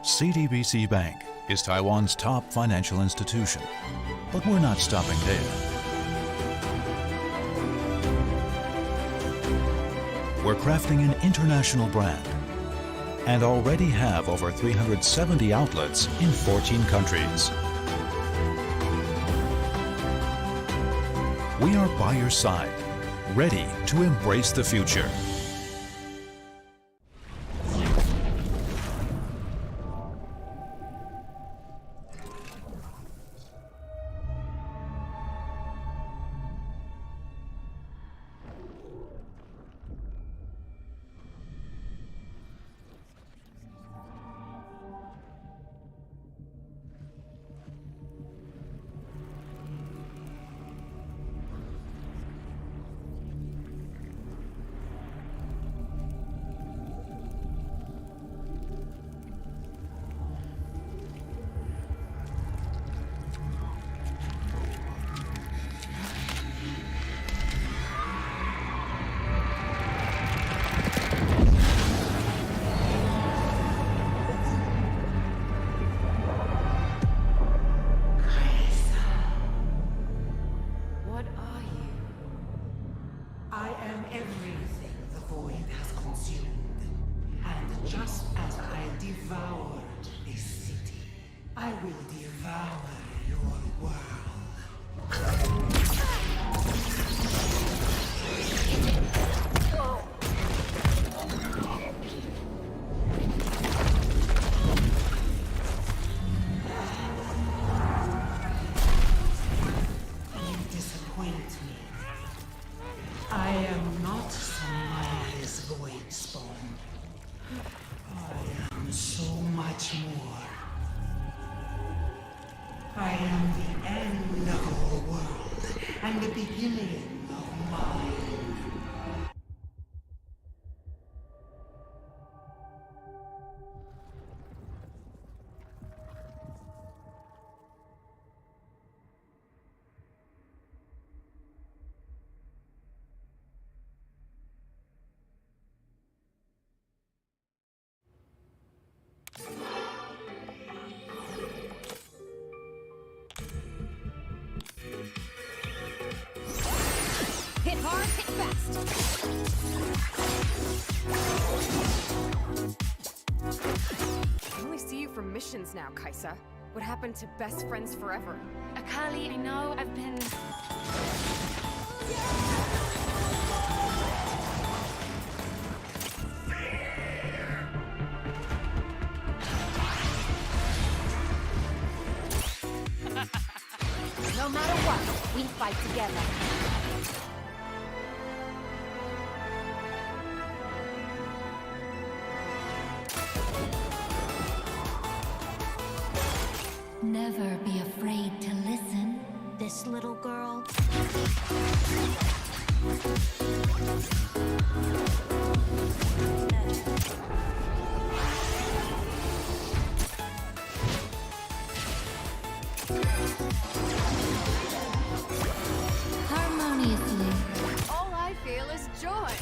CTBC Bank is Taiwan's top financial institution, but we're not stopping there. We're crafting an international brand and already have over 370 outlets in 14 countries. We are by your side, ready to embrace the future. I am the end of our world and the beginning of mine. Hit hard, hit fast. I only see you from missions now, Kaisa. What happened to best friends forever? Akali, I know I've been... No matter what, we fight together. Never be afraid to listen, this little girl. Harmoniously. All I feel is joy.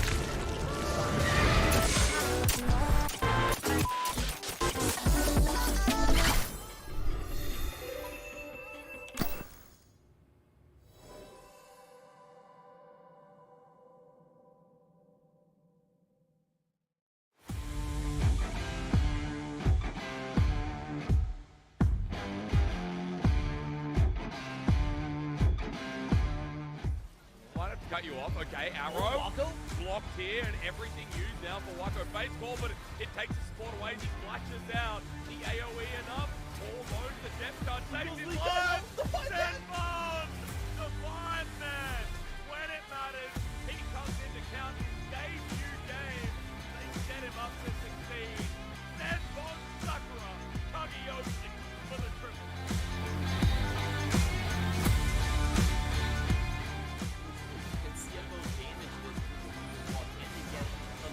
Cut you off, okay, arrow, blocked here, and everything used now for Wako. Base call, but it takes the support away, he flashes out, the AoE enough, almost, the depth gun takes him live, Zenbomb, the blind man, when it matters, he comes in to count his debut game, they set him up to succeed, Zenbomb Sakura, Kageyoshi for the triple.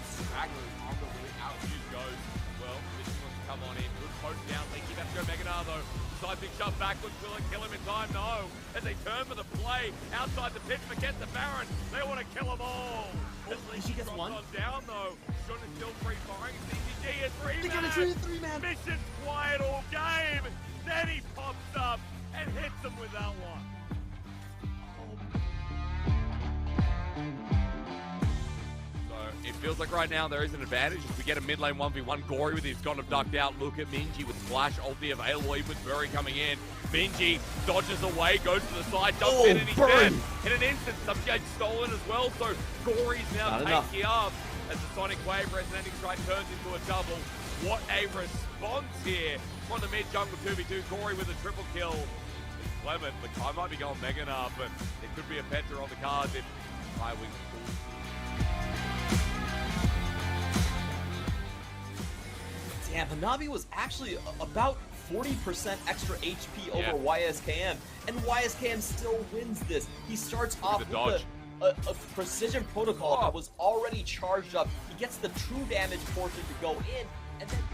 Stragglers on the way out. Hughes goes, well, this wants to come on in. Good poke down, they give it go Meganar though. Side big shot backwards, will it kill him in time? No. As they turn for the play, outside the pitch, forget the Baron. They want to kill them all. As he gets one. On down though. Shun is still free firing. CCG is They got a three-man. Mission's quiet all game. Then he pops up and hits them with that one. It feels like right now there is an advantage as we get a mid lane 1v1. Gory with his gun of ducked out. Look at Minji with Splash ulti available. Even with Bury coming in. Minji dodges away, goes to the side, jumps in, and he's dead. In an instant, Subjugate's stolen as well. So Gory's now taking up as the Sonic Wave resonating strike turns into a double. What a response here from the mid jungle 2v2. Gory with a triple kill. Clement, the guy might be going Meganar, but it could be a Petra on the cards if High Wings pulls. Damn, Hanabi was actually about 40% extra HP over YSKM, and YSKM still wins this. He starts off with a precision protocol that was already charged up. He gets the true damage portion to go in, and then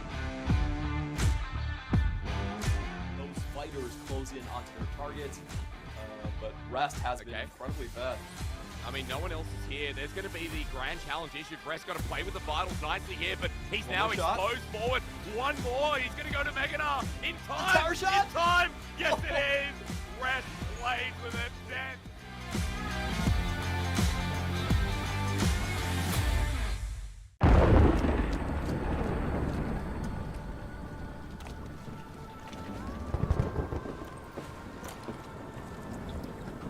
those fighters close in onto their targets, but Rest has been incredibly bad. I mean, no one else is here. There's going to be the grand challenge issue. Rest got to play with the vitals nicely here, but he's now exposed forward. One more. He's going to go to Meganar. In time. Power shot? In time. Yes, it is. Rest plays with it. Then.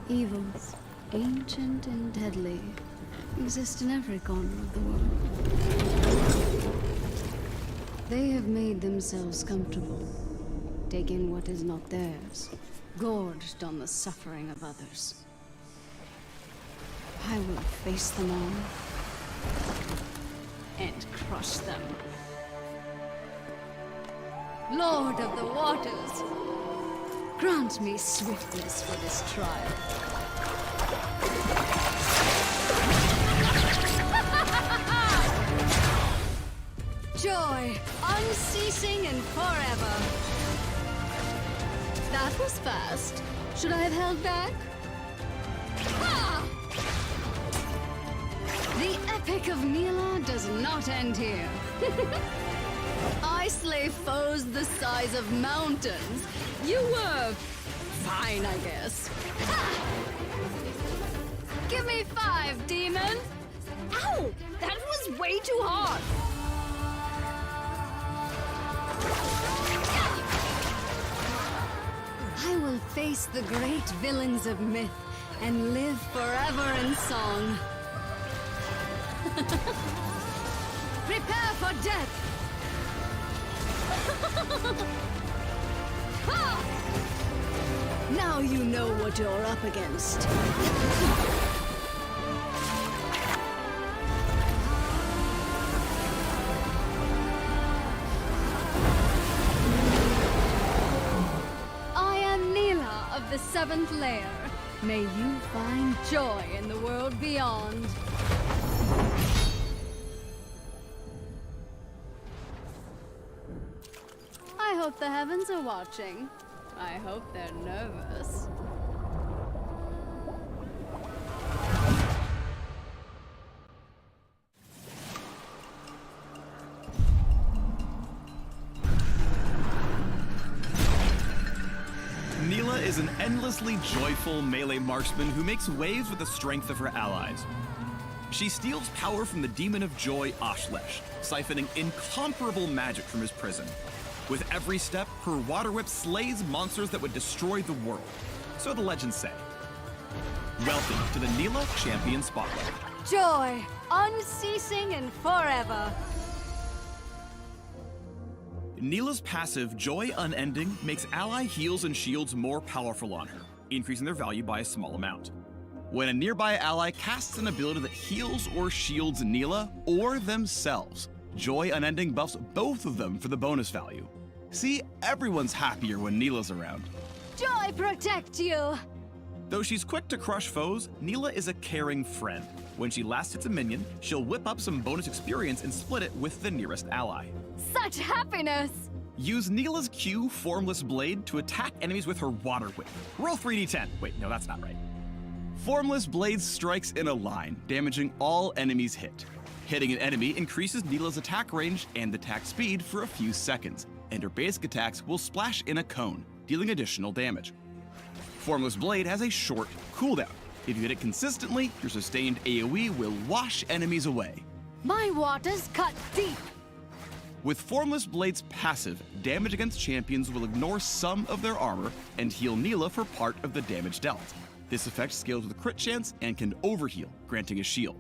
Evils, ancient and deadly, exist in every corner of the world. They have made themselves comfortable, taking what is not theirs, gorged on the suffering of others. I will face them all and crush them. Lord of the waters, grant me swiftness for this trial. Joy, unceasing and forever. That was fast. Should I have held back? Ha! The epic of Mila does not end here. I slay foes the size of mountains. You were fine, I guess. Ha! Give me 5, demon! Ow! That was way too hard! I will face the great villains of myth and live forever in song. Prepare for death! Now you know what you're up against. I am Neela of the 7th layer. May you find joy in the world beyond. I hope the heavens are watching. I hope they're nervous. Neela is an endlessly joyful melee marksman who makes waves with the strength of her allies. She steals power from the demon of joy, Ashlesh, siphoning incomparable magic from his prison. With every step, her water whip slays monsters that would destroy the world. So the legends say. Welcome to the Neela Champion Spotlight. Joy, unceasing and forever. Neela's passive, Joy Unending, makes ally heals and shields more powerful on her, increasing their value by a small amount. When a nearby ally casts an ability that heals or shields Neela or themselves, Joy Unending buffs both of them for the bonus value. See, everyone's happier when Neela's around. Joy protect you! Though she's quick to crush foes, Neela is a caring friend. When she last hits a minion, she'll whip up some bonus experience and split it with the nearest ally. Such happiness! Use Neela's Q Formless Blade to attack enemies with her Water Whip. Roll 3d10. Wait, no, that's not right. Formless Blade strikes in a line, damaging all enemies hit. Hitting an enemy increases Neela's attack range and attack speed for a few seconds, and her basic attacks will splash in a cone, dealing additional damage. Formless Blade has a short cooldown. If you hit it consistently, your sustained AoE will wash enemies away. My waters cut deep. With Formless Blade's passive, damage against champions will ignore some of their armor and heal Neela for part of the damage dealt. This effect scales with a crit chance and can overheal, granting a shield.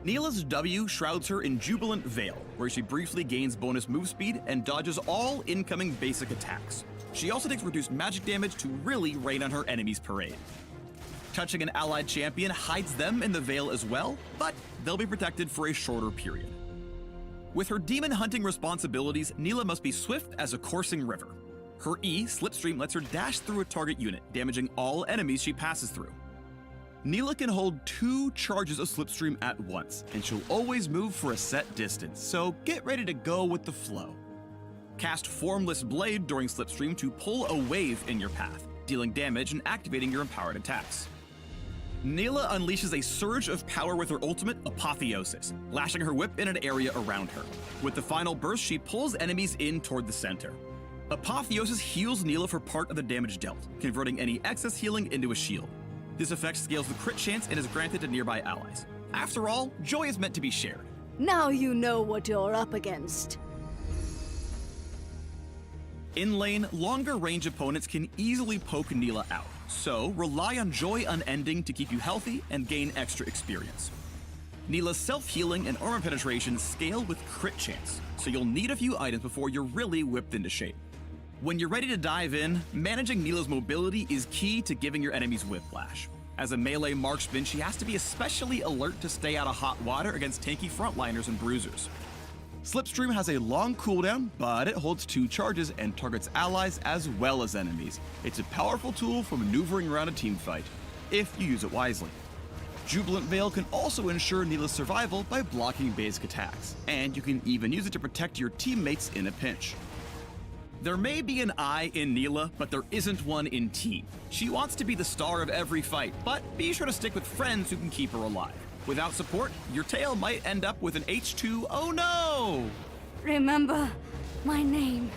Neela's W shrouds her in Jubilant Veil, where she briefly gains bonus move speed and dodges all incoming basic attacks. She also takes reduced magic damage to really rain on her enemy's parade. Touching an allied champion hides them in the Veil as well, but they'll be protected for a shorter period. With her demon hunting responsibilities, Neela must be swift as a coursing river. Her E, Slipstream, lets her dash through a target unit, damaging all enemies she passes through. Neela can hold 2 charges of Slipstream at once, and she'll always move for a set distance, so get ready to go with the flow. Cast Formless Blade during Slipstream to pull a wave in your path, dealing damage and activating your empowered attacks. Neela unleashes a surge of power with her ultimate, Apotheosis, lashing her whip in an area around her. With the final burst, she pulls enemies in toward the center. Apotheosis heals Neela for part of the damage dealt, converting any excess healing into a shield. This effect scales the crit chance and is granted to nearby allies. After all, joy is meant to be shared. Now you know what you're up against. In lane, longer range opponents can easily poke Neela out, so rely on Joy Unending to keep you healthy and gain extra experience. Neela's self-healing and armor penetration scale with crit chance, so you'll need a few items before you're really whipped into shape. When you're ready to dive in, managing Neela's mobility is key to giving your enemies whiplash. As a melee marksman, she has to be especially alert to stay out of hot water against tanky frontliners and bruisers. Slipstream has a long cooldown, but it holds 2 charges and targets allies as well as enemies. It's a powerful tool for maneuvering around a teamfight, if you use it wisely. Jubilant Veil can also ensure Neela's survival by blocking basic attacks, and you can even use it to protect your teammates in a pinch. There may be an I in Neela, but there isn't one in Team. She wants to be the star of every fight, but be sure to stick with friends who can keep her alive. Without support, your tail might end up with an H2 oh no! Remember my name.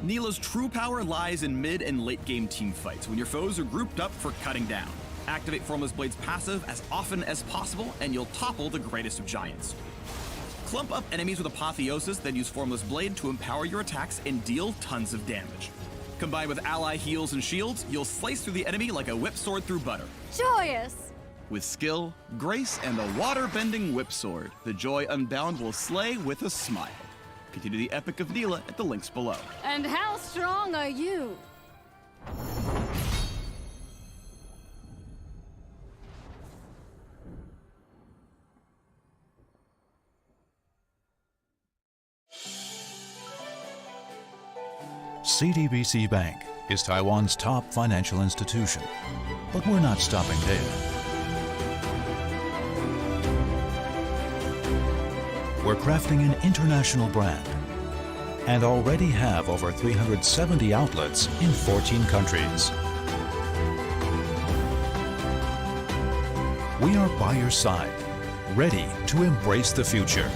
Neela's true power lies in mid and late game team fights when your foes are grouped up for cutting down. Activate Formless Blade's passive as often as possible and you'll topple the greatest of giants. Clump up enemies with Apotheosis, then use Formless Blade to empower your attacks and deal tons of damage. Combined with ally heals and shields, you'll slice through the enemy like a whip sword through butter. Joyous. With skill, grace, and a water-bending whip sword, the Joy Unbound will slay with a smile. Continue the epic of Neela at the links below. And how strong are you? CTBC Bank is Taiwan's top financial institution, but we're not stopping there. We're crafting an international brand and already have over 370 outlets in 14 countries. We are by your side, ready to embrace the future.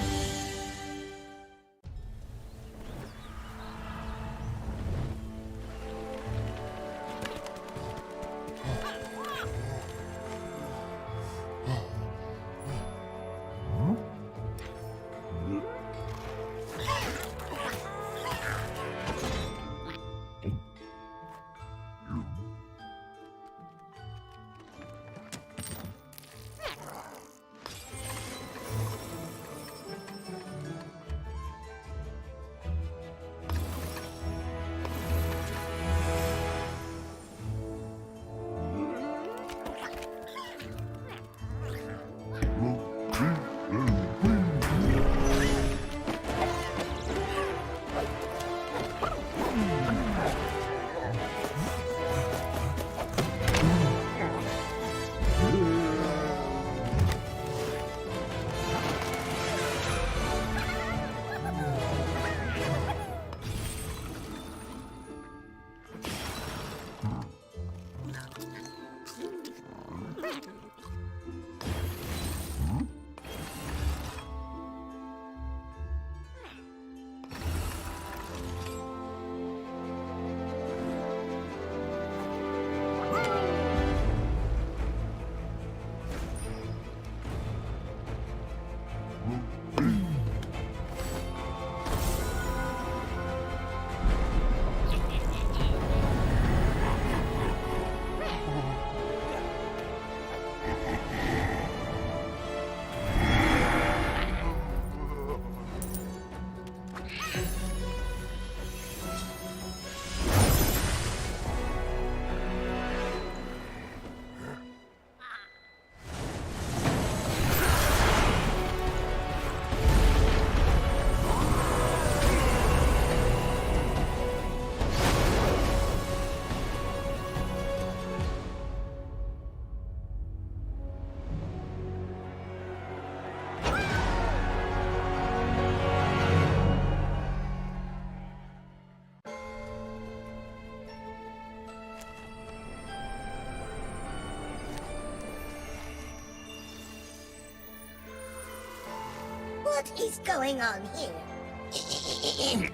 What is going on here?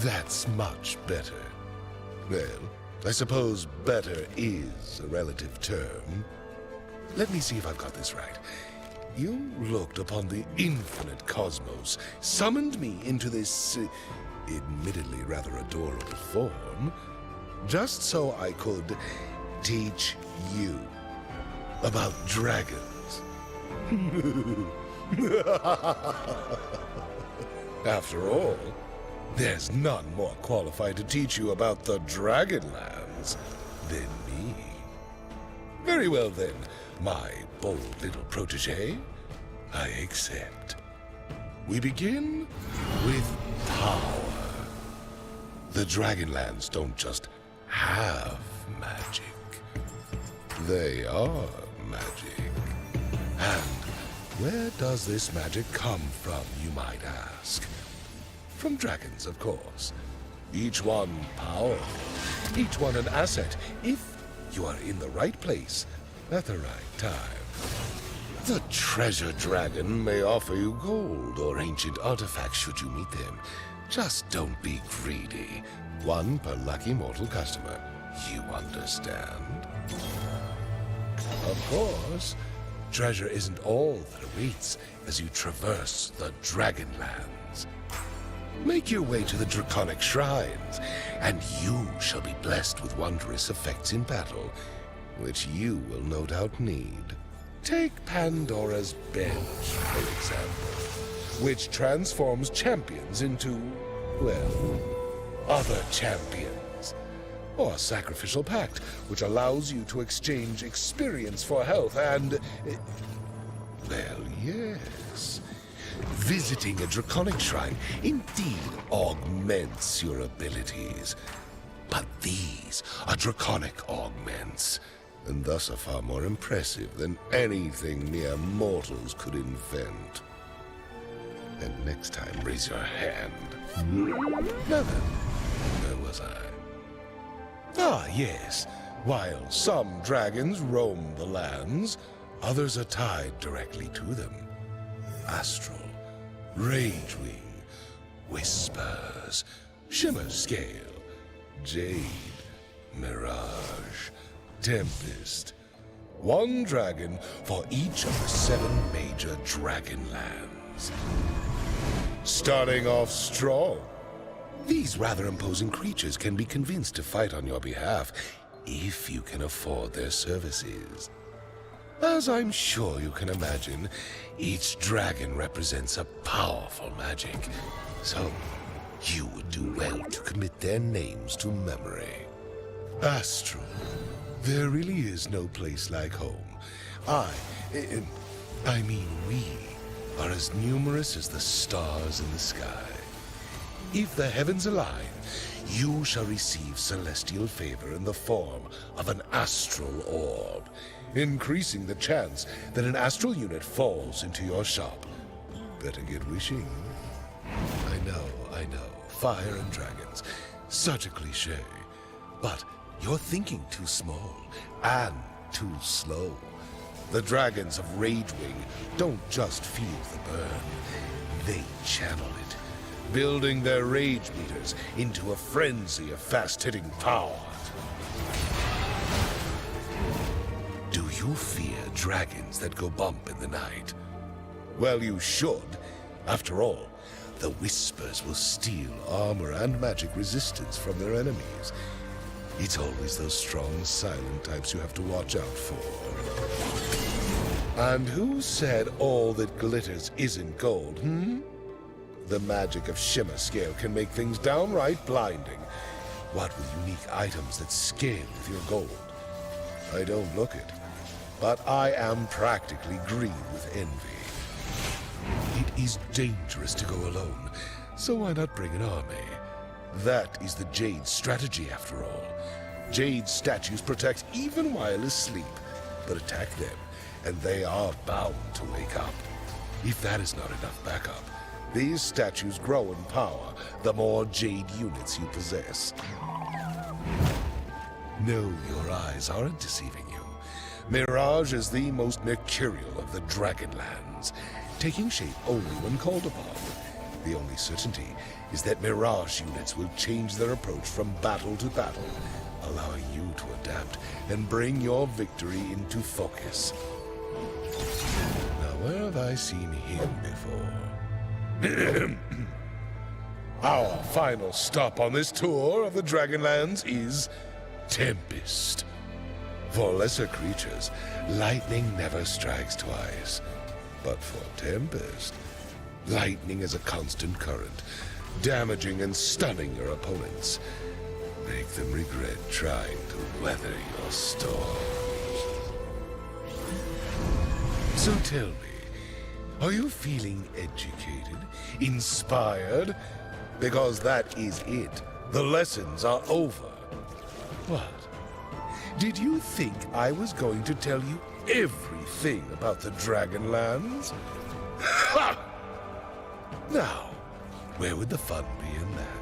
That's much better. Well, I suppose better is a relative term. Let me see if I've got this right. You looked upon the infinite cosmos, summoned me into this, admittedly rather adorable form, just so I could teach you about dragons. After all, there's none more qualified to teach you about the Dragonlands than me. Very well then, my bold little protege, I accept. We begin with power. The Dragonlands don't just have magic. They are magic. And where does this magic come from, you might ask? From dragons, of course. Each one powerful, each one an asset, if you are in the right place at the right time. The treasure dragon may offer you gold or ancient artifacts should you meet them. Just don't be greedy. One per lucky mortal customer. You understand? Of course, treasure isn't all that awaits as you traverse the Dragonlands. Make your way to the Draconic Shrines, and you shall be blessed with wondrous effects in battle, which you will no doubt need. Take Pandora's Bench, for example, which transforms champions into, well, other champions. Or Sacrificial Pact, which allows you to exchange experience for health and... well, yes. Visiting a Draconic Shrine indeed augments your abilities. But these are Draconic augments, and thus are far more impressive than anything mere mortals could invent. And next time, raise your hand. Now then, where was I? Ah, yes. While some dragons roam the lands, others are tied directly to them. Astral, Ragewing, Whispers, Shimmer Scale, Jade, Mirage, Tempest. One dragon for each of the 7 major Dragonlands. Starting off strong, these rather imposing creatures can be convinced to fight on your behalf if you can afford their services. As I'm sure you can imagine, each dragon represents a powerful magic, so you would do well to commit their names to memory. Astral, there really is no place like home. I mean we, are as numerous as the stars in the sky. If the heavens align, you shall receive celestial favor in the form of an astral orb, increasing the chance that an astral unit falls into your shop. Better get wishing. I know, fire and dragons, such a cliche. But you're thinking too small and too slow. The dragons of Ragewing don't just feel the burn, they channel it, building their rage meters into a frenzy of fast-hitting power. Do you fear dragons that go bump in the night? Well, you should. After all, the Whispers will steal armor and magic resistance from their enemies. It's always those strong, silent types you have to watch out for. And who said all that glitters isn't gold, The magic of Shimmer Scale can make things downright blinding. What with unique items that scale with your gold? I don't look it, but I am practically green with envy. It is dangerous to go alone, so why not bring an army? That is the Jade strategy, after all. Jade statues protect even while asleep, but attack them, and they are bound to wake up. If that is not enough backup, these statues grow in power the more Jade units you possess. No, your eyes aren't deceiving you. Mirage is the most mercurial of the Dragonlands. taking shape only when called upon. The only certainty is that Mirage units will change their approach from battle to battle, allowing you to adapt and bring your victory into focus. Now, where have I seen him before? Our final stop on this tour of the Dragonlands is Tempest. For lesser creatures, lightning never strikes twice. But for Tempest, lightning is a constant current, damaging and stunning your opponents. Make them regret trying to weather your storms. So tell me, are you feeling educated, inspired? Because that is it. The lessons are over. What? Did you think I was going to tell you everything about the Dragonlands? Ha! Now, where would the fun be in that?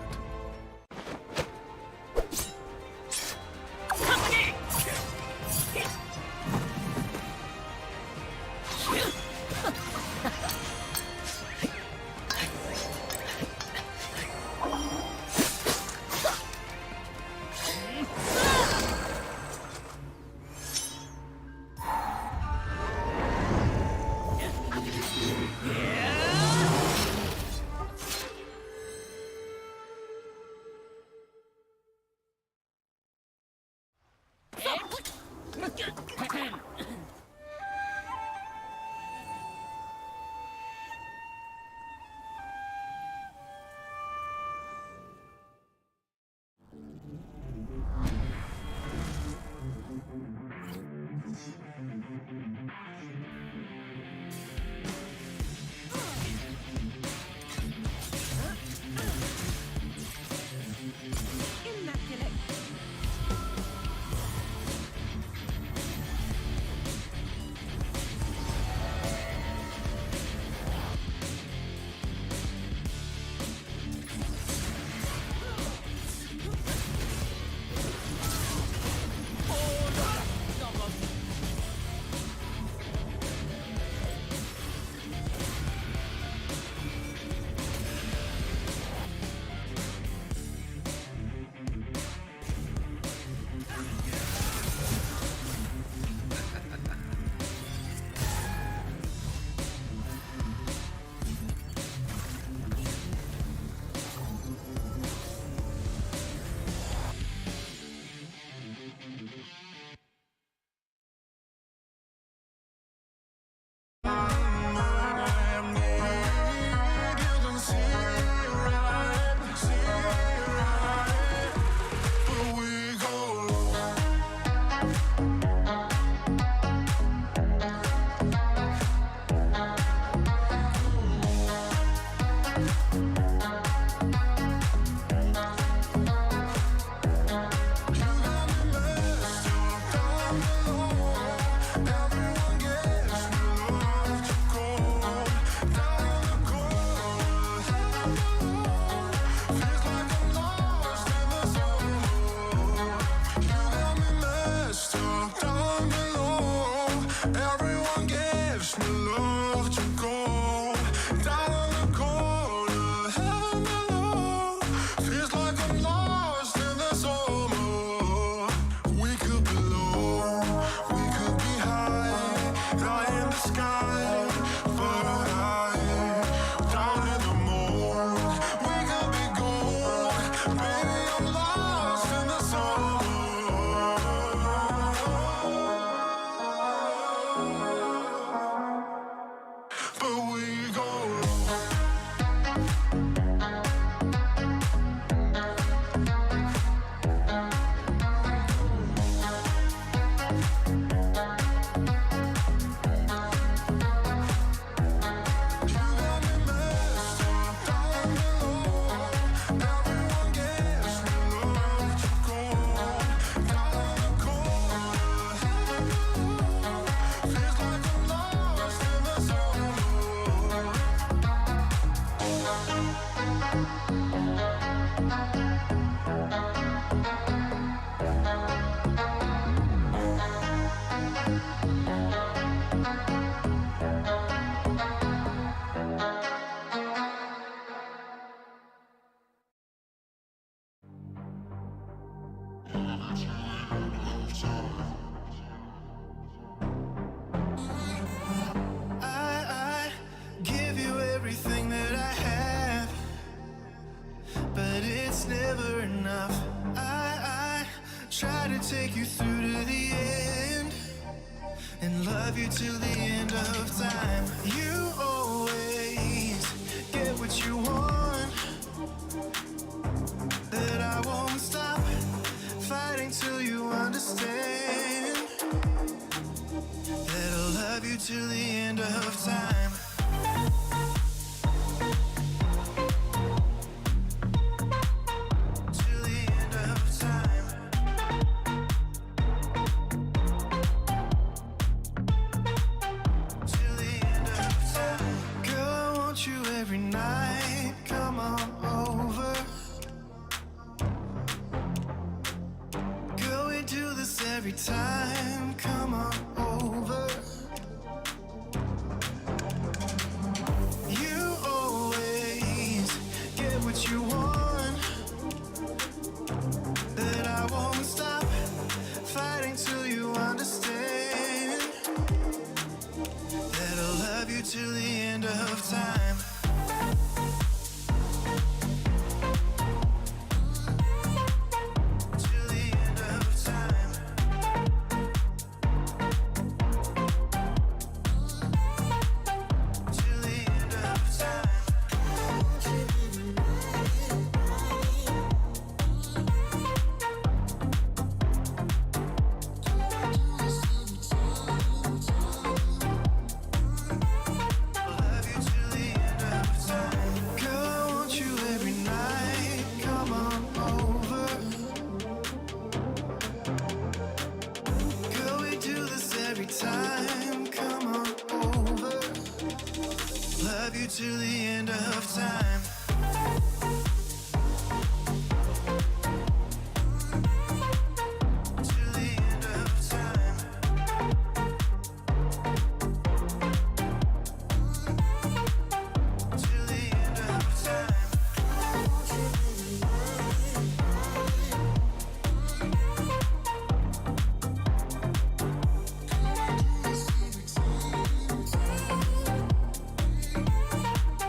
I give you everything that I have, but it's never enough. I try to take you through to the end and love you till the end of time. You always get what you want, that I won't stop fighting till you understand, that I'll love you till the end of time. Till the end of time. Till the end of time. Girl, I want you every night. Come on over. Girl, we do this every time. Come on over. You always get what you want, that I won't stop fighting till you understand, that I'll love you till the end of time. Till the end of time. Till the end of time. Love you till the end of time. Girl, I want you every night. Come on over. Girl, we do this every time. Come on over. Love you till the end of time. Till the end of time. Till the end of time.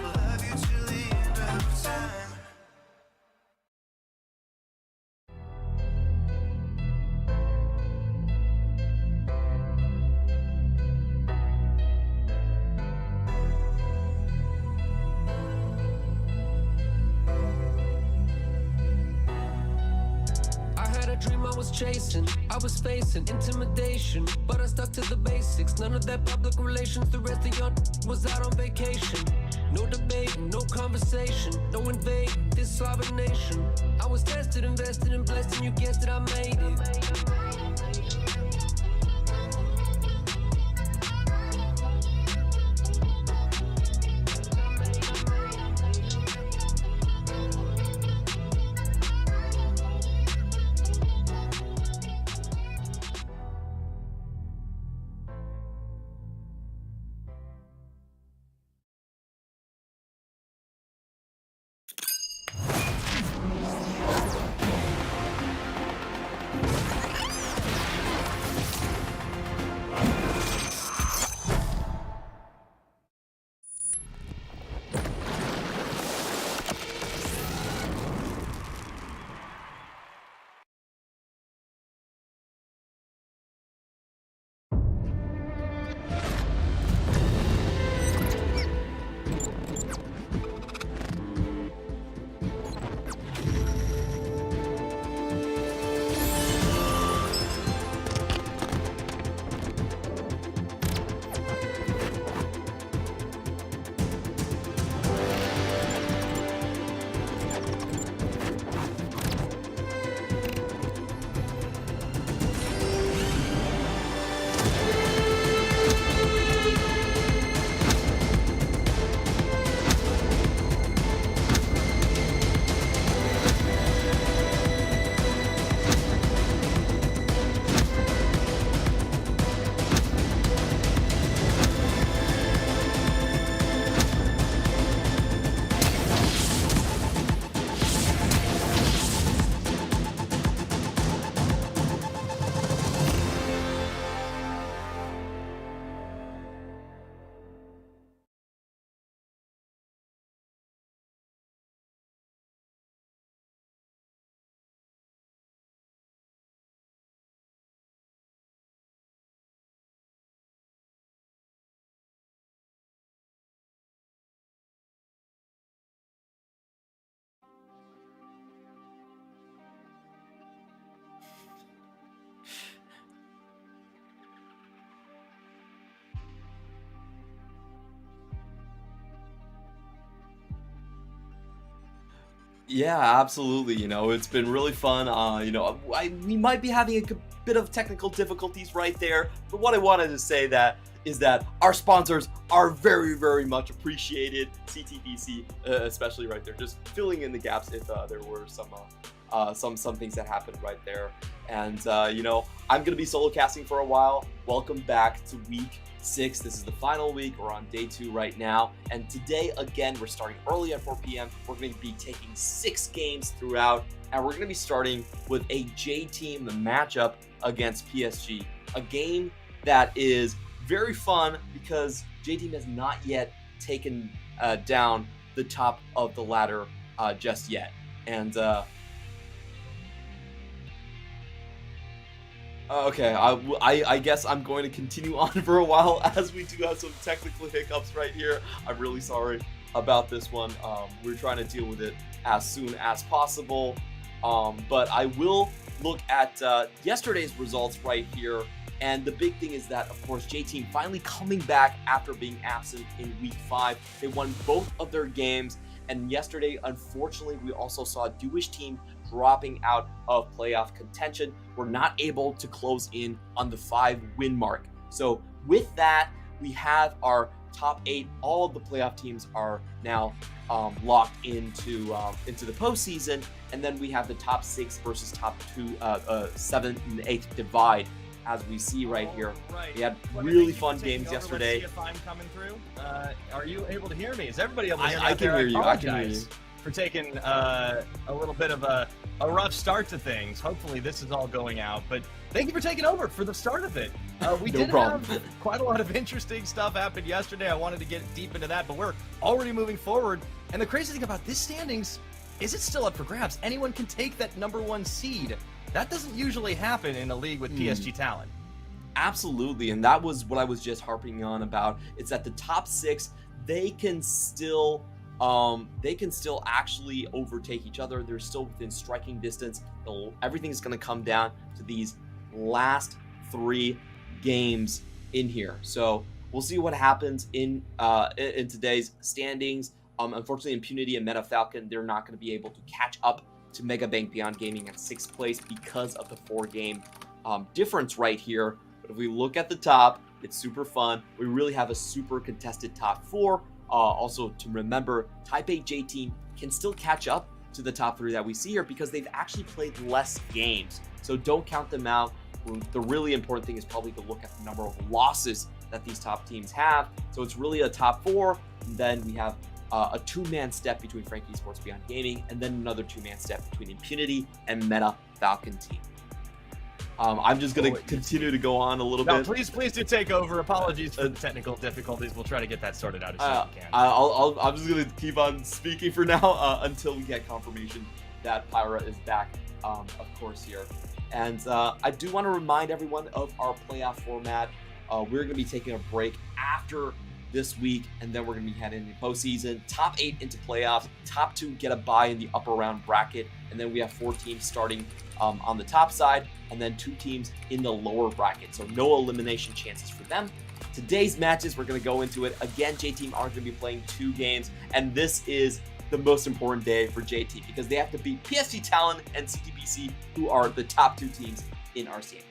Love you till the end of time. I had a dream I was chasing, I was facing intimidation, but I stuck to the basics. None of that public relations, the rest of y'all was out on vacation. No debating, no conversation, no invading this sovereign nation. I was tested, invested, and blessed, and you guessed it, I made it. Yeah, absolutely. You know, it's been really fun. You know, we might be having a bit of technical difficulties right there, but what I wanted to say is that our sponsors are very, very much appreciated. CTBC, especially right there, just filling in the gaps if there were some things that happened right there. And you know, I'm gonna be solo casting for a while. Welcome back to week 6. This is the final week. We're on day 2 right now, and today again we're starting early at 4 p.m. We're going to be taking 6 games throughout, and we're going to be starting with a J team matchup against PSG, a game that is very fun because J team has not yet taken down the top of the ladder just yet. And okay, I guess I'm going to continue on for a while as we do have some technical hiccups right here. I'm really sorry about this one. We're trying to deal with it as soon as possible. But I will look at yesterday's results right here. And the big thing is that, of course, J-Team finally coming back after being absent in week 5. They won both of their games. And yesterday, unfortunately, we also saw a Jewish team dropping out of playoff contention. We're not able to close in on the 5-win mark. So with that, we have our top 8. All of the playoff teams are now locked into the postseason. And then we have the top 6 versus top 7 and 8 divide, as we see right here. Right. We had really fun games yesterday. Let's see if I'm coming through. Are you able to hear me? Is everybody able to hear me? I can hear you. I can hear you. For taking a little bit of a rough start to things. Hopefully this is all going out, but thank you for taking over for the start of it. We did have quite a lot of interesting stuff happen yesterday. I wanted to get deep into that, but we're already moving forward. And the crazy thing about this standings is it's still up for grabs. Anyone can take that #1 seed. That doesn't usually happen in a league with PSG talent. Absolutely, and that was what I was just harping on about. It's that the top 6, they can still actually overtake each other. They're still within striking distance. Everything's going to come down to these last 3 games in here. So we'll see what happens in today's standings. Unfortunately, Impunity and Meta Falcon, they're not going to be able to catch up to Mega Bank Beyond Gaming at 6th place because of the 4-game difference right here. But if we look at the top, it's super fun. We really have a super contested top 4. Also, to remember, Type 8 J Team can still catch up to the top 3 that we see here because they've actually played less games. So don't count them out. The really important thing is probably to look at the number of losses that these top teams have. So it's really a top 4. And then we have a 2-man step between Frankie Esports Beyond Gaming, and then another 2-man step between Impunity and Meta Falcon Team. I'm just going to continue to go on a little bit. Please do take over. Apologies for the technical difficulties. We'll try to get that sorted out as soon as we can. I'm just going to keep on speaking for now until we get confirmation that Pyra is back, of course, here. And I do want to remind everyone of our playoff format. We're going to be taking a break after this week, and then we're going to be heading into postseason. Top 8 into playoffs. Top 2 get a bye in the upper round bracket, and then we have 4 teams starting on the top side, and then 2 teams in the lower bracket. So no elimination chances for them. Today's matches, we're going to go into it. Again, J-Team are going to be playing 2 games, and this is the most important day for J-Team because they have to beat PSG Talon and CTBC, who are the top 2 teams in our standings.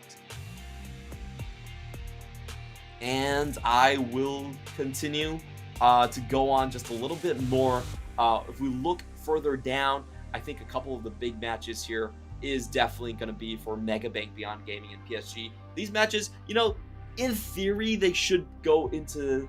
And I will continue to go on just a little bit more. If we look further down, I think a couple of the big matches here is definitely going to be for Mega Bank Beyond Gaming and PSG. These matches, you know, in theory, they should go into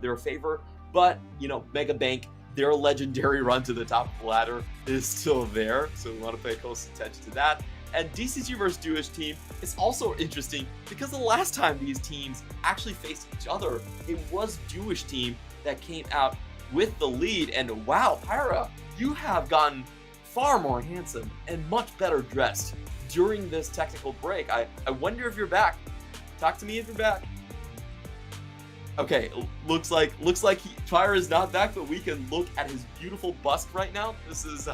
their favor, but, you know, Mega Bank, their legendary run to the top of the ladder is still there, so we want to pay close attention to that. And DCG versus Jewish Team is also interesting because the last time these teams actually faced each other, it was Jewish Team that came out with the lead. And wow, Pyra, you have gotten far more handsome and much better dressed during this technical break. I wonder if you're back. Talk to me if you're back. Okay, looks like Pyra is not back, but we can look at his beautiful bust right now. This is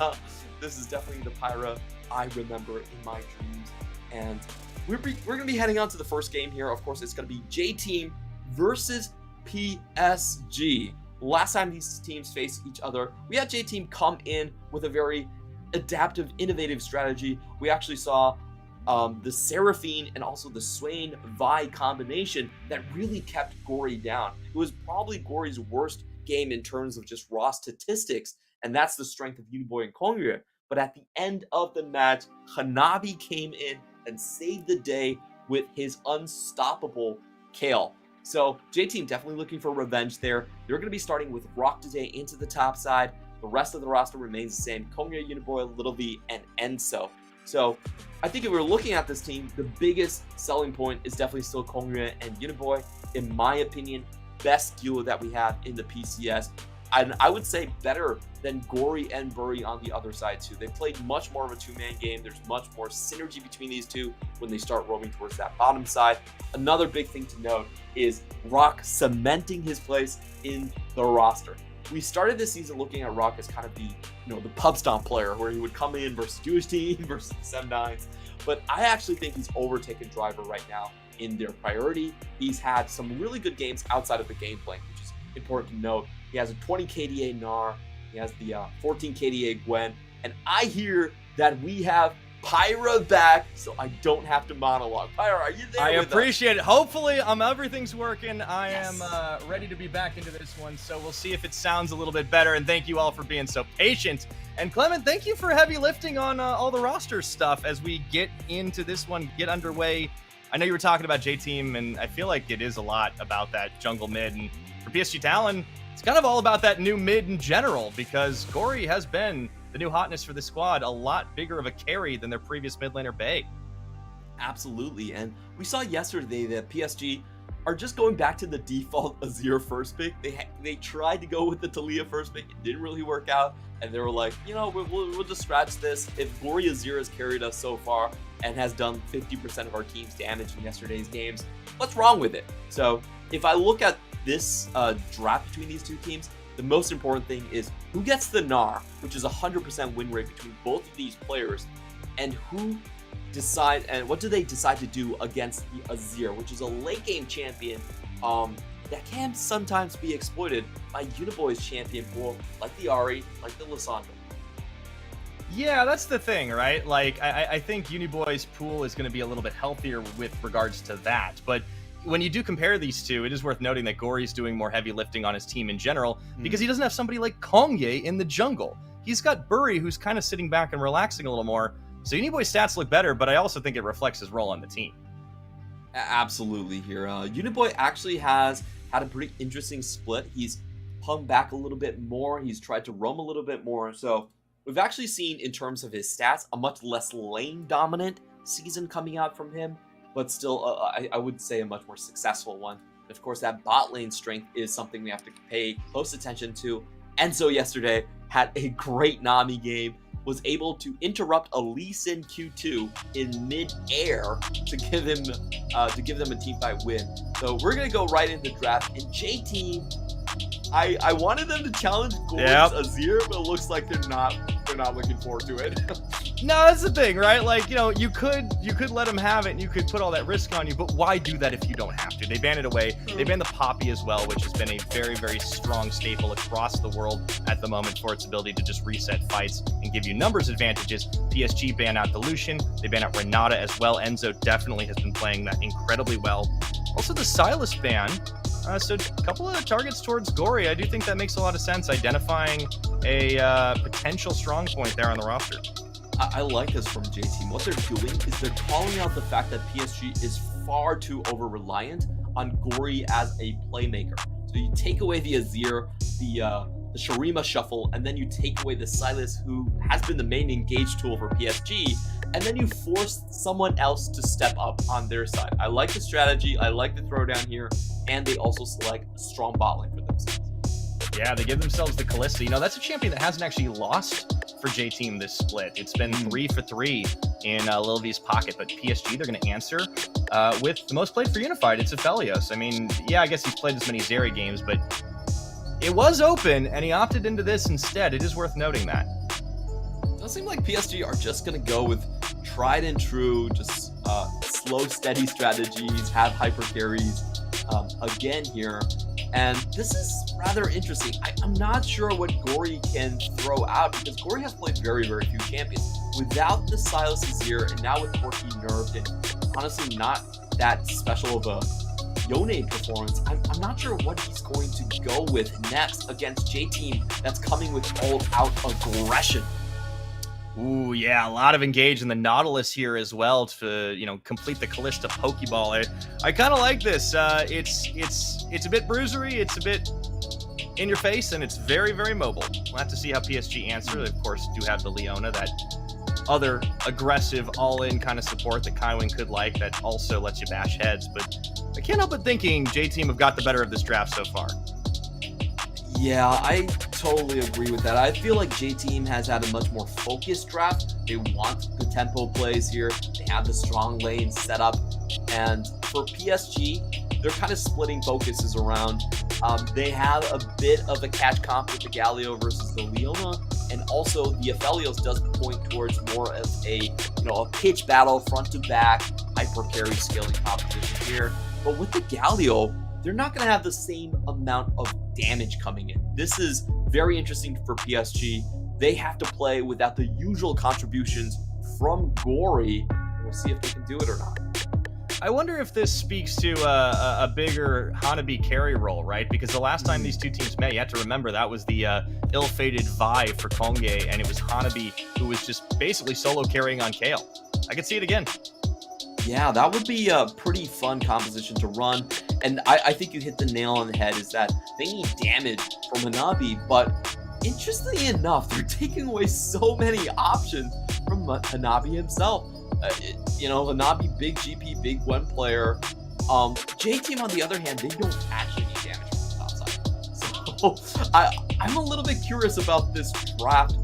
definitely the Pyra I remember in my dreams. And we're going to be heading on to the first game here. Of course, it's going to be J-Team versus PSG. Last time these teams faced each other, we had J-Team come in with a very adaptive, innovative strategy. We actually saw the Seraphine and also the Swain Vi combination that really kept Gory down. It was probably Gory's worst game in terms of just raw statistics, and that's the strength of Uniboy and Kongre. But at the end of the match, Hanabi came in and saved the day with his unstoppable Kale. So J-Team definitely looking for revenge there. They're going to be starting with Rock today into the top side. The rest of the roster remains the same. Kongre, Uniboy, Little V, and Enso. So I think if we're looking at this team, the biggest selling point is definitely still Kongre and Uniboy. In my opinion, best duo that we have in the PCS. And I would say better than Gory and Bury on the other side too. They played much more of a two-man game. There's much more synergy between these two when they start roaming towards that bottom side. Another big thing to note is Rock cementing his place in the roster. We started this season looking at Rock as kind of the, the pub stomp player where he would come in versus Jewish team versus 7-9s. But I actually think he's overtaken Driver right now in their priority. He's had some really good games outside of the gameplay, which is important to note. He has a 20 KDA Gnar, he has the 14 KDA Gwen, and I hear that we have Pyra back, so I don't have to monologue. Pyra, are you there? I appreciate it. Hopefully, everything's working. I am ready to be back into this one, so we'll see if it sounds a little bit better, and thank you all for being so patient. And Clement, thank you for heavy lifting on all the roster stuff as we get into this one, get underway. I know you were talking about J-Team, and I feel like it is a lot about that jungle mid, and for PSG Talon, it's kind of all about that new mid in general, because Gory has been the new hotness for the squad, a lot bigger of a carry than their previous mid laner Bae. Absolutely, and we saw yesterday that PSG are just going back to the default Azir first pick. They tried to go with the Talia first pick, it didn't really work out, and they were like, we'll just scratch this. If Gory Azir has carried us so far and has done 50% of our team's damage in yesterday's games, what's wrong with it? So if I look at this draft between these two teams, the most important thing is who gets the Gnar, which is 100% win rate between both of these players, and what do they decide to do against the Azir, which is a late game champion that can sometimes be exploited by Uniboy's champion pool, like the Ahri, like the Lissandra. Yeah, that's the thing, right? Like, I think Uniboy's pool is going to be a little bit healthier with regards to that, but when you do compare these two, it is worth noting that Gory's doing more heavy lifting on his team in general because he doesn't have somebody like Kongye in the jungle. He's got Bury, who's kind of sitting back and relaxing a little more. So Uniboy's stats look better, but I also think it reflects his role on the team. Absolutely here. Uniboy actually has had a pretty interesting split. He's hung back a little bit more. He's tried to roam a little bit more. So we've actually seen, in terms of his stats, a much less lane dominant season coming out from him, but still, I would say a much more successful one. Of course, that bot lane strength is something we have to pay close attention to. Enzo yesterday had a great Nami game, was able to interrupt a Lee Sin Q2 in mid-air to give them a team fight win. So we're gonna go right into the draft. And J-Team, I wanted them to challenge Gory's Azir, but it looks like they're not looking forward to it. No, that's the thing, right? Like, you could let them have it and you could put all that risk on you, but why do that if you don't have to? They ban it away. They ban the Poppy as well, which has been a very, very strong staple across the world at the moment for its ability to just reset fights and give you numbers advantages. PSG ban out the Lucian. They ban out Renata as well. Enzo definitely has been playing that incredibly well. Also the Sylas ban. So a couple of targets towards Gory. I do think that makes a lot of sense, identifying a potential strong point there on the roster. I like this from J-Team. What they're doing is they're calling out the fact that PSG is far too over-reliant on Gory as a playmaker. So you take away the Azir, the Shurima shuffle, and then you take away the Sylas, who has been the main engage tool for PSG, and then you force someone else to step up on their side. I like the strategy, I like the throwdown here, and they also select a strong bot lane for themselves. Yeah, they give themselves the Kalista. That's a champion that hasn't actually lost for J-Team this split. It's been 3 for 3 in Lil V's pocket, but PSG, they're going to answer with the most played for Unified. It's Aphelios. I mean, yeah, I guess he's played as many Zeri games, but it was open, and he opted into this instead. It is worth noting that. It does seem like PSG are just going to go with tried and true, just slow, steady strategies, have hyper carries again here. And this is rather interesting. I'm not sure what Gory can throw out because Gory has played very, very few champions. Without the Silas Azir and now with Corki nerfed and honestly not that special of a Yone performance, I'm not sure what he's going to go with next against J-Team that's coming with all-out aggression. Ooh, yeah, a lot of engage in the Nautilus here as well to, complete the Kalista Pokeball. I kind of like this. It's a bit bruisery, it's a bit in your face, and it's very, very mobile. We'll have to see how PSG answer. They, of course, do have the Leona, that other aggressive all-in kind of support that Kaiwing could like that also lets you bash heads, but I can't help but thinking J-Team have got the better of this draft so far. Yeah, I totally agree with that. I feel like J-Team has had a much more focused draft. They want the tempo plays here. They have the strong lane set up. And for PSG, they're kind of splitting focuses around. They have a bit of a catch comp with the Galio versus the Leona. And also the Aphelios does point towards more of a pitch battle, front to back, hyper carry scaling competition here. But with the Galio, they're not going to have the same amount of damage coming in. This is very interesting for PSG. They have to play without the usual contributions from Gory. We'll see if they can do it or not. I wonder if this speaks to a bigger Hanabi carry role, right? Because the last time these two teams met, you have to remember that was the ill-fated Vi for Kongye, and it was Hanabi who was just basically solo carrying on Kale. I could see it again. Yeah, that would be a pretty fun composition to run. And I think you hit the nail on the head is that they need damage from Hanabi, but interestingly enough, they're taking away so many options from Hanabi himself. Hanabi, big GP, big Gwen player. J-Team, on the other hand, they don't actually need damage from the top side. So I'm a little bit curious about this draft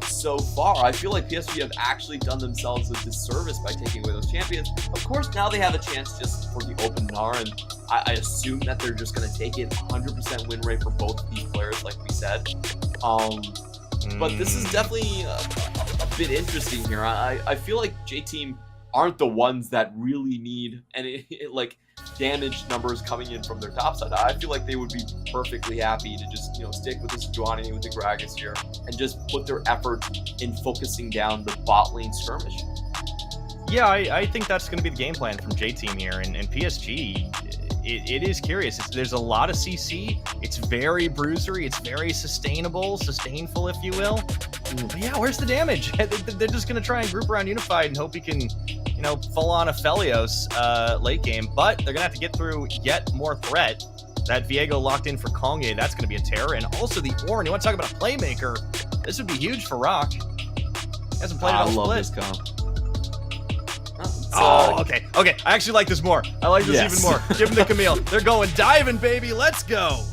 so far. I feel like PSG have actually done themselves a disservice by taking away those champions. Of course, now they have a chance just for the open NAR, and I assume that they're just going to take it. 100% win rate for both of these players, like we said. But this is definitely a bit interesting here. I feel like J-Team aren't the ones that really need any damage numbers coming in from their top side. I feel like they would be perfectly happy to just stick with this Juani with the Gragas here and just put their effort in focusing down the bot lane skirmish. Yeah, I think that's going to be the game plan from J-Team here, and PSG. It is curious. There's a lot of CC. It's very bruisery. It's very sustainable, sustainful, if you will. But yeah, where's the damage? They're just going to try and group around Unified and hope he can, full on Aphelios late game. But they're going to have to get through yet more threat. That Viego locked in for Kongye, that's going to be a terror. And also the Ornn. You want to talk about a playmaker? This would be huge for Rock. He hasn't played it all split. I love this comp. Okay. I actually like this more. I like this even more. Give him the Camille. They're going diving, baby. Let's go.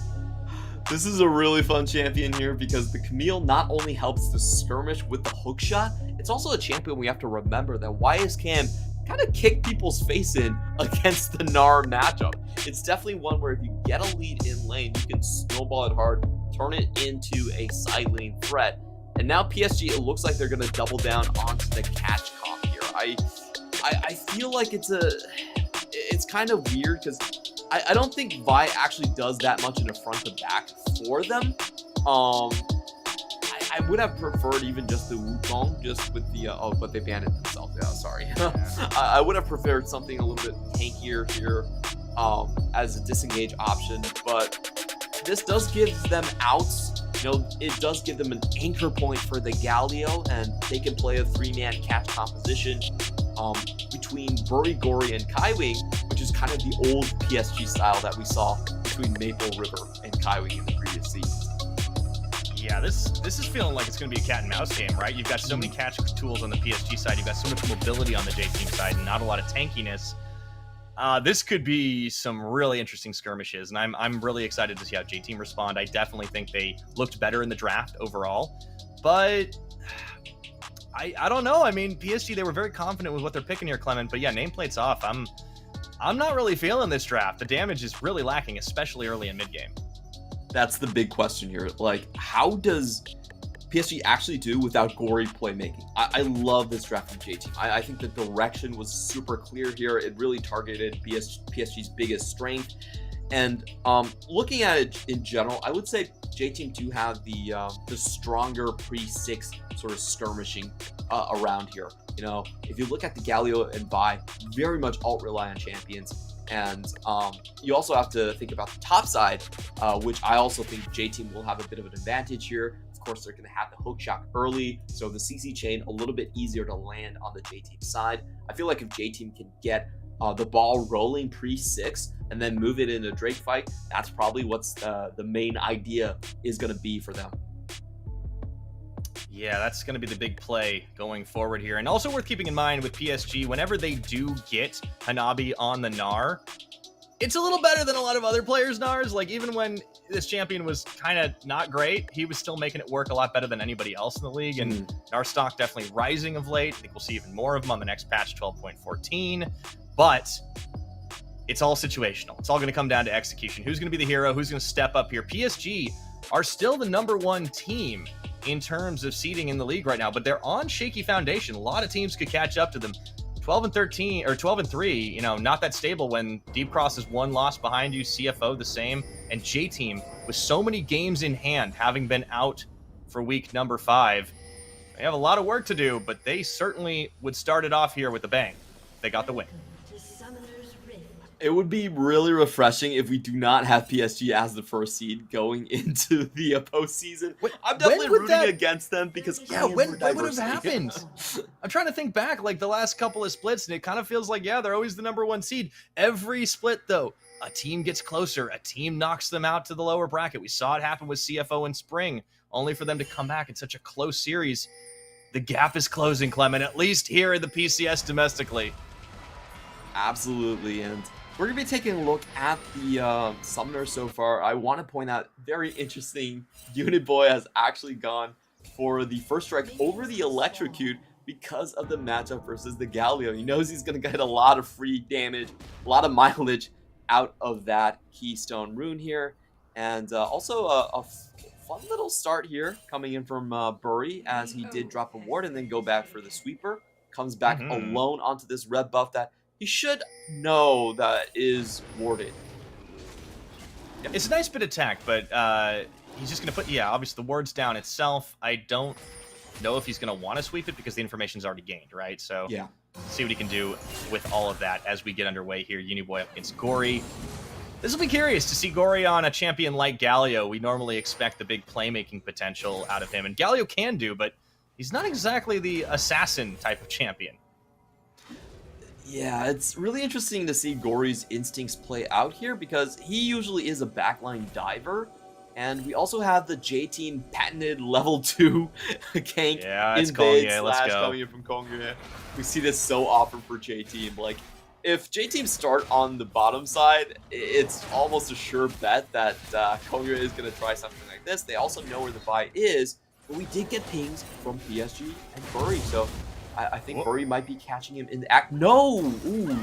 This is a really fun champion here because the Camille not only helps the skirmish with the hook shot, it's also a champion we have to remember that YSCam kind of kicked people's face in against the Gnar matchup. It's definitely one where if you get a lead in lane, you can snowball it hard, turn it into a side lane threat. And now PSG, it looks like they're going to double down onto the catch comp here. I feel like it's kind of weird because I don't think Vi actually does that much in a front to back for them. I would have preferred even just the Wukong, just with the but they banned it themselves. Yeah, sorry. I would have preferred something a little bit tankier here as a disengage option, but this does give them outs. It does give them an anchor point for the Galio, and they can play a 3-man catch composition between Bury, Gory, and Kaiwing, which is kind of the old PSG style that we saw between Maple River and Kaiwing in the previous seasons. Yeah, this is feeling like it's going to be a cat and mouse game, right? You've got so many catch tools on the PSG side, you've got so much mobility on the J-Team side, and not a lot of tankiness. This could be some really interesting skirmishes, and I'm really excited to see how J-Team respond. I definitely think they looked better in the draft overall, but I don't know. I mean, PSG, they were very confident with what they're picking here, Clement, but yeah, nameplate's off. I'm not really feeling this draft. The damage is really lacking, especially early in mid-game. That's the big question here. How does PSG actually do without Gory playmaking? I love this draft from J-Team. I think the direction was super clear here. It really targeted PSG's biggest strength. And looking at it in general, I would say J-Team do have the stronger pre-6 sort of skirmishing around here. You know, if you look at the Galio and Vi, very much alt-rely on champions. And you also have to think about the top side, which I also think J-Team will have a bit of an advantage here. Of course, they're going to have the hook shot early, so the CC chain a little bit easier to land on the J-Team side. I feel like if J-Team can get the ball rolling pre-6 and then move it into a Drake fight, that's probably what's the main idea is going to be for them. Yeah, that's going to be the big play going forward here. And also worth keeping in mind with PSG, whenever they do get Hanabi on the Gnar, it's a little better than a lot of other players' Gnars. Like, even when this champion was kind of not great, he was still making it work a lot better than anybody else in the league. And Gnar stock definitely rising of late. I think we'll see even more of them on the next patch, 12.14. But it's all situational. It's all going to come down to execution. Who's going to be the hero? Who's going to step up here? PSG are still the #1 team in terms of seeding in the league right now, but they're on shaky foundation. A lot of teams could catch up to them. 12-13 or 12-3, you know, not that stable when Deep Cross is 1 loss behind you, CFO the same, and J-Team with so many games in hand, having been out for week number 5. They have a lot of work to do, but they certainly would start it off here with a bang. They got the win. It would be really refreshing if we do not have PSG as the first seed going into the postseason. I'm definitely rooting against them because when would it have happened? I'm trying to think back, like the last couple of splits, and it kind of feels like, yeah, they're always the #1 seed. Every split, though, a team gets closer. A team knocks them out to the lower bracket. We saw it happen with CFO in spring, only for them to come back in such a close series. The gap is closing, Clement, at least here in the PCS domestically. Absolutely, and we're going to be taking a look at the Summoner so far. I want to point out, very interesting, Unit Boy has actually gone for the first strike over the Electrocute because of the matchup versus the Galio. He knows he's going to get a lot of free damage, a lot of mileage out of that Keystone Rune here. And also a fun little start here coming in from Bury, as he did drop a ward and then go back for the Sweeper. Comes back alone onto this red buff that he should know that is warded. It's a nice bit of tech, but he's just going to put, obviously the ward's down itself. I don't know if he's going to want to sweep it because the information's already gained, right? So see what he can do with all of that as we get underway here. Uniboy up against Gory. This will be curious to see Gory on a champion like Galio. We normally expect the big playmaking potential out of him, and Galio can do, but he's not exactly the assassin type of champion. Yeah, it's really interesting to see Gory's instincts play out here because he usually is a backline diver. And we also have the J-Team patented level 2 gank it's Kongye, let's go. Coming in from Kongye. We see this so often for J-Team. Like, if J-Team start on the bottom side, it's almost a sure bet that Kongye is going to try something like this. They also know where the buy is, but we did get pings from PSG and Bury, so I think Bury might be catching him in the act. No! Ooh.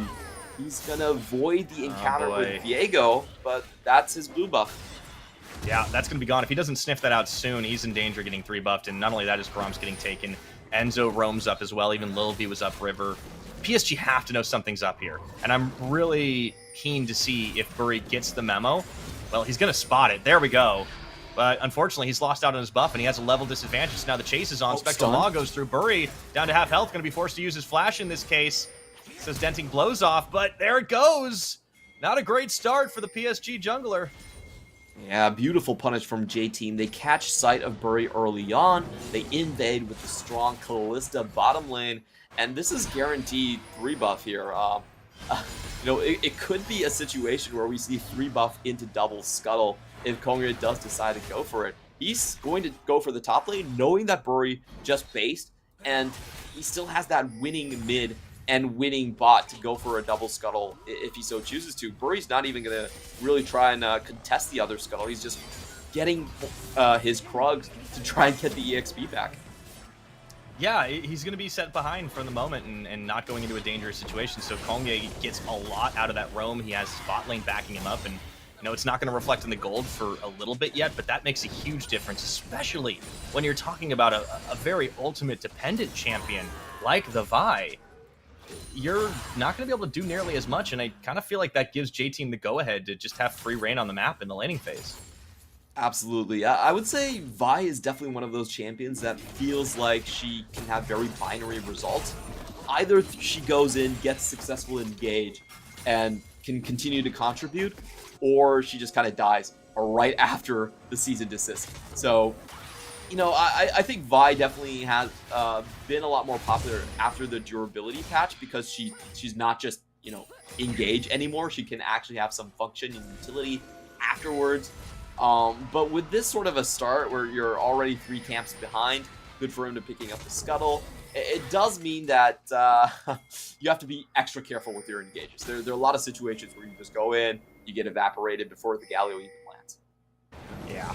He's going to avoid the encounter with Viego, but that's his blue buff. Yeah, that's going to be gone. If he doesn't sniff that out soon, he's in danger of getting 3-buffed. And not only that, his Grom's getting taken. Enzo roams up as well. Even Lil V was up river. PSG have to know something's up here. And I'm really keen to see if Bury gets the memo. Well, he's going to spot it. There we go. But unfortunately, he's lost out on his buff, and he has a level disadvantage. So now the chase is on. Spectral Law goes through. Bury down to half health. Going to be forced to use his flash in this case. Says denting blows off, but there it goes. Not a great start for the PSG jungler. Yeah, beautiful punish from J-Team. They catch sight of Bury early on. They invade with the strong Kalista bottom lane, and this is guaranteed 3-buff here. It could be a situation where we see 3-buff into double scuttle if Kongye does decide to go for it. He's going to go for the top lane, knowing that Bury just based, and he still has that winning mid and winning bot to go for a double scuttle if he so chooses to. Bury's not even going to really try and contest the other scuttle. He's just getting his Krugs to try and get the EXP back. Yeah, he's going to be set behind for the moment and not going into a dangerous situation. So Kongye gets a lot out of that roam. He has spot lane backing him up, and it's not going to reflect in the gold for a little bit yet, but that makes a huge difference, especially when you're talking about a very ultimate dependent champion like the Vi. you're not going to be able to do nearly as much, and I kind of feel like that gives J-Team the go-ahead to just have free reign on the map in the laning phase. Absolutely. I would say Vi is definitely one of those champions that feels like she can have very binary results. Either she goes in, gets successful engage, and can continue to contribute, or she just kind of dies right after the season desists. So, you know, I think Vi definitely has been a lot more popular after the durability patch because she's not just, you know, engage anymore. She can actually have some function and utility afterwards. But with this sort of a start where you're already 3 camps behind, good for him to picking up the scuttle, it does mean that you have to be extra careful with your engages. There are a lot of situations where you just go in, you get evaporated before the Galio even lands. Yeah.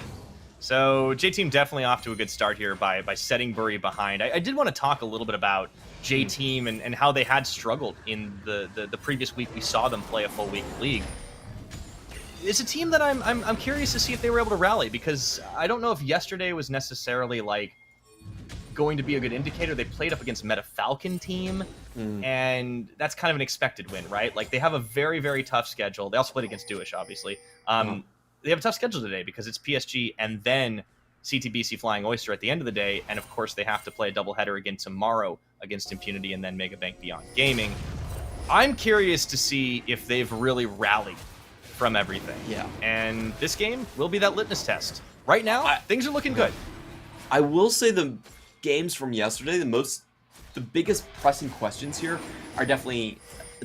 So J-Team definitely off to a good start here by setting Bury behind. I did want to talk a little bit about J-Team and how they had struggled in the previous week we saw them play a full week of League. It's a team that I'm curious to see if they were able to rally, because I don't know if yesterday was necessarily like going to be a good indicator. They played up against Meta Falcon team, and that's kind of an expected win, right? Like, they have a very, very tough schedule. They also played against Duish, obviously. They have a tough schedule today because it's PSG and then CTBC Flying Oyster at the end of the day, and of course they have to play a doubleheader again tomorrow against Impunity and then Megabank Beyond Gaming. I'm curious to see if they've really rallied from everything. Yeah. And this game will be that litmus test. Right now, things are looking good. I will say the games from yesterday, the biggest pressing questions here are definitely,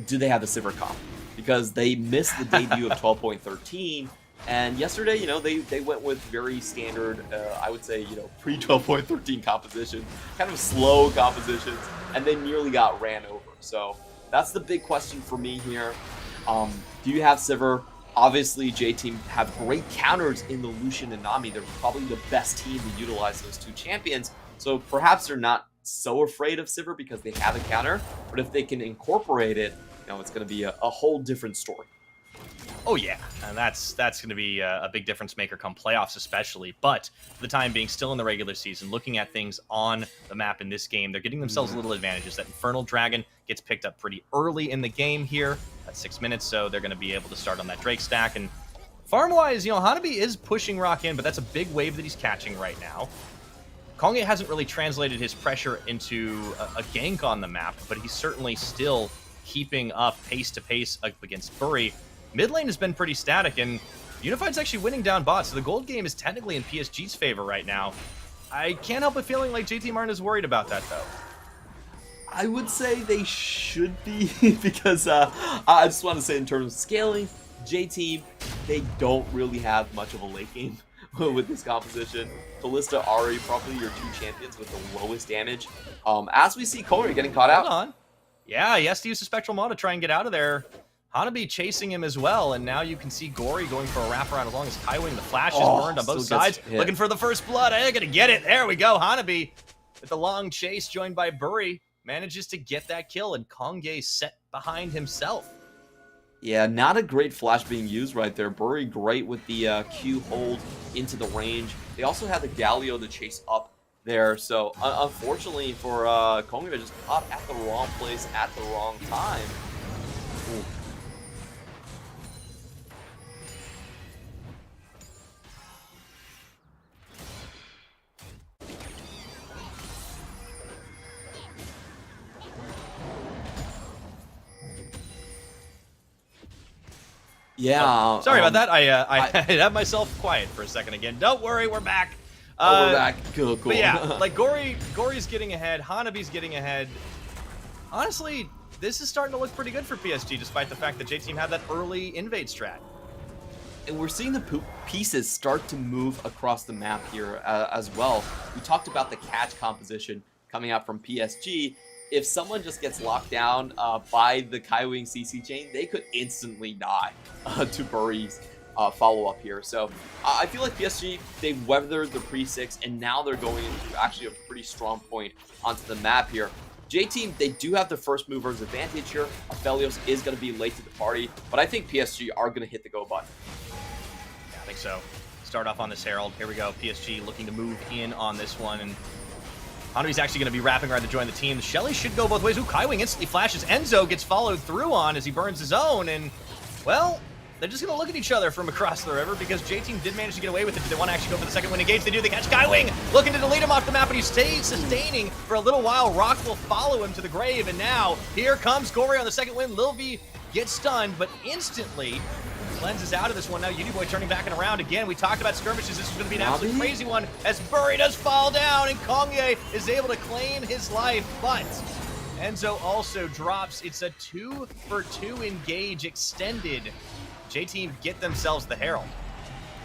do they have the Sivir comp? Because they missed the debut of 12.13, and yesterday, you know, they went with very standard, I would say, you know, pre-12.13 composition, kind of slow compositions, and they nearly got ran over. So that's the big question for me here. Do you have Sivir? Obviously, J-Team have great counters in the Lucian and Nami. They're probably the best team to utilize those 2 champions. So perhaps they're not so afraid of Sivir because they have a counter. But if they can incorporate it, you know, it's going to be a whole different story. Oh yeah, and that's going to be a big difference maker come playoffs especially. But for the time being, still in the regular season, looking at things on the map in this game, they're getting themselves little advantages. That Infernal Dragon gets picked up pretty early in the game here at 6 minutes, so they're going to be able to start on that Drake stack. And farm-wise, you know, Hanabi is pushing Rock in, but that's a big wave that he's catching right now. Konge hasn't really translated his pressure into a gank on the map, but he's certainly still keeping up pace to pace against Bury. Mid lane has been pretty static, and Unified's actually winning down bot, so the gold game is technically in PSG's favor right now. I can't help but feeling like J-Team aren't as worried about that, though. I would say they should be, because I just want to say in terms of scaling, J-Team, they don't really have much of a late game with this composition. Kalista, Ahri, probably your 2 champions with the lowest damage. As we see Corey getting caught out. Hold on. Yeah, he has to use a Spectral Maw to try and get out of there. Hanabi chasing him as well, and now you can see Gory going for a wraparound as long as Kaiwing. The flash is burned on both sides. Looking for the first blood. They're going to get it. There we go. Hanabi with the long chase joined by Bury manages to get that kill, and Konge set behind himself. Yeah, not a great flash being used right there. Bury great with the Q hold into the range. They also had the Galio to chase up there, so unfortunately for Konge, they're just caught at the wrong place at the wrong time. Ooh. Yeah. Sorry about that. I had myself quiet for a second again. Don't worry, we're back. We're back. Cool. But yeah, like Gory's getting ahead. Hanabi's getting ahead. Honestly, this is starting to look pretty good for PSG, despite the fact that J-Team had that early invade strat. And we're seeing the pieces start to move across the map here as well. We talked about the catch composition coming out from PSG. If someone just gets locked down by the Kaiwing CC chain, they could instantly die to Bury's follow-up here. So I feel like PSG, they weathered the pre-6, and now they're going into actually a pretty strong point onto the map here. J-Team, they do have the first mover's advantage here. Aphelios is going to be late to the party, but I think PSG are going to hit the go button. Yeah, I think so. Start off on this Herald. Here we go. PSG looking to move in on this one, and Hanabi's actually going to be wrapping around to join the team. Shelly should go both ways. Ooh, Kaiwing instantly flashes. Enzo gets followed through on as he burns his own, and, well, they're just going to look at each other from across the river because J-Team did manage to get away with it. Do they want to actually go for the second win engage? They do. They catch Kaiwing, looking to delete him off the map, and he stays sustaining for a little while. Rock will follow him to the grave, and now here comes Gory on the second win. Lil V gets stunned, but instantly cleanses out of this one. Now Uniboy turning back and around again. We talked about skirmishes. This is going to be an absolute crazy one as Burry does fall down, and Kongye is able to claim his life, but Enzo also drops. It's a 2-for-2 engage extended. J-Team get themselves the Herald.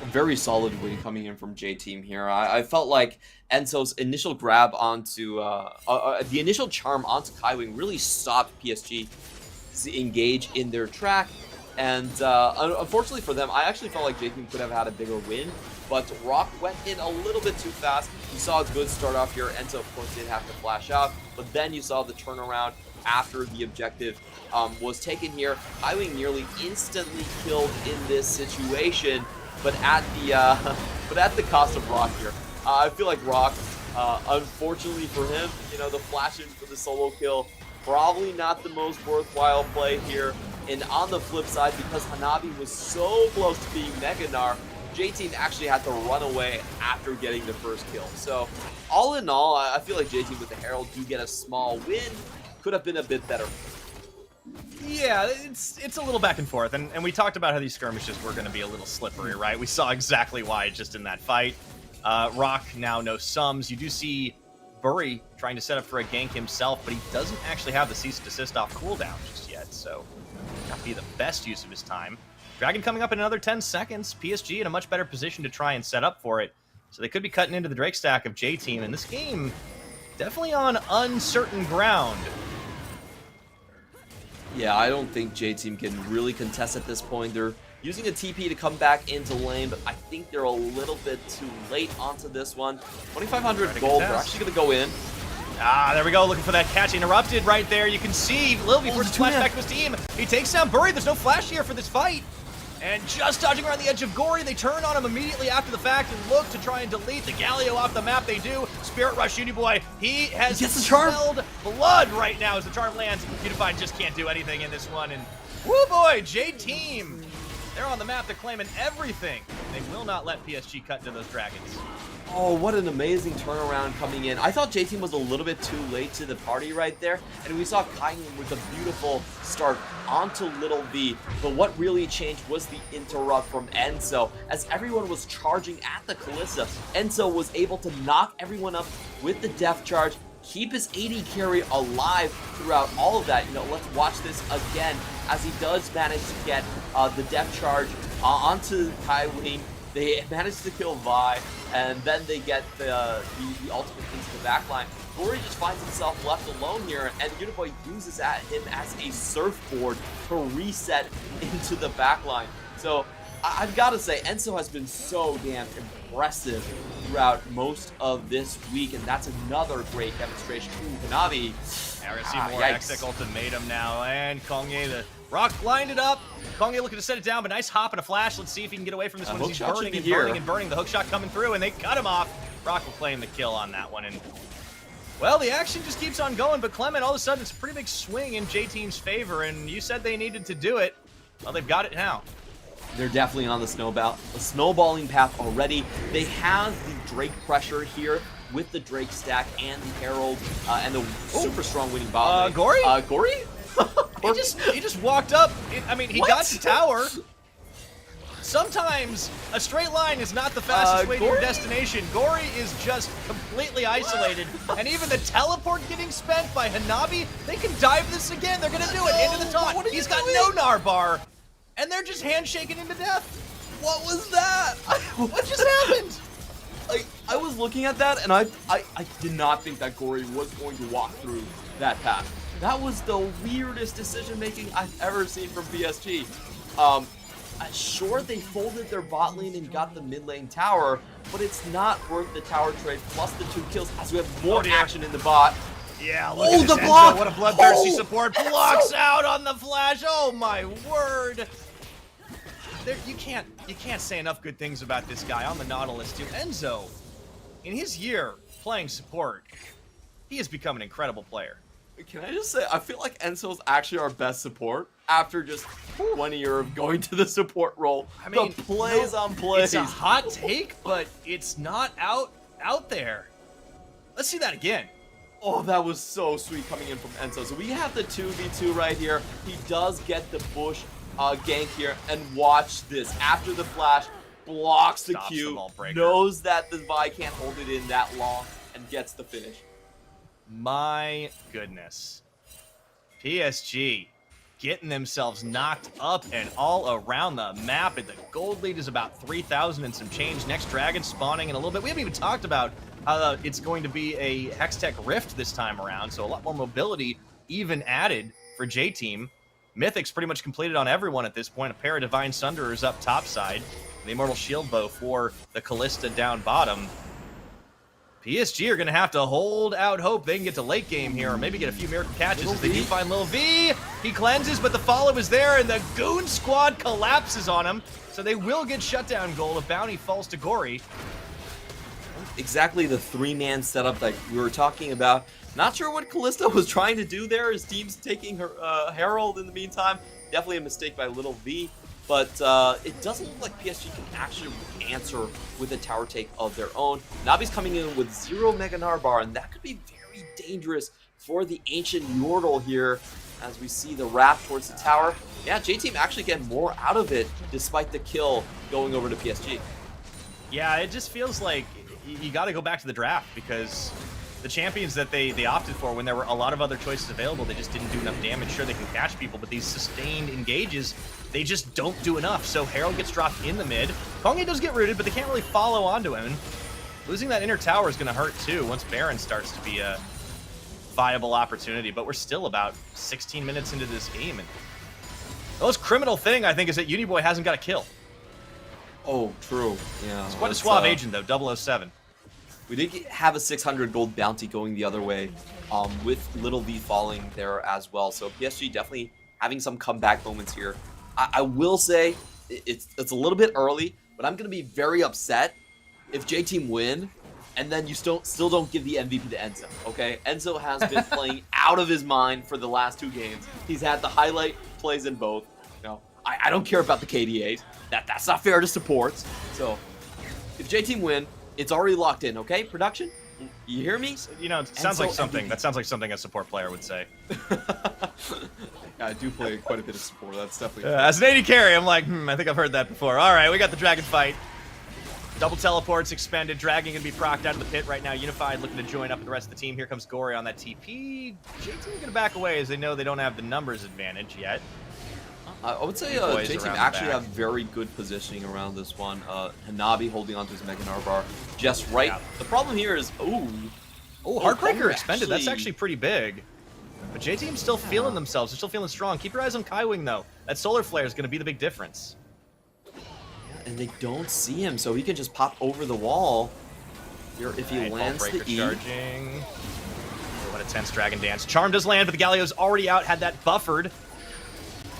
A very solid win coming in from J-Team here. I felt like Enzo's initial grab onto, the initial charm onto Kaiwing really stopped PSG to engage in their track. And unfortunately for them, I actually felt like J-Team could have had a bigger win, but Rock went in a little bit too fast. You saw a good start off here. Enzo, of course, did have to flash out, but then you saw the turnaround after the objective was taken here. Kaiwing nearly instantly killed in this situation, but at the cost of Rock here. I feel like Rock, unfortunately for him, you know, the flash in for the solo kill, probably not the most worthwhile play here. And on the flip side, because Hanabi was so close to being Mega Gnar, J-Team actually had to run away after getting the first kill. So, all in all, I feel like J-Team with the Herald do get a small win. Could have been a bit better. Yeah, it's a little back and forth, and we talked about how these skirmishes were going to be a little slippery, right? We saw exactly why just in that fight. Rock now no sums. You do see Burry trying to set up for a gank himself, but he doesn't actually have the cease and desist off cooldown just yet, so not be the best use of his time. Dragon coming up in another 10 seconds. PSG in a much better position to try and set up for it. So they could be cutting into the Drake stack of J-Team, and this game definitely on uncertain ground. Yeah, I don't think J-Team can really contest at this point. They're using a TP to come back into lane, but I think they're a little bit too late onto this one. 2,500 gold, they're actually going to go in. Ah, there we go, looking for that catch. Interrupted right there. You can see Lil V forces flash back to his team. He takes down Burry. There's no flash here for this fight. And just dodging around the edge of Gory, they turn on him immediately after the fact and look to try and delete the Galio off the map. They do. Spirit Rush Uniboy. He has smelled blood right now as the charm lands. Unified just can't do anything in this one. And whoo boy, J-Team. They're on the map. They're claiming everything. They will not let PSG cut into those dragons. Oh, what an amazing turnaround coming in. I thought J-Team was a little bit too late to the party right there, and we saw Kaiwing with a beautiful start onto Little V, but what really changed was the interrupt from Enzo. As everyone was charging at the Kalista, Enzo was able to knock everyone up with the Death Charge, keep his AD carry alive throughout all of that. You know, let's watch this again as he does manage to get the Death Charge onto Kaiwing. They manage to kill Vi, and then they get the ultimate into the backline. Gory just finds himself left alone here, and Uniboy uses him as a surfboard to reset into the backline. So I've got to say, Enzo has been so damn impressive throughout most of this week, and that's another great demonstration. Ooh, Hanabi. Yeah, we're going to see more Exec Ultimatum now, and Kongye, the Rock blinded up. Kongye looking to set it down, but nice hop and a flash. Let's see if he can get away from this one. He's burning and burning and burning. The hook shot coming through, and they cut him off. Rock will claim the kill on that one. And well, the action just keeps on going, but Clement, all of a sudden, it's a pretty big swing in J-Team's favor, and you said they needed to do it. Well, they've got it now. They're definitely on the snowballing path already. They have the Drake pressure here with the Drake stack and the Herald and the super strong winning bot lane. Gory? Gory? He just walked up. I mean, he got to tower. Sometimes a straight line is not the fastest way to your destination. Gory is just completely isolated. And even the teleport getting spent by Hanabi, they can dive this again. They're going to do it into the taunt. He's got no Gnar bar. And they're just handshaking into death. What was that? What just happened? I was looking at that, and I did not think that Gory was going to walk through that path. That was the weirdest decision-making I've ever seen from PSG. Sure, they folded their bot lane and got the mid lane tower, but it's not worth the tower trade plus the 2 kills as we have more action in the bot. Yeah, look at this, the block! Enzo, what a bloodthirsty support. Blocks out on the flash. Oh, my word. You can't say enough good things about this guy on the Nautilus, too. Enzo, in his year playing support, he has become an incredible player. Can I just say, I feel like Enzo's actually our best support after just 1 year of going to the support role. I mean, the plays on plays. It's a hot take, but it's not out there. Let's see that again. Oh, that was so sweet coming in from Enzo. So we have the 2v2 right here. He does get the bush gank here, and watch this. After the flash, blocks the Q, knows that the Vi can't hold it in that long, and gets the finish. My goodness. PSG getting themselves knocked up and all around the map, and the gold lead is about 3,000 and some change. Next dragon spawning in a little bit. We haven't even talked about how it's going to be a Hextech Rift this time around, so a lot more mobility even added for J-Team. Mythic's pretty much completed on everyone at this point. A pair of Divine Sunderers up top side. The Immortal Shield Bow for the Callista down bottom. PSG are going to have to hold out hope they can get to late game here, or maybe get a few miracle catches as they do find Lil V. He cleanses, but the follow is there, and the Goon Squad collapses on him. So they will get shutdown goal if Bounty falls to Gory. Exactly the three-man setup that we were talking about. Not sure what Callista was trying to do there. His team's taking her Herald in the meantime. Definitely a mistake by Little V. But it doesn't look like PSG can actually answer with a tower take of their own. Navi's coming in with 0 Mega Narbar, and that could be very dangerous for the Ancient Yordle here as we see the wrap towards the tower. Yeah, J-Team actually getting more out of it despite the kill going over to PSG. Yeah, it just feels like you got to go back to the draft, because the champions that they opted for when there were a lot of other choices available, they just didn't do enough damage. Sure, they can catch people, but these sustained engages, they just don't do enough. So Herald gets dropped in the mid. Kongye does get rooted, but they can't really follow onto him. Losing that inner tower is going to hurt too once Baron starts to be a viable opportunity. But we're still about 16 minutes into this game. And the most criminal thing, I think, is that Uniboy hasn't got a kill. Oh, true. Yeah. It's quite a suave agent, though, 007. We did have a 600 gold bounty going the other way, with Little V falling there as well. So PSG definitely having some comeback moments here. I will say it's a little bit early, but I'm going to be very upset if J-Team win and then you still don't give the MVP to Enzo, okay? Enzo has been playing out of his mind for the last 2 games. He's had the highlight plays in both. You know, I don't care about the KDAs. That's not fair to supports. So if J-Team win, it's already locked in, okay? Production? You hear me? You know, it sounds like something. That sounds like something a support player would say. I do play quite a bit of support. That's definitely as an AD carry, I'm like, I think I've heard that before. All right, we got the dragon fight. Double teleports expended. Dragon gonna be procced out of the pit right now. Unified looking to join up with the rest of the team. Here comes Gory on that TP. J-Team gonna back away as they know they don't have the numbers advantage yet. I would say J-Team actually have very good positioning around this one. Hanabi holding onto his Mega Narbar just right. Yeah. The problem here is, Heartbreaker expended. That's actually pretty big. But J-Team's still feeling themselves. They're still feeling strong. Keep your eyes on Kaiwing, though. That Solar Flare is going to be the big difference. Yeah, and they don't see him, so he can just pop over the wall here if he lands the E. Charging. What a tense Dragon Dance. Charm does land, but the Galio's already out. Had that buffered.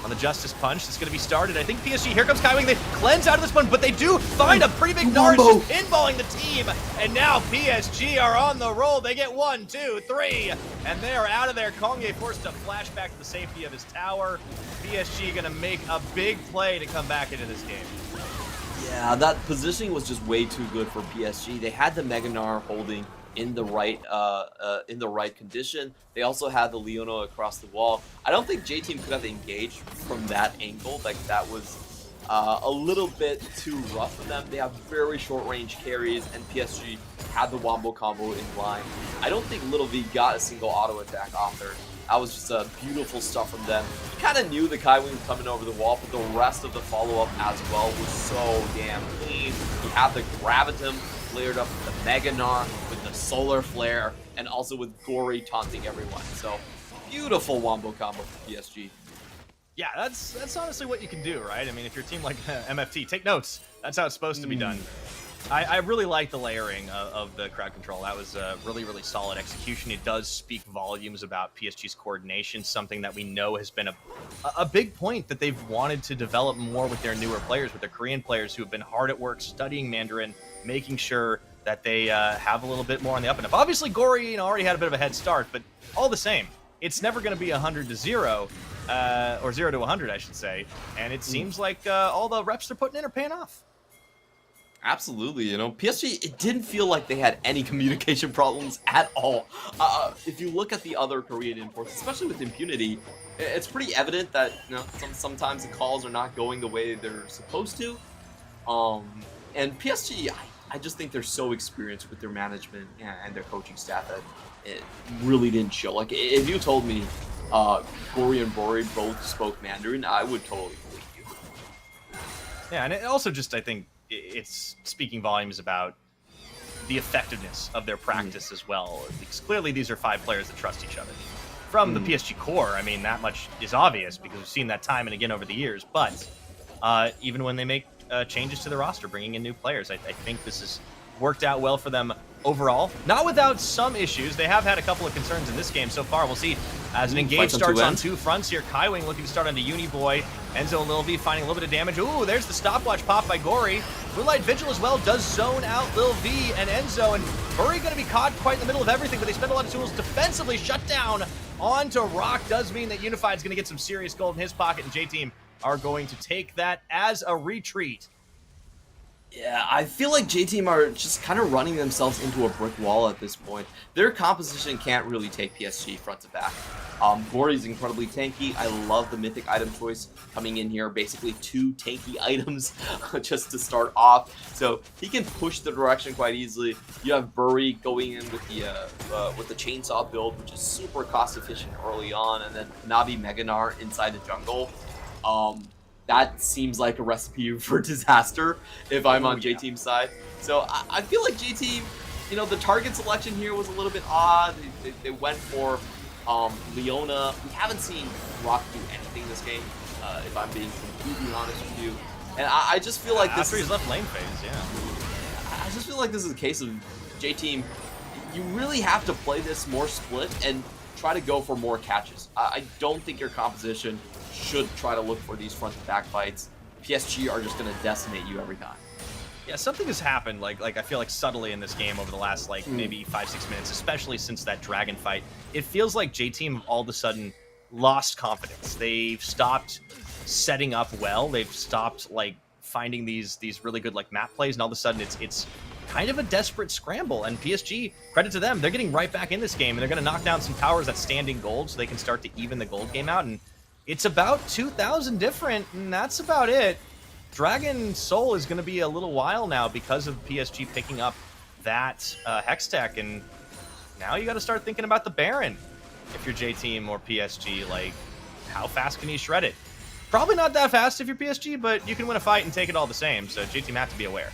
On the Justice Punch, it's going to be started. I think PSG, here comes Kaiwing. They cleanse out of this one, but they do find a pretty big Narsh, just pinballing the team. And now PSG are on the roll. They get 1, 2, 3, and they are out of there. Kongye forced to flash back to the safety of his tower. PSG going to make a big play to come back into this game. Yeah, that positioning was just way too good for PSG. They had the Mega Gnar holding in the right condition. They also had the Leona across the wall. I don't think J-Team could have engaged from that angle. Like, that was a little bit too rough for them. They have very short range carries, and PSG had the wombo combo in line. I don't think Little V got a single auto attack off there. That was just beautiful stuff from them. You kind of knew the Kaiwing was coming over the wall, but the rest of the follow-up as well was so damn clean. You have the Gravitum layered up with the Mega Gnar, with the Solar Flare, and also with Gory taunting everyone. So, beautiful wombo combo for PSG. Yeah, that's honestly what you can do, right? I mean, if you're a team like MFT, take notes. That's how it's supposed to be done. I really like the layering of the crowd control. That was really, really solid execution. It does speak volumes about PSG's coordination, something that we know has been a big point that they've wanted to develop more with their newer players, with their Korean players who have been hard at work studying Mandarin, making sure that they have a little bit more on the up and up. Obviously, Gory, already had a bit of a head start, but all the same, it's never going to be 100 to 0, or 0 to 100, I should say. And it seems like all the reps they're putting in are paying off. Absolutely, PSG, it didn't feel like they had any communication problems at all. If you look at the other Korean imports, especially with Impunity, it's pretty evident that sometimes the calls are not going the way they're supposed to. And PSG, I just think they're so experienced with their management and their coaching staff that it really didn't show. Like, if you told me Gory and Bori both spoke Mandarin, I would totally believe you. Yeah, and it also just, I think, it's speaking volumes about the effectiveness of their practice as well. Because clearly these are 5 players that trust each other. From the PSG core, I mean, that much is obvious because we've seen that time and again over the years. But even when they make changes to the roster, bringing in new players, I think this has worked out well for them overall. Not without some issues. They have had a couple of concerns in this game so far. We'll see as an engage starts on 2 fronts here. Kaiwing looking to start onto Uniboy. Enzo and Lil V finding a little bit of damage. Ooh, there's the stopwatch pop by Gory. Moonlight Vigil as well does zone out Lil V and Enzo. And Furry going to be caught quite in the middle of everything, but they spend a lot of tools defensively. Shut down onto Rock does mean that Unified's going to get some serious gold in his pocket, and J-Team are going to take that as a retreat. Yeah, I feel like J-Team are just kind of running themselves into a brick wall at this point. Their composition can't really take PSG front to back. Gory's incredibly tanky. I love the mythic item choice coming in here. Basically 2 tanky items just to start off. So he can push the direction quite easily. You have Bury going in with the chainsaw build, which is super cost efficient early on. And then Navi Meganar inside the jungle. That seems like a recipe for disaster if I'm on J-Team's side. So I feel like J-Team, the target selection here was a little bit odd. They went for Leona. We haven't seen Rock do anything this game, if I'm being completely honest with you. And I just feel like this after he's left lane phase, yeah. I just feel like this is a case of J-Team, you really have to play this more split and try to go for more catches. I don't think your composition should try to look for these front-to-back fights. PSG are just going to decimate you every time. Yeah, something has happened, like I feel like subtly in this game over the last, maybe 5-6 minutes, especially since that Dragon fight. It feels like J-Team all of a sudden lost confidence. They've stopped setting up well. They've stopped, finding these really good, map plays, and all of a sudden it's kind of a desperate scramble. And PSG, credit to them, they're getting right back in this game, and they're going to knock down some towers at standing gold so they can start to even the gold game out. And it's about 2,000 different, and that's about it. Dragon Soul is going to be a little while now because of PSG picking up that Hex Tech, and now you got to start thinking about the Baron if you're J-Team or PSG. How fast can you shred it? Probably not that fast if you're PSG, but you can win a fight and take it all the same, so J-Team have to be aware.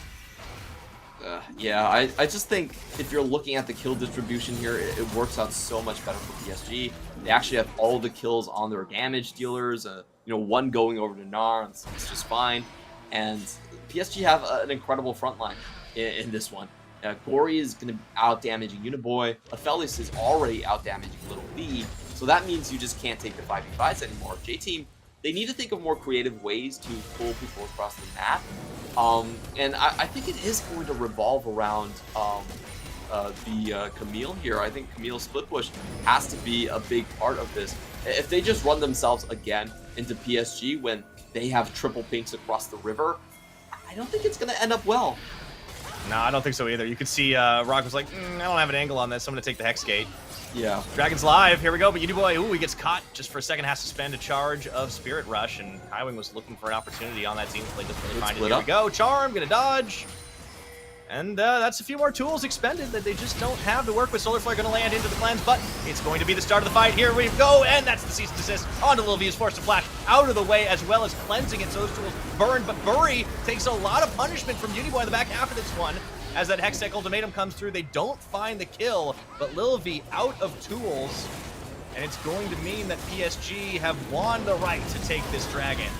Yeah, I just think if you're looking at the kill distribution here, it works out so much better for PSG. They actually have all the kills on their damage dealers, one going over to Gnar, it's just fine. And PSG have an incredible front line in this one. Gory is going to be out-damaging Uniboy. Aphelios is already out-damaging Little V, so that means you just can't take the 5v5s anymore. J-Team, they need to think of more creative ways to pull people across the map. And I think it is going to revolve around the Camille here. I think Camille split push has to be a big part of this. If they just run themselves again into PSG when they have triple pinks across the river, I don't think it's going to end up well. No, I don't think so either. You could see Rock was like, I don't have an angle on this. I'm going to take the Hex Gate. Yeah. Dragon's live. Here we go. But Uniboy, ooh, he gets caught just for a second. Has to spend a charge of Spirit Rush. And Highwing was looking for an opportunity on that team play. Doesn't really find it. Here we go. Charm, gonna dodge. And that's a few more tools expended that they just don't have to work with. Solar Flare going to land into the cleanse, but it's going to be the start of the fight. Here we go, and that's the cease and desist. Onto Lil V is forced to flash out of the way, as well as cleansing it, so those tools burn. But Bury takes a lot of punishment from Uniboy in the back half of this one. As that Hextech ultimatum comes through, they don't find the kill, but Lil V out of tools. And it's going to mean that PSG have won the right to take this dragon.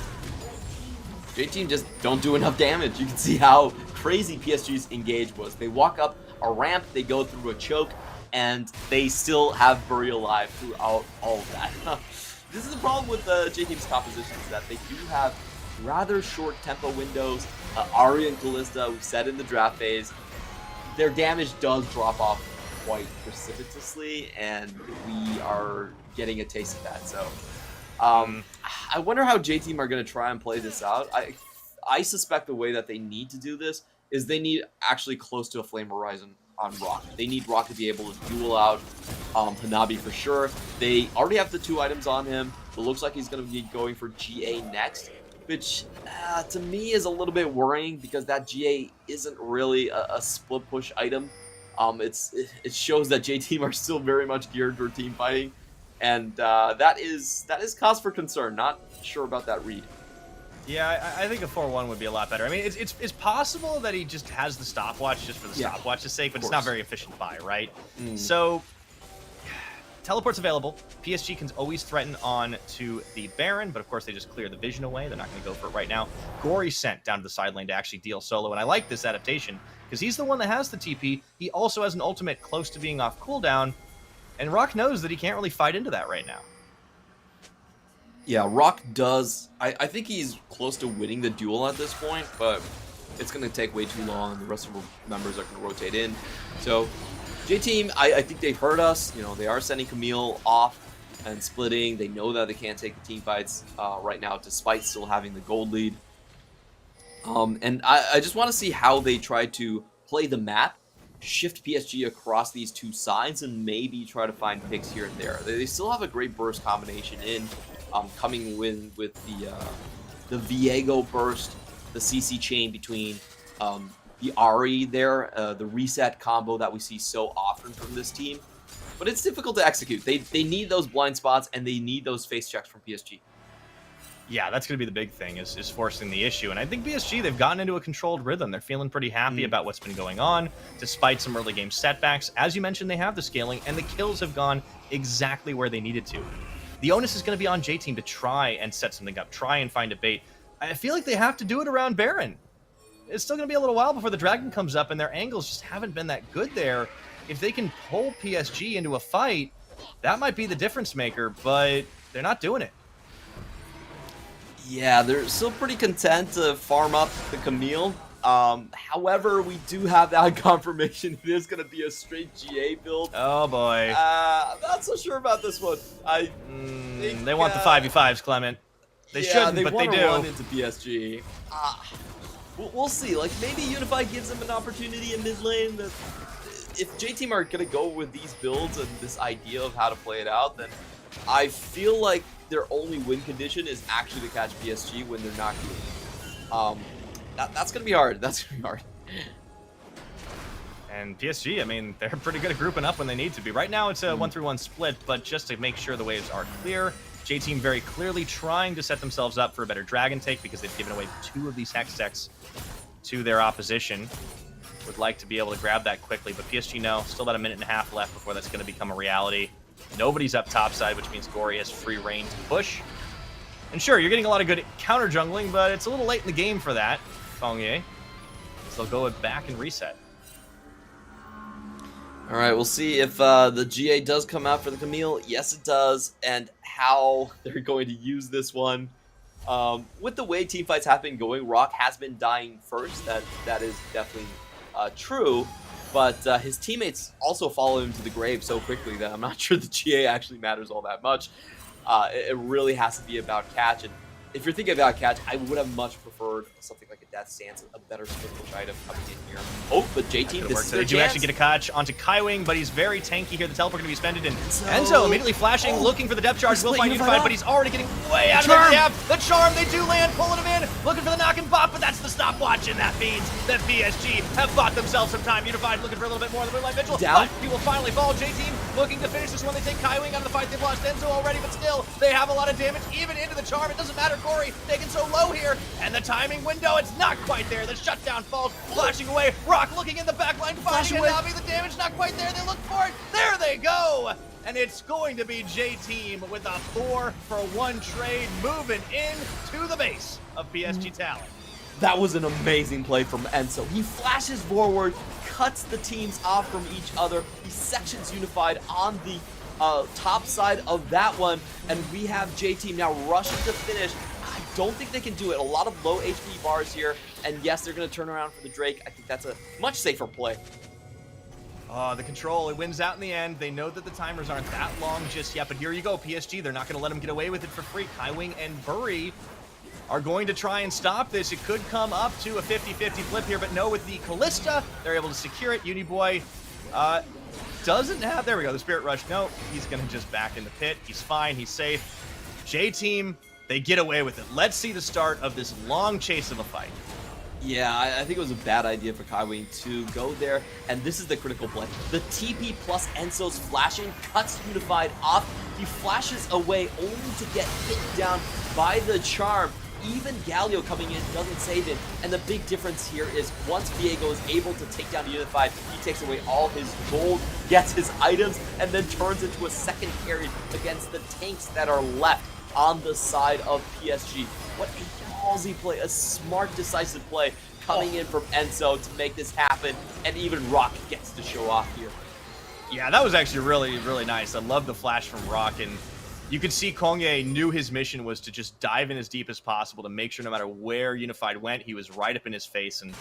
J-Team just don't do enough damage. You can see how crazy PSG's engage was. They walk up a ramp, they go through a choke, and they still have Bury alive throughout all of that. This is the problem with J-Team's compositions, that they do have rather short tempo windows. Ari and Callista, we said in the draft phase, their damage does drop off quite precipitously, and we are getting a taste of that. So I wonder how J-Team are going to try and play this out. I suspect the way that they need to do this is they need actually close to a Flame Horizon on Rock. They need Rock to be able to duel out Hanabi for sure. They already have the 2 items on him. It looks like he's going to be going for GA next, which to me is a little bit worrying because that GA isn't really a split push item. It shows that J-Team are still very much geared for team fighting, and that is cause for concern. Not sure about that read. Yeah, I think a 4-1 would be a lot better. I mean, it's possible that he just has the stopwatch just for the stopwatch's sake, but it's not very efficient buy, right? So, teleport's available. PSG can always threaten on to the Baron, but of course they just clear the vision away. They're not going to go for it right now. Gory's sent down to the side lane to actually deal solo, and I like this adaptation because he's the one that has the TP. He also has an ultimate close to being off cooldown, and Rock knows that he can't really fight into that right now. Yeah, Rock does. I think he's close to winning the duel at this point, but it's going to take way too long. The rest of the members are going to rotate in. So, J-Team, I think they've heard us. You know, they are sending Camille off and splitting. They know that they can't take the team fights right now, despite still having the gold lead. And I just want to see how they try to play the map, shift PSG across these 2 sides, and maybe try to find picks here and there. They still have a great burst combination in. Coming with the Viego burst, the CC chain between the Ari there, the reset combo that we see so often from this team. But it's difficult to execute. They need those blind spots, and they need those face checks from PSG. Yeah, that's going to be the big thing, is forcing the issue. And I think PSG, they've gotten into a controlled rhythm. They're feeling pretty happy about what's been going on, despite some early game setbacks. As you mentioned, they have the scaling, and the kills have gone exactly where they needed to. The onus is going to be on J-Team to try and set something up, try and find a bait. I feel like they have to do it around Baron. It's still going to be a little while before the Dragon comes up, and their angles just haven't been that good there. If they can pull PSG into a fight, that might be the difference maker, but they're not doing it. Yeah, they're still pretty content to farm up the Camille. However, we do have that confirmation it is going to be a straight GA build. Oh boy. I'm not so sure about this one. I think, they want the 5v5s, Clement. They shouldn't, but they do. Run into PSG. We'll see. Like, maybe Unify gives them an opportunity in mid lane. If J-Team are going to go with these builds and this idea of how to play it out, then I feel like their only win condition is actually to catch PSG when they're not good. That's going to be hard. That's going to be hard. And PSG, I mean, they're pretty good at grouping up when they need to be. Right now, it's a 1-3-1 split, but just to make sure the waves are clear, J-Team very clearly trying to set themselves up for a better Dragon take because they've given away 2 of these Hex Techs to their opposition. Would like to be able to grab that quickly, but PSG, no. Still about a minute and a half left before that's going to become a reality. Nobody's up topside, which means Gory has free reign to push. And sure, you're getting a lot of good counter jungling, but it's a little late in the game for that, Fongye. So they'll go back and reset. All right, we'll see if the GA does come out for the Camille. Yes, it does. And how they're going to use this one. With the way teamfights have been going, Rock has been dying first. That is definitely true. But his teammates also follow him to the grave so quickly that I'm not sure the GA actually matters all that much. It really has to be about catch. And if you're thinking about catch, I would have much preferred something like a Death Stance, a better split push item coming in here. Oh, but J-Team, this is their They do chance. actually get a catch onto Kaiwing, but he's very tanky here. The teleport going to be spended, and Enzo immediately flashing, looking for the depth charge. Will find Unified, but he's already getting way out of the gap. The charm, they do land, pulling him in, looking for the knock and bop, but that's the stopwatch, and that means that PSG have bought themselves some time. Unified looking for a little bit more of the Moonlight Vigil, but he will finally fall. J-Team looking to finish this one. They take Kaiwing out of the fight. They've lost Enzo already, but still, they have a lot of damage, even into the charm. It doesn't matter, Gory taken so low here, and the timing window, it's not quite there. The shutdown falls, flashing away. Rock looking in the backline, finding Hanabi. The damage not quite there. They look for it. There they go. And it's going to be J-Team with a 4-for-1 trade moving in to the base of PSG talent. That was an amazing play from Enzo. He flashes forward, cuts the teams off from each other. He sections Unified on the top side of that one, and we have J-Team now rushing to finish. I don't think they can do it. A lot of low HP bars here, and yes, they're going to turn around for the Drake. I think that's a much safer play. Oh, the control, it wins out in the end. They know that the timers aren't that long just yet, but here you go, PSG. They're not going to let him get away with it for free. Kaiwing and Bury are going to try and stop this. It could come up to a 50-50 flip here, but no, with the Callista, they're able to secure it. Uniboy doesn't have, there we go, the Spirit Rush. No, he's going to just back in the pit. He's fine, he's safe. J-Team, they get away with it. Let's see the start of this long chase of a fight. Yeah, I think it was a bad idea for Kaiwing to go there, and this is the critical play. The TP plus Enzo's flashing cuts Unified off. He flashes away only to get hit down by the charm. Even Galio coming in doesn't save him, and the big difference here is once Viego is able to take down Unified, he takes away all his gold, gets his items, and then turns into a second carry against the tanks that are left on the side of PSG. What a ballsy play, a smart, decisive play coming in from Enzo to make this happen, and even Rock gets to show off here. Yeah, that was actually really, really nice. I love the flash from Rock, and you could see Kongye knew his mission was to just dive in as deep as possible to make sure no matter where Unified went, he was right up in his face, and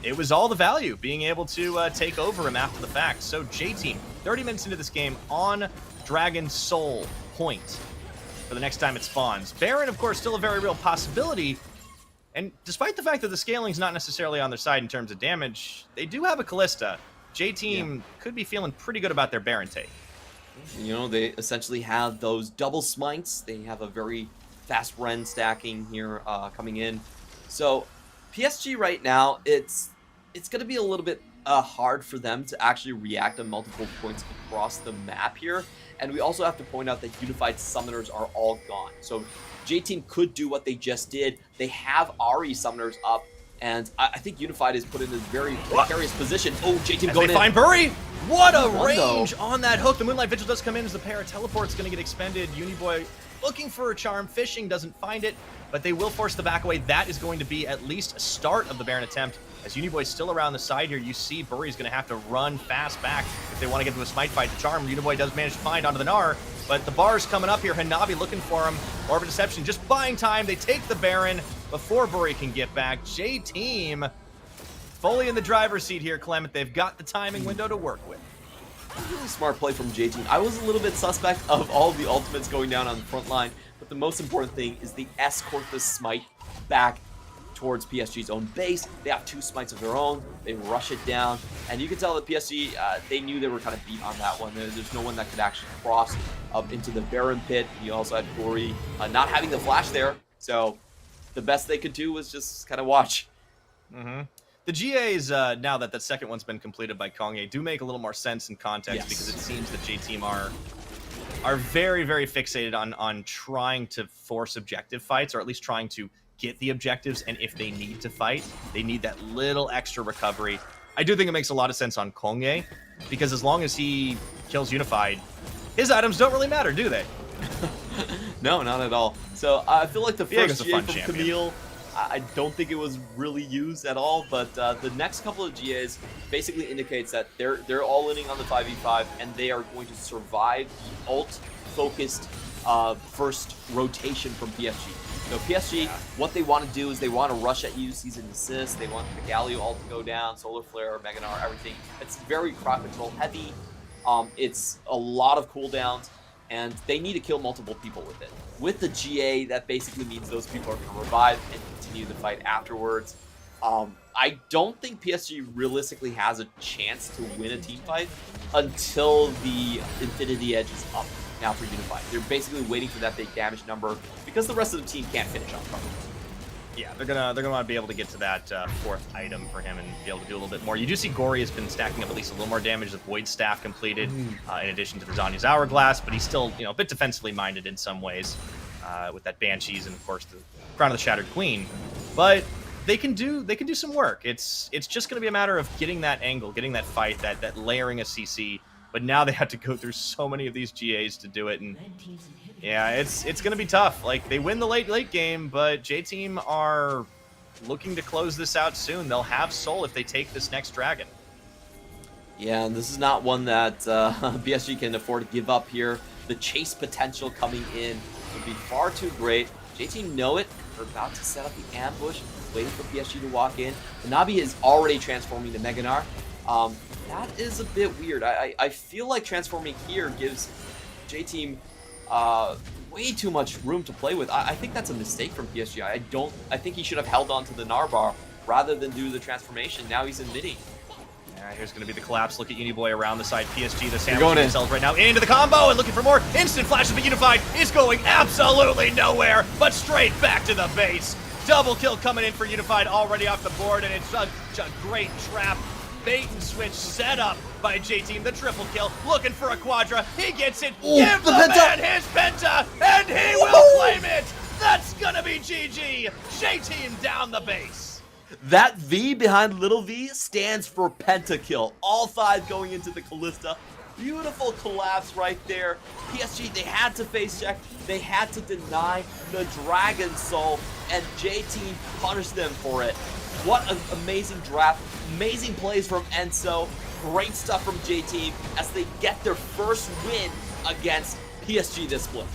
it was all the value, being able to take over him after the fact. So J-Team, 30 minutes into this game on Dragon Soul Point for the next time it spawns. Baron, of course, still a very real possibility, and despite the fact that the scaling's not necessarily on their side in terms of damage, they do have a Callista. J-Team could be feeling pretty good about their Baron take. You know, they essentially have those double smites. They have a very fast Ren stacking here coming in. So PSG right now, it's going to be a little bit hard for them to actually react on multiple points across the map here. And we also have to point out that Unified Summoners are all gone. So J-Team could do what they just did. They have Ahri Summoners up, and I think Unified is put in a very precarious position. Oh, J-Team going in. They find Bury! What a range on that hook. The Moonlight Vigil does come in as the para teleport's going to get expended. Uniboy looking for a charm, fishing, doesn't find it, but they will force the back away. That is going to be at least a start of the Baron attempt. As Uniboy's still around the side here, you see Bury's going to have to run fast back if they want to get to a smite fight. The charm, Uniboy does manage to find onto the Gnar, but the bar's coming up here. Hanabi looking for him. Orb of Deception just buying time. They take the Baron before Bury can get back. J-Team fully in the driver's seat here, Clement. They've got the timing window to work with. Really smart play from J-Team. I was a little bit suspect of all the ultimates going down on the front line, but the most important thing is they escort the smite back towards PSG's own base. They have 2 smites of their own. They rush it down, and you can tell that PSG, they knew they were kind of beat on that one. There's no one that could actually cross up into the Baron pit. You also had Bury not having the flash there, so the best they could do was just kind of watch. The GAs, now that the second one's been completed by Kongye, do make a little more sense in context because it seems that J-Team are very, very fixated on trying to force objective fights, or at least trying to get the objectives, and if they need to fight, they need that little extra recovery. I do think it makes a lot of sense on Kongye, because as long as he kills Unified, his items don't really matter, do they? No, not at all. So I feel like the first GA from champion. Camille, I don't think it was really used at all, but the next couple of GAs basically indicates that they're all inning on the 5v5, and they are going to survive the ult-focused first rotation from PSG. So PSG, what they want to do is they want to rush at you, cease and desist. They want the Galio ult to go down, Solar Flare, Mega Gnar, everything. It's very crowd control heavy. It's a lot of cooldowns, and they need to kill multiple people with it. With the GA, that basically means those people are going to revive and continue the fight afterwards. I don't think PSG realistically has a chance to win a team fight until the Infinity Edge is up now for Unified. They're basically waiting for that big damage number because the rest of the team can't finish on target. Yeah, they're gonna want to be able to get to that 4th item for him and be able to do a little bit more. You do see Gory has been stacking up at least a little more damage with Void Staff completed, in addition to the Zanya's Hourglass, but he's still, you know, a bit defensively minded in some ways, with that Banshees and of course the Crown of the Shattered Queen. But they can do some work. It's just gonna be a matter of getting that angle, getting that fight, that layering of CC. But now they have to go through so many of these GAs to do it, and yeah, it's going to be tough. Like, they win the late game, but J-Team are looking to close this out soon. They'll have Soul if they take this next Dragon. Yeah, and this is not one that PSG can afford to give up here. The chase potential coming in would be far too great. J-Team know it. They're about to set up the ambush, waiting for PSG to walk in. Hanabi is already transforming to Mega Gnar. That is a bit weird. I feel like transforming here gives J-Team way too much room to play with. I think that's a mistake from PSG. I think he should have held on to the Narbar rather than do the transformation. Now he's in midi. Here's going to be the collapse. Look at Uniboy around the side. PSG, they're sandwiching themselves right now into the combo and looking for more. Instant flashes, but Unified is going absolutely nowhere, but straight back to the base. Double kill coming in for Unified already off the board, and it's such a great trap. Bait and switch set up by J-Team. The triple kill, looking for a quadra. He gets it. Give the man his penta, and he will claim it. That's going to be GG. J-Team down the base. That V behind little v stands for pentakill. All 5 going into the Callista. Beautiful collapse right there. PSG, they had to face check. They had to deny the Dragon Soul, and J-Team punished them for it. What an amazing draft. Amazing plays from Enzo. Great stuff from J-Team as they get their first win against PSG this split.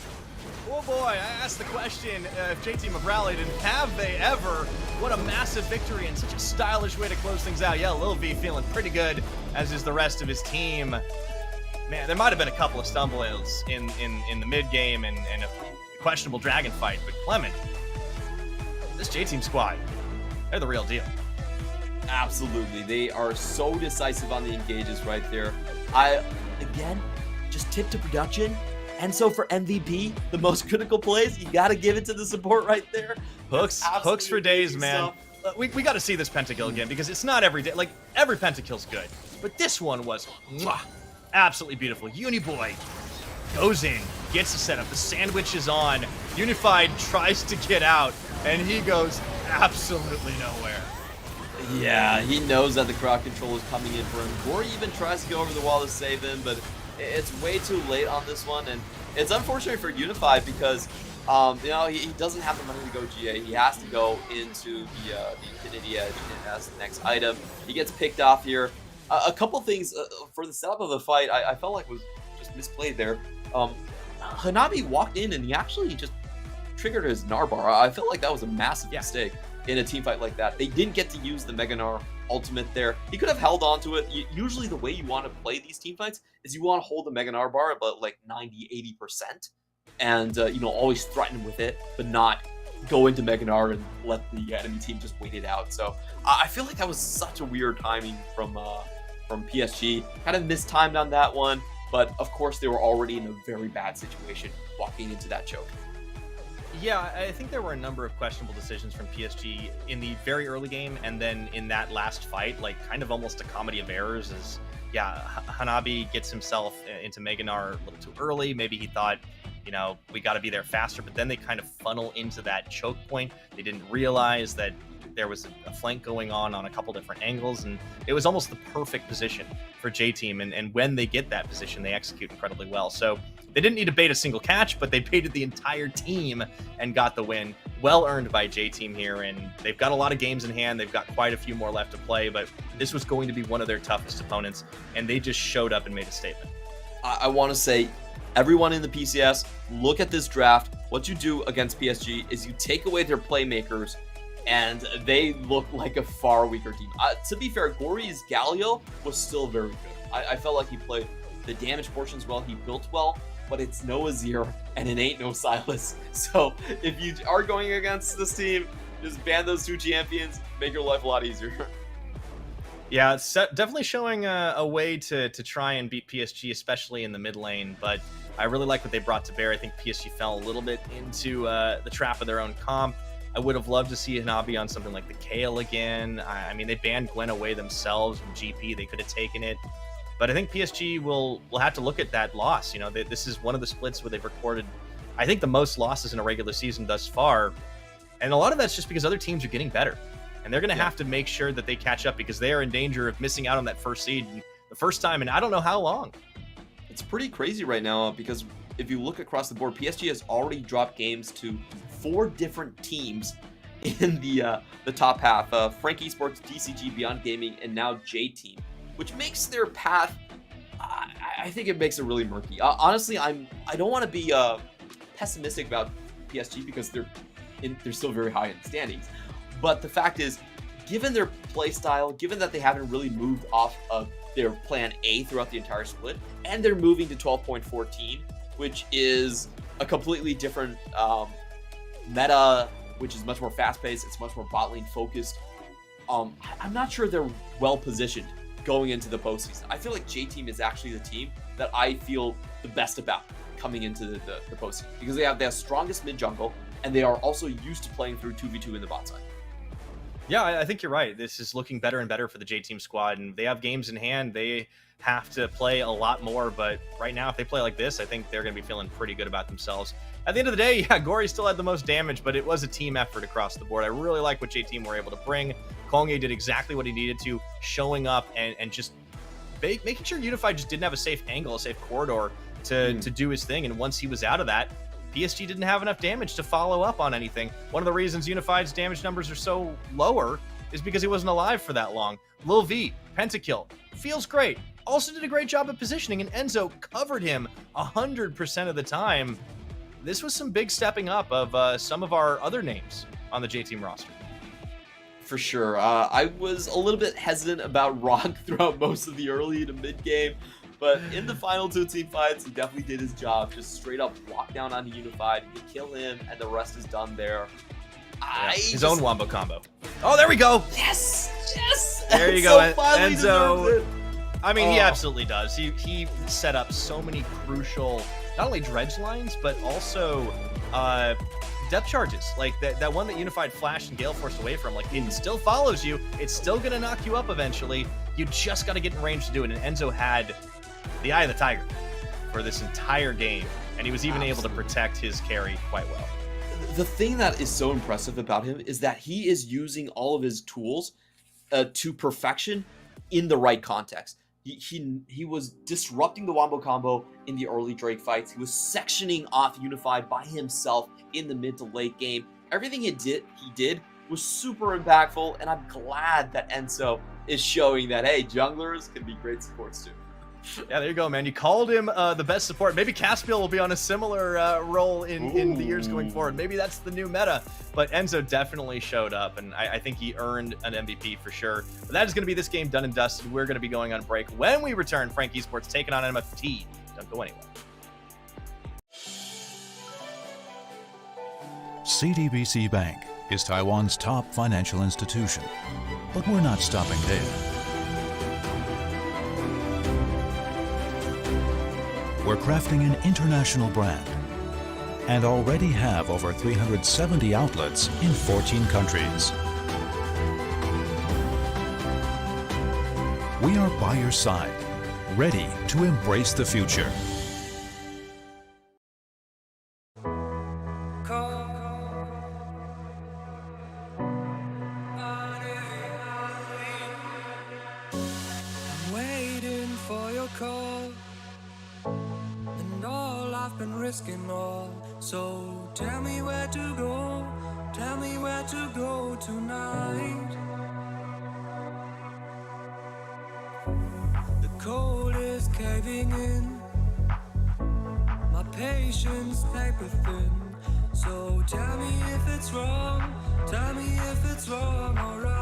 Oh boy, I asked the question if J-Team have rallied, and have they ever? What a massive victory and such a stylish way to close things out. Yeah, Lil V feeling pretty good, as is the rest of his team. Man, there might have been a couple of stumbles in the mid-game and a questionable dragon fight, but Clement, this J-Team squad, they're the real deal. Absolutely. They are so decisive on the engages right there. Again, just tip to production. And so for MVP, the most critical plays, you got to give it to the support right there. Hooks for days, man. We got to see this pentakill again, because it's not every day. Like, every pentakill's good, but this one was absolutely beautiful. Uniboy goes in, gets the setup, the sandwich is on. Unified tries to get out, and he goes absolutely nowhere. Yeah, he knows that the crowd control is coming in for him. Gory even tries to go over the wall to save him, but it's way too late on this one, and it's unfortunate for Unified because, you know, he doesn't have the money to go GA. He has to go into the Infinity Edge as the next item. He gets picked off here. A couple things for the setup of the fight, I felt like was just misplayed there. Hanabi walked in and he actually just triggered his Narbar. I felt like that was a massive mistake in a team fight like that. They didn't get to use the Mega Gnar ultimate there. He could have held on to it. Usually the way you want to play these team fights is you want to hold the Mega Gnar bar about like 90-80% and you know, always threaten with it, but not go into Mega Gnar and let the enemy team just wait it out. So I feel like that was such a weird timing from PSG. Kind of mistimed on that one, but of course they were already in a very bad situation walking into that choke. Yeah, I think there were a number of questionable decisions from PSG in the very early game, and then in that last fight, like kind of almost a comedy of errors. As Hanabi gets himself into Mega Gnar a little too early. Maybe he thought, you know, we got to be there faster, but then they kind of funnel into that choke point. They didn't realize that there was a flank going on a couple different angles, and it was almost the perfect position for J-Team, and when they get that position, they execute incredibly well. So they didn't need to bait a single catch, but they baited the entire team and got the win. Well earned by J-Team here, and they've got a lot of games in hand. They've got quite a few more left to play, but this was going to be one of their toughest opponents, and they just showed up and made a statement. I want to say, everyone in the PCS, look at this draft. What you do against PSG is you take away their playmakers, and they look like a far weaker team. To be fair, Gory's Galio was still very good. I felt like he played the damage portions well, he built well, but it's no Azir and it ain't no Silas. So if you are going against this team, just ban those two champions, make your life a lot easier. Yeah, it's definitely showing a way to try and beat PSG, especially in the mid lane, but I really like what they brought to bear. I think PSG fell a little bit into the trap of their own comp. I would have loved to see Hanabi on something like the Kayle again. I mean, they banned Gwen away themselves from GP. They could have taken it. But I think PSG will have to look at that loss. You know, this is one of the splits where they've recorded, I think, the most losses in a regular season thus far. And a lot of that's just because other teams are getting better. And they're going to have to make sure that they catch up, because they are in danger of missing out on that first seed the first time in I don't know how long. It's pretty crazy right now, because if you look across the board, PSG has already dropped games to 4 different teams in the top half. Frank Esports, DCG, Beyond Gaming, and now J-Team, which makes their path, I think it makes it really murky. Honestly, I don't want to be pessimistic about PSG because they're still very high in the standings. But the fact is, given their play style, given that they haven't really moved off of their plan A throughout the entire split, and they're moving to 12.14, which is a completely different meta, which is much more fast-paced, it's much more bot lane focused. I'm not sure they're well positioned going into the postseason. I feel like J-Team is actually the team that I feel the best about coming into the postseason, because they have their strongest mid jungle, and they are also used to playing through 2v2 in the bot side. Yeah, I think you're right. This is looking better and better for the J-Team squad, and they have games in hand. They have to play a lot more, but right now, if they play like this, I think they're going to be feeling pretty good about themselves. At the end of the day, yeah, Gory still had the most damage, but it was a team effort across the board. I really like what J-Team were able to bring. Kongye did exactly what he needed to, showing up and just making sure Unified just didn't have a safe angle, a safe corridor to do his thing, and once he was out of that, PSG didn't have enough damage to follow up on anything. One of the reasons Unified's damage numbers are so lower is because he wasn't alive for that long. Lil V, pentakill, feels great. Also did a great job of positioning, and Enzo covered him 100% of the time. This was some big stepping up of some of our other names on the J-Team roster. For sure. I was a little bit hesitant about Rock throughout most of the early to mid game, but in the final 2 team fights, he definitely did his job. Just straight up walk down on Unified, you kill him, and the rest is done there. His own wombo combo. Oh, there we go. Yes, yes. There you Enzo go. finally deserves Enzo. it. I mean, he absolutely does. He set up so many crucial, not only dredge lines, but also depth charges. Like that one that Unified flashed and Gale forced away from. Like, it still follows you. It's still going to knock you up eventually. You just got to get in range to do it. And Enzo had the eye of the tiger for this entire game. And he was even able to protect his carry quite well. The thing that is so impressive about him is that he is using all of his tools to perfection in the right context. He was disrupting the wombo combo in the early Drake fights. He was sectioning off Unified by himself in the mid to late game. Everything he did was super impactful, and I'm glad that Enzo is showing that, hey, junglers can be great supports too. Yeah, there you go, man. You called him the best support. Maybe Caspiel will be on a similar role in the years going forward. Maybe that's the new meta. But Enzo definitely showed up, and I think he earned an MVP for sure. But that is going to be this game done and dusted. We're going to be going on break. When we return, Frank Esports taking on MFT. Don't go anywhere. CDBC Bank is Taiwan's top financial institution, but we're not stopping there. We're crafting an international brand and already have over 370 outlets in 14 countries. We are by your side, ready to embrace the future. I'm waiting for your call, and all I've been risking all. So tell me where to go, tell me where to go tonight. The cold is caving in, my patience paper thin. So tell me if it's wrong, tell me if it's wrong, alright.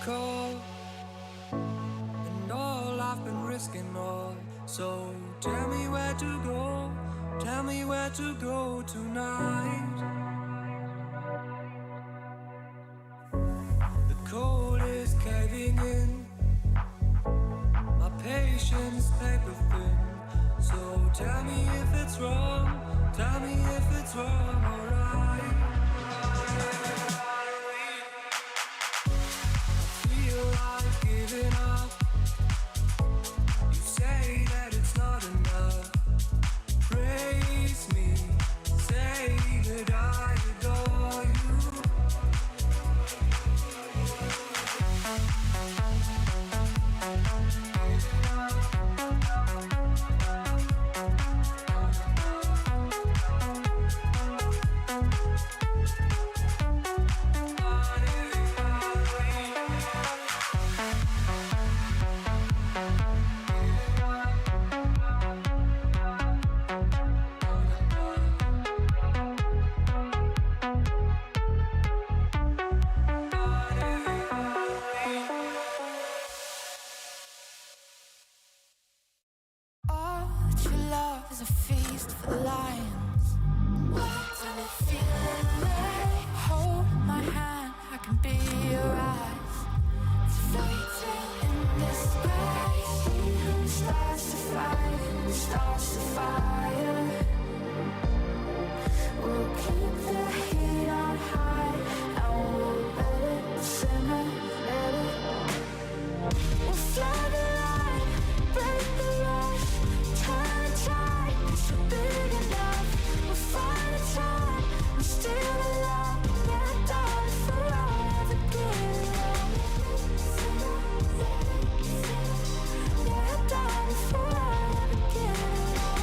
Call, and all I've been risking all. So Tell me where to go, tell me where to go tonight. The cold is caving in, my patience paper thin. So tell me if it's wrong, tell me if it's wrong, alright. I feel like giving up. You say that it's not enough. Praise me, say that I adore you. All that you love is a feast for the lions. What does it feel like? Hold my hand, I can be your eyes. It's fairy in disguise. Stars to fight, stars to fire. We'll keep the heat on high, and we'll let it simmer, let it. We'll fly the line, break the rush, turn the tide, 'cause we're big enough. We'll find a time, and still alive. Yeah, darling, forever give it up. Yeah, darling, forever give it up.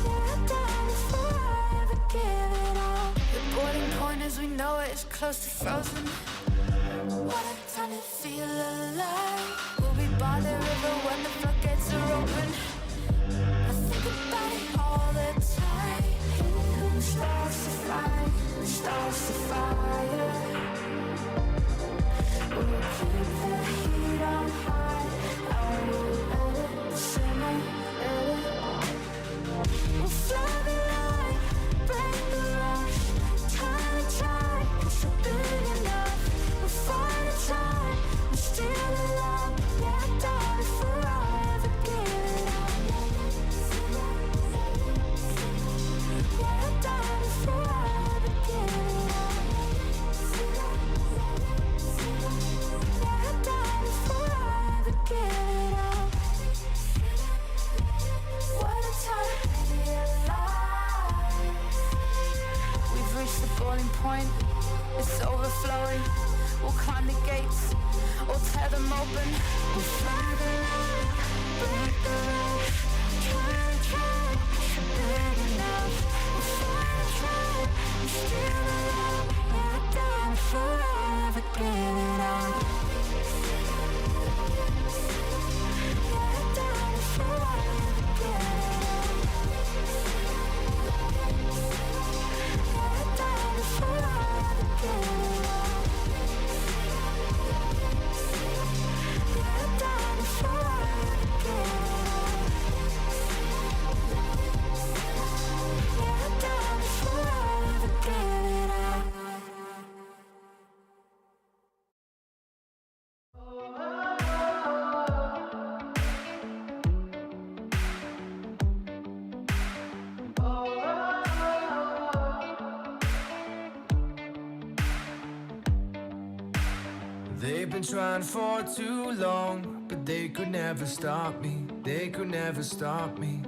Yeah, darling, forever give it up. The boiling point as we know it is close to frozen. What a time to feel alive. We'll be by the river when the floodgates are open. I think about it all the time. Stars to fight, stars to fire. We'll keep the heat on high, and we'll let it simmer, let it. We'll fly the line, break the rush, turn the tide, 'cause we're big enough. We'll find a time, we're still alive. Yeah, darling, forever give it up. Yeah, darling, forever give it up. Yeah, darling, forever give it up. What a time to be alive. We've reached the boiling point, it's overflowing. We'll climb the gates, we'll tear them open. We'll fly the line, break the rush, turn the tide, 'cause we're big enough. We'll find a time, we're still alive. Yeah, darling, forever give it up. Yeah, darling, forever give it up. Yeah, darling, forever give it up. Yeah, darling, forever give it up. Yeah, darling, forever give it up. They've been trying for too long, but they could never stop me. They could never stop me.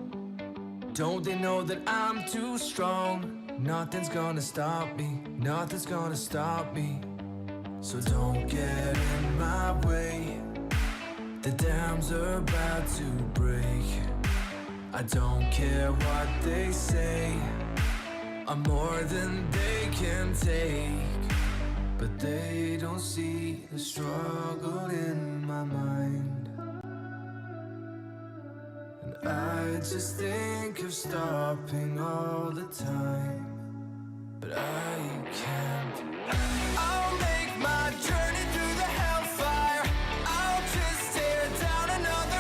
Don't they know that I'm too strong? Nothing's gonna stop me. Nothing's gonna stop me. So don't get in my way. The dams are about to break. I don't care what they say. I'm more than they can take. But they don't see the struggle in my mind. And I just think of stopping all the time, but I can't. I'll make my journey through the hellfire. I'll just tear down another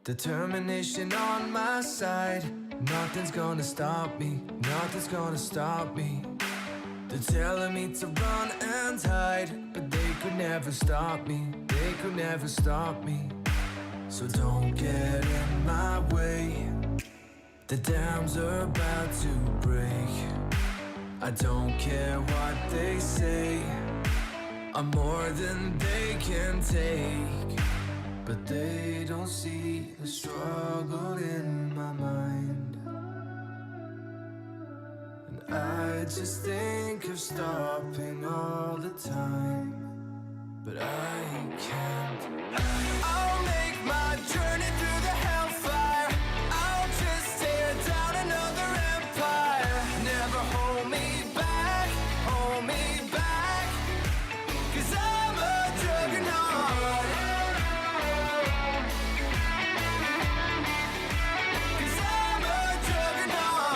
Determination on my side. Nothing's gonna stop me. Nothing's gonna stop me. They're telling me to run and hide, but they could never stop me. They could never stop me. So don't get in my way. The dams are about to break. I don't care what they say. I'm more than they can take. But they don't see the struggle in my mind. And I just think of stopping all the time. But I can't. I'll make my journey through the hellfire. I'll just tear down another empire. Never hold me back, hold me back. 'Cause I'm a juggernaut. 'Cause I'm a juggernaut.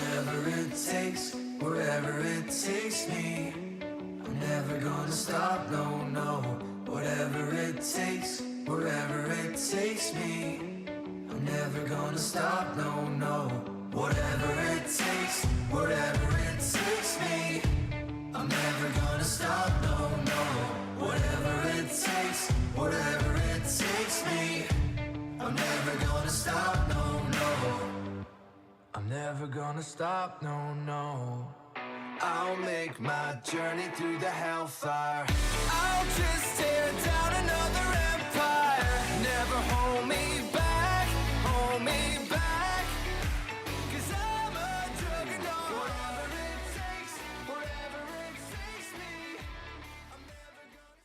Whatever it takes, wherever it takes me. I'm never gonna stop, no, no. Whatever it takes, wherever it takes me. I'm never gonna stop, no, no. Whatever it takes, whatever it takes me. I'm never gonna stop, no, no. Whatever it takes, whatever it takes me. I'm never gonna stop, no, no. I'm never gonna stop, no, no. I'll make my journey through the hellfire. I'll just tear down another empire. Never hold me back, hold me back. 'Cause I'm a juggernaut. Whatever it takes, whatever it takes me. I'm never gonna.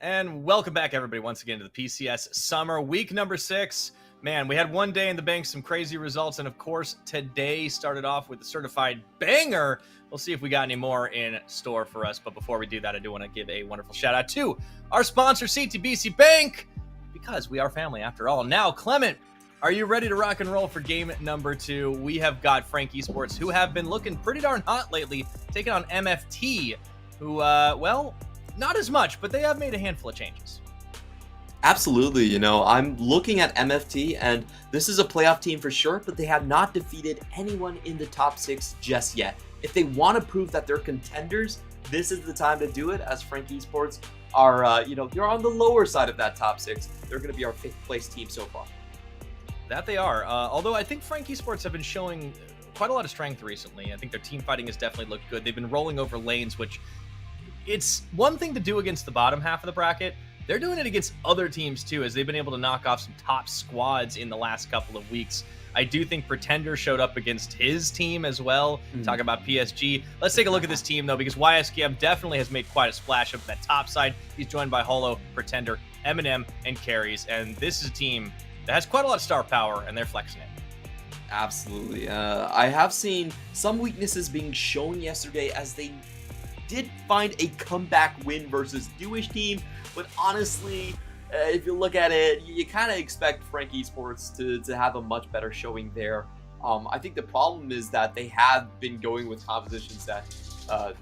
And welcome back, everybody, once again to the PCS Summer Week number 6. Man, we had one day in the bank, some crazy results, and of course, today started off with a certified banger. We'll see if we got any more in store for us, but before we do that, I do want to give a wonderful shout out to our sponsor, CTBC Bank, because we are family after all. Now, Clement, are you ready to rock and roll for game number 2? We have got Frank Esports, who have been looking pretty darn hot lately, taking on MFT, who, well, not as much, but they have made a handful of changes. Absolutely, you know, I'm looking at MFT, and this is a playoff team for sure, but they have not defeated anyone in the top 6 just yet. If they want to prove that they're contenders, this is the time to do it, as Frank Esports are, you know, they're on the lower side of that top 6. They're going to be our 5th place team so far. That they are, although I think Frank Esports have been showing quite a lot of strength recently. I think their team fighting has definitely looked good. They've been rolling over lanes, which it's one thing to do against the bottom half of the bracket. They're doing it against other teams too, as they've been able to knock off some top squads in the last couple of weeks. I do think Pretender showed up against his team as well. Talk about PSG. Let's take a look at this team though, because YSKM definitely has made quite a splash up that top side. He's joined by Holo, Pretender, Eminem, and Carries, and this is a team that has quite a lot of star power, and they're flexing it. Absolutely. I have seen some weaknesses being shown yesterday, as they did find a comeback win versus Newish team, but honestly, if you look at it, you kind of expect Frank Esports to have a much better showing there. I think the problem is that they have been going with compositions that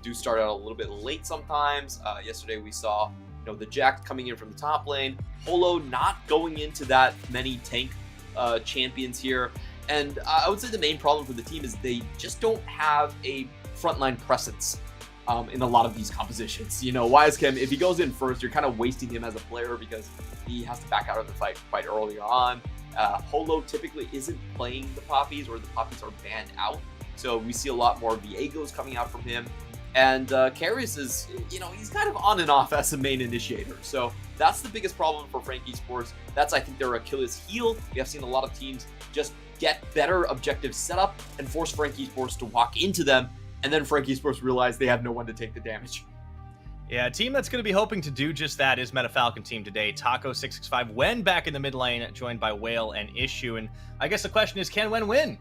do start out a little bit late sometimes. Yesterday we saw, you know, the Jack coming in from the top lane, Holo not going into that many tank champions here, and I would say the main problem for the team is they just don't have a frontline presence in a lot of these compositions. You know, YSKM, if he goes in first, you're kind of wasting him as a player because he has to back out of the fight quite early on. Holo typically isn't playing the Poppies, or the Poppies are banned out. So we see a lot more Viegos coming out from him. And Karius is, he's kind of on and off as a main initiator. So that's the biggest problem for Frank Esports. That's, I think, their Achilles heel. We have seen a lot of teams just get better objectives set up and force Frank Esports to walk into them. And then Frank Esports realize they have no one to take the damage. Yeah, a team that's going to be hoping to do just that is MetaFalcon team today. Taco665, Wen back in the mid lane, joined by Whale and Issue. And I guess the question is, can Wen win?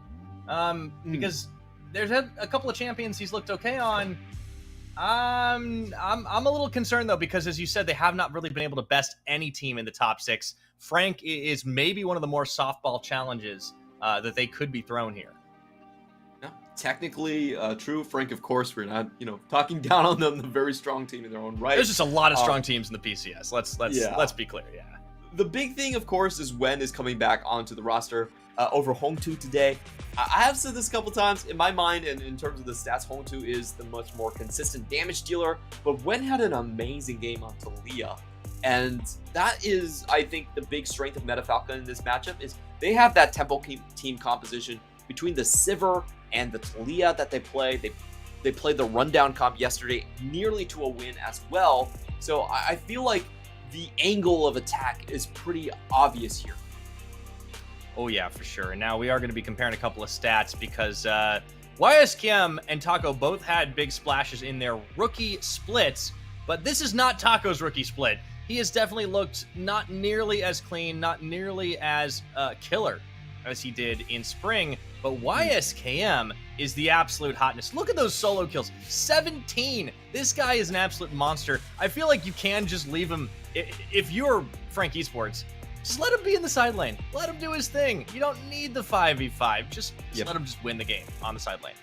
Because there's a couple of champions he's looked okay on. I'm a little concerned though, because as you said, they have not really been able to best any team in the top 6. Frank is maybe one of the more softball challenges that they could be thrown here. No, technically true. Frank, of course, we're not talking down on them. The very strong team in their own right. There's just a lot of strong teams in the PCS. Let's be clear. Yeah. The big thing, of course, is Wen is coming back onto the roster over Hong2 today. I have said this a couple times. In my mind, and in terms of the stats, Hong2 is the much more consistent damage dealer, but Wen had an amazing game on Talia. And that is, I think, the big strength of MetaFalcon in this matchup is they have that tempo team composition between the Sivir and the Talia that they play. They played the rundown comp yesterday nearly to a win as well. So I feel like the angle of attack is pretty obvious here. Oh yeah, for sure. And now we are going to be comparing a couple of stats because YSKM and Taco both had big splashes in their rookie splits, but this is not Taco's rookie split. He has definitely looked not nearly as clean, not nearly as killer as he did in spring, but YSKM is the absolute hotness. Look at those solo kills, 17. This guy is an absolute monster. I feel like you can just leave him. If you're Frank Esports, just let him be in the side lane. Let him do his thing. You don't need the 5v5. Just let him just win the game on the side lane.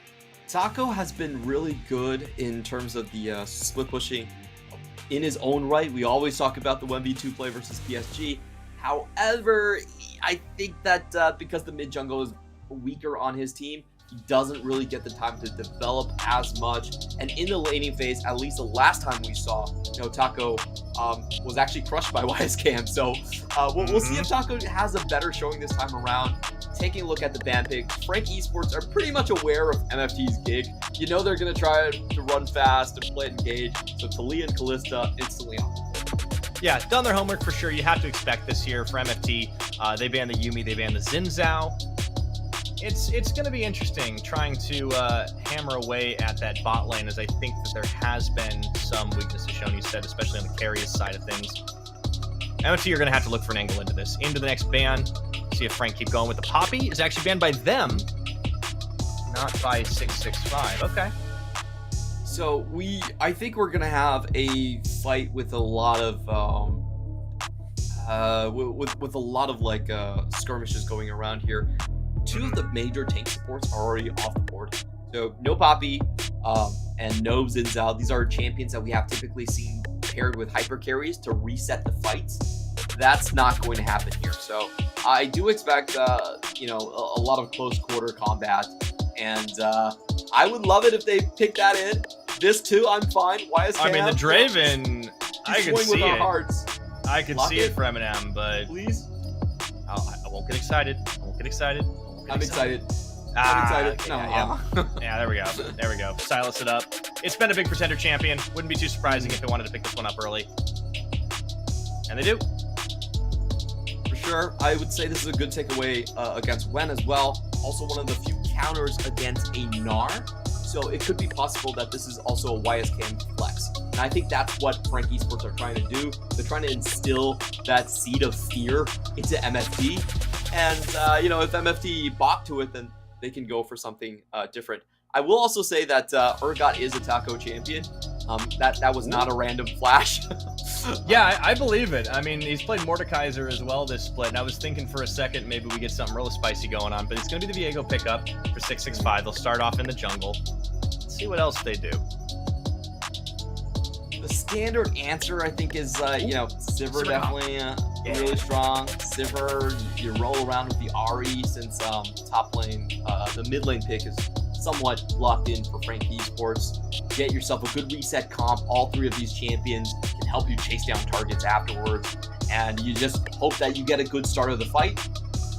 Taco has been really good in terms of the split pushing in his own right. We always talk about the 1v2 play versus PSG. However, I think that because the mid jungle is weaker on his team, he doesn't really get the time to develop as much. And in the laning phase, at least the last time we saw, Taco was actually crushed by YSKM. So we'll see if Taco has a better showing this time around. Taking a look at the ban pick, Frank Esports are pretty much aware of MFT's gig. They're going to try to run fast and play it engage. So Talia and Kalista instantly on the board. Yeah, done their homework for sure. You have to expect this here for MFT. They banned the Yuumi, they banned the Xin Zhao. It's going to be interesting trying to hammer away at that bot lane, as I think that there has been some weaknesses shown, you said, especially on the Karius side of things. MFT, you're going to have to look for an angle into this. Into the next ban. See if Frank keep going with the Poppy. Is actually banned by them, not by 665. Okay. So I think we're going to have a fight with a lot of with a lot of like skirmishes going around here. 2 of the major tank supports are already off the board. So no Poppy and no Xin Zhao. These are champions that we have typically seen paired with hyper carries to reset the fights. That's not going to happen here. So I do expect a lot of close quarter combat, and I would love it if they pick that in. This too, I'm fine. YSKM, I mean, the Draven, I can see it. Hearts. I can see it for Eminem, but please, I won't get excited. I'm excited. Yeah, there we go. There we go. Silence it up. It's been a big pretender champion. Wouldn't be too surprising if they wanted to pick this one up early. And they do. For sure. I would say this is a good takeaway against Wen as well. Also one of the few counters against a Gnar. So it could be possible that this is also a YSKM flex. And I think that's what Frank Esports are trying to do. They're trying to instill that seed of fear into MFT. And, if MFT balk to it, then they can go for something different. I will also say that Urgot is a Taco champion. That was not a random flash. Yeah, I believe it. I mean, he's played Mordekaiser as well this split, and I was thinking for a second maybe we get something really spicy going on, but it's going to be the Viego pickup for 665. They'll start off in the jungle. Let's see what else they do. The standard answer, I think, is, Sivir definitely really strong. Sivir, you roll around with the Ahri since top lane, the mid lane pick is somewhat locked in for Frank Esports. Get yourself a good reset comp. All 3 of these champions can help you chase down targets afterwards, and you just hope that you get a good start of the fight.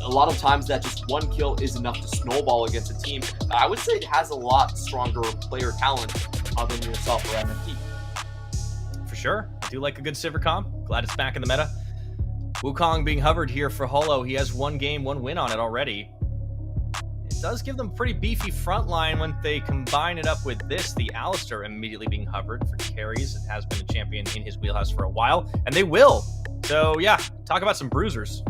A lot of times that just 1 kill is enough to snowball against a team. I would say it has a lot stronger player talent than yourself or MFT. For sure. I do like a good Sivir comp. Glad it's back in the meta. Wukong being hovered here for Holo. He has 1 game, 1 win on it already. It does give them a pretty beefy front line when they combine it up with this. The Alistar immediately being hovered for carries. It has been a champion in his wheelhouse for a while, and they will. So yeah, talk about some bruisers.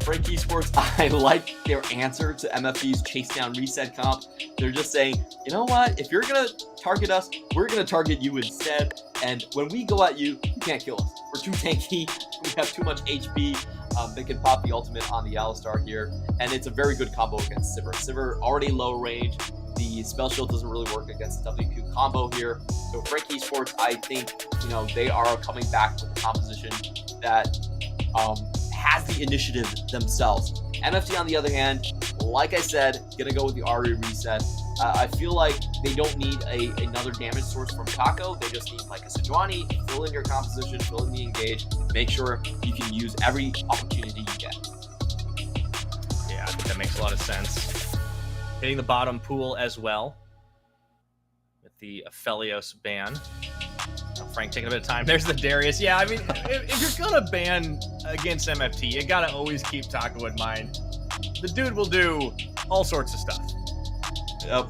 Frank Esports, I like their answer to MFT's chase down reset comp. They're just saying, you know what? If you're going to target us, we're going to target you instead. And when we go at you, you can't kill us. We're too tanky. We have too much HP. They can pop the ultimate on the Alistar here. And it's a very good combo against Sivir. Sivir already low range. The spell shield doesn't really work against the WQ combo here. So Frank Esports, I think, you know, they are coming back with a composition that has the initiative themselves. MFT, on the other hand, like I said, gonna go with the Ari reset. I feel like they don't need another damage source from Taco. They just need like a Sejuani, fill in your composition, fill in the engage, make sure you can use every opportunity you get. Yeah, I think that makes a lot of sense. Hitting the bottom pool as well with the Aphelios ban. Frank taking a bit of time. There's the Darius. Yeah, I mean, if you're gonna ban against MFT, you gotta always keep Taco in mind. The dude will do all sorts of stuff. Yep.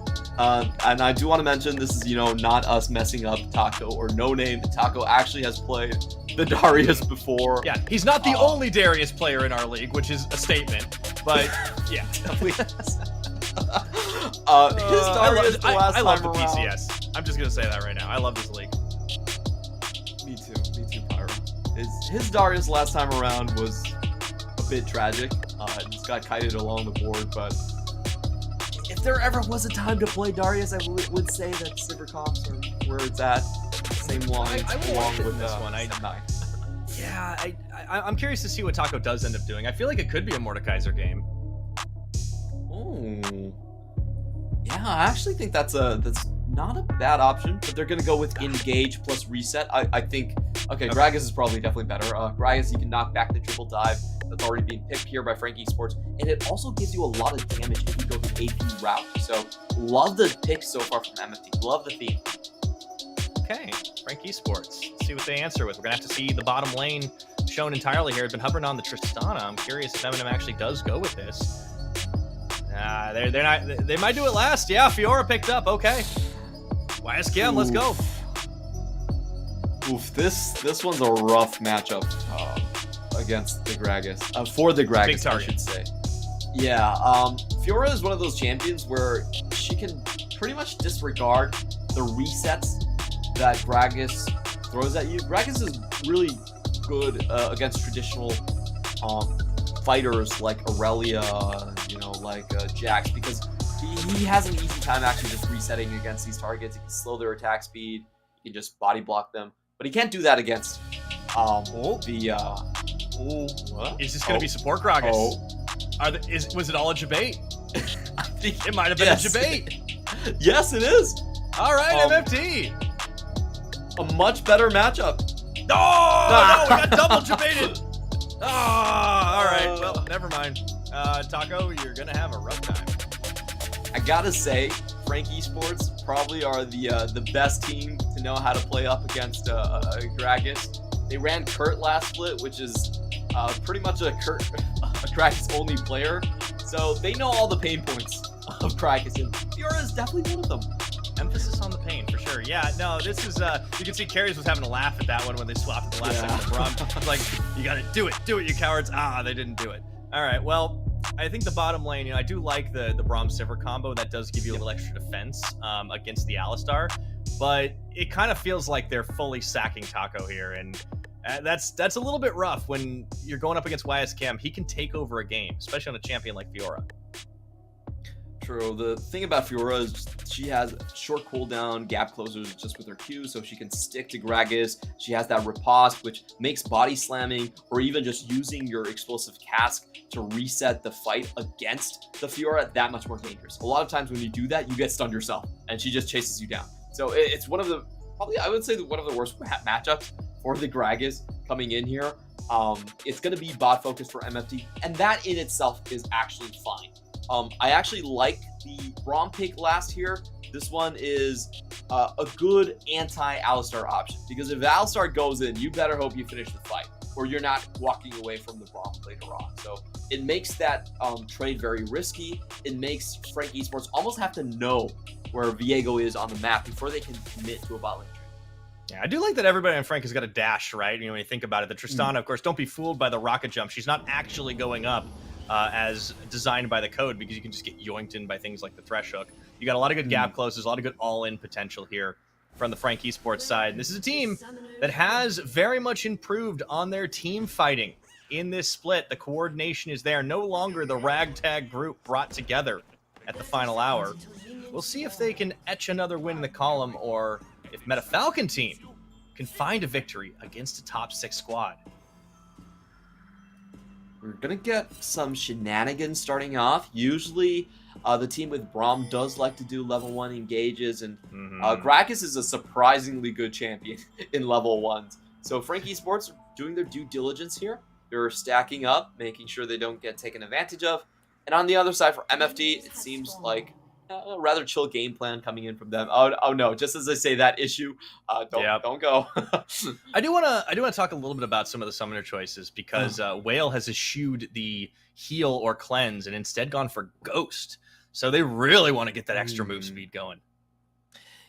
And I do want to mention, this is, you know, not us messing up Taco or No Name. Taco actually has played the Darius before. Yeah, he's not the only Darius player in our league, which is a statement. But yeah, his Darius I love the PCS. I'm just gonna say that right now. I love this league. Me too, Pyro. His Darius last time around was a bit tragic. Just got kited along the board, but if there ever was a time to play Darius, I would say that Sivir comps are where it's at. Same line along with this one. Yeah, I'm curious to see what Taco does end up doing. I feel like it could be a Mordekaiser game. Oh, yeah, I actually think that's not a bad option, but they're gonna go with engage plus reset. I think Gragas is probably definitely better. Gragas, you can knock back the triple dive that's already being picked here by Frank Esports, and it also gives you a lot of damage if you go the AP route. So love the pick so far from MFT. Love the theme. Okay, Frank Esports. Let's see what they answer with. We're gonna have to see the bottom lane shown entirely here. It's been hovering on the Tristana. I'm curious if Eminem actually does go with this. They're not. They might do it last. Yeah, Fiora picked up. Okay. YSKM, let's go. Oof, this one's a rough matchup against the Gragas. For the Gragas, I should say. Yeah, Fiora is one of those champions where she can pretty much disregard the resets that Gragas throws at you. Gragas is really good against traditional fighters like Aurelia, you know, like Jax, because he has an easy time actually just resetting against these targets. He can slow their attack speed. He can just body block them, but he can't do that against what? Is this going to be support Gragas? Was it all a debate? I think it might have been a debate. Yes, it is. All right, MFT. A much better matchup. Oh, no, we got double debated. All right, well, never mind. Taco, you're going to have a rough time. I gotta say, Frank Esports probably are the best team to know how to play up against Gragas. They ran Kurt last split, which is pretty much a Gragas only player. So they know all the pain points of Gragas, and Fiora is definitely one of them. Emphasis on the pain, for sure. Yeah, no, this is, you can see Carries was having a laugh at that one when they swapped at the last second of Brom. It's like, you gotta do it, you cowards. They didn't do it. All right, well, I think the bottom lane, you know, I do like the Braum Sivir combo. That does give you a little extra defense against the Alistar, but it kind of feels like they're fully sacking Taco here, and that's a little bit rough when you're going up against YSKM. He can take over a game, especially on a champion like Fiora. True. The thing about Fiora is she has short cooldown gap closers just with her Q, so she can stick to Gragas. She has that riposte, which makes body slamming or even just using your explosive cask to reset the fight against the Fiora that much more dangerous. A lot of times when you do that, you get stunned yourself, and she just chases you down. So it's one of the, probably I would say one of the worst matchups for the Gragas coming in here. It's going to be bot focused for MFT, and that in itself is actually fine. I actually like the Braum pick last here. This one is a good anti-Alistar option, because if Alistar goes in, you better hope you finish the fight, or you're not walking away from the Braum later on. So it makes that trade very risky. It makes Frank Esports almost have to know where Viego is on the map before they can commit to a bot lane trade. Yeah, I do like that everybody on Frank has got a dash, right? You know, when you think about it, the Tristana, of course, don't be fooled by the rocket jump. She's not actually going up as designed by the code, because you can just get yoinked in by things like the Thresh Hook. You got a lot of good gap closes, a lot of good all-in potential here from the Frank Esports side. And this is a team that has very much improved on their team fighting in this split. The coordination is there. No longer the ragtag group brought together at the final hour. We'll see if they can etch another win in the column, or if Meta Falcon team can find a victory against a top 6 squad. We're going to get some shenanigans starting off. Usually, the team with Braum does like to do level 1 engages, and Gragas is a surprisingly good champion in level 1s. So Frank Esports are doing their due diligence here. They're stacking up, making sure they don't get taken advantage of. And on the other side for MFD, it seems like a rather chill game plan coming in from them. Oh no! Just as I say that issue, don't go. I do want to talk a little bit about some of the summoner choices, because Whale has eschewed the heal or cleanse and instead gone for Ghost. So they really want to get that extra move speed going.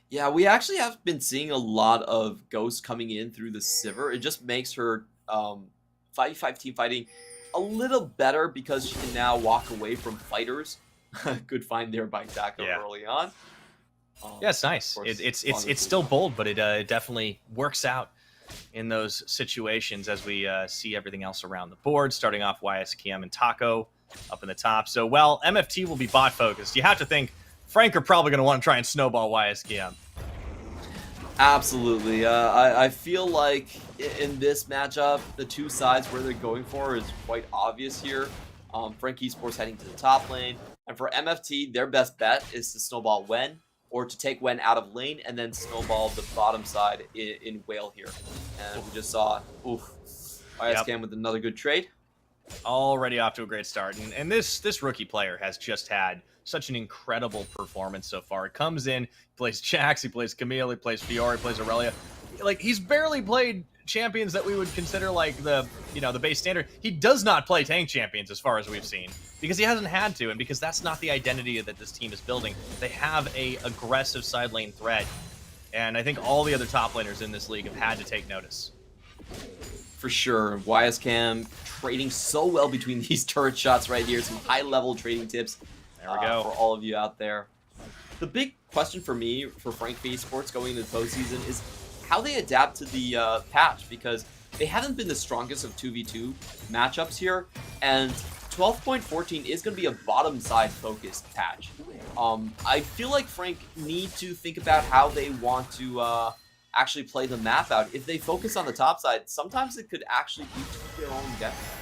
Yeah, we actually have been seeing a lot of Ghost coming in through the Sivir. It just makes her 5v5 team fighting a little better, because she can now walk away from fighters. Good find there by Taco early on. Yeah, it's nice. It's still bold, but it definitely works out in those situations as we see everything else around the board. Starting off, YSKM and Taco up in the top. So, well, MFT will be bot focused. You have to think Frank are probably going to want to try and snowball YSKM. Absolutely. I feel like in this matchup, the two sides where they're going for is quite obvious here. Frank Esports heading to the top lane. And for MFT, their best bet is to snowball Wen, or to take Wen out of lane and then snowball the bottom side in Whale here. And we just saw, YSCam with another good trade. Already off to a great start. And this rookie player has just had such an incredible performance so far. It comes in, plays Jax, he plays Camille, he plays Fiora, he plays Aurelia. Like, he's barely played champions that we would consider like the base standard. He does not play tank champions as far as we've seen, because he hasn't had to, and because that's not the identity that this team is building. They have a aggressive side lane threat, and I think all the other top laners in this league have had to take notice. For sure. YSCam trading so well between these turret shots right here. Some high-level trading tips there we go. For all of you out there. The big question for me, for Frank Esports going into the postseason, is how they adapt to the patch, because they haven't been the strongest of 2v2 matchups here, and 12.14 is going to be a bottom side focused patch. I feel like Frank need to think about how they want to actually play the map out. If they focus on the top side, sometimes it could actually be to their own detriment.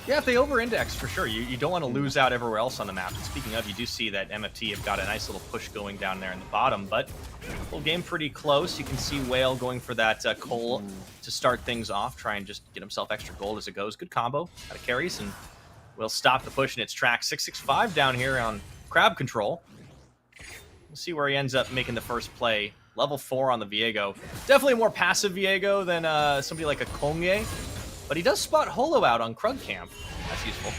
Yeah, if they over-index, for sure. You don't want to lose out everywhere else on the map. And speaking of, you do see that MFT have got a nice little push going down there in the bottom, but full game pretty close. You can see Whale going for that Cole to start things off, try and just get himself extra gold as it goes. Good combo out of carries, and we'll stop the push in its tracks. 665 down here on crab control. We'll see where he ends up making the first play. Level 4 on the Viego. Definitely a more passive Viego than somebody like a Kongye. But he does spot Holo out on Krug Camp. That's useful.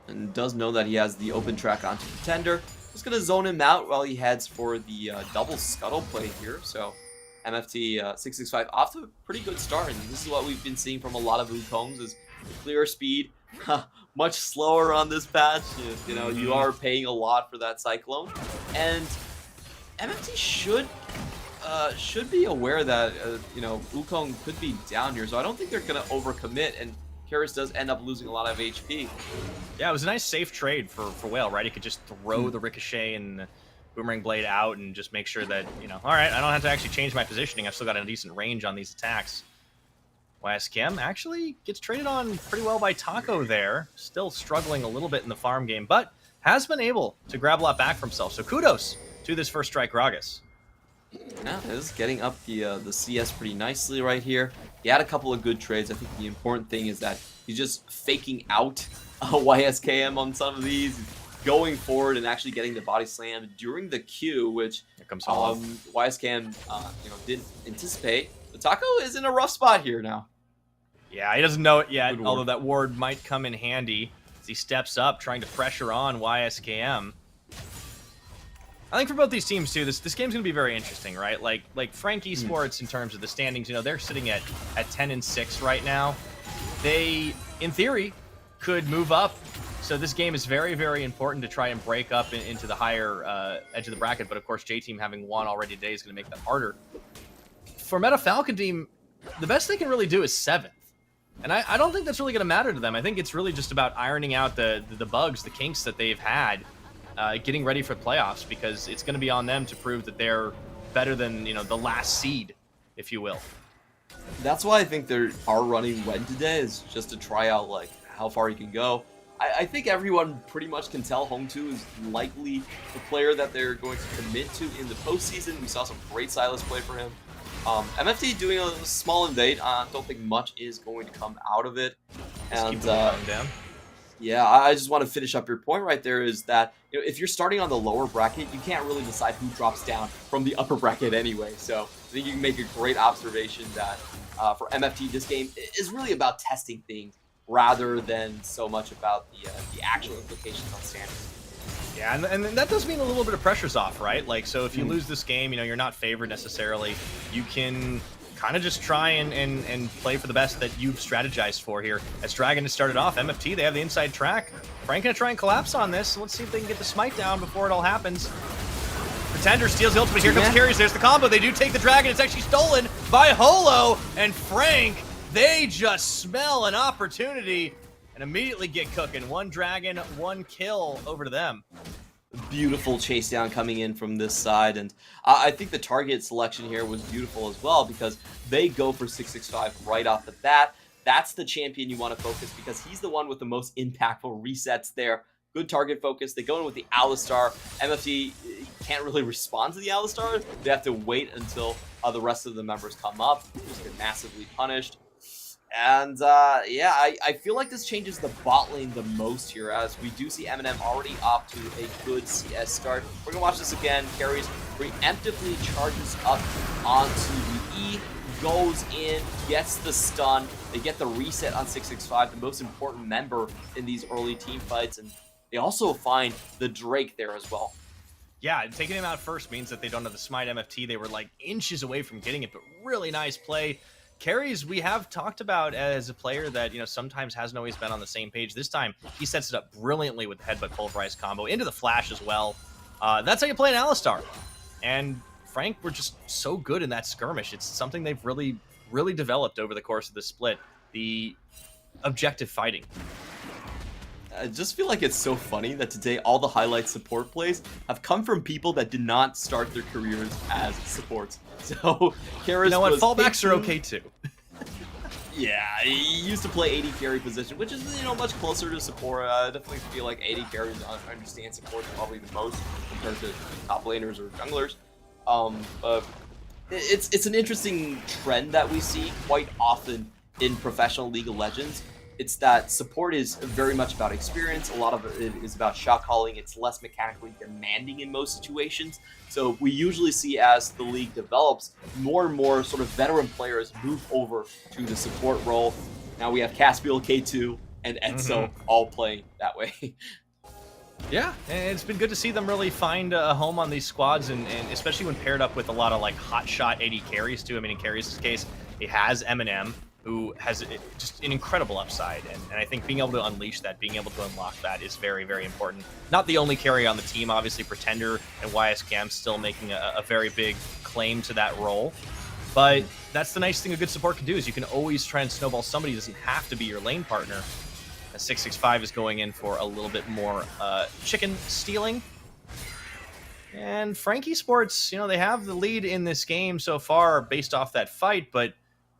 And does know that he has the open track onto Pretender. Just going to zone him out while he heads for the double scuttle play here. So MFT 665 off to a pretty good start. And this is what we've been seeing from a lot of Wukongs, is clear speed. Much slower on this patch. You know, you are paying a lot for that Cyclone. And MFT should be aware that, Wukong could be down here, so I don't think they're going to overcommit, and Karis does end up losing a lot of HP. Yeah, it was a nice safe trade for Whale, right? He could just throw the Ricochet and the Boomerang Blade out and just make sure that, all right, I don't have to actually change my positioning. I've still got a decent range on these attacks. YSKM actually gets traded on pretty well by Taco there. Still struggling a little bit in the farm game, but has been able to grab a lot back for himself. So kudos to this first strike Gragas. Yeah, is getting up the CS pretty nicely right here. He had a couple of good trades. I think the important thing is that he's just faking out YSKM on some of these, going forward and actually getting the body slam during the Q, which YSKM didn't anticipate. But Taco is in a rough spot here now. Yeah, he doesn't know it yet, although that ward might come in handy as he steps up, trying to pressure on YSKM. I think for both these teams too, this game's gonna be very interesting, right? Like Frank Esports in terms of the standings, they're sitting at 10-6 right now. They, in theory, could move up. So this game is very, very important to try and break up into the higher edge of the bracket. But of course, J-Team having won already today is going to make that harder. For Meta Falcon Team, the best they can really do is 7th. And I don't think that's really going to matter to them. I think it's really just about ironing out the bugs, the kinks that they've had, getting ready for playoffs, because it's going to be on them to prove that they're better than the last seed, if you will. That's why I think they are running WED today, is just to try out like how far you can go. I think everyone pretty much can tell Home2 is likely the player that they're going to commit to in the postseason. We saw some great Silas play for him. MFT doing a small invade. I don't think much is going to come out of it. And down. Yeah, I just want to finish up your point right there, is that if you're starting on the lower bracket, you can't really decide who drops down from the upper bracket anyway. So I think you can make a great observation that for MFT, this game is really about testing things rather than so much about the actual implications on standings. Yeah, and that does mean a little bit of pressure's off, right? Like, so if you lose this game, you're not favored necessarily. You can kind of just try and play for the best that you've strategized for here. As Dragon has started off, MFT, they have the inside track. Frank gonna try and collapse on this. Let's see if they can get the smite down before it all happens. Pretender steals the ultimate. Here comes Carries. There's the combo. They do take the Dragon. It's actually stolen by Holo and Frank. They just smell an opportunity and immediately get cooking. 1 Dragon, 1 kill over to them. Beautiful chase down coming in from this side, and I think the target selection here was beautiful as well, because they go for 665 right off the bat. That's the champion you want to focus, because he's the one with the most impactful resets there. Good target focus. They go in with the Alistar. MFT can't really respond to the Alistar. They have to wait until the rest of the members come up. Just get massively punished. And yeah, I feel like this changes the bot lane the most here, as we do see Eminem already off to a good CS start. We're going to watch this again. Carries preemptively charges up onto the E, goes in, gets the stun. They get the reset on 665, the most important member in these early team fights. And they also find the Drake there as well. Yeah, taking him out first means that they don't have the smite. MFT, they were like inches away from getting it, but really nice play. Carries, we have talked about as a player that, sometimes hasn't always been on the same page. This time, he sets it up brilliantly with the headbutt pulverize combo into the flash as well. That's how you play an Alistar. And Frank were just so good in that skirmish. It's something they've really, really developed over the course of the split. The objective fighting. I just feel like it's so funny that today all the highlight support plays have come from people that did not start their careers as supports. So, Karis, fallbacks are okay too. Yeah, he used to play AD carry position, which is, much closer to support. I definitely feel like AD carries understand support probably the most compared to top laners or junglers. But it's an interesting trend that we see quite often in professional League of Legends. It's that support is very much about experience. A lot of it is about shot calling. It's less mechanically demanding in most situations. So we usually see, as the league develops, more and more sort of veteran players move over to the support role. Now we have Caspiel, K2, and Enzo all playing that way. Yeah, and it's been good to see them really find a home on these squads, and especially when paired up with a lot of hot shot AD carries too. I mean, in Carries' case, he has Eminem, who has just an incredible upside, and I think being able to unleash that, being able to unlock that is very, very important. Not the only carry on the team, obviously. Pretender and YSKM still making a very big claim to that role, but that's the nice thing a good support can do, is you can always try and snowball somebody. It doesn't have to be your lane partner. 665 is going in for a little bit more chicken stealing. And Frank Esports, they have the lead in this game so far based off that fight, but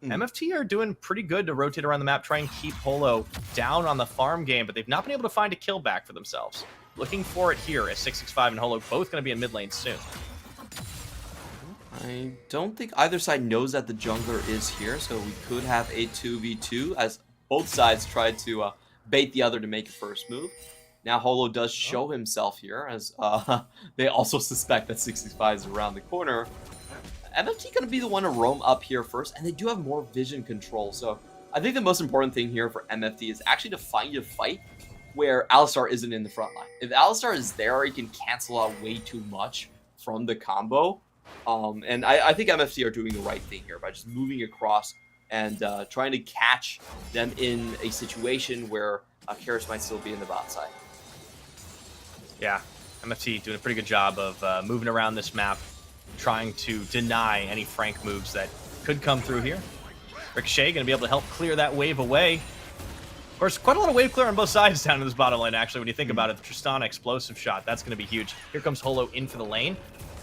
MFT are doing pretty good to rotate around the map, try and keep Holo down on the farm game, but they've not been able to find a kill back for themselves. Looking for it here as 665 and Holo both going to be in mid lane soon. I don't think either side knows that the jungler is here, so we could have a 2v2 as both sides try to bait the other to make a first move. Now Holo does show himself here, as they also suspect that 65 is around the corner. MFT going to be the one to roam up here first, and they do have more vision control. So I think the most important thing here for MFT is actually to find a fight where Alistar isn't in the front line. If Alistar is there, he can cancel out way too much from the combo. And I think MFT are doing the right thing here by just moving across and trying to catch them in a situation where Karis might still be in the bot side. Yeah, MFT doing a pretty good job of moving around this map, trying to deny any Frank moves that could come through here. Ricochet going to be able to help clear that wave away. Of course, quite a lot of wave clear on both sides down in this bottom lane, actually, when you think about it. The Tristana explosive shot, that's going to be huge. Here comes Holo in for the lane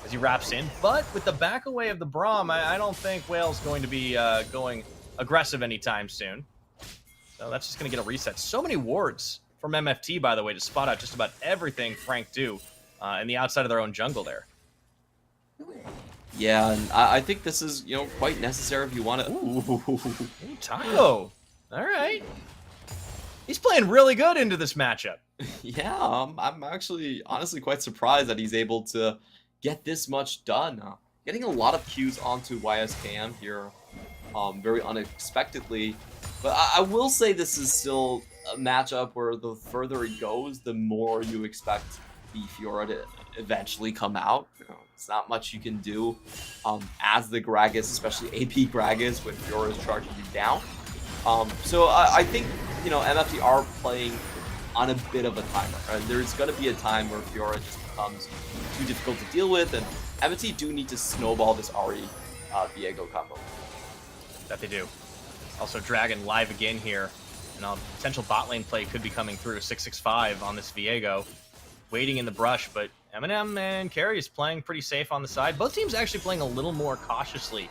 as he wraps in. But with the back away of the Braum, I don't think Whale's going to be going aggressive anytime soon. So that's just going to get a reset. So many wards from MFT, by the way, to spot out just about everything Frank do in the outside of their own jungle there. Yeah, and I think this is, quite necessary if you want to... Ooh, Taco! All right. He's playing really good into this matchup. Yeah, I'm actually honestly quite surprised that he's able to get this much done. Getting a lot of Qs onto YSKM here very unexpectedly. But I will say this is still a matchup where the further it goes, the more you expect the Fiora to eventually come out. It's not much you can do as the Gragas, especially AP Gragas, when Fiora is charging you down. So I think, MFT are playing on a bit of a timer. There's going to be a time where Fiora just becomes too difficult to deal with, and MFT do need to snowball this Ahri Viego combo. That they do. Also, Dragon live again here. And a potential bot lane play could be coming through. 665 on this Viego. Waiting in the brush, but Eminem and Carry is playing pretty safe on the side. Both teams actually playing a little more cautiously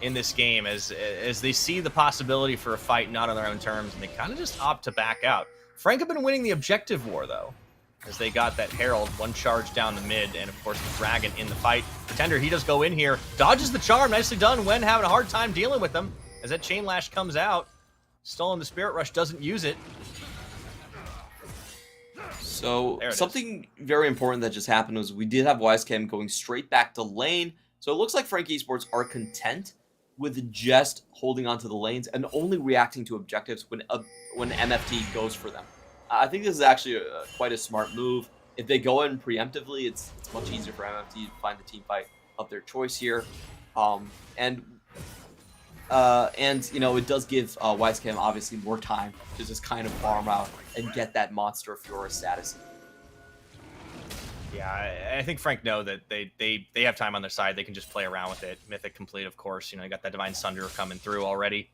in this game as they see the possibility for a fight not on their own terms, and they kind of just opt to back out. Frank have been winning the objective war, though, as they got that Herald, one charge down the mid, and of course the Dragon in the fight. Pretender, he does go in here, dodges the charm, nicely done when having a hard time dealing with them, as that Chain Lash comes out. Stolen the Spirit Rush, doesn't use it. So something very important that just happened was we did have YSKM going straight back to lane. So it looks like Frank Esports are content with just holding onto the lanes and only reacting to objectives when MFT goes for them. I think this is actually quite a smart move. If they go in preemptively, it's much easier for MFT to find the team fight of their choice here. And it does give YSKM obviously more time to just kind of farm out and get that monster Fiora status. Yeah, I think Frank know that they have time on their side. They can just play around with it. Mythic complete, of course. You got that Divine Sunder coming through already.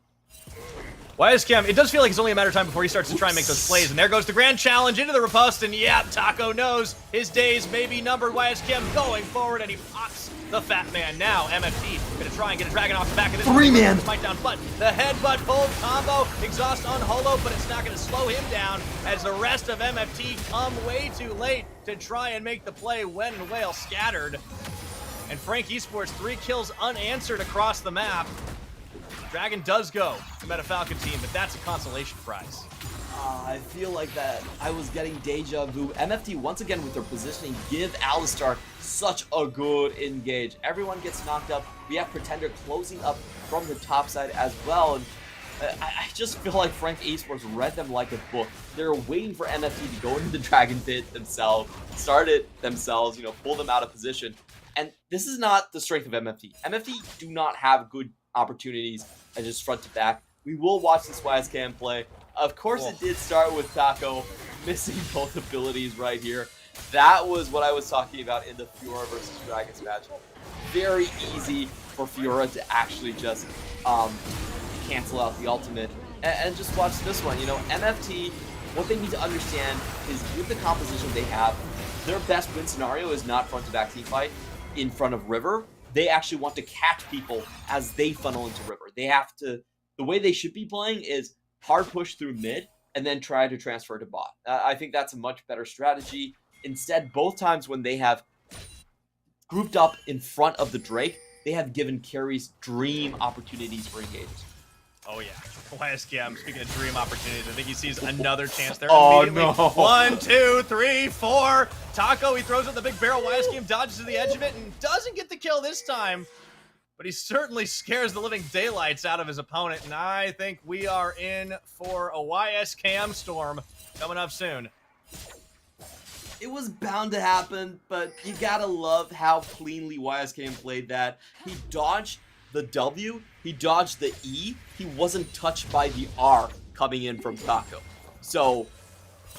YSKM, it does feel like it's only a matter of time before he starts to try and make those plays. And there goes the Grand Challenge into the riposte. And yeah, Taco knows his days may be numbered. YSKM going forward, and he pops the Fat Man. Now MFT going to try and get a Dragon off the back of this. 3-man. Fight down, but the headbutt hold combo. Exhaust on Holo, but it's not going to slow him down as the rest of MFT come way too late to try and make the play when and Whale scattered. And Frank Esports, 3 kills unanswered across the map. Dragon does go to Meta Falcon team, but that's a consolation prize. I feel like that I was getting deja vu. MFT, once again, with their positioning, give Alistar such a good engage. Everyone gets knocked up. We have Pretender closing up from the top side as well. And I just feel like Frank Esports read them like a book. They're waiting for MFT to go into the Dragon Pit themselves, start it themselves, pull them out of position. And this is not the strength of MFT. MFT do not have good opportunities and just front to back. We will watch this YSKM play. Of course, it did start with Taco missing both abilities right here. That was what I was talking about in the Fiora versus Dragons match. Very easy for Fiora to actually just cancel out the ultimate. And just watch this one. MFT, what they need to understand is with the composition they have, their best win scenario is not front-to-back teamfight in front of River. They actually want to catch people as they funnel into River. They have to, the way they should be playing is hard push through mid and then try to transfer to bot. I think that's a much better strategy. Instead, both times when they have grouped up in front of the Drake, they have given carries dream opportunities for engages. Oh, yeah. YSKM, speaking of dream opportunities, I think he sees another chance there. Oh, immediately. no. 1, 2, 3, 4. Taco, he throws out the big barrel. YSKM dodges to the edge of it and doesn't get the kill this time. But he certainly scares the living daylights out of his opponent. And I think we are in for a YSKM storm coming up soon. It was bound to happen, but you gotta love how cleanly YSKM played that. He dodged the W, he dodged the E, he wasn't touched by the R coming in from Taco. So,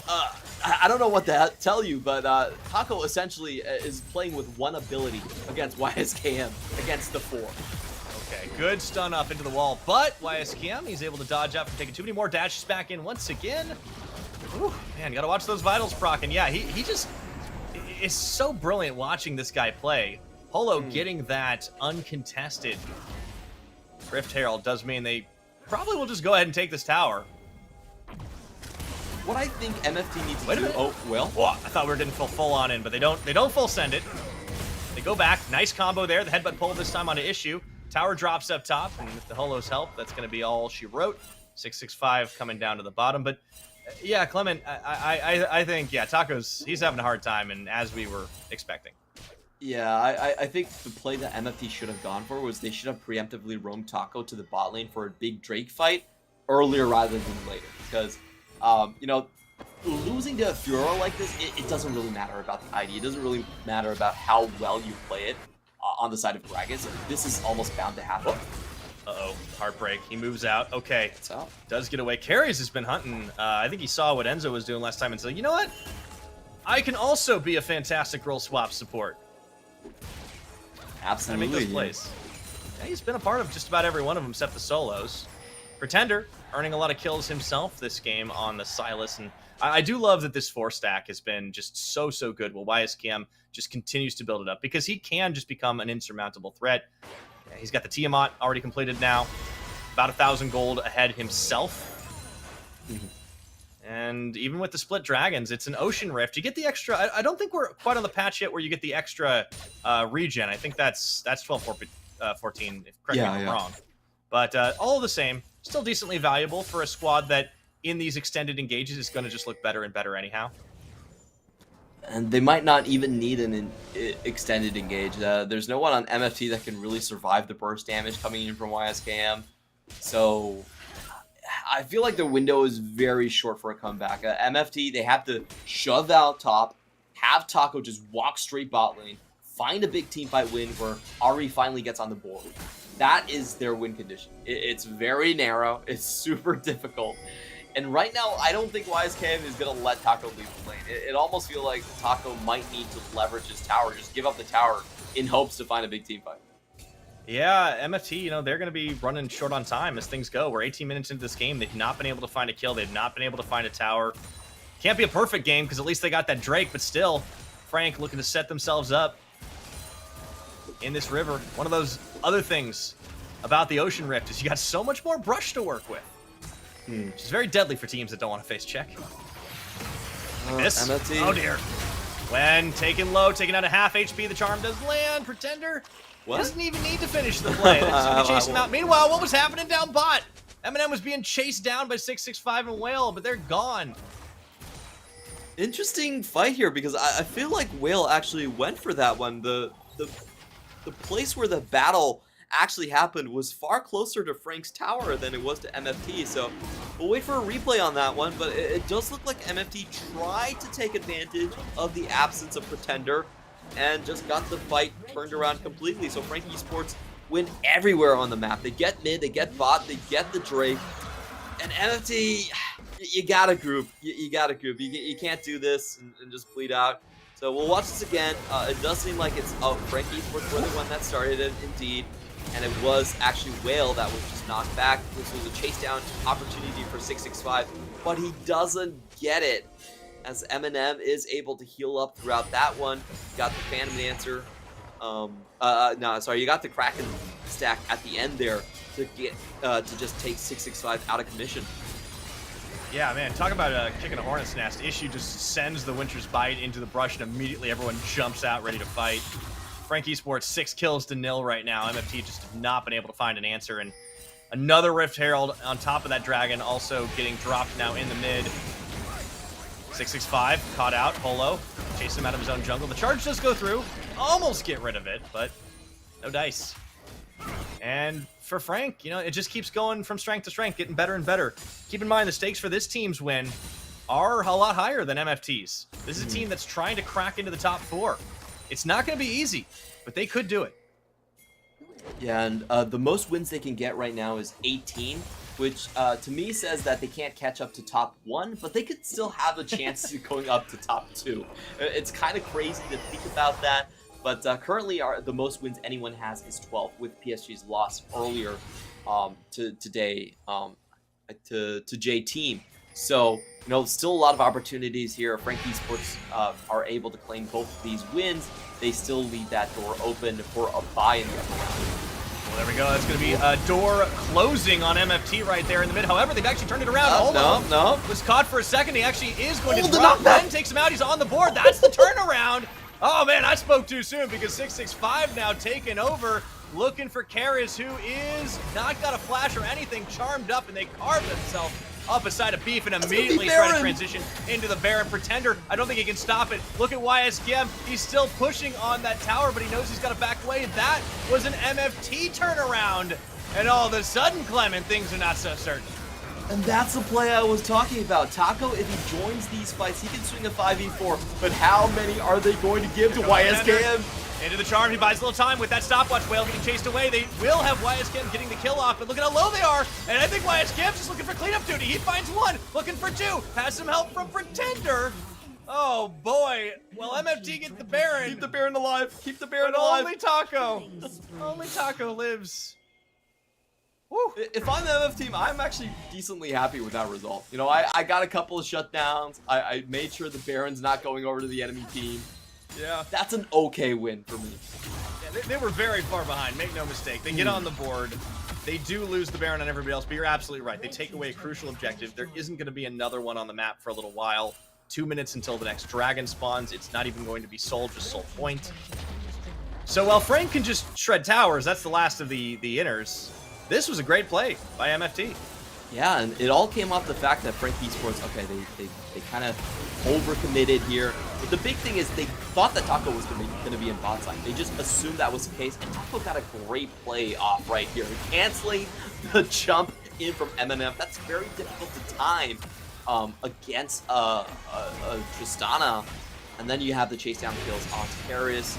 I don't know what to tell you, but Taco essentially is playing with one ability against YSKM, against the 4. Okay, good stun up into the wall, but YSKM, he's able to dodge up and taking too many more dashes back in once again. Whew, man, you gotta watch those vitals proc, and yeah, he just is so brilliant watching this guy play. Holo getting that uncontested Rift Herald does mean they probably will just go ahead and take this tower. What I think MFT needs to Wait a do... minute. Oh, well. Whoa, I thought we were getting full on in, but they don't full send it. They go back. Nice combo there. The headbutt pull this time onto Issue. Tower drops up top, and with the Holo's help, that's going to be all she wrote. 665 coming down to the bottom, but yeah, Clement, I think, yeah, Taco's, he's having a hard time, and as we were expecting. Yeah, I think the play that MFT should have gone for was they should have preemptively roamed Taco to the bot lane for a big Drake fight earlier rather than later. Because, you know, losing to a Furo like this, it doesn't really matter about the ID. It doesn't really matter about how well you play it on the side of Gragas. This is almost bound to happen. Uh-oh, heartbreak. He moves out. Okay, it's out. Does get away. Carries has been hunting. I think he saw what Enzo was doing last time and said, you know what? I can also be a fantastic role swap support. Absolutely. Make those plays. Yeah, he's been a part of just about every one of them except the solos. Pretender earning a lot of kills himself this game on the Silas, and I do love that this 4-stack has been just so good. Well, YSKM just continues to build it up because he can just become an insurmountable threat. Yeah, he's got the Tiamat already completed now, about 1,000 gold ahead himself. And even with the split dragons, it's an Ocean Rift. You get the extra. I don't think we're quite on the patch yet where you get the extra regen. I think that's 12-14. Correct me if I'm wrong. But all the same, still decently valuable for a squad that in these extended engages is going to just look better and better anyhow. And they might not even need an extended engage. There's no one on MFT that can really survive the burst damage coming in from YSKM. So I feel like the window is very short for a comeback. MFT, they have to shove out top, have Taco just walk straight bot lane, find a big team fight win where Ari finally gets on the board. That is their win condition. It's very narrow. It's super difficult. And right now, I don't think YSKM is going to let Taco leave the lane. It almost feels like Taco might need to leverage his tower, just give up the tower in hopes to find a big team fight. Yeah, MFT, you know, they're going to be running short on time as things go. We're 18 minutes into this game. They've not been able to find a kill. They've not been able to find a tower. Can't be a perfect game because at least they got that Drake, but still, Frank looking to set themselves up in this river. One of those other things about the Ocean Rift is you got so much more brush to work with. Which is very deadly for teams that don't want to face check. Miss. MFT. Oh dear. When taken low, taken out a half HP, the charm does land. Pretender doesn't even need to finish the play. They're just going to chase him out. Meanwhile, what was happening down bot? Eminem was being chased down by 665 and Whale, but they're gone. Interesting fight here because I feel like Whale actually went for that one. The place where the battle actually happened was far closer to Frank's tower than it was to MFT, so we'll wait for a replay on that one, but it does look like MFT tried to take advantage of the absence of Pretender and just got the fight turned around completely. So Frank Esports win everywhere on the map. They get mid, they get bot, they get the Drake, and MFT, you gotta group. You gotta group. You can't do this and just bleed out. So we'll watch this again. It does seem like it's Frank Esports were the one that started it, indeed. And it was actually Whale that was just knocked back. This was a chase down opportunity for 665, but he doesn't get it as Eminem is able to heal up throughout that one. Got the Phantom Dancer. No, sorry, you got the Kraken stack at the end there to get to just take 665 out of commission. Yeah, man, talk about kicking a hornet's nest. Issue just sends the Winter's Bite into the brush, and immediately everyone jumps out ready to fight. Frank Esports 6 kills to 0 right now. MFT just have not been able to find an answer, and Another Rift Herald on top of that Dragon, also getting dropped now in the mid. 665 caught out. Holo chasing him out of his own jungle. The charge does go through. Almost get rid of it, but no dice. And for Frank, you know, it just keeps going from strength to strength, getting better and better. Keep in mind, the stakes for this team's win are a lot higher than MFT's. This is a team that's trying to crack into the top 4. It's not going to be easy, but they could do it. Yeah, and the most wins they can get right now is 18, which to me says that they can't catch up to top 1, but they could still have a chance of going up to top 2. It's kind of crazy to think about that, but currently the most wins anyone has is 12, with PSG's loss earlier today to J Team. So, you know, still a lot of opportunities here. Frank Esports are able to claim both of these wins. They still leave that door open for a bye in the upper round. Well, there we go. That's going to be a door closing on MFT right there in the mid. However, they've actually turned it around. No. Was caught for a second. He actually is going to drop. Then takes him out. He's on the board. That's the turnaround. Oh, man, I spoke too soon because 665 now taken over. Looking for Karis, who is not got a flash or anything, charmed up, and they carved themselves up a side of beef and immediately try to transition into the Baron. Pretender, I don't think he can stop it. Look at YSKM. He's still pushing on that tower, but he knows he's got to back away. That was an MFT turnaround. And all of a sudden, Clement, things are not so certain. And that's the play I was talking about. Taco, if he joins these fights, he can swing a 5v4, but how many are they going to give to YSKM? Into the charm, he buys a little time with that stopwatch whale getting chased away. They will have YSKM getting the kill off, but look at how low they are. And I think YSKM's just looking for cleanup duty. He finds one, looking for 2. Has some help from Pretender. Oh boy. Well, MFT gets the Baron. Keep the Baron alive. Keep the Baron but alive. Only Taco. Only Taco lives. Woo. If I'm the MF team, I'm actually decently happy with that result. You know, I got a couple of shutdowns. I made sure the Baron's not going over to the enemy team. Yeah. That's an okay win for me. Yeah, they were very far behind, make no mistake. They get on the board. They do lose the Baron on everybody else, but you're absolutely right. They take away a crucial objective. There isn't going to be another one on the map for a little while. 2 minutes until the next dragon spawns. It's not even going to be soul, just soul point. So while Frank can just shred towers, that's the last of the inners. This was a great play by MFT. Yeah, and it all came off the fact that Frank Esports, okay, they kind of overcommitted here. But the big thing is they thought that Taco was going to be in bot side. They just assumed that was the case, and Taco got a great play off right here. Canceling the jump in from MMF. That's very difficult to time against Tristana. And then you have the chase down kills on Karis.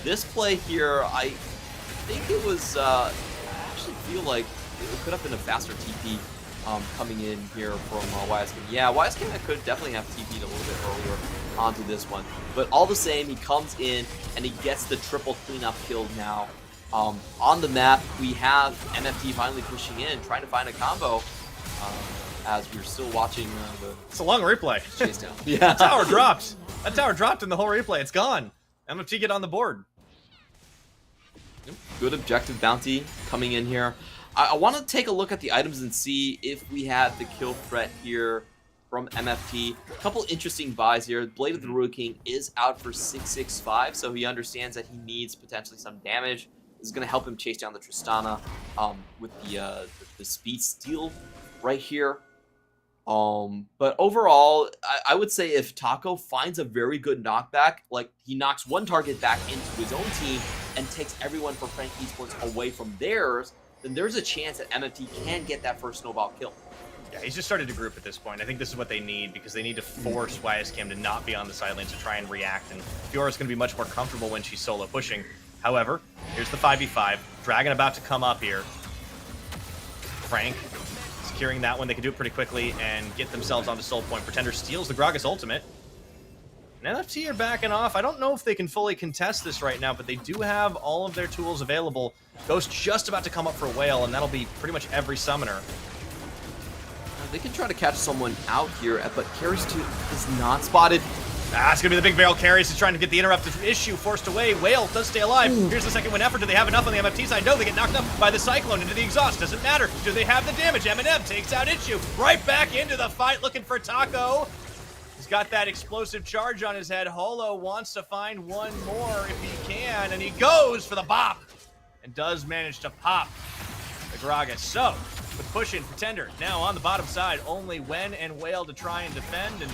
This play here, I think it was, I actually feel like it could have been a faster TP coming in here from YSK. Yeah, YSK could definitely have TP'd a little bit earlier onto this one. But all the same, he comes in and he gets the triple cleanup kill now. On the map, we have MFT finally pushing in, trying to find a combo. As we're still watching the... It's a long replay. Chase down. Yeah. That tower dropped. That tower dropped in the whole replay. It's gone. MFT get on the board. Good objective bounty coming in here. I want to take a look at the items and see if we have the kill threat here from MFT. A couple interesting buys here. Blade of the Ruined King is out for 665, so he understands that he needs potentially some damage. This is going to help him chase down the Tristana with the speed steal right here. But overall, I would say if Taco finds a very good knockback, like he knocks one target back into his own team and takes everyone for Frank Esports away from theirs, then there's a chance that MFT can get that first snowball kill. Yeah, he's just started to group at this point. I think this is what they need because they need to force YSKM to not be on the side lanes to try and react. And Fiora's going to be much more comfortable when she's solo pushing. However, here's the 5v5. Dragon about to come up here. Frank securing that one. They can do it pretty quickly and get themselves onto soul point. Pretender steals the Gragas ultimate. And MFT are backing off. I don't know if they can fully contest this right now, but they do have all of their tools available. Ghost just about to come up for a whale, and that'll be pretty much every summoner. They can try to catch someone out here, but Karis is not spotted. It's going to be the big barrel. Karis is trying to get the interrupted issue forced away. Whale does stay alive. Here's the second win effort. Do they have enough on the MFT side? No, they get knocked up by the Cyclone into the exhaust. Doesn't matter. Do they have the damage? M&M takes out issue. Right back into the fight, looking for Taco. He's got that explosive charge on his head. Holo wants to find one more if he can, and he goes for the bop and does manage to pop the Gragas. So, with pushing Pretender now on the bottom side, only Wen and Whale to try and defend, and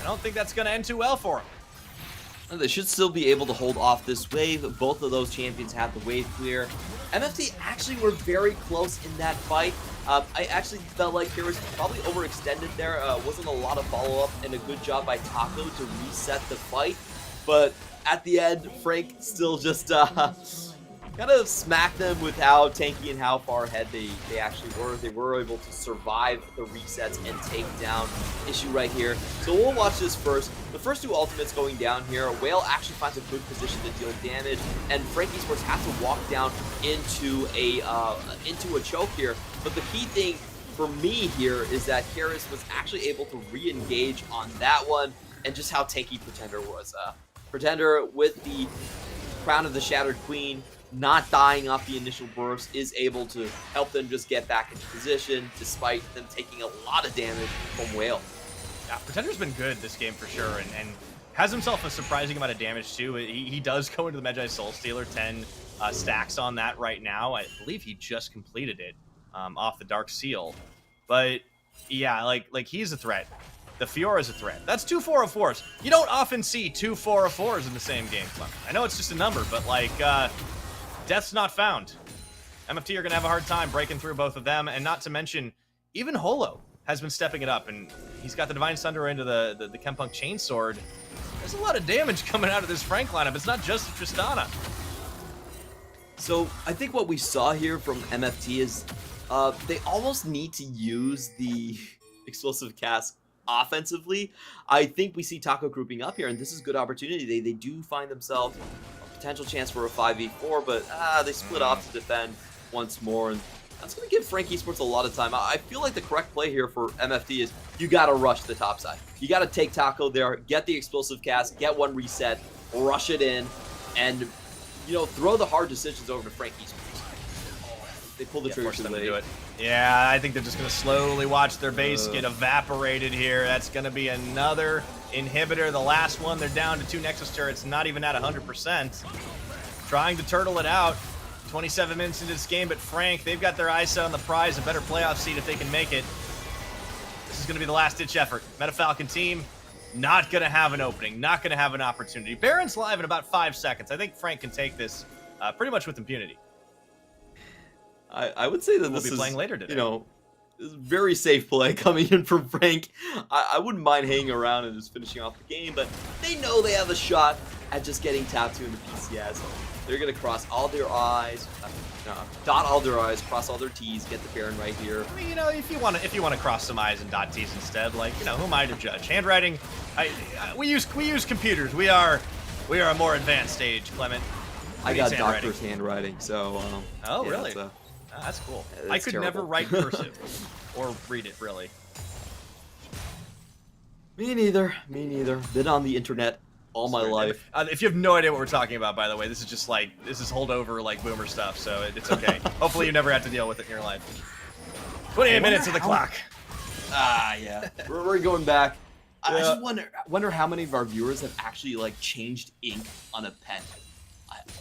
I don't think that's going to end too well for him. They should still be able to hold off this wave. Both of those champions have the wave clear. MFT actually were very close in that fight. I actually felt like Heroes probably overextended there. Wasn't a lot of follow-up, and a good job by Taco to reset the fight. But at the end, Frank still just kind of smacked them with how tanky and how far ahead they actually were. They were able to survive the resets and take down Issue right here. So we'll watch this first. The first two ultimates going down here. Whale actually finds a good position to deal damage, and Frank Esports has to walk down into a choke here. But the key thing for me here is that Harris was actually able to re-engage on that one, and just how tanky Pretender was. Pretender with the Crown of the Shattered Queen, not dying off the initial burst, is able to help them just get back into position despite them taking a lot of damage from Whale. Yeah, Pretender's been good this game for sure, and has himself a surprising amount of damage too. He does go into the Magi Soul Stealer, 10 stacks on that right now. I believe he just completed it off the Dark Seal. But yeah, like he's a threat. The Fiora's a threat. That's 2 404s. You don't often see 2 404s in the same game, Clement. I know it's just a number, but like, death's not found. MFT are going to have a hard time breaking through both of them, and not to mention, even Holo has been stepping it up, and he's got the Divine Sunder into the Chempunk Chainsword. There's a lot of damage coming out of this Frank lineup. It's not just the Tristana. So I think what we saw here from MFT is they almost need to use the Explosive Cask offensively. I think we see Taco grouping up here, and this is a good opportunity. They do find themselves a potential chance for a 5v4, but they split off to defend once more, and that's going to give Frank Esports a lot of time. I feel like the correct play here for MFT is you got to rush the top side. You got to take Taco there, get the Explosive Cast, get one reset, rush it in, and throw the hard decisions over to Frank Esports. They pull the trigger too late. Do it. Yeah, I think they're just going to slowly watch their base get evaporated here. That's going to be another inhibitor. The last one, they're down to 2 Nexus turrets, not even at 100%. Trying to turtle it out. 27 minutes into this game, but Frank, they've got their eyes set on the prize, a better playoff seed if they can make it. This is going to be the last-ditch effort. Metafalcon team, not going to have an opening, not going to have an opportunity. Baron's live in about 5 seconds. I think Frank can take this pretty much with impunity. I would say that we'll be playing later today. This is very safe play coming in from Frank. I wouldn't mind hanging around and just finishing off the game, but they know they have a shot at just getting top 2 in the PCS. They're going to cross all their I's, dot all their I's, cross all their T's, get the Baron right here. I mean, if you want to cross some I's and dot T's instead, like, who am I to judge? Handwriting, we use computers. We are a more advanced stage, Clement. I got doctor's handwriting, so oh, really? That's cool. I could never write cursive or read it, really. Me neither. Been on the internet all my life. If you have no idea what we're talking about, by the way, this is just this is holdover boomer stuff, so it's okay. Hopefully you never have to deal with it in your life. 28 minutes of the clock. Yeah. We're going back. I just wonder how many of our viewers have actually changed ink on a pen.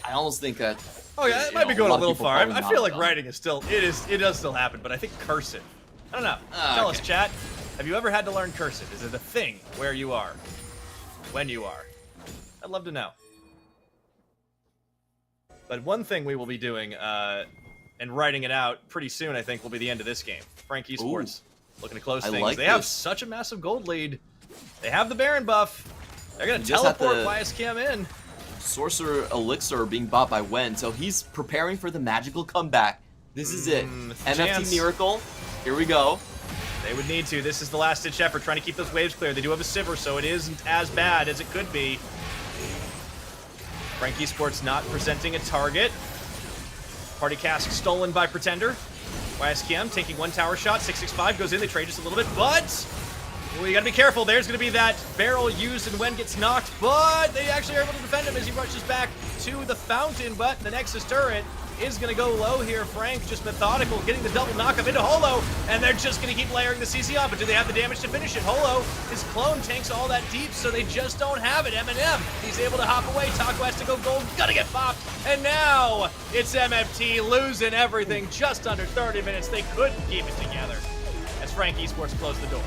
I almost think that. Oh yeah, it might be going a little far. I feel like writing is still it does still happen, but I think cursive. I don't know. Tell us, chat. Have you ever had to learn cursive? Is it a thing where you are, when you are? I'd love to know. But one thing we will be doing and writing it out pretty soon, I think, will be the end of this game. Frank Esports looking to close things. They have such a massive gold lead. They have the Baron buff. They're going to teleport YSKM in. Sorcerer Elixir being bought by Wen, so he's preparing for the magical comeback. This is it. NFT Miracle. Here we go. They would need to. This is the last-ditch effort, trying to keep those waves clear. They do have a Sivir, so it isn't as bad as it could be. Frank Esports not presenting a target. Party Cask stolen by Pretender. YSKM taking 1 tower shot. 665 goes in. They trade just a little bit, but we gotta be careful. There's gonna be that barrel used and Wen gets knocked, but they actually are able to defend him as he rushes back to the fountain. But the Nexus turret is going to go low here. Frank just methodical, getting the double knockup into Holo, and they're just going to keep layering the CC on, but do they have the damage to finish it? Holo, his clone tanks all that deep, so they just don't have it. Eminem, he's able to hop away. Taco has to go gold, gonna get popped, and now it's MFT losing everything. Just under 30 minutes, they couldn't keep it together as Frank Esports closed the door.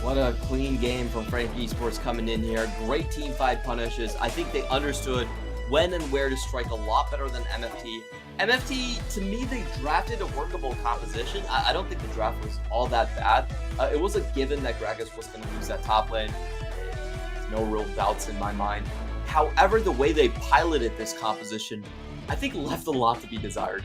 What a clean game from Frank Esports coming in here. Great team fight punishes. I think they understood when and where to strike a lot better than MFT. MFT, to me, they drafted a workable composition. I don't think the draft was all that bad. It was a given that Gragas was going to lose that top lane. There's no real doubts in my mind. However, the way they piloted this composition, I think left a lot to be desired.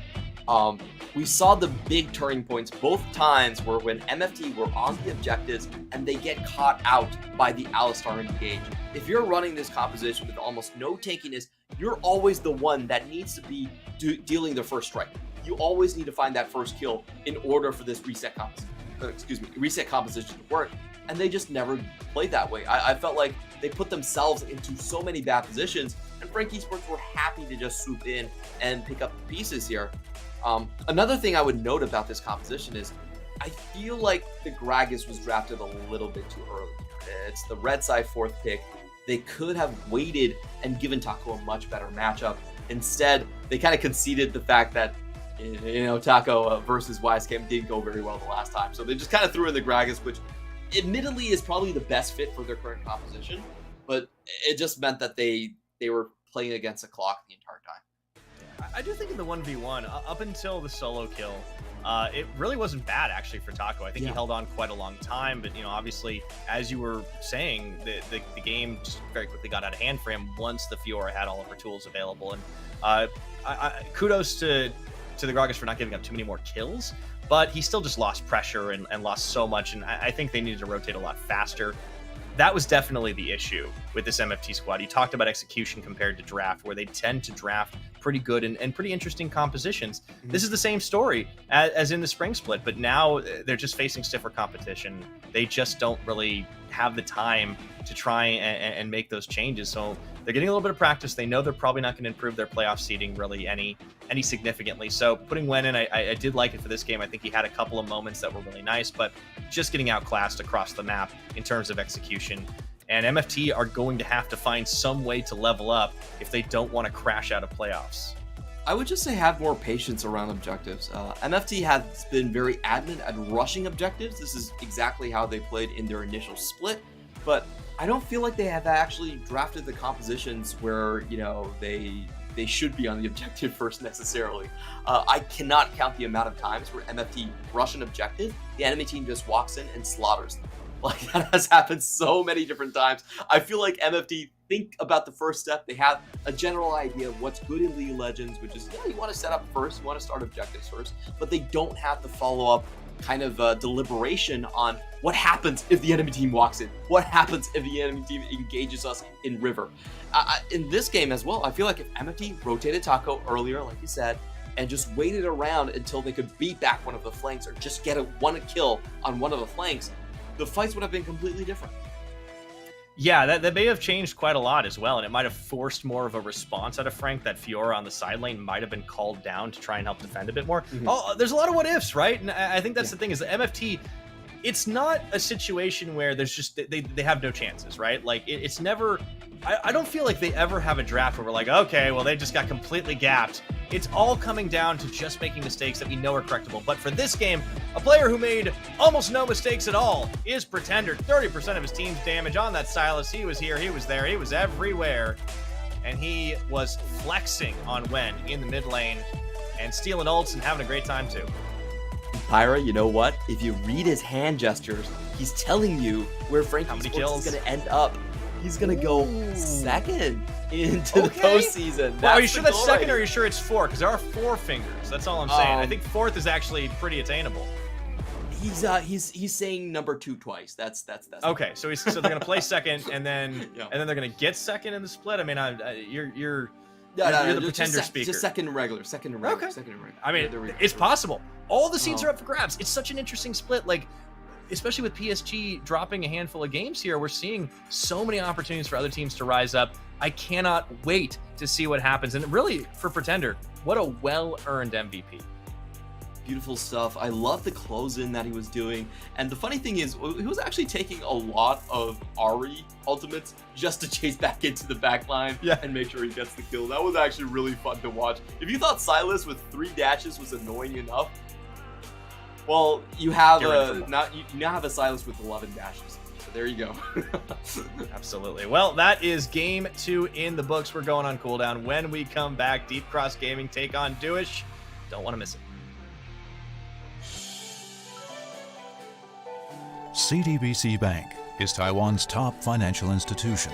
We saw the big turning points both times were when MFT were on the objectives and they get caught out by the Alistar engage. If you're running this composition with almost no tankiness, you're always the one that needs to be dealing the first strike. You always need to find that first kill in order for this reset composition to work. And they just never played that way. I felt like they put themselves into so many bad positions, and Frank Esports were happy to just swoop in and pick up the pieces here. Another thing I would note about this composition is I feel like the Gragas was drafted a little bit too early. It's the red side 4th pick. They could have waited and given Taco a much better matchup. Instead, they kind of conceded the fact that, Taco versus YSKM didn't go very well the last time. So they just kind of threw in the Gragas, which admittedly is probably the best fit for their current composition. But it just meant that they were playing against the clock the entire time. I do think in the 1v1, up until the solo kill, it really wasn't bad actually for Taco. I think he held on quite a long time, but obviously, as you were saying, the game just very quickly got out of hand for him once the Fiora had all of her tools available. And kudos to the Gragas for not giving up too many more kills, but he still just lost pressure and lost so much, and I think they needed to rotate a lot faster. That was definitely the issue with this MFT squad. You talked about execution compared to draft, where they tend to draft pretty good and pretty interesting compositions. Mm-hmm. This is the same story as in the spring split, but now they're just facing stiffer competition. They just don't really have the time to try and make those changes. So they're getting a little bit of practice. They know they're probably not going to improve their playoff seeding really any significantly. So putting Wen in, I did like it for this game. I think he had a couple of moments that were really nice, but just getting outclassed across the map in terms of execution. And MFT are going to have to find some way to level up if they don't want to crash out of playoffs. I would just say have more patience around objectives. MFT has been very adamant at rushing objectives. This is exactly how they played in their initial split, but I don't feel like they have actually drafted the compositions where, they should be on the objective first necessarily. I cannot count the amount of times where MFT rush an objective, the enemy team just walks in and slaughters them. Like, that has happened so many different times. I feel like MFT think about the first step. They have a general idea of what's good in League of Legends, which is, you want to set up first, you want to start objectives first, but they don't have the follow-up kind of deliberation on what happens if the enemy team walks in, what happens if the enemy team engages us in River. In this game as well, I feel like if MFT rotated Taco earlier, like you said, and just waited around until they could beat back one of the flanks or just get one kill on one of the flanks, the fights would have been completely different. Yeah, that may have changed quite a lot as well, and it might have forced more of a response out of Frank. That Fiora on the side lane might have been called down to try and help defend a bit more. Mm-hmm. Oh, there's a lot of what ifs, right? And I think that's the thing is the MFT, it's not a situation where there's just they have no chances, right? Like it's never. I don't feel like they ever have a draft where we're like, okay, well, they just got completely gapped. It's all coming down to just making mistakes that we know are correctable. But for this game, a player who made almost no mistakes at all is Pretender. 30% of his team's damage on that Silas. He was here, he was there, he was everywhere. And he was flexing on Wen in the mid lane and stealing ults and having a great time too. Pyra, you know what? If you read his hand gestures, he's telling you where Frank Esports is going to end up. He's going to go second into the postseason. Well, are you sure that's second or are you sure it's 4? Because there are 4 fingers. That's all I'm saying. I think 4th is actually pretty attainable. He's saying number 2 twice. That's okay. So they're going to play second and then they're going to get second in the split. I mean, you're the Pretender speaker. Just second and regular. I mean, it's possible. All the seeds are up for grabs. It's such an interesting split. Like, especially with PSG dropping a handful of games here, we're seeing so many opportunities for other teams to rise up. I cannot wait to see what happens. And really, for Pretender, what a well-earned MVP. Beautiful stuff. I love the close-in that he was doing. And the funny thing is, he was actually taking a lot of Ahri ultimates just to chase back into the back line and make sure he gets the kill. That was actually really fun to watch. If you thought Sylas with 3 dashes was annoying enough, well, you have you now have a Sylas with 11 dashes. So there you go. Absolutely. Well, that is game 2 in the books. We're going on cooldown. When we come back, Deep Cross Gaming take on Duish. Don't want to miss it. CDBC Bank is Taiwan's top financial institution,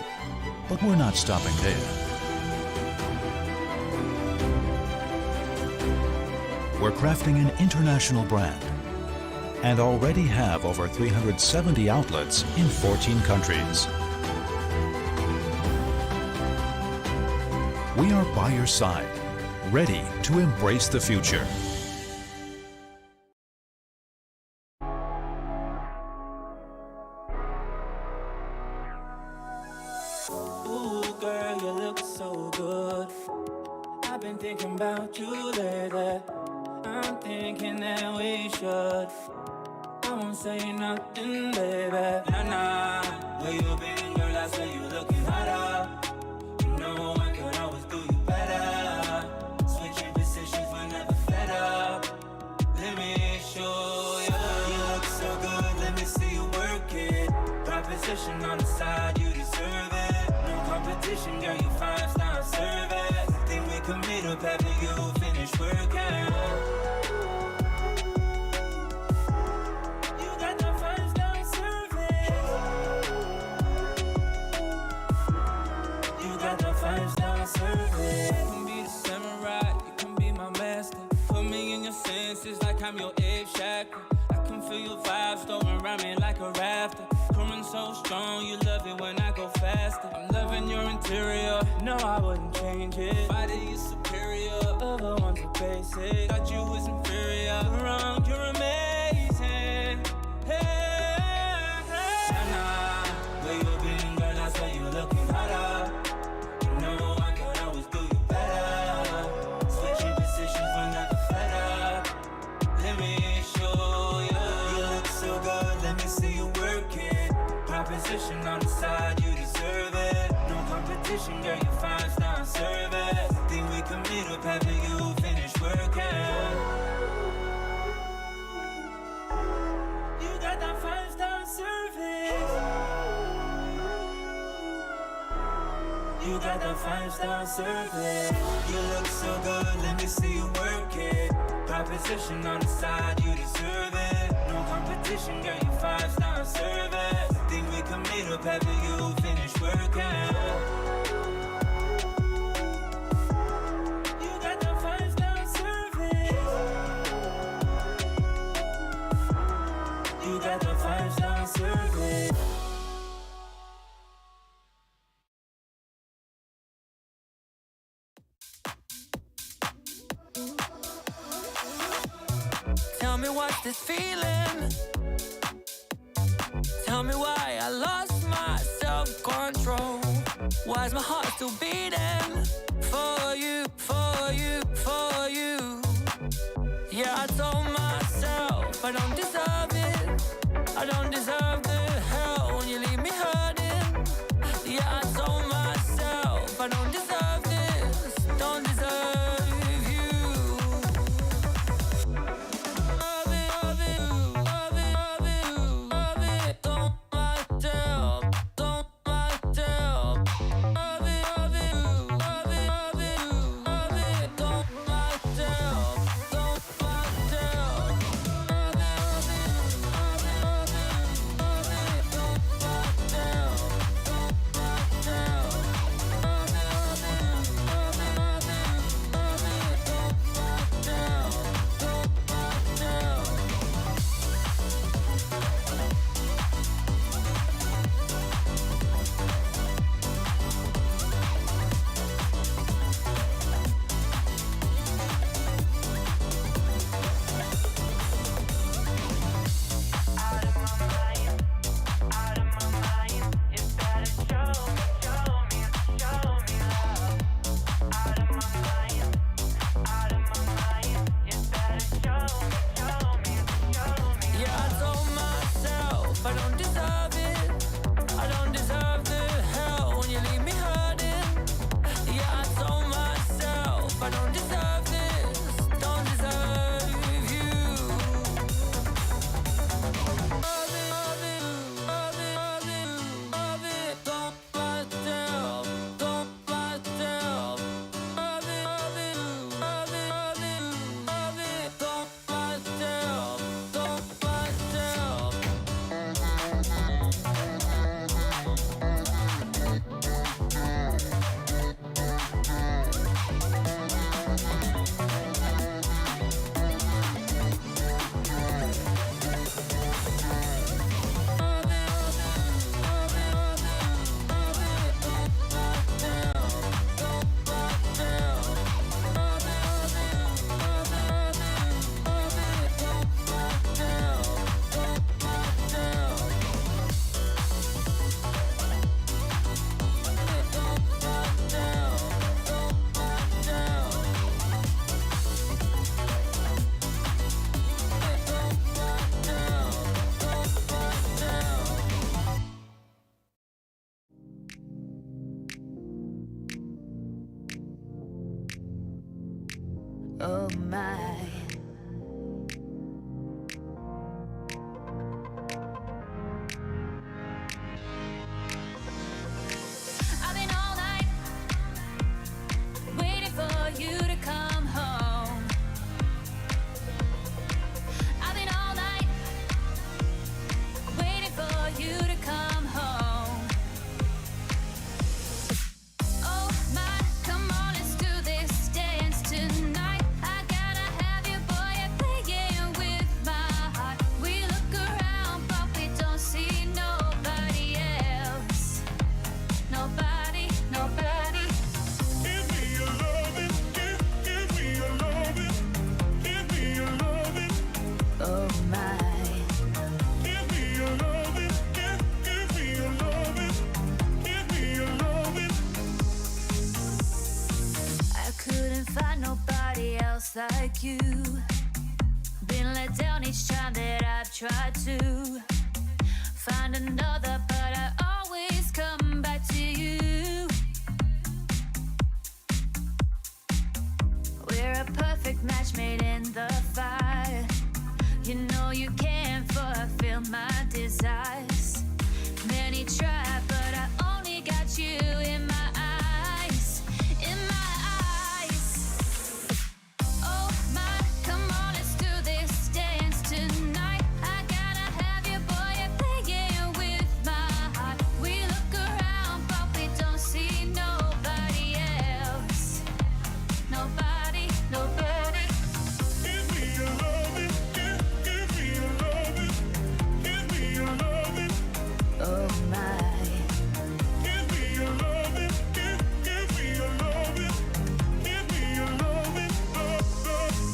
but we're not stopping there. We're crafting an international brand and already have over 370 outlets in 14 countries. We are by your side, ready to embrace the future. Ooh, girl, you look so good. I've been thinking about you lately. I'm thinking that we should. I won't say nothing, baby. Nah, where you been, girl? I say you looking hotter. You know I could always do you better. Switching positions whenever fed up. Let me show you. You look so good, let me see you work it. Proposition on the side, you deserve it. No competition, girl, you 5-star service. Think we could meet up after you finish working. You can be the samurai, you can be my master. Put me in your senses like I'm your egg chakra. I can feel your vibes flowing around me like a rafter. Coming so strong, you love it when I go faster. I'm loving your interior, no I wouldn't change it. Body is superior, other ones are basic. Thought you was inferior, wrong, you're amazing. Hey, nah, where you been, girl? I saw you looking hotter. Position on the side, you deserve it. No competition, girl, you 5-star service. Think we can meet up after you finish working. You got that 5-star service. You got that 5-star service. You look so good, let me see you work it. Proposition on the side, you deserve it. No competition, girl, you 5-star service. Think we can meet up after you finish working. You got that 5-star service. You got that 5-star service. Tell me what's this feeling? Tell me why I lost my self-control. Why's my heart still beating? For you, for you, for you. Yeah, I told myself I don't deserve it. I don't deserve the hell when you leave me hurting. Yeah, I told myself I don't deserve this. Don't deserve you. Love it, love it, love it, love it, love it. Don't myself, don't myself. Love it, love it, love it, love it, love it. Don't myself, don't myself. Love it, love it. I don't deserve it. I don't deserve the hell when you leave me hurting. Yeah, I told myself I don't deserve this, don't deserve you. Oh my. I've been all night waiting for you to come home. I've been all night waiting for you to come home. Oh my, come on, let's do this dance tonight. I gotta have you, boy, you're playing with my heart. We look around, but we don't see nobody else. Nobody, nobody. Give me your loving, give me your loving, give me your loving. Oh my. Give me your loving, give me your loving, give me your loving. I couldn't find nobody else like you. Been let down each time that I've tried to find another, but I always come back to you. We're a perfect match made in the fire. You know you can't fulfill my desires. Many try, but I only got you in my eyes. In my eyes. Oh my, come on, let's do this dance tonight. I gotta have you, boy, you're playing with my heart. We look around, but we don't see nobody else. Nobody, nobody. Give me your loving, give me your loving, give me your loving. Oh my. Give me your loving, give me your loving, give me your loving,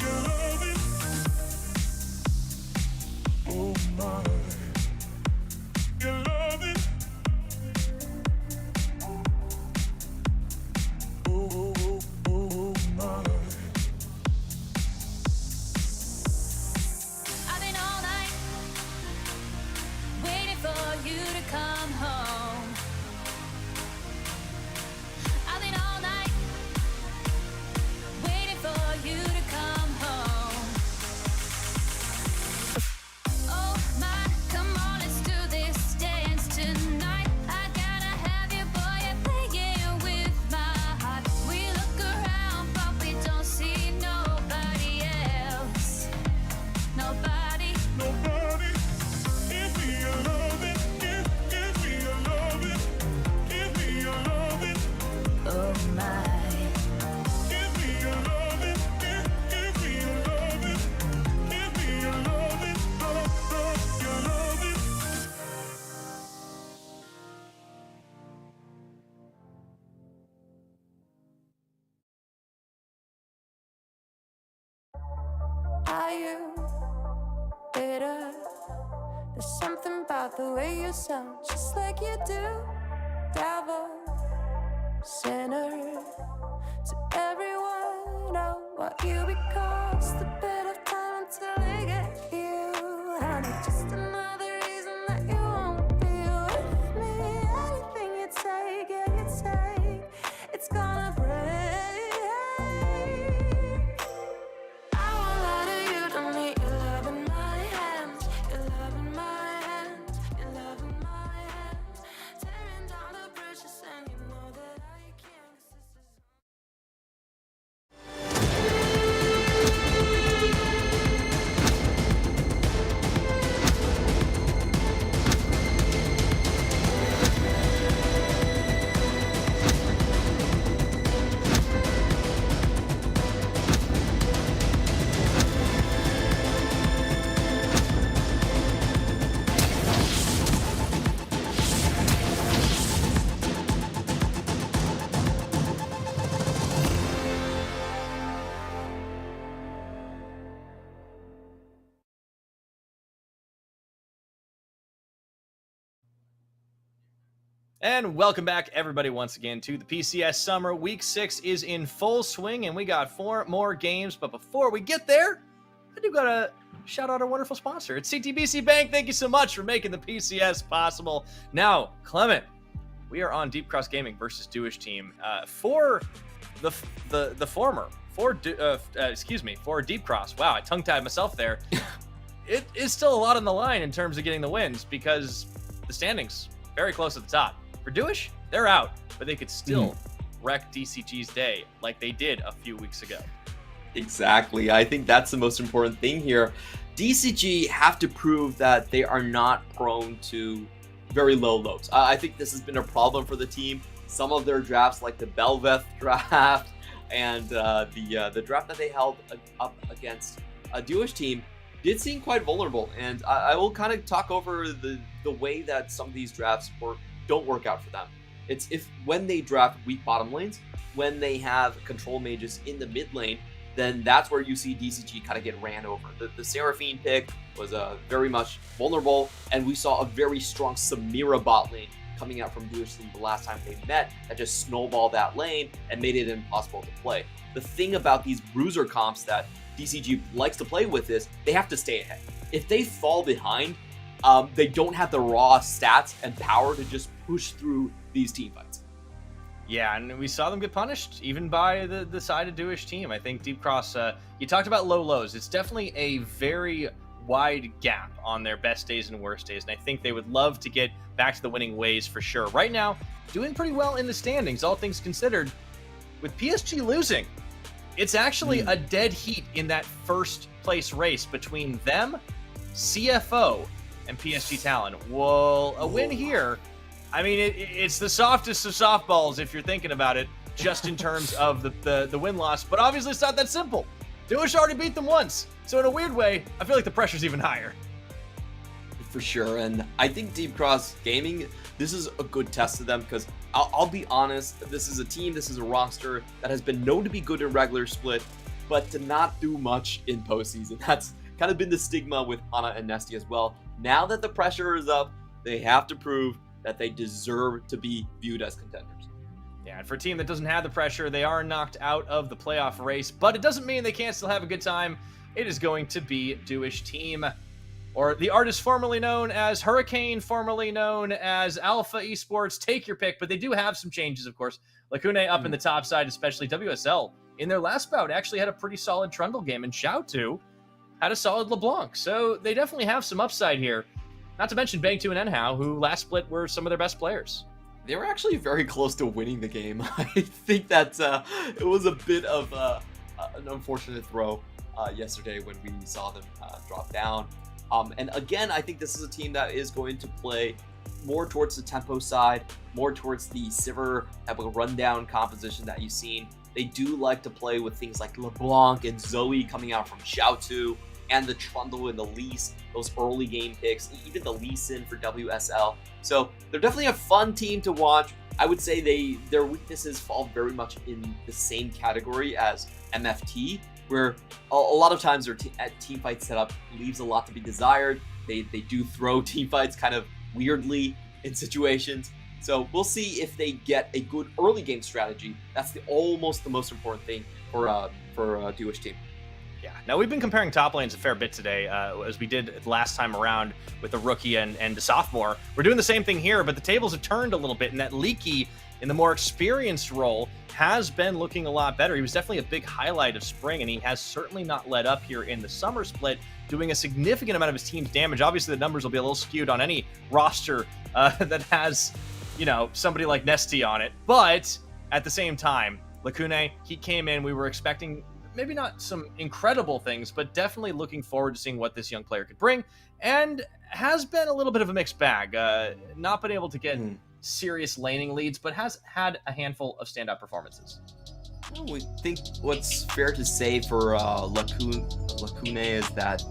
your loving. Oh my, your loving. Oh my. I've been all night waiting for you to come home. I've been all night waiting for you to come home. Oh my, come on, let's do this dance tonight. I gotta have you, boy, you're playing with my heart. We look around, but we don't see nobody else. Nobody. Nobody. Give me your loving, give me your loving, give me your loving. Oh my. Give me your loving, give me your loving, give me your loving, your loving. Are you bitter? There's something about the way you sound, just like you do. Devil, sinner, to everyone, oh, what you because the bit of time until I get you. And it's just another reason that you And welcome back, everybody, once again to the PCS Summer. Week 6 is in full swing, and we got 4 more games. But before we get there, I do got to shout out our wonderful sponsor. It's CTBC Bank. Thank you so much for making the PCS possible. Now, Clement, we are on Deep Cross Gaming versus Doish Team. For the former, for Deep Cross. Wow, I tongue-tied myself there. It is still a lot on the line in terms of getting the wins because the standings very close at the top. For Doish, they're out, but they could still wreck DCG's day like they did a few weeks ago. Exactly. I think that's the most important thing here. DCG have to prove that they are not prone to very low lows. I think this has been a problem for the team. Some of their drafts, like the Belveth draft and the draft that they held up against a Doish team, did seem quite vulnerable. And I will kind of talk over the way that some of these drafts don't work out for them. It's when they draft weak bottom lanes, when they have control mages in the mid lane, then that's where you see DCG kind of get ran over. The Seraphine pick was very much vulnerable, and we saw a very strong Samira bot lane coming out from Doish Team the last time they met that just snowballed that lane and made it impossible to play. The thing about these bruiser comps that DCG likes to play with is they have to stay ahead. If they fall behind, they don't have the raw stats and power to just push through these team fights. Yeah, and we saw them get punished, even by the side of Doish Team. I think Deep Cross, you talked about low lows. It's definitely a very wide gap on their best days and worst days, and I think they would love to get back to the winning ways for sure. Right now, doing pretty well in the standings, all things considered. With PSG losing, it's actually a dead heat in that first place race between them, CFO, and PSG Talon. Well, a win here, I mean, it's the softest of softballs if you're thinking about it, just in terms of the win-loss. But obviously, it's not that simple. Doish already beat them once. So in a weird way, I feel like the pressure's even higher. For sure, and I think Deep Cross Gaming, this is a good test to them because I'll be honest, this is a team, this is a roster that has been known to be good in regular split, but to not do much in postseason. That's kind of been the stigma with Hana and Nesty as well. Now that the pressure is up, they have to prove that they deserve to be viewed as contenders. Yeah, and for a team that doesn't have the pressure, they are knocked out of the playoff race, but it doesn't mean they can't still have a good time. It is going to be Doish Team, or the artist formerly known as Hurricane, formerly known as Alpha Esports. Take your pick, but they do have some changes, of course. Lakune up in the top side, especially WSL. In their last bout, actually had a pretty solid Trundle game, and Xiao2 had a solid LeBlanc. So they definitely have some upside here. Not to mention Bang2 and Enhao, who last split were some of their best players. They were actually very close to winning the game. I think that it was a bit of an unfortunate throw yesterday when we saw them drop down. And again, I think this is a team that is going to play more towards the tempo side, more towards the Sivir type of rundown composition that you've seen. They do like to play with things like LeBlanc and Zoe coming out from Xiao2, and the Trundle and the Lease, those early game picks, even the Lee Sin for WSL. So they're definitely a fun team to watch. I would say their weaknesses fall very much in the same category as MFT, where a lot of times their team fight setup leaves a lot to be desired. They do throw team fights kind of weirdly in situations. So we'll see if they get a good early game strategy. That's almost the most important thing for a Doish team. Yeah. Now, we've been comparing top lanes a fair bit today, as we did last time around with the rookie and the sophomore. We're doing the same thing here, but the tables have turned a little bit, and that Leaky, in the more experienced role, has been looking a lot better. He was definitely a big highlight of spring, and he has certainly not let up here in the summer split, doing a significant amount of his team's damage. Obviously, the numbers will be a little skewed on any roster that has, you know, somebody like Nesty on it. But at the same time, Lakune, he came in, we were expecting maybe not some incredible things, but definitely looking forward to seeing what this young player could bring, and has been a little bit of a mixed bag. Not been able to get serious laning leads, but has had a handful of standout performances. We think what's fair to say for Lakune is that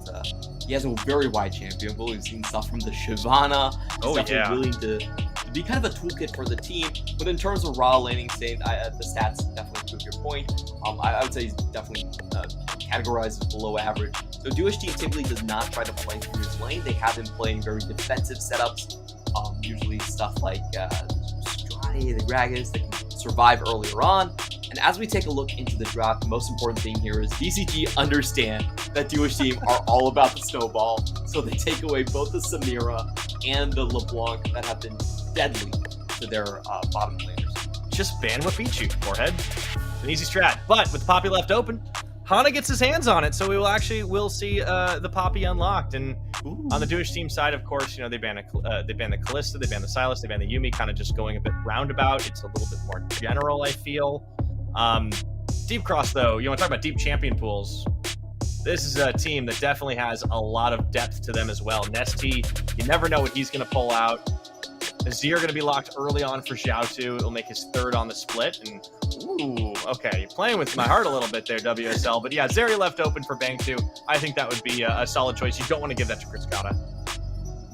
he has a very wide champion pool. We've seen stuff from the Shyvana. He's definitely willing to be kind of a toolkit for the team. But in terms of raw laning state, the stats definitely prove your point. I would say he's definitely categorized as below average. So Doish team typically does not try to play through his lane. They have him playing very defensive setups. Usually stuff like Strati, the Dragons that can survive earlier on. And as we take a look into the draft, the most important thing here is DCG understand that Duish team are all about the snowball. So they take away both the Samira and the LeBlanc that have been deadly to their bottom laners. Just ban what beats you, Forehead. It's an easy strat. But with the Poppy left open, Hana gets his hands on it, so we'll see the Poppy unlocked. And on the Duish team side, of course, they ban the Kalista, they ban the Sylas, they ban the Yuumi, kind of just going a bit roundabout. It's a little bit more general, I feel. Deep Cross, though, you want to talk about deep champion pools. This is a team that definitely has a lot of depth to them as well. Nesty, you never know what he's going to pull out. Azir going to be locked early on for Xiaotu. It'll make his third on the split. And, ooh, okay, you're playing with my heart a little bit there, WSL. But yeah, Zeri left open for Bang 2. I think that would be a solid choice. You don't want to give that to Kriskata.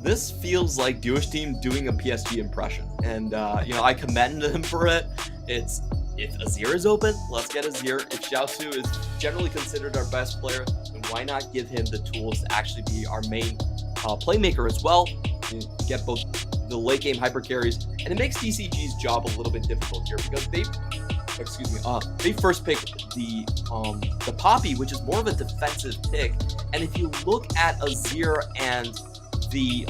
This feels like Duish team doing a PSG impression. And, I commend them for it. If Azir is open, let's get Azir. If Xiaotu is generally considered our best player, then why not give him the tools to actually be our main playmaker as well? You get both the late game hyper carries, and it makes DCG's job a little bit difficult here because they first picked the Poppy, which is more of a defensive pick. And if you look at Azir and the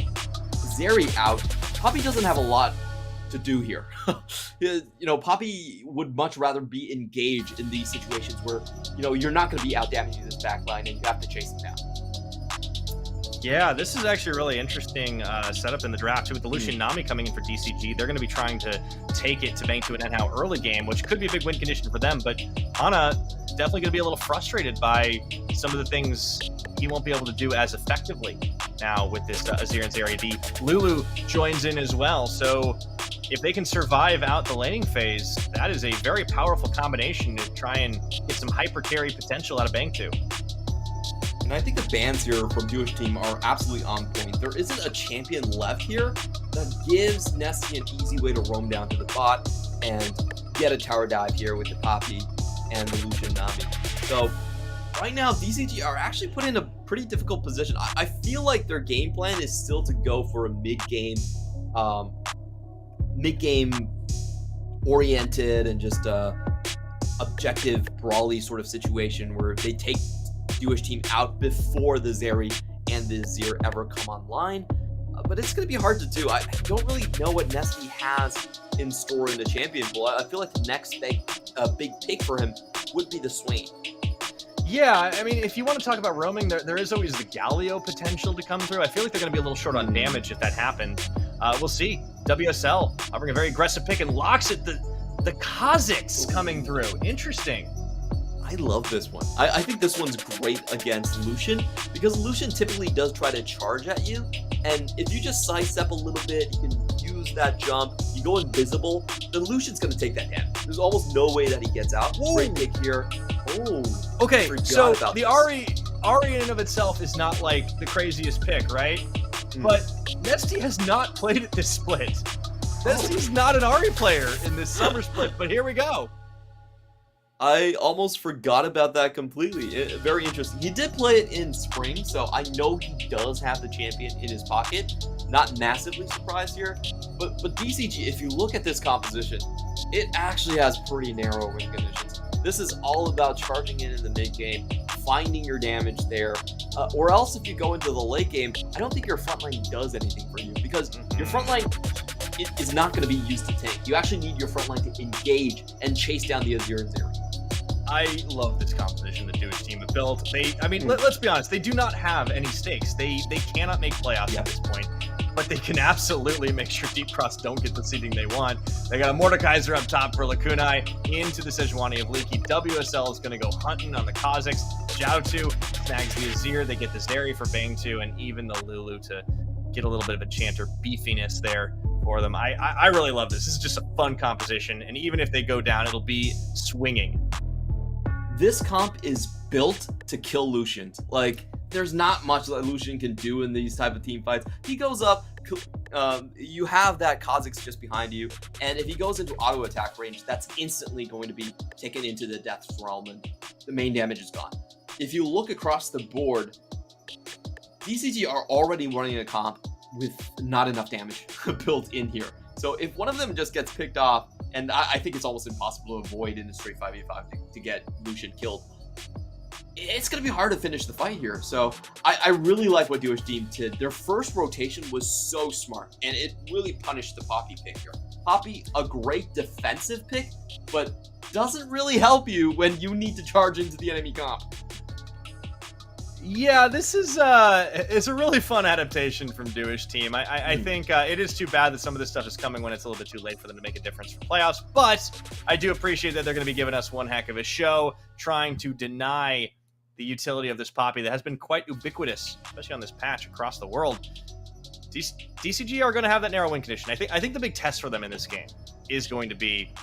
Zeri out, Poppy doesn't have a lot to do here. Poppy would much rather be engaged in these situations where, you're not going to be out damaging this backline and you have to chase him down. Yeah, this is actually a really interesting setup in the draft, too, with the Lucian Nami coming in for DCG. They're going to be trying to take it to Bang 2 and Nenhao early game, which could be a big win condition for them, but Hana definitely going to be a little frustrated by some of the things he won't be able to do as effectively now with this Azir and Zeri. The Lulu joins in as well, so if they can survive out the laning phase, that is a very powerful combination to try and get some hyper carry potential out of Bang 2. And I think the bans here from Duish team are absolutely on point. There isn't a champion left here that gives Nessie an easy way to roam down to the bot and get a tower dive here with the Poppy and the Lucian Nami. So right now, DCG are actually put in a pretty difficult position. I feel like their game plan is still to go for a mid-game oriented and just objective brawly sort of situation where they take Duish team out before the Zeri and the Azir ever come online. But it's going to be hard to do. I don't really know what Nesty has in store in the champion pool. I feel like the next big pick for him would be the Swain. Yeah, I mean, if you want to talk about roaming, there is always the Galio potential to come through. I feel like they're going to be a little short on damage if that happens. We'll see. WSL offering a very aggressive pick and locks it. The Kazakhs coming through. Interesting. I love this one. I think this one's great against Lucian because Lucian typically does try to charge at you. And if you just sidestep a little bit, you can use that jump, you go invisible, then Lucian's going to take that damage. There's almost no way that he gets out. Whoa. Great pick here. Oh, okay, so the Ahri in and of itself is not like the craziest pick, right? But Nesty has not played at this split. Nesty's not an Ahri player in this summer split, but here we go. I almost forgot about that completely. Very interesting. He did play it in spring, so I know he does have the champion in his pocket. Not massively surprised here, but DCG, if you look at this composition, it actually has pretty narrow win conditions. This is all about charging in the mid game, finding your damage there, or else if you go into the late game, I don't think your front line does anything for you because your front line is not going to be used to tank. You actually need your front line to engage and chase down the Azir and Zeri. I love this composition the Duish team have built. Let's be honest, they do not have any stakes. They cannot make playoffs at this point, but they can absolutely make sure Deep Cross don't get the seeding they want. They got a Mordekaiser up top for Lakunai into the Sejuani of Leaky. WSL is going to go hunting on the Kazakhs. Xiaotu snags the Azir. They get the Zeri for Bang 2 and even the Lulu to get a little bit of a chanter beefiness there for them. I really love this. This is just a fun composition, and even if they go down, it'll be swinging. This comp is built to kill Lucian. Like, there's not much that Lucian can do in these type of team fights. He goes up, you have that Kazakhs just behind you, and if he goes into auto attack range, that's instantly going to be taken into the Death's Realm, and the main damage is gone. If you look across the board, DCG are already running a comp with not enough damage built in here. So if one of them just gets picked off, and I think it's almost impossible to avoid in a straight 5v5 to get Lucian killed, it's going to be hard to finish the fight here. So I really like what Duish Team did. Their first rotation was so smart, and it really punished the Poppy pick here. Poppy, a great defensive pick, but doesn't really help you when you need to charge into the enemy comp. Yeah, this is it's a really fun adaptation from Duish Team. I think it is too bad that some of this stuff is coming when it's a little bit too late for them to make a difference for playoffs, but I do appreciate that they're going to be giving us one heck of a show, trying to deny the utility of this Poppy that has been quite ubiquitous, especially on this patch across the world. DCG are going to have that narrow win condition. I think the big test for them in this game is going to be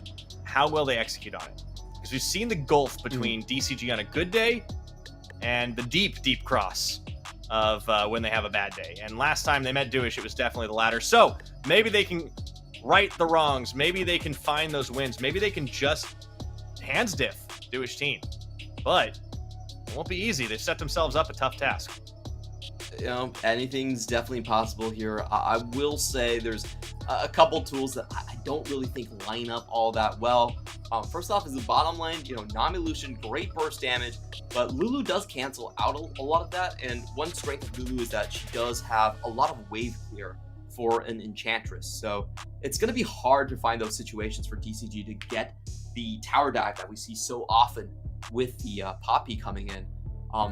how well they execute on it, because we've seen the gulf between DCG on a good day and the deep cross of when they have a bad day. And last time they met Duish, it was definitely the latter. So maybe they can right the wrongs. Maybe they can find those wins. Maybe they can just hands diff Duish Team. But it won't be easy. They've set themselves up a tough task. You know, anything's definitely possible here. I will say there's a couple tools that I don't really think line up all that well. First off is the bottom lane. You know, Nami Lucian, great burst damage, but Lulu does cancel out a lot of that. And one strength of Lulu is that she does have a lot of wave clear for an Enchantress. So it's going to be hard to find those situations for DCG to get the tower dive that we see so often with the Poppy coming in.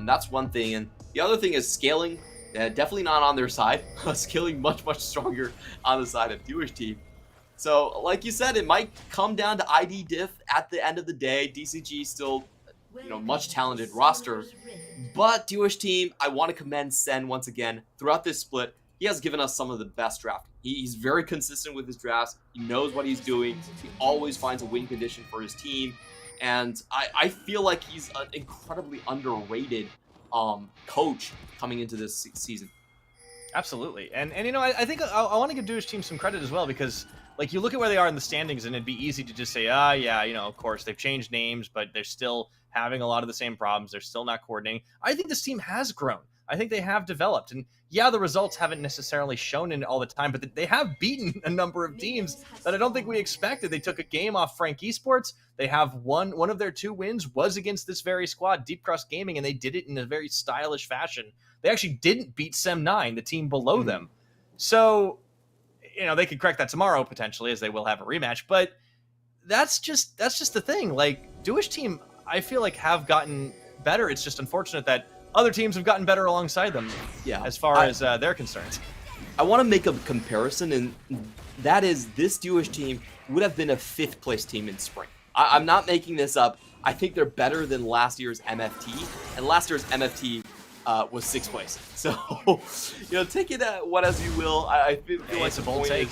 That's one thing. And the other thing is scaling. Definitely not on their side. Scaling much stronger on the side of Duish Team. So, like you said, it might come down to ID diff at the end of the day. DCG still, you know, much talented roster. But Duish Team, I want to commend Sen once again. Throughout this split, he has given us some of the best draft. He's very consistent with his drafts. He knows what he's doing. He always finds a win condition for his team. And I feel like he's an incredibly underrated coach coming into this season. Absolutely. And you know, I think I want to give Duish Team some credit as well, because like you look at where they are in the standings and it'd be easy to just say, yeah, you know, of course they've changed names, but they're still having a lot of the same problems. They're still not coordinating. I think this team has grown. I think they have developed. And yeah, the results haven't necessarily shown in it all the time, but they have beaten a number of teams that I don't think we expected. They took a game off Frank Esports. They have one of their 2 wins was against this very squad, Deep Cross Gaming, and they did it in a very stylish fashion. They actually didn't beat Sem9, the team below them. So, you know, they could correct that tomorrow potentially, as they will have a rematch, but that's just the thing. Like, Duish Team, I feel like have gotten better. It's just unfortunate that other teams have gotten better alongside them, as far as they're concerned. I want to make a comparison, and that is this Duish Team would have been a 5th place team in spring. I'm not making this up. I think they're better than last year's MFT, and last year's MFT was 6th place. So, you know, take it what as you will. I feel like it's a bold take.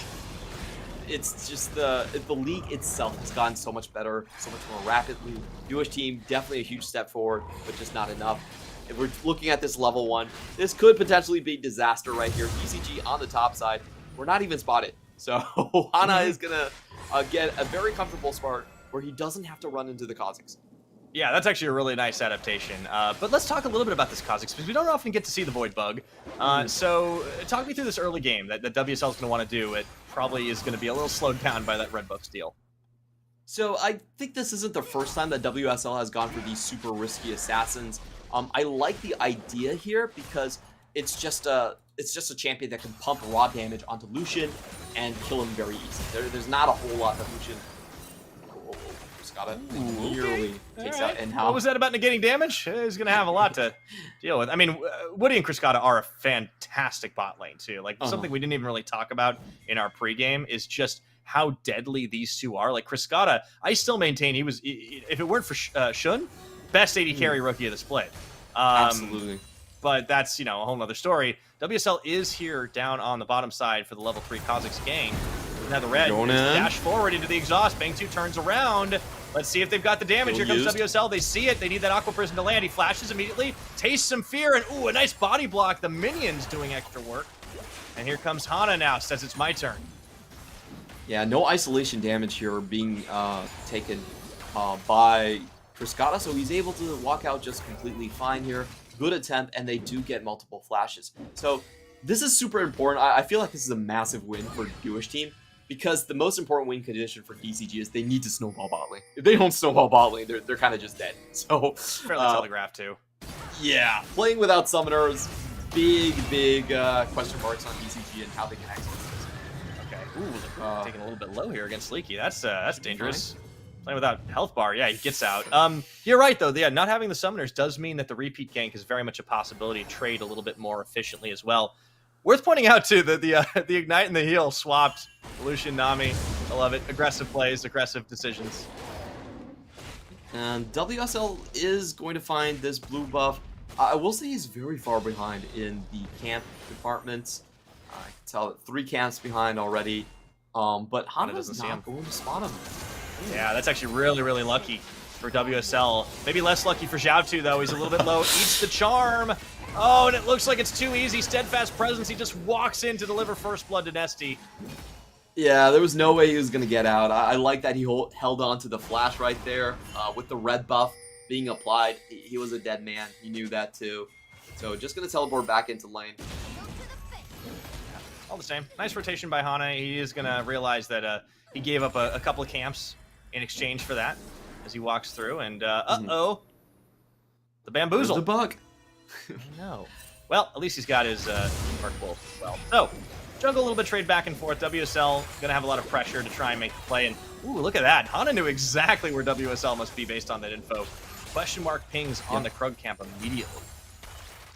It's just the league itself has gotten so much better, so much more rapidly. Duish Team, definitely a huge step forward, but just not enough. If we're looking at this level 1, this could potentially be disaster right here. DCG on the top side, we're not even spotted. So Hana is going to get a very comfortable spot where he doesn't have to run into the Kazakhs. Yeah, that's actually a really nice adaptation. But let's talk a little bit about this Kazakhs, because we don't often get to see the Void Bug. So talk me through this early game that WSL is going to want to do. It probably is going to be a little slowed down by that Red Buff steal. So I think this isn't the first time that WSL has gone for these super risky assassins. I like the idea here because it's just a champion that can pump raw damage onto Lucian and kill him very easy. There's not a whole lot that Lucian nearly takes out. And what was that about negating damage? He's going to have a lot to deal with. I mean, Woody and Kriskata are a fantastic bot lane too. Like something we didn't even really talk about in our pregame is just how deadly these two are. Like Kriskata, I still maintain he was, if it weren't for Shun, best AD carry rookie of the split. Absolutely. But that's, you know, a whole nother story. WSL is here down on the bottom side for the level 3 Kazakhs gang. Now the red dash forward into the exhaust. Bang 2 turns around. Let's see if they've got the damage. Here comes WSL. They see it. They need that Aqua Prison to land. He flashes immediately. Tastes some fear. And, ooh, a nice body block. The minions doing extra work. And here comes Hana now. Says it's my turn. Yeah, no isolation damage here being taken by Kriskata, so he's able to walk out just completely fine here. Good attempt, and they do get multiple flashes. So this is super important. I feel like this is a massive win for Jewish team, because the most important win condition for DCG is they need to snowball bot lane. If they don't snowball bot lane, they're kind of just dead. So fairly telegraphed too. Yeah, playing without summoners, big question marks on DCG and how they can exit this. Okay, ooh, taking a little bit low here against Leaky. That's dangerous. Playing without health bar, yeah, he gets out. You're right though. Yeah, not having the summoners does mean that the repeat gank is very much a possibility to trade a little bit more efficiently as well. Worth pointing out too that the ignite and the heal swapped. Lucian, Nami, I love it. Aggressive plays, aggressive decisions. And WSL is going to find this blue buff. I will say he's very far behind in the camp department. I can tell that 3 camps behind already. But Hana's not going to spot him. Yeah, that's actually really lucky for WSL. Maybe less lucky for Zhao though. He's a little bit low. Eats the charm. Oh, and it looks like it's too easy. Steadfast presence. He just walks in to deliver first blood to Nesty. Yeah, there was no way he was going to get out. I like that he held on to the flash right there. With the red buff being applied, he was a dead man. He knew that too. So just going to teleport back into lane. All the same. Nice rotation by Hana. He is going to realize that he gave up a couple of camps in exchange for that as he walks through. And, uh-oh. The bamboozle. There's a bug. No. Well, at least he's got his Mark Wolf as well. So, jungle a little bit, trade back and forth. WSL gonna have a lot of pressure to try and make the play. And ooh, look at that. Hana knew exactly where WSL must be based on that info. Question mark pings on the Krug camp immediately.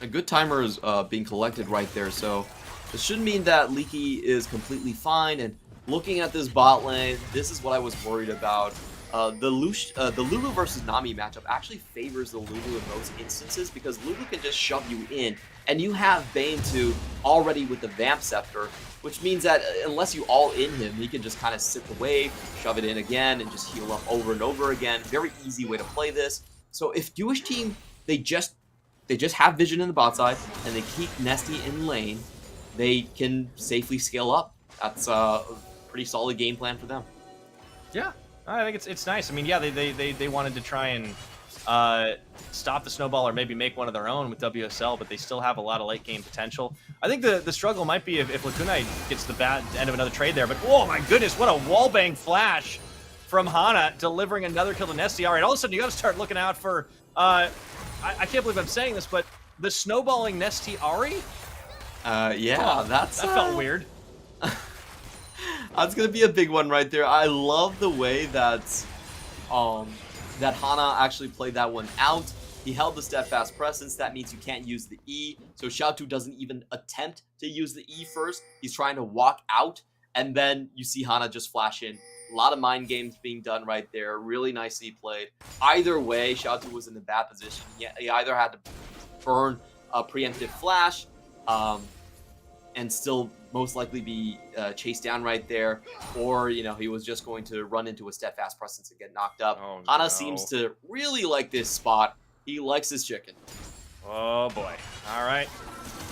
A good timer is being collected right there, so this should mean that Leaky is completely fine. And looking at this bot lane, this is what I was worried about. The Lulu versus Nami matchup actually favors the Lulu in most instances, because Lulu can just shove you in, and you have Bane 2 already with the Vamp Scepter, which means that unless you all-in him, he can just kind of sit the wave, shove it in again, and just heal up over and over again. Very easy way to play this. So if Jewish team, they just have vision in the bot side, and they keep Nesty in lane, they can safely scale up. That's a pretty solid game plan for them. Yeah. I think it's nice. I mean, yeah, they wanted to try and stop the snowball or maybe make one of their own with WSL, but they still have a lot of late game potential. I think the struggle might be if Lakunai gets the bad end of another trade there, but oh my goodness, what a wallbang flash from Hana, delivering another kill to Nesty. All right, all of a sudden you got to start looking out for, I can't believe I'm saying this, but the snowballing Nesty Ari? Yeah, that felt weird. That's gonna be a big one right there. I love the way that that Hana actually played that one out. He held the steadfast presence. That means you can't use the E. So Xiaotu doesn't even attempt to use the E first. He's trying to walk out, and then you see Hana just flash in. A lot of mind games being done right there. Really nicely played. Either way, Xiaotu was in a bad position. He either had to burn a preemptive flash, and still most likely be chased down right there, or he was just going to run into a steadfast presence and get knocked up. Oh, Hana no. seems to really like this spot. He likes his chicken. Oh boy. All right.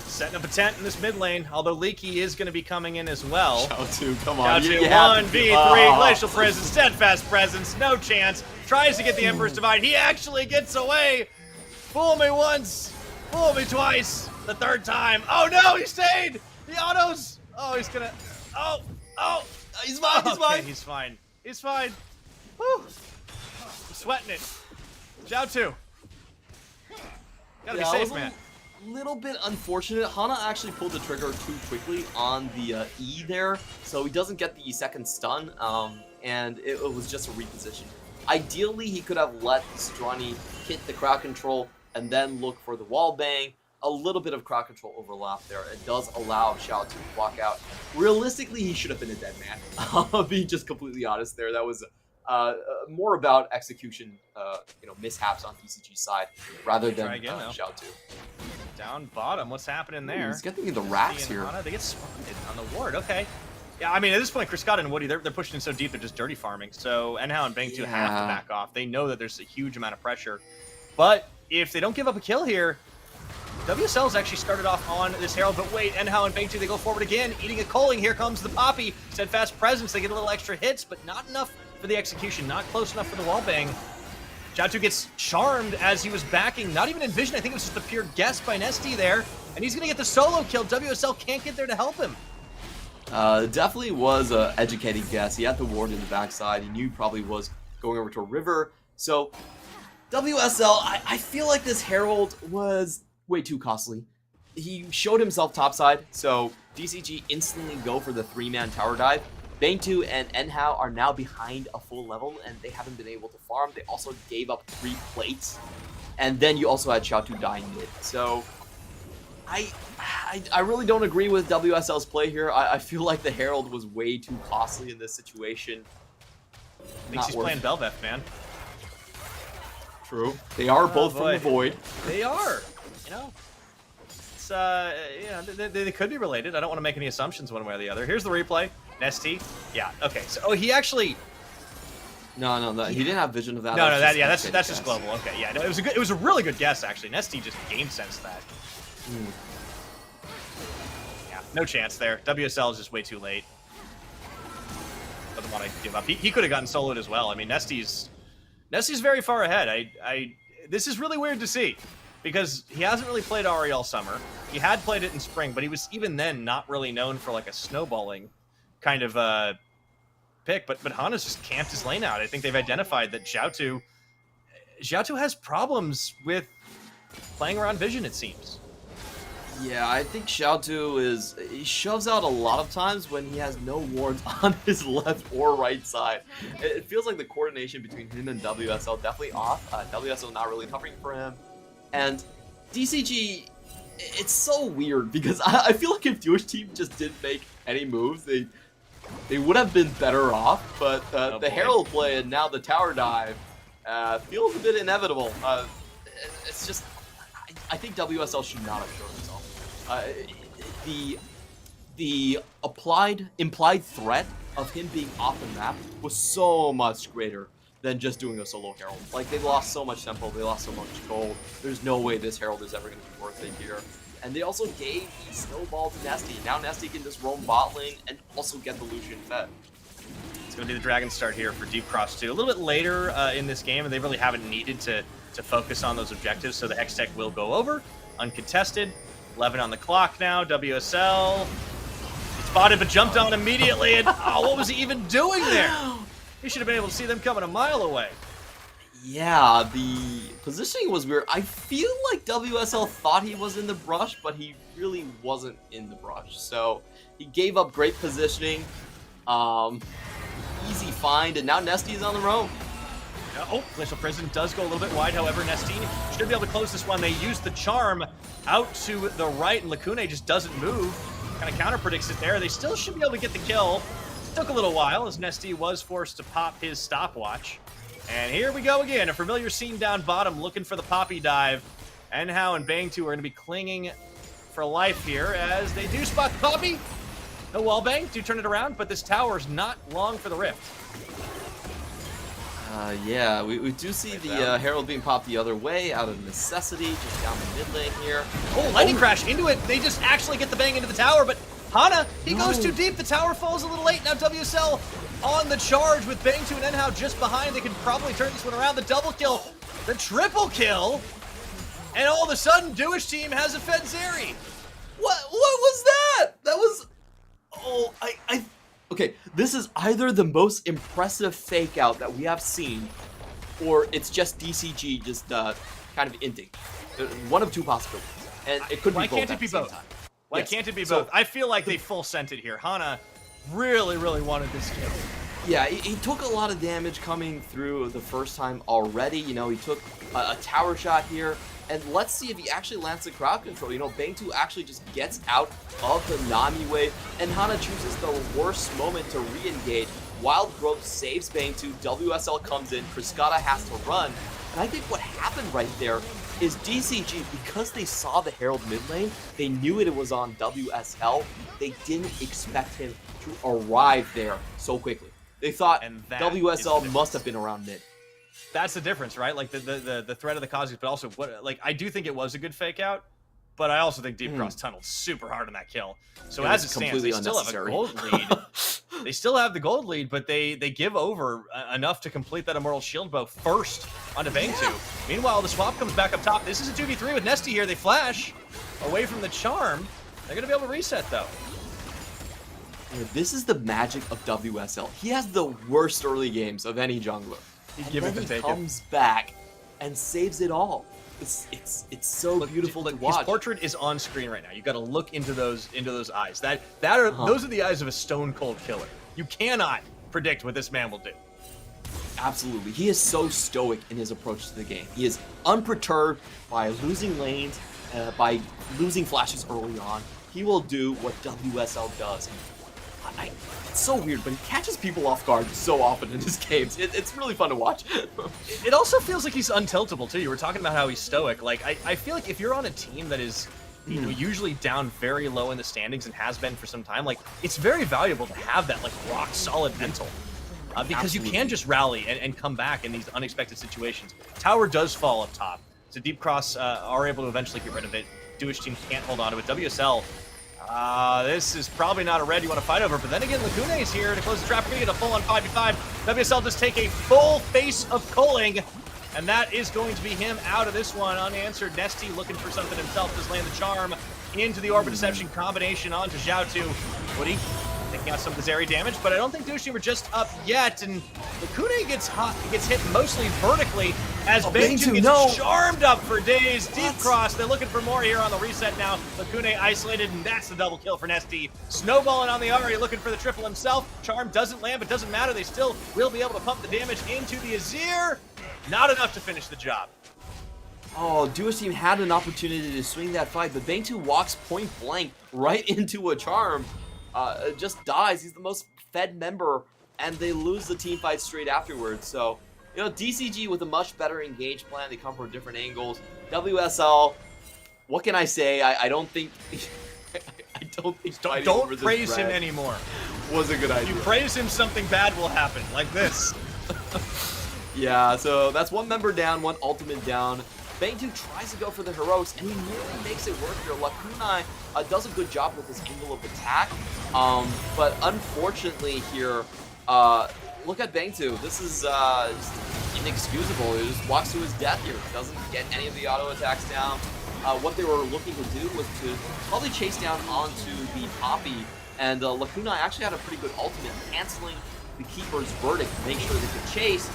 Setting up a tent in this mid lane, although Leaky is going to be coming in as well. Xiaotu, come on. Xiaotu, 1v3, Glacial Presence, Steadfast Presence, no chance. Tries to get the Emperor's Divide. He actually gets away. Fool me once, fool me twice. The third time. Oh no, he stayed. The autos. Oh, he's gonna. Oh. He's fine. He's fine. He's fine. He's fine. Whew. I'm sweating it. Xiaotu. Gotta be safe, man. Little bit unfortunate. Hana actually pulled the trigger too quickly on the E there, so he doesn't get the second stun, and it was just a reposition. Ideally, he could have let Strani hit the crowd control and then look for the wall bang. A little bit of crowd control overlap there. It does allow Xiao to walk out. Realistically, he should have been a dead man. I'll be just completely honest there. That was more about execution, mishaps on PCG's side rather than Xiao 2. Down bottom, what's happening there? He's getting the racks here. Hana, they get spotted on the ward. Okay. Yeah, I mean, at this point, Chris and Woody, they're pushing in so deep, they're just dirty farming. So Enhao and Bang 2 have to back off. They know that there's a huge amount of pressure. But if they don't give up a kill here, WSL's actually started off on this Herald, but wait, Enhao and Bang 2, they go forward again, eating a culling. Here comes the Poppy. Steadfast Presence, they get a little extra hits, but not enough for the execution, not close enough for the wallbang. Xiaotu gets charmed as he was backing, not even in vision. I think it was just a pure guess by Nesty there. and he's going to get the solo kill. WSL can't get there to help him. Definitely was a educated guess. He had the ward in the backside. He knew he probably was going over to a river. So WSL, I feel like this Herald was way too costly. He showed himself topside, so DCG instantly go for the 3-man tower dive. Bang2 and Enhao are now behind a full level, and they haven't been able to farm. They also gave up 3 plates. And then you also had Xiao Tu dying mid. So I really don't agree with WSL's play here. I feel like the Herald was way too costly in this situation. Thinks he's playing Belveth, man. True. They are both from the Void. They are. You know, it's they could be related. I don't want to make any assumptions one way or the other. Here's the replay. Nesty. Yeah. Okay. So he actually. No, he didn't have vision of that. No, that's just global. Okay, yeah, no, it was a really good guess actually. Nesty just game sensed that. Yeah, no chance there. WSL is just way too late. Doesn't want to give up. He could have gotten soloed as well. I mean, Nesty's very far ahead. This is really weird to see because he hasn't really played Ahri all summer. He had played it in spring, but he was even then not really known for like a snowballing kind of pick. But Hana's just camped his lane out. I think they've identified that Xiao Tu has problems with playing around vision, it seems. Yeah, I think Xiao Tu he shoves out a lot of times when he has no wards on his left or right side. It feels like the coordination between him and WSL definitely off. WSL not really covering for him. And DCG, it's so weird because I feel like if Jewish team just didn't make any moves, they would have been better off. But the Herald play and now the tower dive feels a bit inevitable. It's just, I think WSL should not have shown itself. The implied threat of him being off the map was so much greater than just doing a solo Herald. Like, they lost so much tempo, they lost so much gold. There's no way this Herald is ever going to be worth it here. And they also gave the snowball to Nesty. Now Nesty can just roam bot lane and also get the Lucian fed. It's going to be the Dragon start here for Deep Cross 2. A little bit later in this game, and they really haven't needed to focus on those objectives, so the Hextech will go over, uncontested. 11 on the clock now. WSL spotted but jumped on immediately, and oh, what was he even doing there? He should have been able to see them coming a mile away. Yeah, the positioning was weird. I feel like WSL thought he was in the brush, but he really wasn't in the brush. So he gave up great positioning. Easy find, and now Nesty is on the roam. Oh, Glacial Prison does go a little bit wide. However, Nesty should be able to close this one. They use the charm out to the right, and Lacune just doesn't move. Kind of counter predicts it there. They still should be able to get the kill. Took a little while as Nesty was forced to pop his stopwatch. And here we go again. A familiar scene down bottom looking for the poppy dive. Enhao and Bang2 are going to be clinging for life here as they do spot the poppy. No wall bang, do turn it around, but this tower is not long for the rift. Yeah, we do see the Herald being popped the other way out of necessity, just down the mid lane here. Oh, lightning crash into it. They just actually get the bang into the tower, but Hana, he goes too deep. The tower falls a little late. Now WSL on the charge with Bang2 and Enhao just behind. They can probably turn this one around. The double kill, the triple kill, and all of a sudden, Jewish team has a Fedzeri. What was that? That was... Oh, Okay, this is either the most impressive fake out that we have seen, or it's just DCG just kind of inting. One of two possibilities, and it could be both. Why can't it be both? Why can't it be both? I feel like they full sent it here. Hana really, really wanted this kill. Yeah, he took a lot of damage coming through the first time already. You know, he took a tower shot here. And let's see if he actually lands the crowd control. You know, Bang2 actually just gets out of the Nami wave, and Hana chooses the worst moment to re-engage. Wild Growth saves Bang2, WSL comes in, Triskata has to run. And I think what happened right there is DCG, because they saw the Herald mid lane, they knew it was on WSL, they didn't expect him to arrive there so quickly. They thought WSL must have been around mid. That's the difference, right? Like the threat of the causes, but also I do think it was a good fake out, but I also think Deep Cross tunneled super hard on that kill. So as it stands, they still have a gold lead. They still have the gold lead, but they give over enough to complete that Immortal Shield bow first onto Bang2. Meanwhile, the swap comes back up top. This is a 2v3 with Nesty here. They flash. away from the charm. They're going to be able to reset, though. Yeah, this is the magic of WSL. He has the worst early games of any jungler. Give it to he take comes back and saves it all. It's so beautiful to watch. His portrait is on screen right now. You got to look into those eyes. Those are the eyes of a stone cold killer. You cannot predict what this man will do. Absolutely. He is so stoic in his approach to the game. He is unperturbed by losing lanes, by losing flashes early on. He will do what WSL does. It's so weird, but he catches people off guard so often in his games. It's really fun to watch. It also feels like he's untiltable, too. You were talking about how he's stoic. Like, I feel like if you're on a team that is usually down very low in the standings and has been for some time, like, it's very valuable to have that, like, rock-solid mental. Because you can just rally and come back in these unexpected situations. Tower does fall up top, so Deep Cross are able to eventually get rid of it. Jewish team can't hold on to it. WSL, this is probably not a red you want to fight over, but then again, Lacune is here to close the trap. We're going to get a full-on 5v5. WSL just take a full face of culling, and that is going to be him out of this one. Unanswered, Nesty looking for something himself, does land the charm into the Orb of Deception combination onto Zhao2. Woody taking out some of the Zeri damage, but I don't think Douche Team are just up yet, and Lacune gets hit mostly vertically as Bangtu gets charmed up for days. Deep Cross, they're looking for more here on the reset now. Lacune isolated, and that's the double kill for Nesty. Snowballing on the Ahri, looking for the triple himself. Charm doesn't land, but doesn't matter. They still will be able to pump the damage into the Azir. Not enough to finish the job. Oh, Jewish Team had an opportunity to swing that fight, but Bangtu walks point blank right into a charm. Just dies. He's the most fed member, and they lose the team fight straight afterwards. So, you know, DCG with a much better engage plan. They come from different angles. WSL, what can I say? I don't think Don't praise him anymore. Was a good idea. You praise him, something bad will happen, like this. Yeah, so that's one member down, one ultimate down. Bangtu tries to go for the heroics, and he nearly makes it work here. Lacune does a good job with his angle of attack, but unfortunately here, look at Bangtu. This is just inexcusable. He just walks to his death here. Doesn't get any of the auto attacks down. What they were looking to do was to probably chase down onto the Poppy, and Lacune actually had a pretty good ultimate, canceling the Keeper's verdict to make sure they could chase.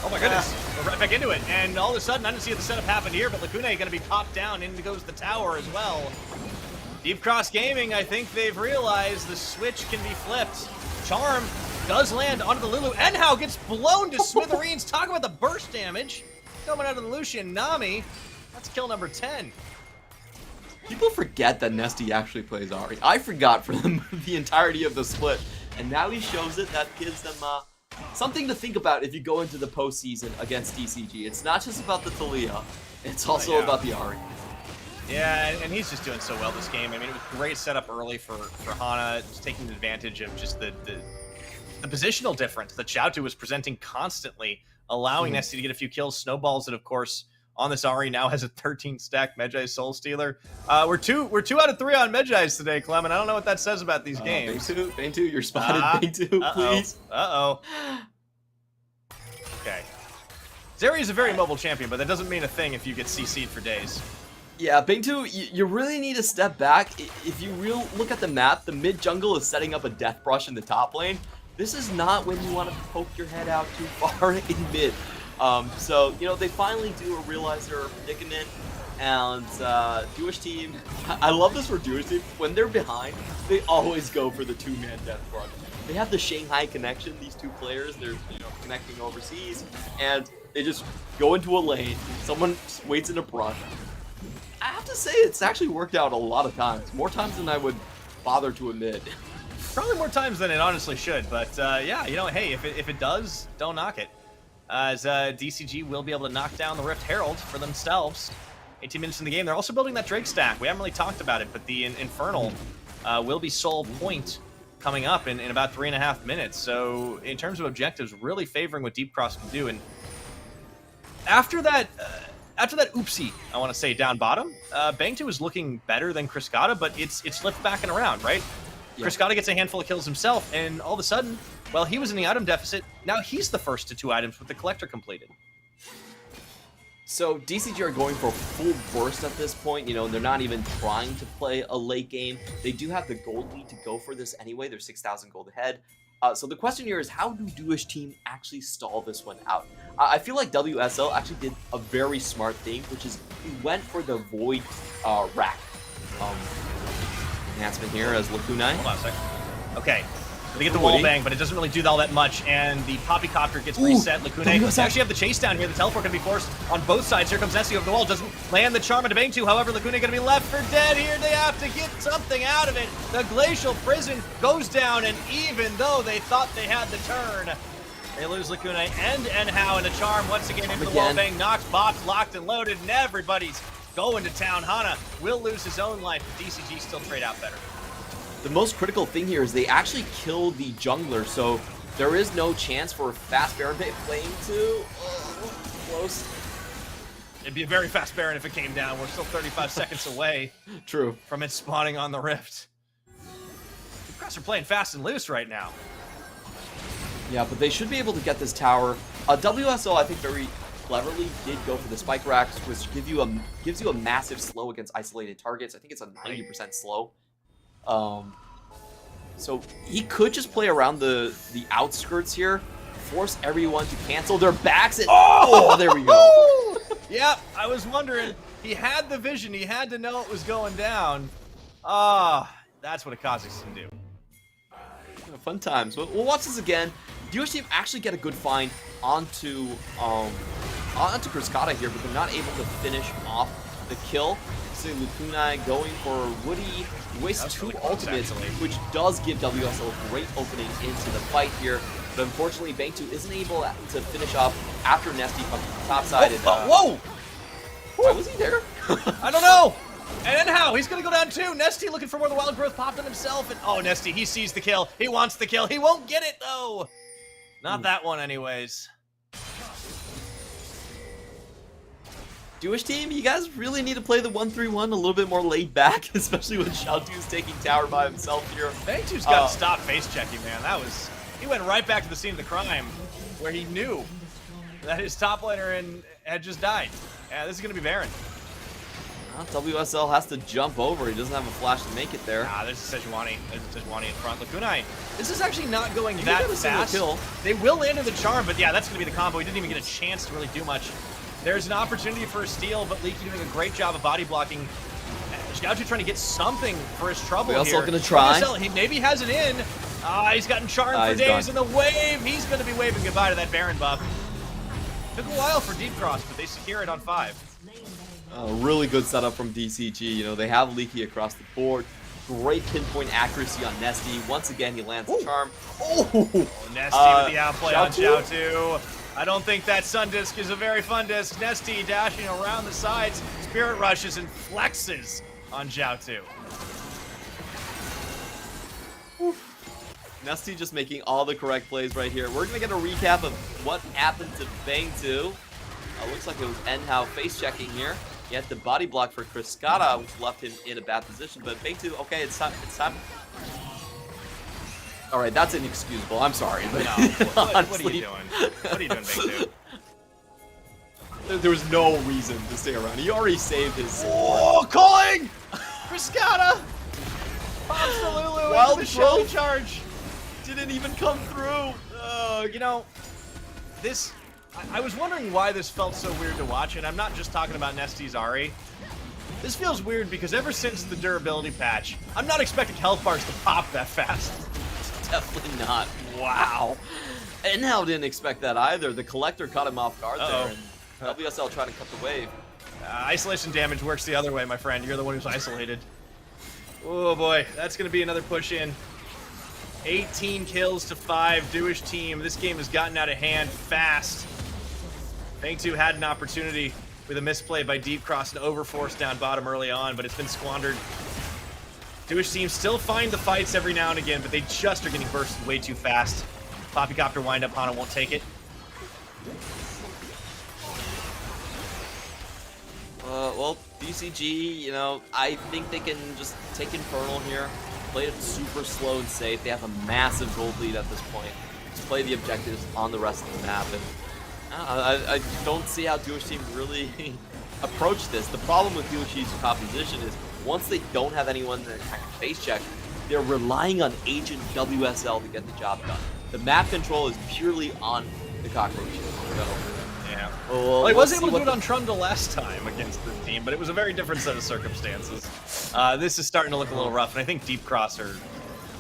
Oh my goodness, we're right back into it, and all of a sudden, I didn't see the setup happen here, but Lacune going to be popped down, in goes the tower as well. Deep Cross Gaming, I think they've realized the switch can be flipped. Charm does land onto the Lulu. Enhao gets blown to smithereens. Talk about the burst damage coming out of the Lucian Nami. That's kill number 10. People forget that Nesty actually plays Ahri. I forgot for the entirety of the split, and now he shows it. That gives them something to think about if you go into the postseason against DCG. It's not just about the Talia, it's also about the Ahri. Yeah, and he's just doing so well this game. I mean, it was great setup early for Hana, just taking advantage of just the positional difference that Zhao2 was presenting constantly, allowing Nesty to get a few kills, snowballs, and of course, on this Ahri now has a 13-stack Medjay Soul Stealer. We're two out of 3 on Medjay's today, Clem, and I don't know what that says about these games. Bangtu, you're spotted. Bangtu, please. Okay. Zeri is a very mobile champion, but that doesn't mean a thing if you get CC'd for days. Yeah, Bangtu, you really need to step back. If you look at the map, the mid jungle is setting up a death brush in the top lane. This is not when you want to poke your head out too far in mid. So, you know, they finally do realize their predicament, and Jewish Team, I love this for Jewish Team, when they're behind, they always go for the 2-man death brush. They have the Shanghai connection, these two players, they're, you know, connecting overseas, and they just go into a lane, someone waits in a brush. I have to say, it's actually worked out a lot of times, more times than I would bother to admit. Probably more times than it honestly should, but yeah, you know, hey, if it does, don't knock it. As DCG will be able to knock down the Rift Herald for themselves. 18 minutes in the game. They're also building that Drake stack. We haven't really talked about it, but the Infernal will be sole point coming up in about 3.5 minutes. So in terms of objectives, really favoring what Deep Cross can do. And after that oopsie, I want to say, down bottom, Bangtu is looking better than Kriskata, but it's flipped back and around, right? Yeah. Kriskata gets a handful of kills himself, and all of a sudden, well, he was in the item deficit. Now he's the first to 2 items with the collector completed. So DCG are going for full burst at this point. You know, they're not even trying to play a late game. They do have the gold lead to go for this anyway. They're 6,000 gold ahead. So the question here is, how do Duish team actually stall this one out? I feel like WSL actually did a very smart thing, which is he went for the Void rack enhancement here as Lakunai. Hold on a second. Okay. They get the wall bang, but it doesn't really do all that much, and the Poppycopter gets reset. Lacune, they actually have the chase down here. The teleport can be forced on both sides. Here comes Nessie over the wall. Doesn't land the charm into Bang 2. However, Lacune going to be left for dead here. They have to get something out of it. The Glacial Prison goes down, and even though they thought they had the turn, they lose Lacune and Enhao, and the charm once again into the wall bang. Knocks, box, locked and loaded, and everybody's going to town. Hana will lose his own life, but DCG still trade out better. The most critical thing here is they actually kill the jungler, so there is no chance for fast Baron playing to close. It'd be a very fast Baron if it came down. We're still 35 seconds away. True. From it spawning on the Rift. The Crest are playing fast and loose right now. Yeah, but they should be able to get this tower. WSL, I think, very cleverly did go for the spike racks, which gives you a massive slow against isolated targets. I think it's a 90% slow. So he could just play around the outskirts here, force everyone to cancel their backs. And, oh, there we go. Yeah, I was wondering. He had the vision. He had to know it was going down. Ah, that's what a Kha'Zix can do. Yeah, fun times. We'll watch this again. Duish team actually get a good find onto Cryscata here, but they're not able to finish off the kill. So Lakunai going for Woody, wastes 2 ultimates, which does give WSL a great opening into the fight here. But unfortunately, Bang 2 isn't able to finish off after Nesty comes from the top side. Whoa! Why was he there? I don't know! And how? He's gonna go down too. Nesty looking for where the wild growth popped on himself. And oh, Nesty, he sees the kill. He wants the kill. He won't get it though. Not that one, anyways. Duish team, you guys really need to play the 1-3-1 a little bit more laid back, especially when Xiaotu's taking tower by himself here. Bang 2's got to stop face checking, man. He went right back to the scene of the crime, where he knew that his top laner had just died. Yeah, this is gonna be Baron. WSL has to jump over. He doesn't have a flash to make it there. There's a Sejuani. There's a Sejuani in front. Lakunai. This is actually not going that fast. Kill. They will land in the charm, but yeah, that's gonna be the combo. He didn't even get a chance to really do much. There's an opportunity for a steal, but Leaky doing a great job of body blocking. Xiaotu trying to get something for his trouble here. WSL gonna try. He maybe has it in. He's gotten charmed for days in the wave. He's gonna be waving goodbye to that Baron buff. Took a while for Deep Cross, but they secure it on 5. Really good setup from DCG. You know, they have Leaky across the board. Great pinpoint accuracy on Nesty. Once again, he lands the charm. Nesty with the outplay on Xiaotu. I don't think that Sun Disc is a very fun disc. Nesty dashing around the sides, Spirit Rushes and flexes on Xiaotu. Nesty just making all the correct plays right here. We're going to get a recap of what happened to Bang 2. Looks like it was Enhao face checking here. He had the body block for Cryscata, which left him in a bad position. But Bang 2, okay, it's time. All right, that's inexcusable. I'm sorry. But no, what are you doing? What are you doing, Bang 2? There was no reason to stay around. He already saved his support. Oh, calling! Cryscata! Pops the Lulu into the Shelly charge. Didn't even come through. You know, this... I was wondering why this felt so weird to watch, and I'm not just talking about Nesty's Ahri. This feels weird because ever since the durability patch, I'm not expecting health bars to pop that fast. Definitely not. Wow. Enhao didn't expect that either. The Collector caught him off guard there, and WSL trying to cut the wave. Isolation damage works the other way, my friend. You're the one who's isolated. Oh boy, that's going to be another push in. 18 kills to 5. Duish team. This game has gotten out of hand fast. Bang 2 had an opportunity with a misplay by Deep Cross and overforce down bottom early on, but it's been squandered. Duish team still find the fights every now and again, but they just are getting bursted way too fast. Poppycopter wind up, Hana won't take it. Well, DCG, you know, I think they can just take Infernal here, play it super slow and safe. They have a massive gold lead at this point. Just play the objectives on the rest of the map, and I don't see how Duo's team really approach this. The problem with Duo's composition is once they don't have anyone that can face check, they're relying on Agent WSL to get the job done. The map control is purely on the Cockroach. So, yeah. Well, he was able to do it on Trundle last time against the team, but it was a very different set of circumstances. This is starting to look a little rough, and I think Deep Cross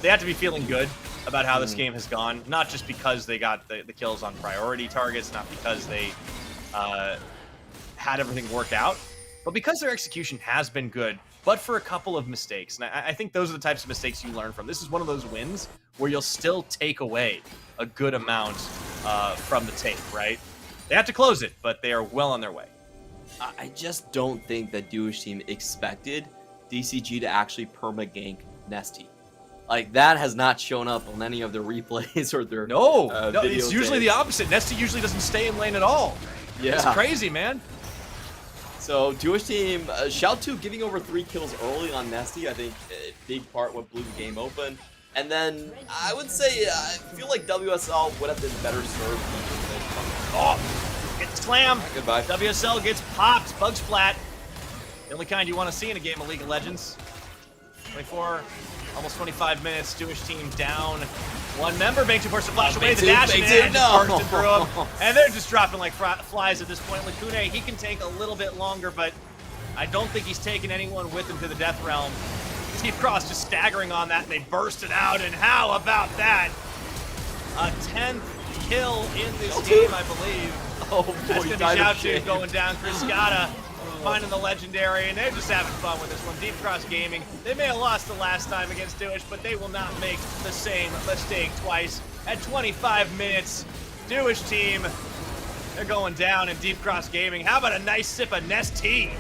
they have to be feeling good about how this game has gone, not just because they got the kills on priority targets, not because they had everything work out, but because their execution has been good, but for a couple of mistakes. And I think those are the types of mistakes you learn from. This is one of those wins where you'll still take away a good amount from the tape, right? They have to close it, but they are well on their way. I just don't think that Duo's team expected DCG to actually perma-gank Nesty. Like, that has not shown up on any of their replays or their No, video it's usually the opposite. Nesty usually doesn't stay in lane at all. Yeah. It's crazy, man. So, Duo's team, shout to giving over 3 kills early on Nesty. I think a big part what blew the game open. And then, I would say, I feel like WSL would have been better served. Oh, it's slam. Goodbye. WSL gets popped. Bugs flat. The only kind you want to see in a game of League of Legends. 24, almost 25 minutes. Duo's team down. One member. Bang2 forced to flash away. The dash man just burst it through him. And they're just dropping like flies at this point. Lacune, he can take a little bit longer, but I don't think he's taking anyone with him to the Death Realm. Deep Cross just staggering on that, and they burst it out, and how about that? A 10th kill in this game, I believe. Oh, boy, that's going to be Xiaotu going down. Chris Scotta finding the legendary, and they're just having fun with this one. Deep Cross Gaming, they may have lost the last time against Duish, but they will not make the same mistake twice. At 25 minutes, Duish team, they're going down in Deep Cross Gaming. How about a nice sip of Nest tea?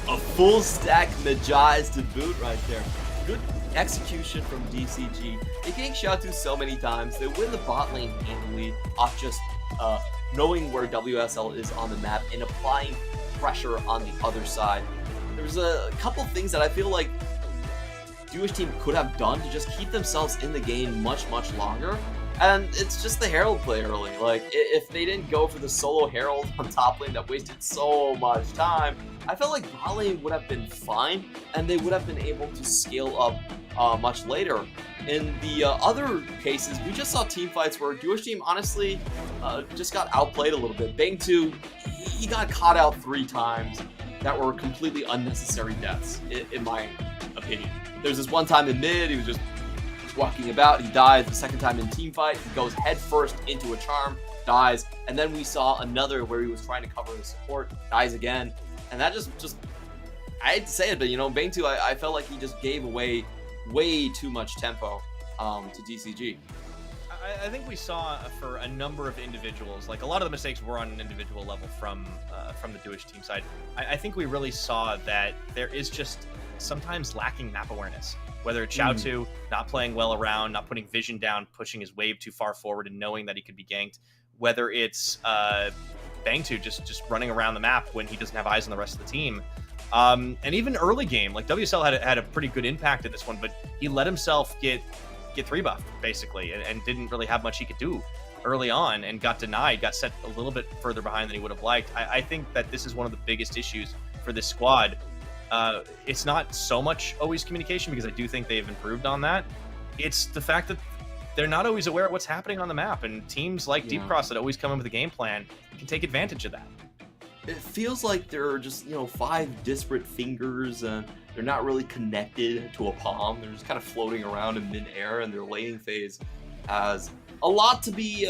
A full stack Naja's to boot right there. Good execution from DCG. They gank Xiaotu so many times. They win the bot lane handily off just knowing where WSL is on the map and applying pressure on the other side. There's a couple things that I feel like Duo's team could have done to just keep themselves in the game much, much longer. And it's just the Herald play early. Like, if they didn't go for the solo Herald on top lane that wasted so much time, I felt like bot lane would have been fine, and they would have been able to scale up much later. In the other cases, we just saw team fights where Duo's team, honestly, just got outplayed a little bit. Bang2, he got caught out 3 times that were completely unnecessary deaths, in my opinion. There's this one time in mid, he was just walking about, he dies. The second time in team fight, he goes head first into a charm, dies, and then we saw another where he was trying to cover his support, dies again, and that just I hate to say it, but you know, Bang2, I felt like he just gave away way too much tempo to DCG. I think we saw for a number of individuals, like a lot of the mistakes were on an individual level from the Duish team side. I think we really saw that there is just sometimes lacking map awareness. Whether it's Xiaotu not playing well around, not putting vision down, pushing his wave too far forward and knowing that he could be ganked. Whether it's Bang2 just running around the map when he doesn't have eyes on the rest of the team. And even early game, like WSL had a pretty good impact at this one, but he let himself get 3-buffed, basically, and didn't really have much he could do early on and got denied, got set a little bit further behind than he would have liked. I think that this is one of the biggest issues for this squad. It's not so much always communication, because I do think they've improved on that. It's the fact that they're not always aware of what's happening on the map, and teams like Deep Cross that always come in with a game plan can take advantage of that. It feels like they're just, 5 disparate fingers, and they're not really connected to a palm. They're just kind of floating around in mid-air, and their laning phase has a lot to be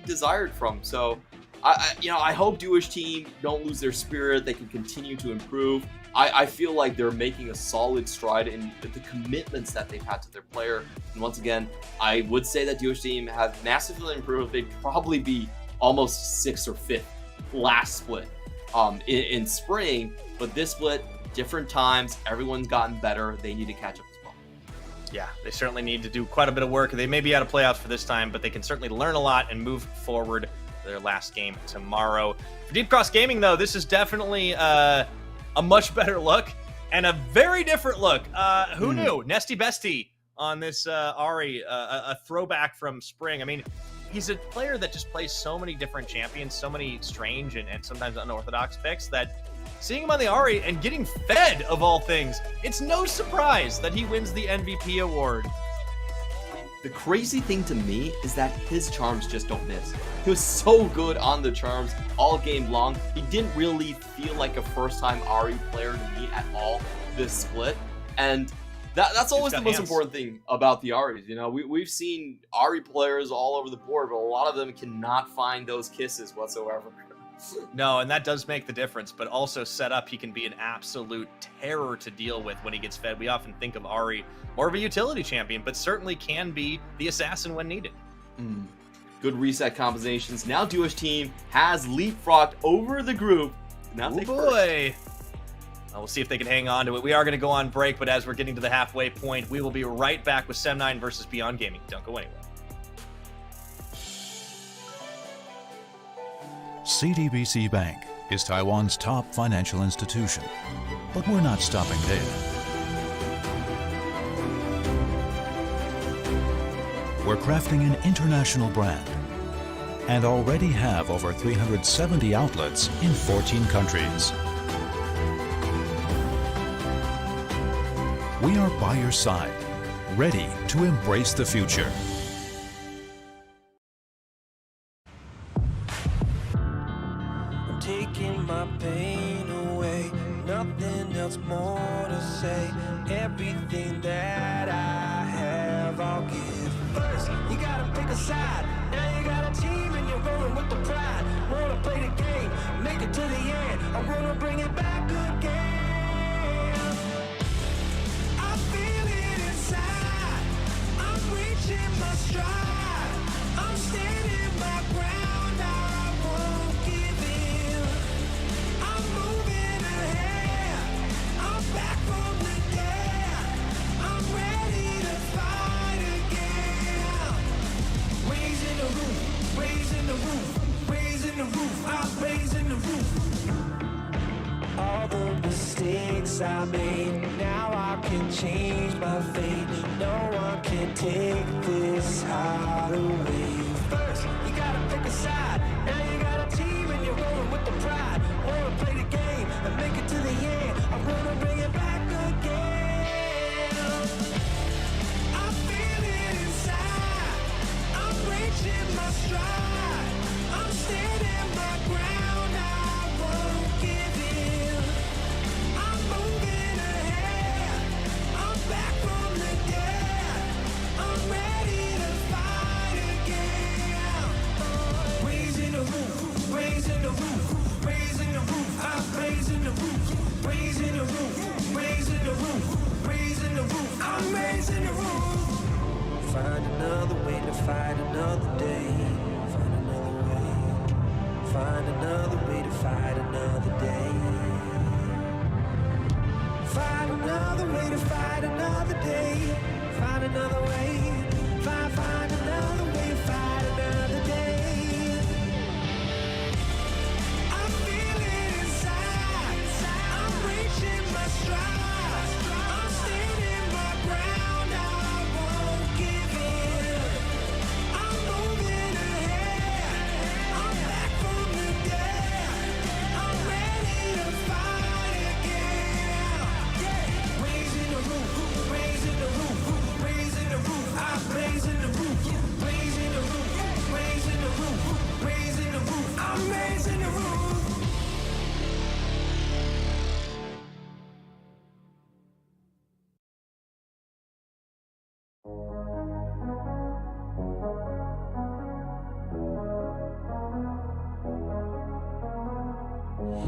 desired from. So, I hope Duo's team don't lose their spirit. They can continue to improve. I feel like they're making a solid stride in the commitments that they've had to their player. And once again, I would say that Duo's team has massively improved. They'd probably be almost 6th or 5th last split in spring, but this split, different times, everyone's gotten better. They need to catch up as well. Yeah, they certainly need to do quite a bit of work. They may be out of playoffs for this time, but they can certainly learn a lot and move forward to their last game tomorrow. For Deep Cross Gaming, though, this is definitely a much better look and a very different look. Who knew? Nesty Bestie on this Ahri, a throwback from spring. I mean, he's a player that just plays so many different champions, so many strange and sometimes unorthodox picks that seeing him on the Ahri and getting fed, of all things, it's no surprise that he wins the MVP award. The crazy thing to me is that his charms just don't miss. He was so good on the charms all game long. He didn't really feel like a first-time Ahri player to me at all this split. And that's always the most important thing about the Ahris. You know, we've seen Ahri players all over the board, but a lot of them cannot find those kisses whatsoever. No, and that does make the difference, but also set up, he can be an absolute terror to deal with when he gets fed. We often think of Ahri more of a utility champion, but certainly can be the assassin when needed. Good reset combinations. Now Duo's team has leapfrogged over the group. Now oh boy. We'll see if they can hang on to it. We are going to go on break, but as we're getting to the halfway point, we will be right back with Sem9 versus Beyond Gaming. Don't go anywhere. CTBC Bank is Taiwan's top financial institution, but we're not stopping there. We're crafting an international brand and already have over 370 outlets in 14 countries. We are by your side, ready to embrace the future. Taking my pain away, nothing else more to say. Everything that I have, I'll give. First, you gotta pick a side. Now you got a team and you're rolling with the pride. Wanna play the game, make it to the end. I wanna bring it back again. I feel it inside. I'm reaching my stride. I'm standing my ground. I won't give in. I'm moving ahead. I'm back from the dead. I'm ready to fight again. Raising the roof, raising the roof, raising the roof. I'm raising the roof. All the mistakes I made, now I can change my fate. No one can take this heart away. First, you gotta pick a side. Now you got a team and you're rolling with the pride. Wanna play the game and make it to the end. I'm gonna bring it back again. I feel it inside. I'm reaching my stride. I'm standing my ground. I won't give in. I'm moving ahead. I'm back from the dead. I'm ready to fight again. Raising the roof, raising the roof, raising the roof. I'm raising the roof, raising the roof, raising the roof, raising the roof. I'm raising the roof. Find another way to fight another day. Find another way. Find another way to fight another day. Find another way to fight another day. Find another way. Find another way to fight another day. I feel it inside. I'm reaching my stride. I'm standing my ground. I won't give in. I'm moving ahead. I'm back from the dead. I'm ready to fight again. Raising the roof, raising the roof, raising the roof. I'm raising the roof, raising the roof, raising the roof, raising the roof. I'm raising the roof.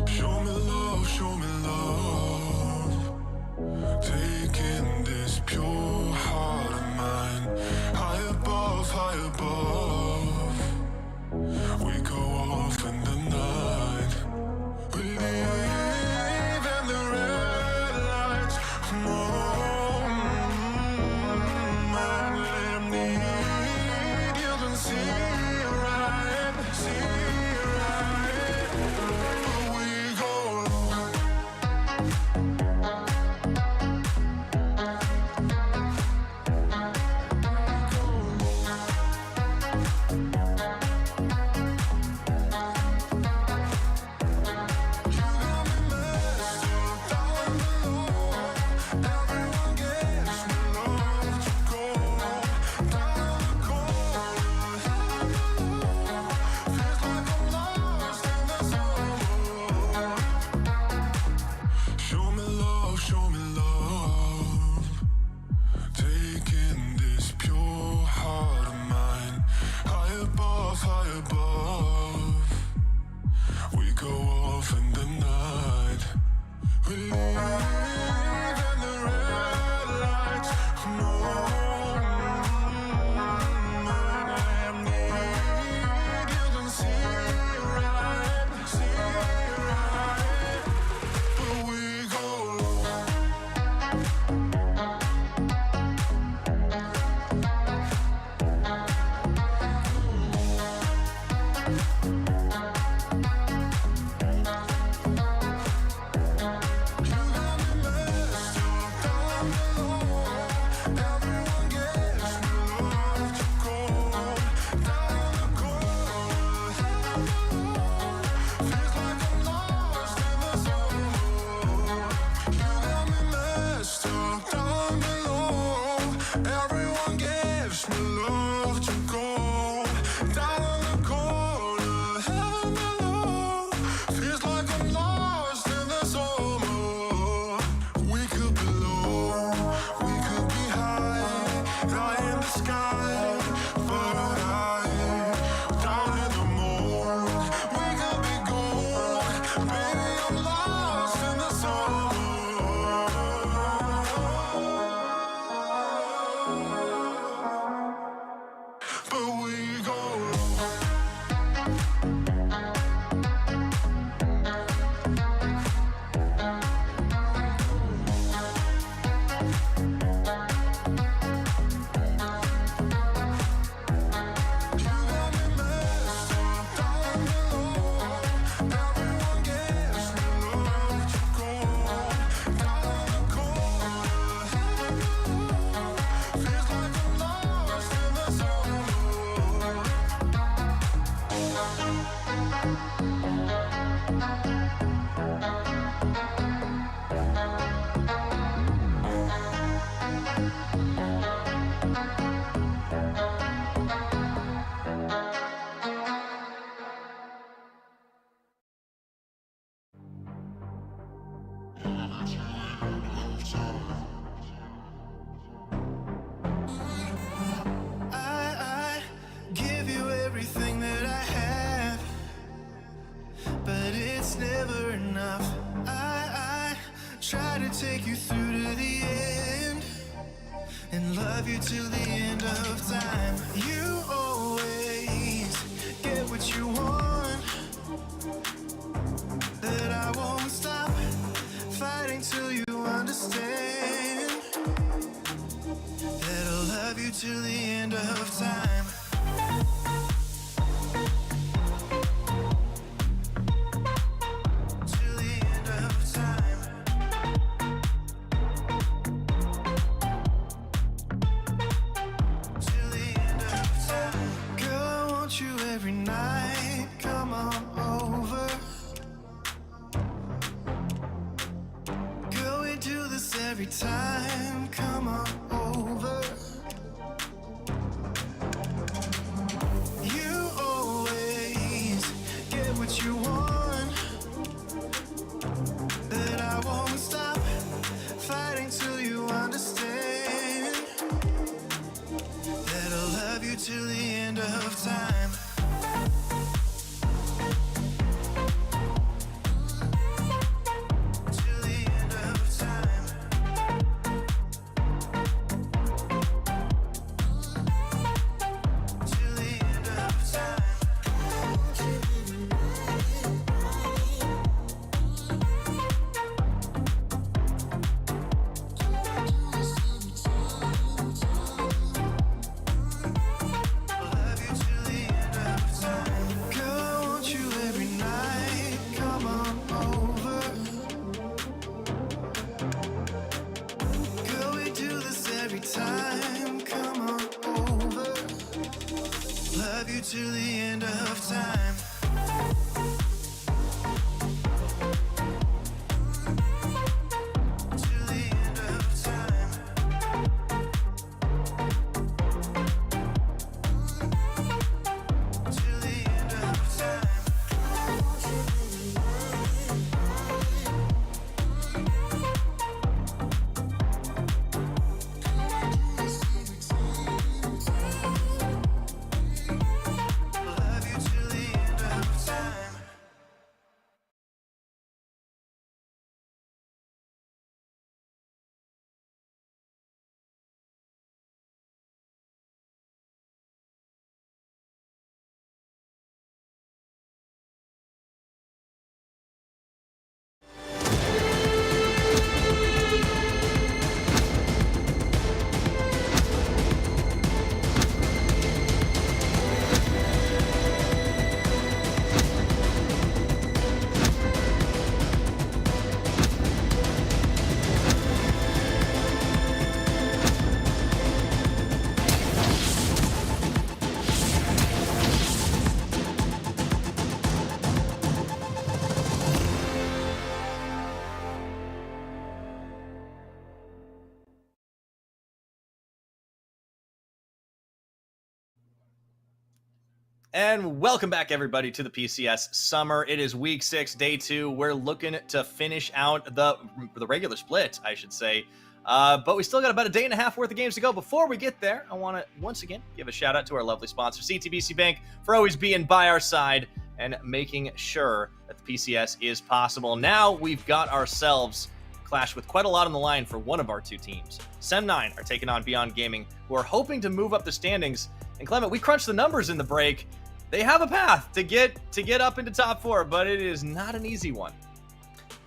Show me love, show me love. Taking this pure heart of mine high above, high above. We go off in the night. We leave in the red lights. Man, let 'em need. You can see right, see right. We go. I give you everything that I have, but it's never enough. I try to take you through to the end and love you till the end of time. You always get what you want, that I won't stop fighting till you understand, that I'll love you till the end of time. Till the end of time. Till the end of time. Girl, I want you every night. Come on over. Girl, we do this every time. Come on over. You always get what you want, that I won't stop fighting till you understand, that I'll love you till the end of time. Till the end of time. Till the end of time. Love you till the end of time. Girl, I want you every night. Come on over. Girl, we do this every time. Come on over. Love you till the end of time. Till the end of time. Till the end of time. Love you till the end of time. And welcome back, everybody, to the PCS Summer. It is week 6, day 2. We're looking to finish out the regular split, I should say. But we still got about a day and a half worth of games to go. Before we get there, I want to once again give a shout out to our lovely sponsor, CTBC Bank, for always being by our side and making sure that the PCS is possible. Now we've got ourselves clash with quite a lot on the line for one of our two teams. Sem9 are taking on Beyond Gaming, who are hoping to move up the standings. And Clement, we crunched the numbers in the break. They have a path to get up into top 4, but it is not an easy one.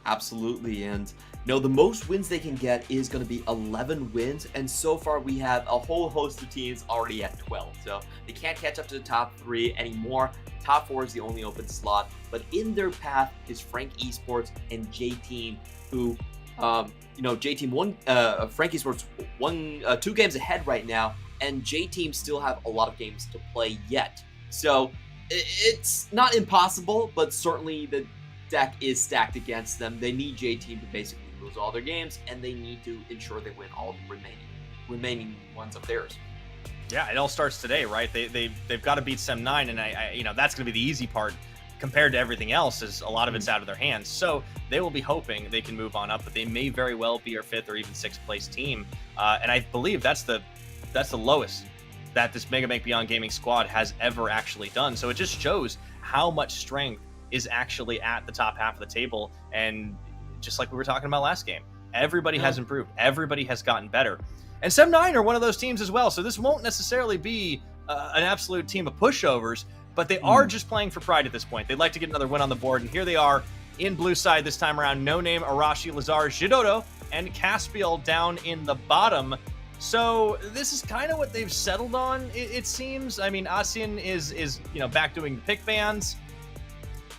Absolutely, and the most wins they can get is going to be 11 wins, and so far we have a whole host of teams already at 12, so they can't catch up to the top 3 anymore. Top 4 is the only open slot, but in their path is Frank Esports and J-Team, who, J-Team Frank Esports won 2 games ahead right now, and J-Team still have a lot of games to play yet. So it's not impossible, but certainly the deck is stacked against them. They need J-Team to basically lose all their games, and they need to ensure they win all the remaining ones of theirs. Yeah, it all starts today, right? They've got to beat Sem 9, and I that's going to be the easy part compared to everything else. Is a lot of it's out of their hands. So they will be hoping they can move on up, but they may very well be our 5th or even 6th place team. And I believe that's the lowest that this Mega Bank Beyond Gaming squad has ever actually done. So it just shows how much strength is actually at the top half of the table. And just like we were talking about last game, everybody has improved. Everybody has gotten better. And Sem 9 are one of those teams as well. So this won't necessarily be an absolute team of pushovers, but they are just playing for pride at this point. They'd like to get another win on the board. And here they are in blue side this time around. No Name, Arashi, Lazar, Jidodo, and Caspiel down in the bottom. So this is kind of what they've settled on, it seems. I mean, Asian is back doing the pick bans.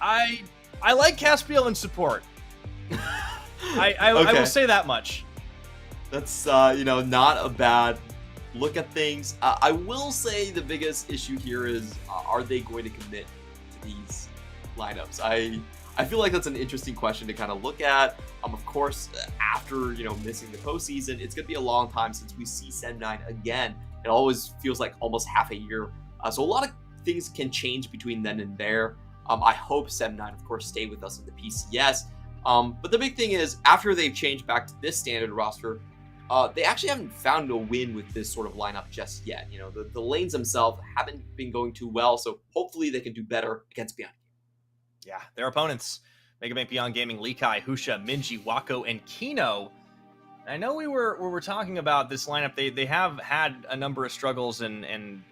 I like Caspiel in support. I will say that much. That's not a bad look at things. I will say the biggest issue here is are they going to commit to these lineups? I feel like that's an interesting question to kind of look at. Of course, after missing the postseason, it's going to be a long time since we see Sem 9 again. It always feels like almost half a year. So a lot of things can change between then and there. I hope Sem 9, of course, stay with us in the PCS. But the big thing is, after they've changed back to this standard roster, they actually haven't found a win with this sort of lineup just yet. The lanes themselves haven't been going too well, so hopefully they can do better against Beyond. Yeah, their opponents, Mega Bank Beyond Gaming, Likai, Husha, Minji, Wako, and Kino. I know we were talking about this lineup. They have had a number of struggles, and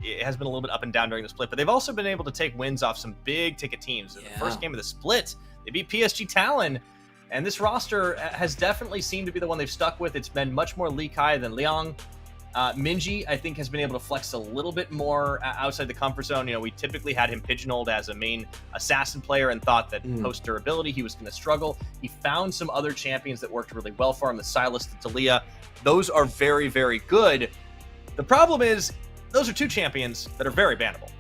it has been a little bit up and down during the split, but they've also been able to take wins off some big ticket teams. In the first game of the split, they beat PSG Talon, and this roster has definitely seemed to be the one they've stuck with. It's been much more Likai than Liang. Minji, I think, has been able to flex a little bit more outside the comfort zone. We typically had him pigeonholed as a main assassin player and thought that post durability he was going to struggle. He found some other champions that worked really well for him, the Silas, the Talia. Those are very, very good. The problem is those are two champions that are very bannable.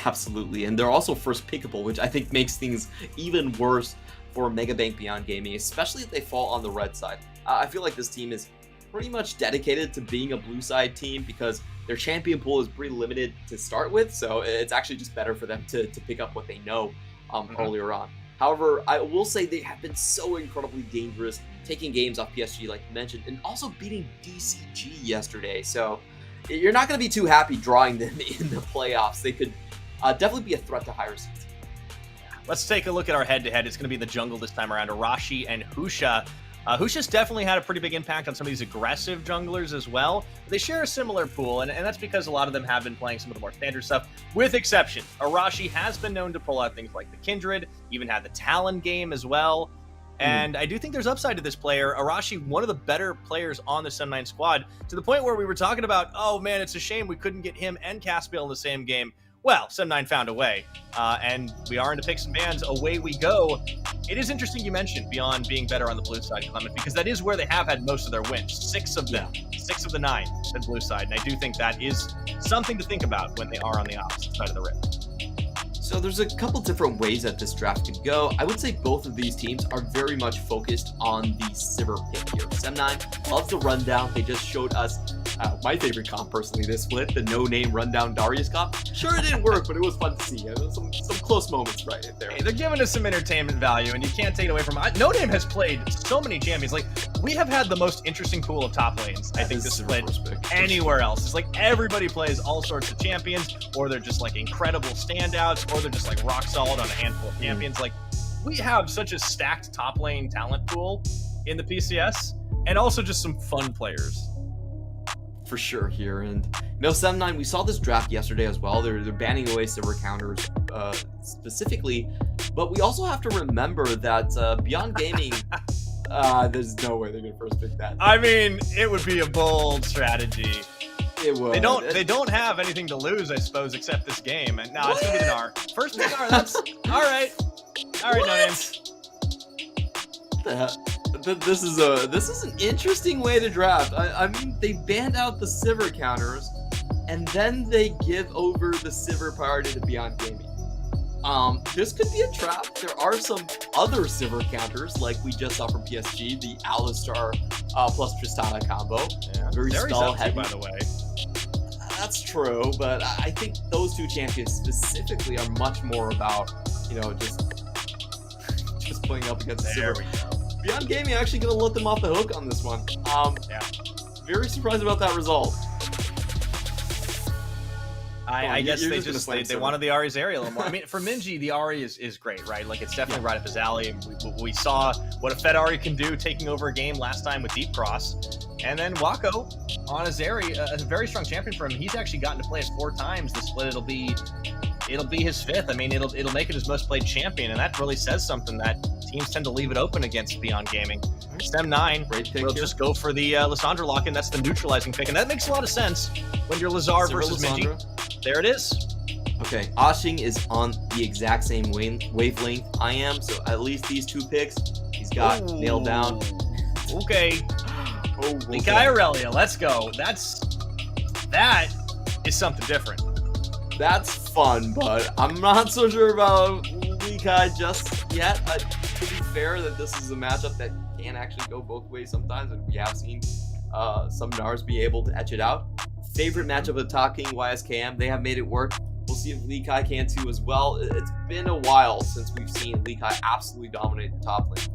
Absolutely, and they're also first pickable, which I think makes things even worse for Mega Bank Beyond Gaming, especially if they fall on the red side. I feel like this team is pretty much dedicated to being a blue side team because their champion pool is pretty limited to start with, so it's actually just better for them to pick up what they know earlier on. However, I will say they have been so incredibly dangerous, taking games off PSG like you mentioned, and also beating DCG yesterday, so you're not going to be too happy drawing them in the playoffs. They could definitely be a threat to higher seeds. Let's take a look at our head-to-head. It's going to be in the jungle this time around. Arashi and Husha. Husha's definitely had a pretty big impact on some of these aggressive junglers as well. They share a similar pool, and that's because a lot of them have been playing some of the more standard stuff, with exceptions. Arashi has been known to pull out things like the Kindred, even had the Talon game as well. And I do think there's upside to this player. Arashi, one of the better players on the Sem 9 squad, to the point where we were talking about, oh man, it's a shame we couldn't get him and Caspiel in the same game. Well, Sem 9 found a way, and we are into picks and bans. Away we go. It is interesting you mentioned Beyond being better on the blue side, Clement, because that is where they have had most of their wins. 6 of them, 6 of the 9, the blue side. And I do think that is something to think about when they are on the opposite side of the rift. So there's a couple different ways that this draft could go. I would say both of these teams are very much focused on the Sivir pick here. Sem 9 loves the rundown. They just showed us my favorite comp personally this split, the no-name rundown Darius comp. Sure, it didn't work, but it was fun to see. There was some close moments right there. Hey, they're giving us some entertainment value, and you can't take it away from them. No Name has played so many champions. Like, we have had the most interesting pool of top lanes, I think, this split anywhere else. It's like everybody plays all sorts of champions, or they're just like incredible standouts, or they're just like rock solid on a handful of champions. Like, we have such a stacked top lane talent pool in the PCS, and also just some fun players. For sure here. And Sem 9, we saw this draft yesterday as well. They're banning away Sivir counters specifically, but we also have to remember that Beyond Gaming, there's no way they're gonna first pick that. I mean, it would be a bold strategy. It would. They don't have anything to lose, I suppose, except this game. And now it's gonna be the Gnar. First pick Gnar. That's all right. All right, No Names. This is an interesting way to draft. I mean, they banned out the Sivir counters, and then they give over the Sivir priority to Beyond Gaming. This could be a trap. There are some other Sivir counters, like we just saw from PSG, the Alistar plus Tristana combo. Yeah. Very stall heavy, by the way. That's true, but I think those two champions specifically are much more about, just playing up against Sivir. Beyond Gaming actually going to let them off the hook on this one. Very surprised about that result. I guess they wanted the Ahri's area a little more. I mean, for Minji, the Ahri is great, right? Like, it's definitely right up his alley. We saw what a Fed Ahri can do taking over a game last time with Deep Cross. And then Wako on Azeri, a very strong champion for him. He's actually gotten to play it 4 times. The split, it'll be his 5th. I mean, it'll make it his most played champion, and that really says something that teams tend to leave it open against Beyond Gaming. Stem9 will just go for the Lissandra lock-in. That's the neutralizing pick, and that makes a lot of sense when you're Lazar versus Minji. There it is. Okay, Ashing is on the exact same wavelength I am, so at least these 2 picks he's got nailed down. Okay. Likai Aurelia, let's go. That is something different. That's fun, but I'm not so sure about Likai just yet. To be fair, that this is a matchup that can actually go both ways sometimes, and we have seen some Nars be able to etch it out. Favorite matchup of Talking YSKM, they have made it work. We'll see if Likai can too as well. It's been a while since we've seen Likai absolutely dominate the top lane.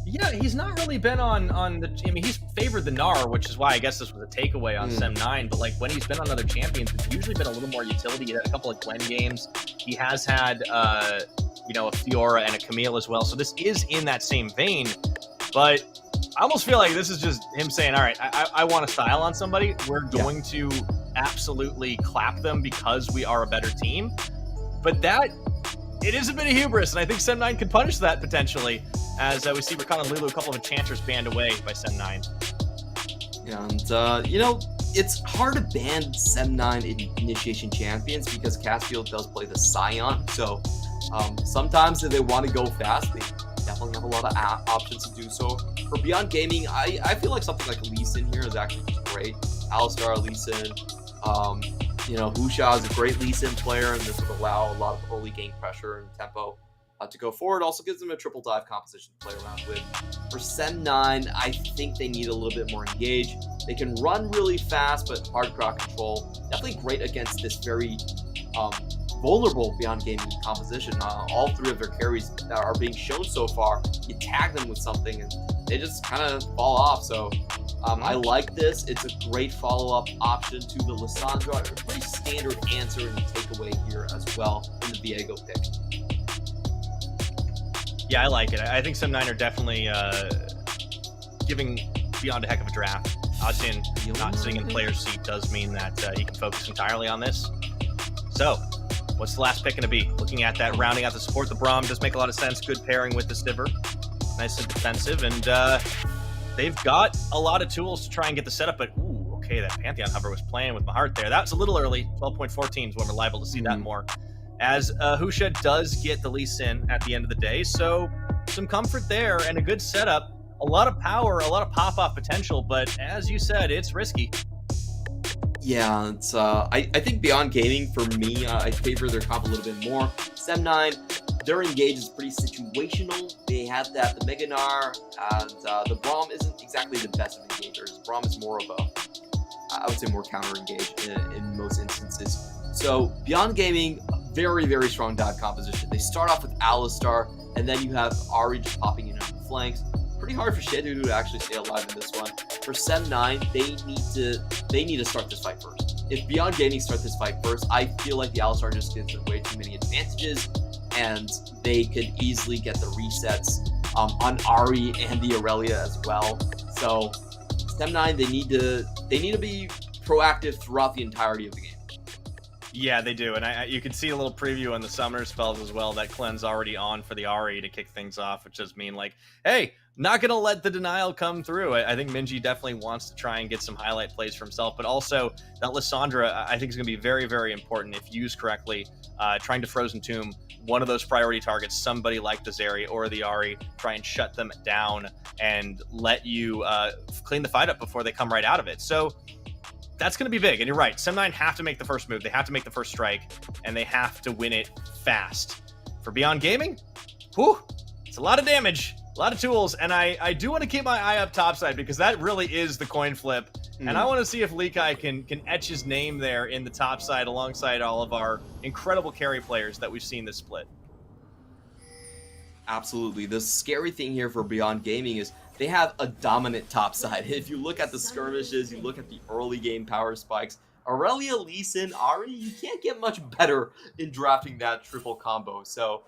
Yeah, he's not really been on the... I mean, he's favored the Gnar, which is why I guess this was a takeaway on Sem9, but like when he's been on other champions, it's usually been a little more utility. He had a couple of Gwen games. He has had, a Fiora and a Camille as well, so this is in that same vein, but I almost feel like this is just him saying, all right, I want a style on somebody. We're going to absolutely clap them because we are a better team, but it is a bit of hubris, and I think Sem9 can punish that potentially, as we see Rakan and Lulu, a couple of enchanters banned away by Sem9. Yeah, and, it's hard to ban Sem9 initiation champions because Caspiel does play the Scion, so sometimes if they want to go fast, they definitely have a lot of options to do so. For Beyond Gaming, I feel like something like Lee Sin here is actually just great. Alistar, Lee Sin, Husha is a great Lee Sin player, and this would allow a lot of early game pressure and tempo to go forward. Also gives them a triple dive composition to play around with. For Sem9, I think they need a little bit more engage. They can run really fast, but hard crowd control. Definitely great against this very vulnerable Beyond Gaming composition. All 3 of their carries that are being shown so far, you tag them with something and they just kind of fall off. So I like this. It's a great follow-up option to the Lissandra. A pretty standard answer and takeaway here as well in the Viego pick. Yeah, I like it. I think Sem9 are definitely giving Beyond a heck of a draft. Ashin not sitting in player's seat does mean that he can focus entirely on this. So, what's the last pick going to be? Looking at that, rounding out the support, the Braum does make a lot of sense. Good pairing with the Sivir. Nice and defensive, and they've got a lot of tools to try and get the setup, but okay, that Pantheon hover was playing with my heart there. That's a little early. 12.14 is when we're liable to see that more. As Husha does get the Lee Sin at the end of the day, so some comfort there and a good setup. A lot of power, a lot of pop-off potential, but as you said, it's risky. Yeah, it's I think Beyond Gaming, for me, I favor their comp a little bit more. Sem9, their engage is pretty situational. They have the Mega Gnar, and the Braum isn't exactly the best of engagers. Braum is more of I would say more counter-engage in most instances. So Beyond Gaming, very, very strong dive composition. They start off with Alistar, and then you have Ahri just popping in on the flanks. Pretty hard for Shedu to actually stay alive in this one. For Sem9, they need to start this fight first. If Beyond Gaming start this fight first, I feel like the Alistar just gives them way too many advantages, and they could easily get the resets on Ahri and the Aurelia as well. So Sem9, they need to be proactive throughout the entirety of the game. Yeah, they do, and you can see a little preview on the summoner spells as well. That cleanse already on for the Ahri to kick things off, which does mean like, hey, not gonna let the denial come through. I think Minji definitely wants to try and get some highlight plays for himself, but also that Lissandra I think is gonna be very, very important if used correctly. Trying to Frozen Tomb one of those priority targets, somebody like the Zeri or the Ahri, try and shut them down and let you clean the fight up before they come right out of it. So that's going to be big. And you're right. Sem9 have to make the first move. They have to make the first strike, and they have to win it fast. For Beyond Gaming, whew, it's a lot of damage, a lot of tools, and I do want to keep my eye up topside because that really is the coin flip. And I want to see if Likai can etch his name there in the topside alongside all of our incredible carry players that we've seen this split. Absolutely. The scary thing here for Beyond Gaming is they have a dominant topside. If you look at the skirmishes, you look at the early game power spikes, Aurelia, Lee Sin, Ahri, you can't get much better in drafting that triple combo. So,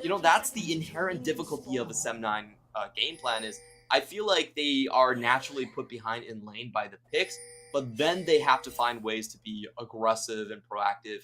you know, that's the inherent difficulty of a Sem9 game plan is I feel like they are naturally put behind in lane by the picks, but then they have to find ways to be aggressive and proactive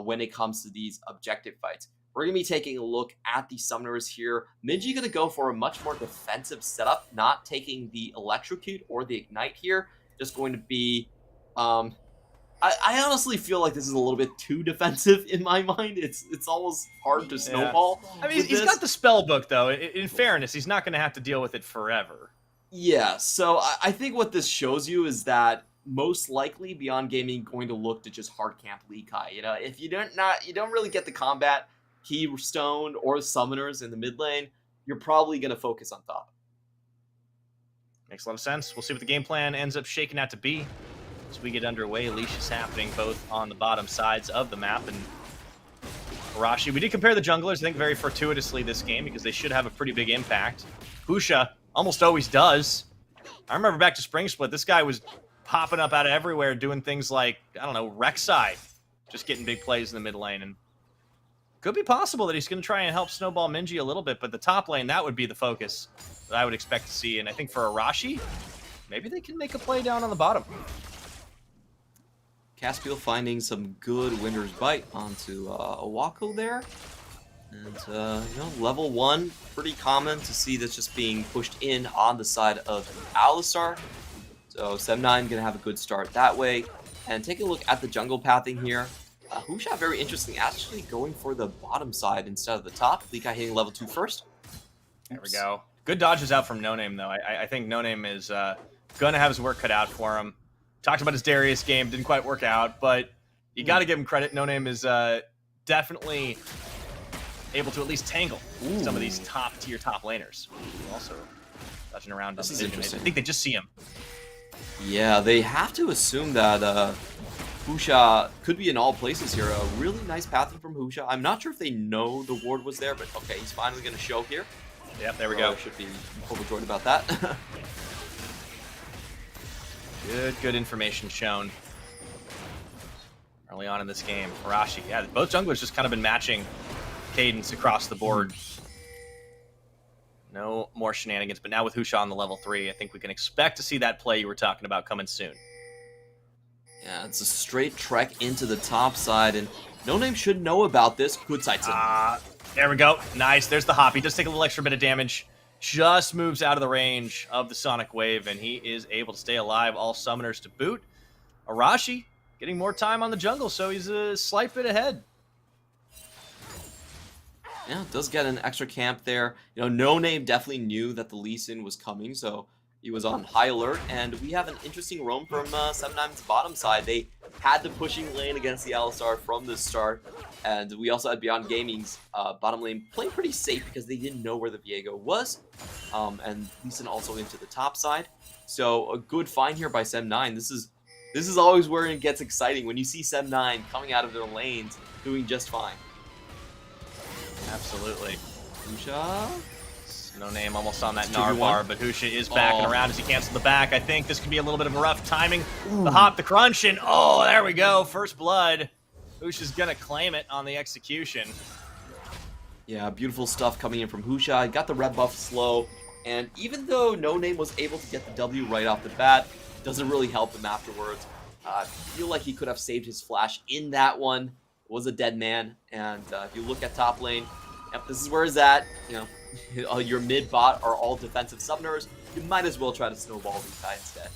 when it comes to these objective fights. We're going to be taking a look at the summoners here. Minji going to go for a much more defensive setup, not taking the electrocute or the ignite here. Just going to be... I honestly feel like this is a little bit too defensive in my mind. It's almost hard to snowball. I mean, he's got the spell book, though. In fairness, he's not going to have to deal with it forever. Yeah, so I think what this shows you is that most likely Beyond Gaming going to look to just hard camp Likai. You know, if you don't really get the combat keystone or summoners in the mid lane, you're probably going to focus on top. Makes a lot of sense. We'll see what the game plan ends up shaking out to be. As we get underway, Leashes happening both on the bottom sides of the map. And Arashi, we did compare the junglers, I think, very fortuitously this game because they should have a pretty big impact. Husha almost always does. I remember back to Spring Split, this guy was popping up out of everywhere doing things like, I don't know, Rek'Sai, just getting big plays in the mid lane. And could be possible that he's going to try and help snowball Minji a little bit, but the top lane, that would be the focus that I would expect to see. And I think for Arashi, maybe they can make a play down on the bottom. Caspiel finding some good Winter's Bite onto Owako there. And, you know, level 1, pretty common to see this just being pushed in on the side of Alistar. So Sem9 going to have a good start that way. And take a look at the jungle pathing here. Husha, very interesting, actually going for the bottom side instead of the top. Likai hitting level 2 first. There we go. Good dodges out from No Name, though. I think No Name is going to have his work cut out for him. Talked about his Darius game, didn't quite work out, but you got to give him credit. No Name is definitely able to at least tangle some of these top-tier top laners. Also touching around. This is interesting. I think they just see him. Yeah, they have to assume that Husha could be in all places here. A really nice pathing from Husha. I'm not sure if they know the ward was there, but okay, he's finally going to show here. Yep, there we go. Should be overjoyed about that. Good information shown early on in this game. Arashi, yeah, both junglers just kind of been matching cadence across the board. No more shenanigans, but now with Husha on the level 3, I think we can expect to see that play you were talking about coming soon. Yeah, it's a straight trek into the top side, and No Name should know about this. Good side. There we go. Nice. There's the hop. He does take a little extra bit of damage. Just moves out of the range of the Sonic Wave, and he is able to stay alive. All summoners to boot. Arashi getting more time on the jungle, so he's a slight bit ahead. Yeah, does get an extra camp there. You know, No Name definitely knew that the Lee Sin was coming, so he was on high alert. And we have an interesting roam from Sem9's bottom side. They had the pushing lane against the Alistar from the start. And we also had Beyond Gaming's bottom lane playing pretty safe because they didn't know where the Viego was. And Lee Sin also into the top side. So a good find here by Sem9. This is always where it gets exciting when you see Sem9 coming out of their lanes doing just fine. Absolutely. Husha? No Name almost on that Gnar bar, but Husha is backing around as he cancels the back. I think this could be a little bit of a rough timing. The hop, the crunch, and oh, there we go. First blood. Husha's going to claim it on the execution. Yeah, beautiful stuff coming in from Husha. Got the red buff slow, and even though No Name was able to get the W right off the bat, doesn't really help him afterwards. I feel like he could have saved his flash in that one. Was a dead man, and if you look at top lane, yep, this is where it's at. You know, your mid bot are all defensive summoners. You might as well try to snowball these guys instead.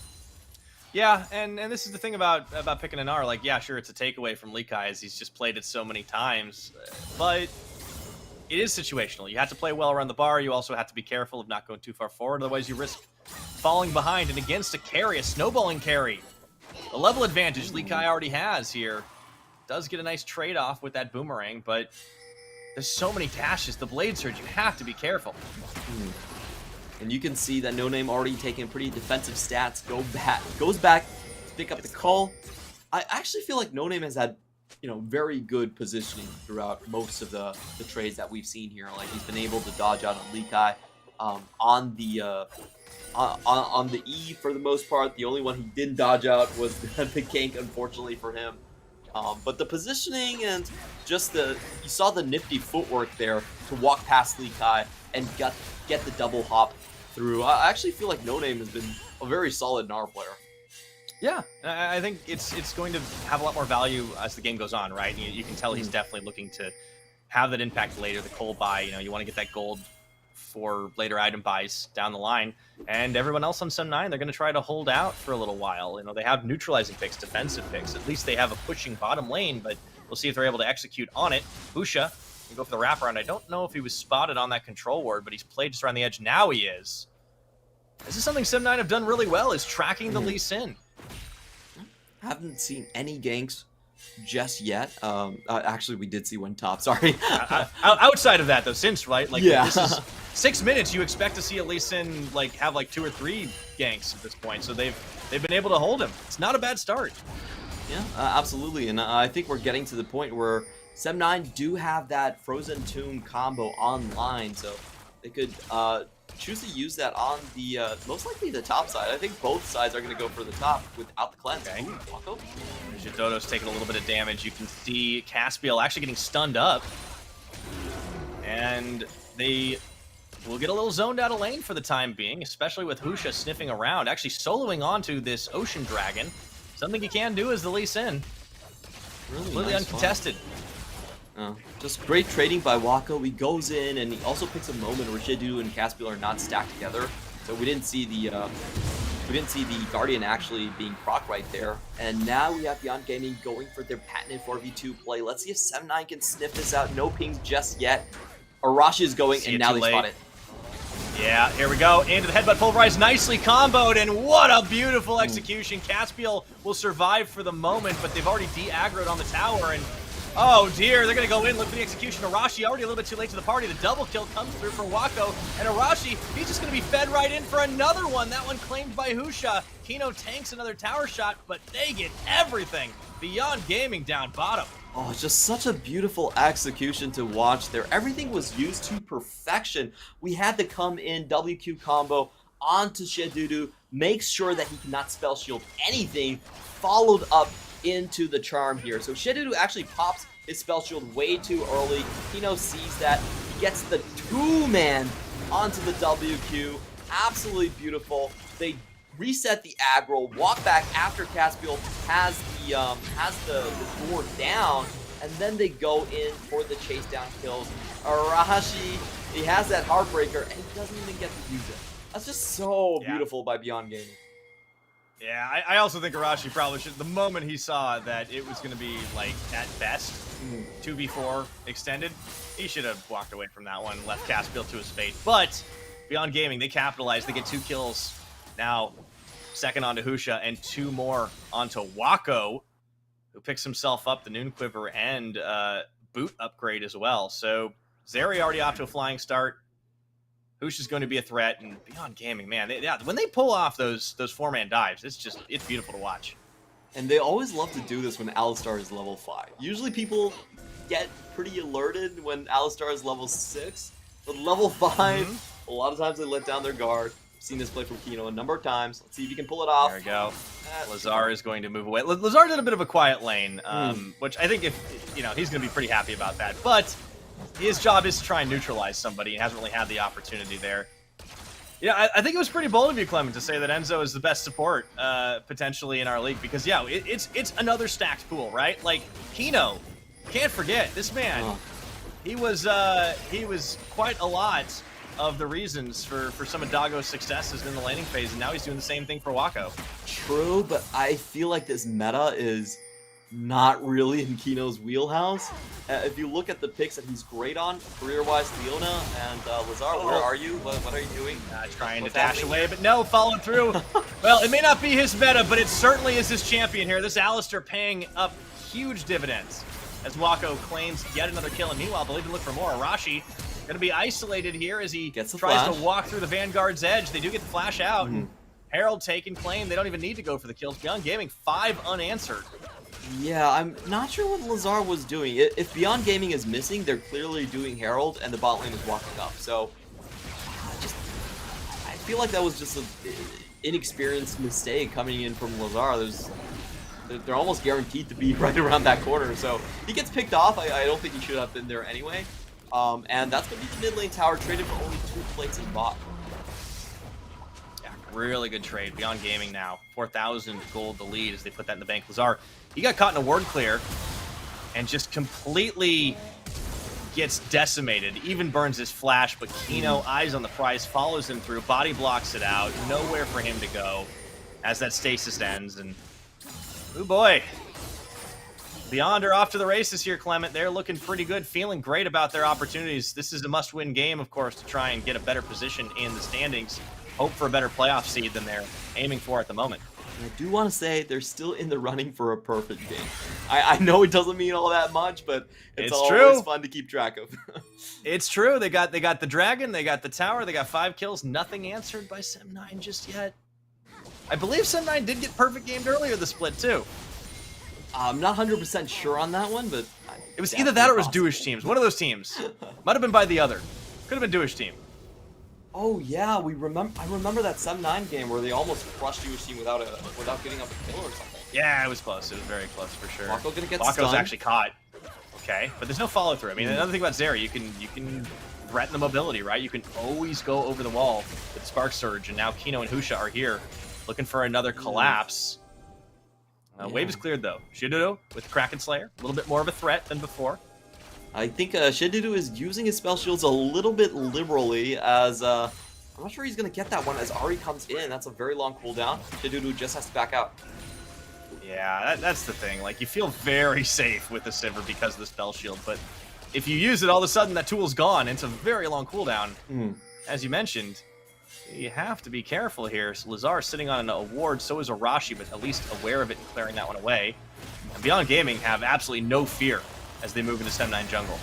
Yeah, and this is the thing about picking an R. Like, yeah, sure, it's a takeaway from Likai as he's just played it so many times, but it is situational. You have to play well around the bar. You also have to be careful of not going too far forward, otherwise you risk falling behind. And against a carry, a snowballing carry, The level advantage Lee Kai already has here. Does get a nice trade-off with that boomerang, but there's so many dashes. The Blade Surge, you have to be careful. And you can see that No Name already taking pretty defensive stats. Goes back to pick up the call. I actually feel like No Name has had, very good positioning throughout most of the trades that we've seen here. Like, he's been able to dodge out on Lee Kai on the E for the most part. The only one he didn't dodge out was the gank, unfortunately for him. But the positioning and just you saw the nifty footwork there to walk past Lee Kai and get the double hop through. I actually feel like No Name has been a very solid Gnar player. Yeah, I think it's going to have a lot more value as the game goes on, right? You can tell he's definitely looking to have that impact later. The coal buy, you want to get that gold for later item buys down the line. And everyone else on Sun 9, they're going to try to hold out for a little while. They have neutralizing picks, defensive picks. At least they have a pushing bottom lane, but we'll see if they're able to execute on it. Husha can go for the wraparound. I don't know if he was spotted on that control ward, but he's played just around the edge. Now he is. This is something Sim 9 have done really well, is tracking the Lee Sin. Haven't seen any ganks just yet. Actually, we did see one top. Sorry. Outside of that, though, since this is 6 minutes, you expect to see at least have 2 or 3 ganks at this point. So they've been able to hold him. It's not a bad start. Yeah, absolutely. And I think we're getting to the point where Sem 9 do have that Frozen Tomb combo online, so they could choose to use that on the most likely the top side. I think both sides are going to go for the top without the cleanse. Okay. Wako. Dodo's taking a little bit of damage. You can see Caspiel actually getting stunned up. And they will get a little zoned out of lane for the time being, especially with Husha sniffing around, actually soloing onto this Ocean Dragon. Something he can do is the Lee Sin. Really nice uncontested. Just great trading by Wako. He goes in and he also picks a moment where Shidu and Caspiel are not stacked together. So we didn't see the Guardian actually being proc right there. And now we have Beyond Gaming going for their patented 4v2 play. Let's see if 7-9 can sniff this out. No pings just yet. Arashi is going, and now they spot it. Yeah, here we go. Into the headbutt pulverize, nicely comboed, and what a beautiful execution. Caspiel will survive for the moment, but they've already de-aggroed on the tower, and oh dear, they're gonna go in, look for the execution. Arashi already a little bit too late to the party. The double kill comes through for Wako, and Arashi, he's just gonna be fed right in for another one. That one claimed by Husha. Kino tanks another tower shot, but they get everything. Beyond Gaming down bottom. Oh, it's just such a beautiful execution to watch there. Everything was used to perfection. We had to come in WQ combo onto Shedudu, make sure that he cannot spell shield anything, followed up into the charm here. So Shedudu actually pops his spell shield way too early. Kino sees that. He gets the 2-man onto the WQ. Absolutely beautiful. They reset the aggro, walk back after Caspiel has the door down, and then they go in for the chase down kills. Arashi, he has that Heartbreaker, and he doesn't even get to use it. That's just so beautiful by Beyond Gaming. Yeah, I also think Arashi probably should, the moment he saw that it was going to be, at best, 2v4 extended, he should have walked away from that one, left Caspiel to his fate. But Beyond Gaming, they capitalize, they get 2 kills. Now, second onto Husha, and 2 more onto Wako, who picks himself up the Noon Quiver and boot upgrade as well. So Zeri already off to a flying start. Husha's going to be a threat, and Beyond Gaming, man, when they pull off those 4-man dives, it's beautiful to watch. And they always love to do this when Alistar is level 5. Usually people get pretty alerted when Alistar is level 6, but level 5, a lot of times they let down their guard. I've seen this play from Kino a number of times. Let's see if he can pull it off. There we go. Lazar is going to move away. Lazar did a bit of a quiet lane, which I think he's going to be pretty happy about that. But his job is to try and neutralize somebody. He hasn't really had the opportunity there. Yeah, I think it was pretty bold of you, Clement, to say that Enzo is the best support potentially in our league, because it's another stacked pool, right? Like Kino, can't forget this man. He was quite a lot of the reasons for some of Dago's successes in the laning phase, and now he's doing the same thing for Wako. True, but I feel like this meta is not really in Kino's wheelhouse. If you look at the picks that he's great on, career-wise, Leona and Lazar, where are you? What are you doing? Trying to dash away, but no, following through. Well, it may not be his meta, but it certainly is his champion here. This Alistar paying up huge dividends as Wako claims yet another kill. And meanwhile, they'll even look for more. Arashi going to be isolated here as he tries to walk through the Vanguard's edge. They do get the flash out. Herald taking claim. They don't even need to go for the kills. Beyond Gaming, 5 unanswered. Yeah, I'm not sure what Lazar was doing. If Beyond Gaming is missing, they're clearly doing Herald, and the bot lane is walking up. So, I feel like that was just an inexperienced mistake coming in from Lazar. They're almost guaranteed to be right around that corner. So, he gets picked off. I don't think he should have been there anyway. And that's going to be the mid lane tower, traded for only 2 plates in bot. Really good trade. Beyond Gaming now. 4,000 gold the lead as they put that in the bank. Lazar, he got caught in a ward clear and just completely gets decimated. Even burns his flash, but Kino, eyes on the prize, follows him through. Body blocks it out. Nowhere for him to go as that stasis ends. And, oh boy. Beyond are off to the races here, Clement. They're looking pretty good, feeling great about their opportunities. This is a must-win game, of course, to try and get a better position in the standings. Hope for a better playoff seed than they're aiming for at the moment. And I do want to say they're still in the running for a perfect game. I know it doesn't mean all that much, but it's always fun to keep track of. It's true. They got the dragon, they got the tower, they got 5 kills. Nothing answered by Sem9 just yet. I believe Sem9 did get perfect gamed earlier the split too. I'm not 100% sure on that one, but it was either that or it was Duish teams. One of those teams. Might have been by the other. Could have been Duish team. Oh yeah, I remember that Sem9 game where they almost crushed Jewish team without getting up a kill or something. Yeah, it was close. It was very close for sure. Wako gonna get Wako's stunned. actually caught. Okay, but there's no follow through. I mean, another thing about Zeri, you can threaten the mobility, right? You can always go over the wall with Spark Surge, and now Kino and Husha are here, looking for another collapse. Wave is cleared though. Shidodo with Kraken Slayer, a little bit more of a threat than before. I think Shidodo is using his spell shields a little bit liberally, as I'm not sure he's going to get that one as Ari comes in. That's a very long cooldown. Shidodo just has to back out. Yeah, that's the thing. Like, you feel very safe with the Sivir because of the spell shield, but if you use it, all of a sudden that tool's gone. It's a very long cooldown. As you mentioned, you have to be careful here. So Lazar sitting on a ward, so is Arashi, but at least aware of it and clearing that one away. And Beyond Gaming have absolutely no fear as they move into Sem9 jungle.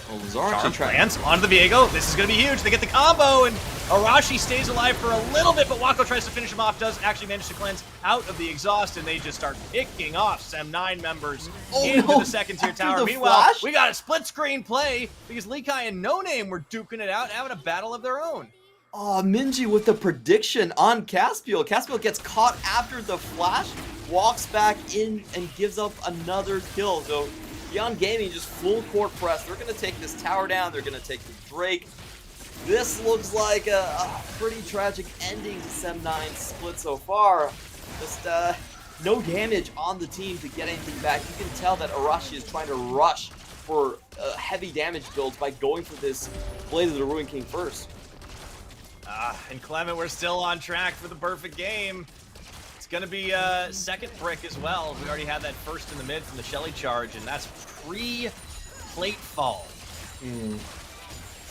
Well, Lazar actually lands onto the Viego. This is going to be huge. They get the combo, and Arashi stays alive for a little bit, but Wako tries to finish him off, does actually manage to cleanse out of the exhaust, and they just start picking off Sem9 members into the second tier tower. Meanwhile, we got a split screen play because Likai and No Name were duking it out, having a battle of their own. Oh, Minji with the prediction on Caspiel. Caspiel gets caught after the flash, walks back in, and gives up another kill. So Beyond Gaming just full court press. They're going to take this tower down. They're going to take the Drake. This looks like a pretty tragic ending to Sem9 split so far. Just no damage on the team to get anything back. You can tell that Arashi is trying to rush for heavy damage builds by going for this Blade of the Ruin King first. And Clement, we're still on track for the perfect game. It's going to be a second brick as well. We already had that first in the mid from the Shelly charge, and that's pre-plate fall.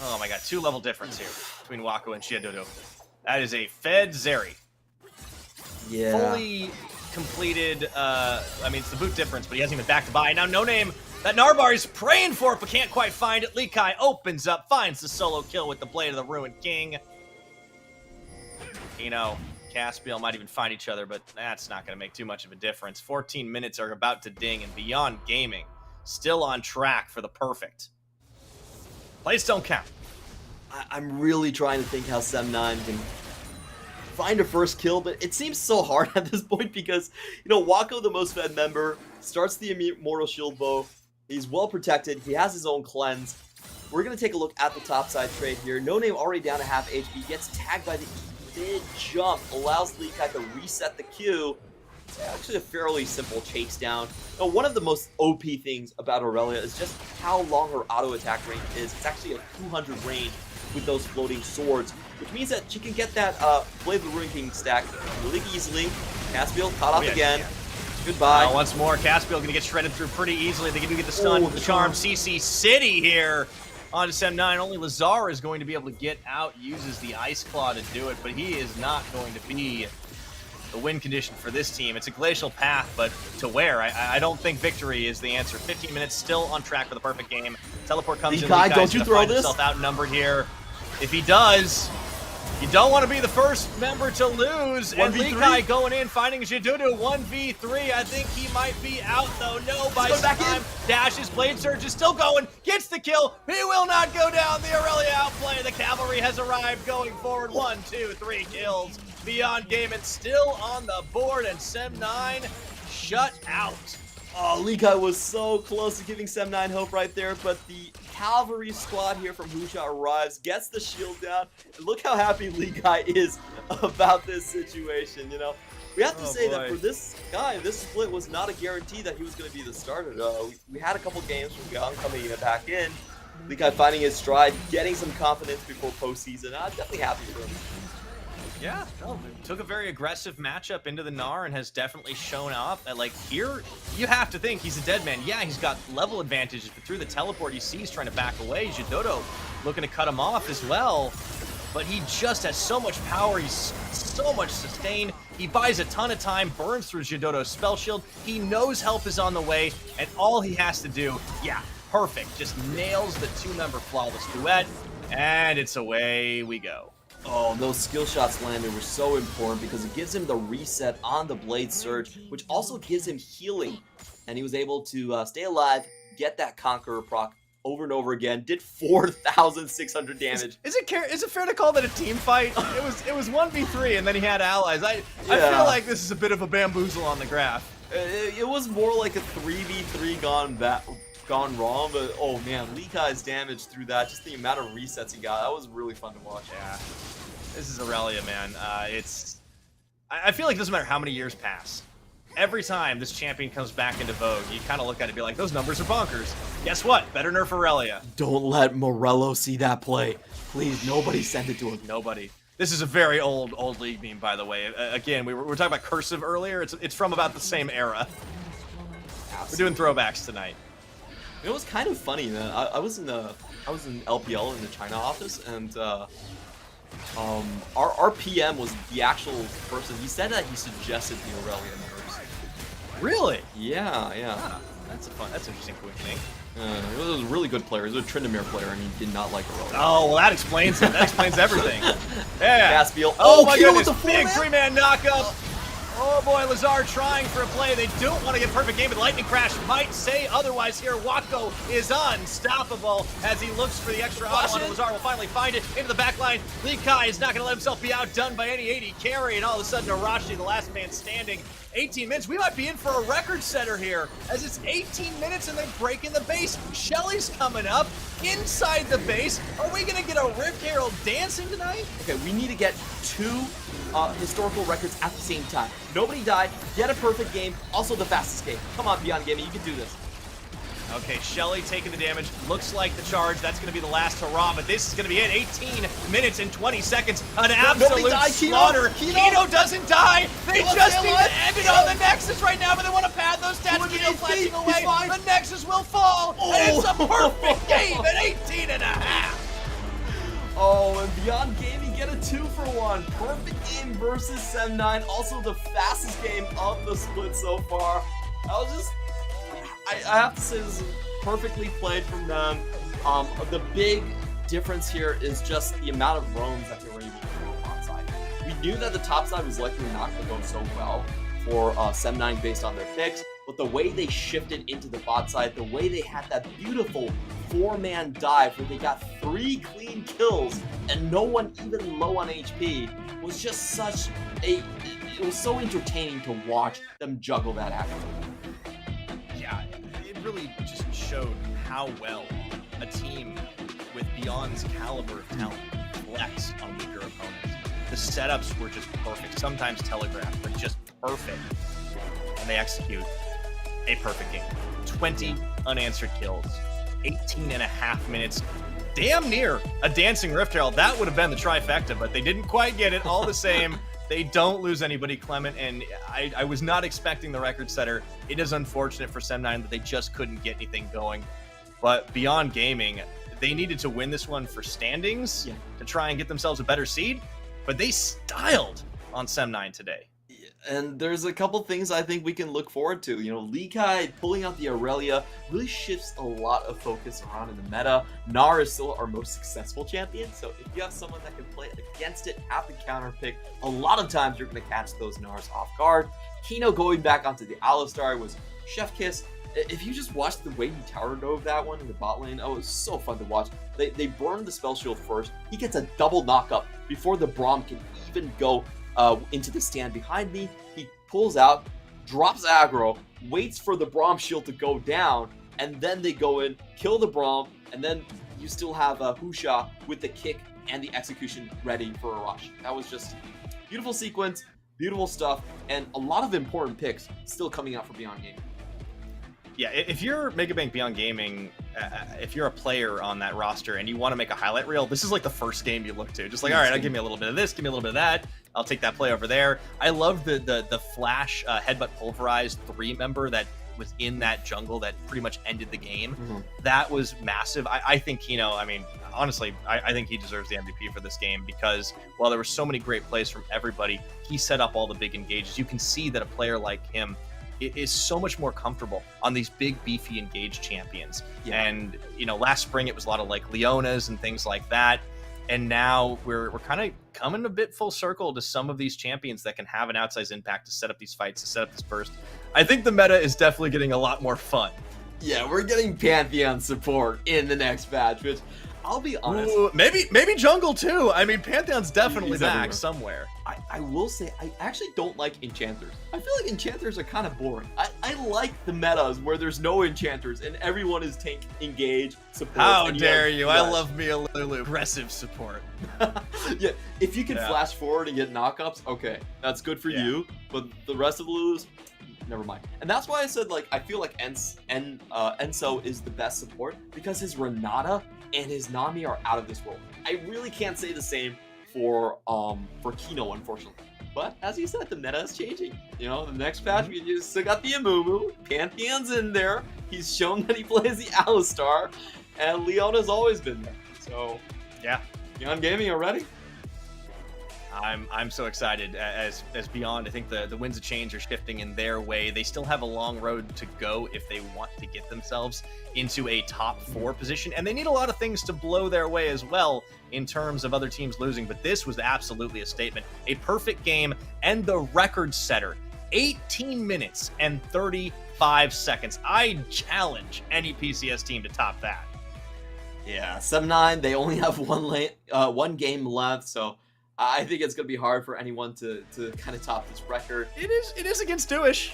Oh my god, 2 level difference here between Wako and Shidodo. That is a fed Zeri. Yeah. Fully completed, I mean, it's the boot difference, but he hasn't even back to buy. Now, No Name, that Narbar is praying for it, but can't quite find it. Likai opens up, finds the solo kill with the Blade of the Ruined King. You know, Caspiel might even find each other, but that's not going to make too much of a difference. 14 minutes are about to ding, and Beyond Gaming still on track for the perfect. Plays don't count. I'm really trying to think how Sem9 can find a first kill, but it seems so hard at this point because, you know, Wako, the most fed member, starts the Immortal Shield Bow. He's well protected. He has his own cleanse. We're going to take a look at the topside trade here. No Name already down to half HP, gets tagged by the mid jump, allows Likai to reset the Q. It's actually a fairly simple chase down. Now, one of the most OP things about Aurelia is just how long her auto attack range is. It's actually a 200 range with those floating swords, which means that she can get that Blade of the Ruin King stack really easily. Caspiel caught up again. Goodbye. Once more, Caspiel going to get shredded through pretty easily. They do get the stun with the charm. CC City here on to Sem 9. Only Lazar is going to be able to get out, uses the Ice Claw to do it, but he is not going to be the win condition for this team. It's a glacial path, but to where? I don't think victory is the answer. 15 minutes, still on track for the perfect game. Teleport comes in. Lekai, don't you throw find this? himself outnumbered here. If he does, you don't want to be the first member to lose. And Lekai going in, finding Jidudu 1v3. I think he might be out, though. No, by time. Dashes, Blade Surge is still going. Gets the kill. He will not go down. The Aurelia outplay. The Cavalry has arrived, going forward. 1, 2, 3 kills. Beyond Game and still on the board, and Sem 9 shut out. Oh, Lekai was so close to giving Sem 9 hope right there, but the Cavalry squad here from Husha arrives, gets the shield down, and look how happy Lekai is about this situation, you know? We have to say that for this guy, this split was not a guarantee that he was going to be the starter. We had a couple games from Young coming back in, Lekai finding his stride, getting some confidence before postseason. I'm definitely happy for him. Yeah, no, took a very aggressive matchup into the Gnar and has definitely shown up. And like here, you have to think he's a dead man. Yeah, he's got level advantages, but through the teleport, you see he's trying to back away. Jidodo looking to cut him off as well, but he just has so much power. He's so much sustain. He buys a ton of time, burns through Jidodo's spell shield. He knows help is on the way, and all he has to do, yeah, perfect. Just nails the 2-member flawless duet, and it's away we go. Oh, those skill shots landed were so important because it gives him the reset on the Blade Surge, which also gives him healing. And he was able to stay alive, get that Conqueror proc over and over again, did 4,600 damage. Is it fair to call that a team fight? It was 1v3 and then he had allies. I feel like this is a bit of a bamboozle on the graph. It was more like a 3v3 gone wrong, but oh man, Lekai's damage through that, just the amount of resets he got, that was really fun to watch. Yeah, this is Aurelia, man. I feel like it doesn't matter how many years pass. Every time this champion comes back into vogue, you kind of look at it and be like, those numbers are bonkers. Guess what? Better nerf Aurelia. Don't let Morello see that play. Please, nobody send it to him. Nobody. This is a very old league meme, by the way. Again, we were talking about cursive earlier. It's from about the same era. We're doing throwbacks tonight. You know, it was kind of funny, man. I was in LPL in the China office, and our PM was the actual person. He said that he suggested the Aurelia nerfs. Really? Yeah. Ah, that's interesting quick He was a really good player. He was a Tryndamere player, and he did not like Aurelia. Oh, well, that explains it. That explains everything. Yeah. Caspiel. Oh my goodness, big 3-man knockup. Oh boy, Lazar trying for a play. They don't want to get a perfect game, but Lightning Crash might say otherwise here. Wako is unstoppable as he looks for the extra auto on Lazar. Will finally find it into the back line. Lekai is not going to let himself be outdone by any 80 carry, and all of a sudden Arashi, the last man standing. 18 minutes. We might be in for a record setter here, as it's 18 minutes and they're breaking the base. Shelly's coming up inside the base. Are we going to get a Rift Herald dancing tonight? Okay, we need to get 2 historical records at the same time. Nobody died, get a perfect game, also the fastest game. Come on, Beyond Gaming, you can do this. Okay, Shelly taking the damage. Looks like the charge. That's going to be the last hurrah, but this is going to be it. 18 minutes and 20 seconds. An absolute slaughter. Kino doesn't die. They just need to end it on the Nexus right now, but they want to pad those stats. Kino flashing away. The Nexus will fall, and it's a perfect game at 18 and a half. Oh, and Beyond Gaming get a 2-for-1. Perfect game versus Sem 9. Also the fastest game of the split so far. I have to say this is perfectly played from them. The big difference here is just the amount of roams that they were able to do on bot side. We knew that the top side was likely not going to go so well for Sem 9 based on their picks, but the way they shifted into the bot side, the way they had that beautiful 4-man dive where they got 3 clean kills and no one even low on HP was just it was so entertaining to watch them juggle that action. Yeah, it really just showed how well a team with Beyond's caliber of talent flex on weaker opponents. The setups were just perfect, sometimes telegraphed, but just perfect. And they execute a perfect game. 20 unanswered kills, 18 and a half minutes, damn near a dancing Rift Herald. That would have been the trifecta, but they didn't quite get it. All the same, They don't lose anybody, Clement, and I was not expecting the record setter. It is unfortunate for Sem9 that they just couldn't get anything going. But Beyond Gaming, they needed to win this one for standings to try and get themselves a better seed, but they styled on Sem9 today. And there's a couple things I think we can look forward to. You know, Likai pulling out the Aurelia really shifts a lot of focus around in the meta. Gnar is still our most successful champion, so if you have someone that can play against it, have the counter pick, a lot of times you're going to catch those Gnars off guard. Kino going back onto the Alistar was chef kiss. If you just watched the way he tower dove that one in the bot lane, oh, it was so fun to watch. They burned the spell shield first. He gets a double knockup before the Braum can even go into the stand behind me. He pulls out, drops aggro, waits for the Braum shield to go down, and then they go in, kill the Braum, and then you still have Husha with the kick and the execution ready for a rush. That was just beautiful sequence, beautiful stuff, and a lot of important picks still coming out for Beyond Gaming. Yeah, if you're Megabank Beyond Gaming, if you're a player on that roster and you want to make a highlight reel, this is like the first game you look to. Just like, all right, I'll give me a little bit of this, give me a little bit of that. I'll take that play over there. I love the flash headbutt pulverized 3-member that was in that jungle that pretty much ended the game. That was massive. I think Kino, I mean, honestly, I think he deserves the MVP for this game because while there were so many great plays from everybody, he set up all the big engages. You can see that a player like him is so much more comfortable on these big, beefy, engaged champions. And, you know, last spring it was a lot of like Leonas and things like that. And now we're kind of coming a bit full circle to some of these champions that can have an outsized impact to set up these fights, to set up this burst. I think the meta is definitely getting a lot more fun. Yeah, we're getting Pantheon support in the next patch, which I'll be honest. Ooh, maybe jungle too. I mean, Pantheon's definitely back somewhere. I will say, I actually don't like enchanters. I feel like enchanters are kind of boring. I like the metas where there's no enchanters and everyone is tank engaged support. How dare you? I love me a little aggressive support. Yeah, if you can flash forward and get knockups, okay, that's good for you. But the rest of the Lulus, never mind. And that's why I said, like, I feel like Enso is the best support because his Renata and his Nami are out of this world. I really can't say the same for Kino, unfortunately. But as you said, the meta is changing. You know, the next patch we just still got the Amumu. Pantheon's in there. He's shown that he plays the Alistar, and Leona's always been there. So yeah, Beyond Gaming already. I'm so excited as Beyond. I think the winds of change are shifting in their way. They still have a long road to go if they want to get themselves into a top 4 position, and they need a lot of things to blow their way as well in terms of other teams losing. But this was absolutely a statement, a perfect game, and the record setter, 18 minutes and 35 seconds. I challenge any PCS team to top that. Yeah, Sem9, they only have one game left, so I think it's going to be hard for anyone to kind of top this record. It is against Dewish.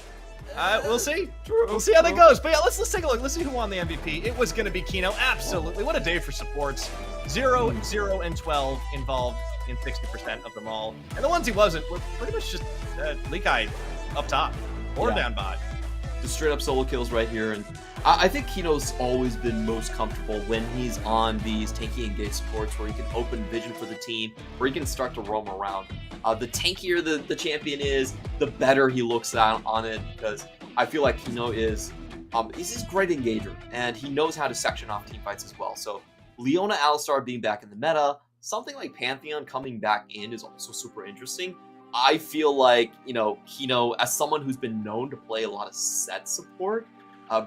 We'll see. We'll see how that goes. But yeah, let's take a look. Let's see who won the MVP. It was going to be Kino. Absolutely. What a day for supports. 0, 0, and 12 involved in 60% of them all. And the ones he wasn't were pretty much just Likai up top or down bot. Just straight up solo kills right here. And I think Kino's always been most comfortable when he's on these tanky engaged supports where he can open vision for the team, where he can start to roam around. The tankier the champion is, the better he looks out on it, because I feel like Kino is he's a great engager, and he knows how to section off team fights as well. So Leona Alistar being back in the meta, something like Pantheon coming back in is also super interesting. I feel like, you know, Kino, as someone who's been known to play a lot of set support,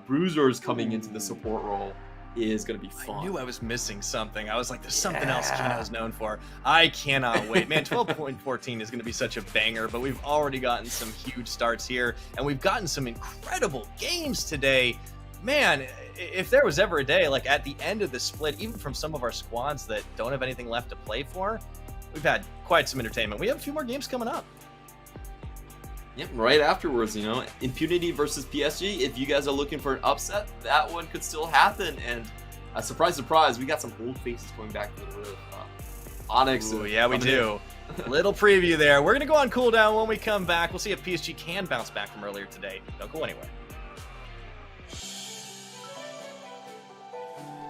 Bruiser's coming into the support role is going to be fun. I knew I was missing something. I was like, there's something else Kino's known for. I cannot wait. Man, 12.14 is going to be such a banger, but we've already gotten some huge starts here, and we've gotten some incredible games today. Man, if there was ever a day, like at the end of the split, even from some of our squads that don't have anything left to play for, we've had quite some entertainment. We have a few more games coming up. Yep, right afterwards, you know, Impunity versus PSG. If you guys are looking for an upset, that one could still happen. And surprise, surprise, we got some old faces going back to the roof. Onyx. Ooh, yeah, we do. Little preview there. We're going to go on cooldown when we come back. We'll see if PSG can bounce back from earlier today. Don't go anywhere.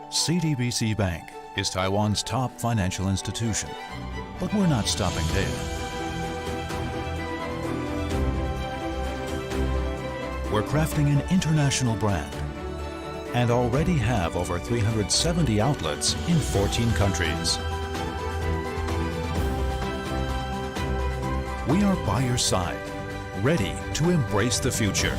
CTBC Bank is Taiwan's top financial institution, but we're not stopping there. over crafting an international brand and already have over 370 outlets in 14 countries. We are by your side, ready to embrace the future.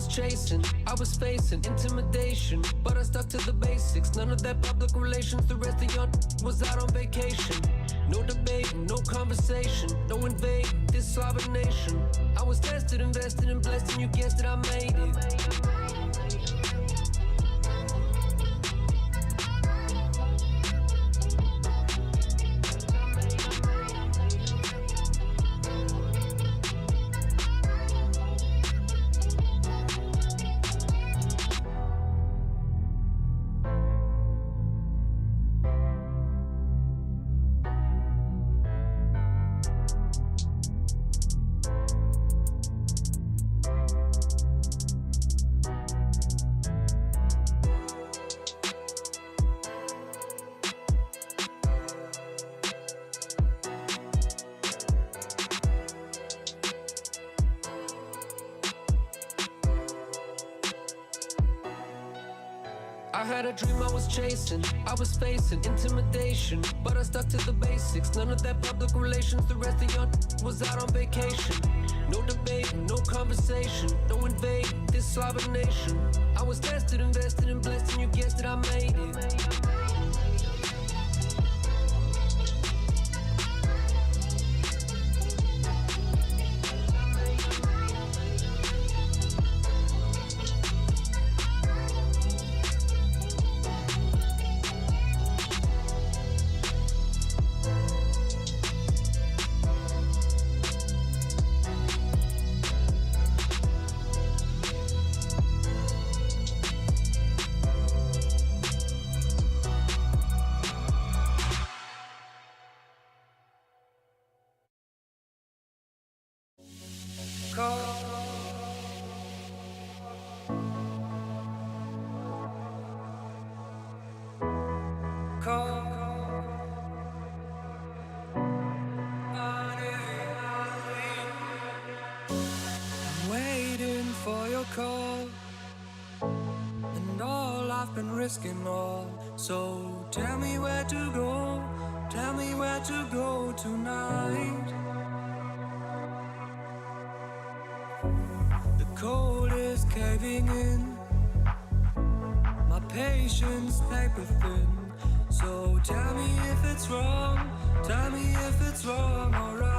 Chasing, I was facing intimidation, but I stuck to the basics. None of that public relations. The rest of y'all was out on vacation. No debating, no conversation, no invading this sovereign nation. I was tested, invested, and blessed, and you guessed it, I made it. I had a dream I was chasing, I was facing intimidation, but I stuck to the basics. None of that public relations. The rest of y'all was out on vacation. No debating, no conversation, no invading this sovereign nation. I was tested, invested, and blessed, and you guessed it, I made it. Risking all, so tell me where to go, tell me where to go tonight. The cold is caving in, my patience paper thin, so tell me if it's wrong, tell me if it's wrong, alright.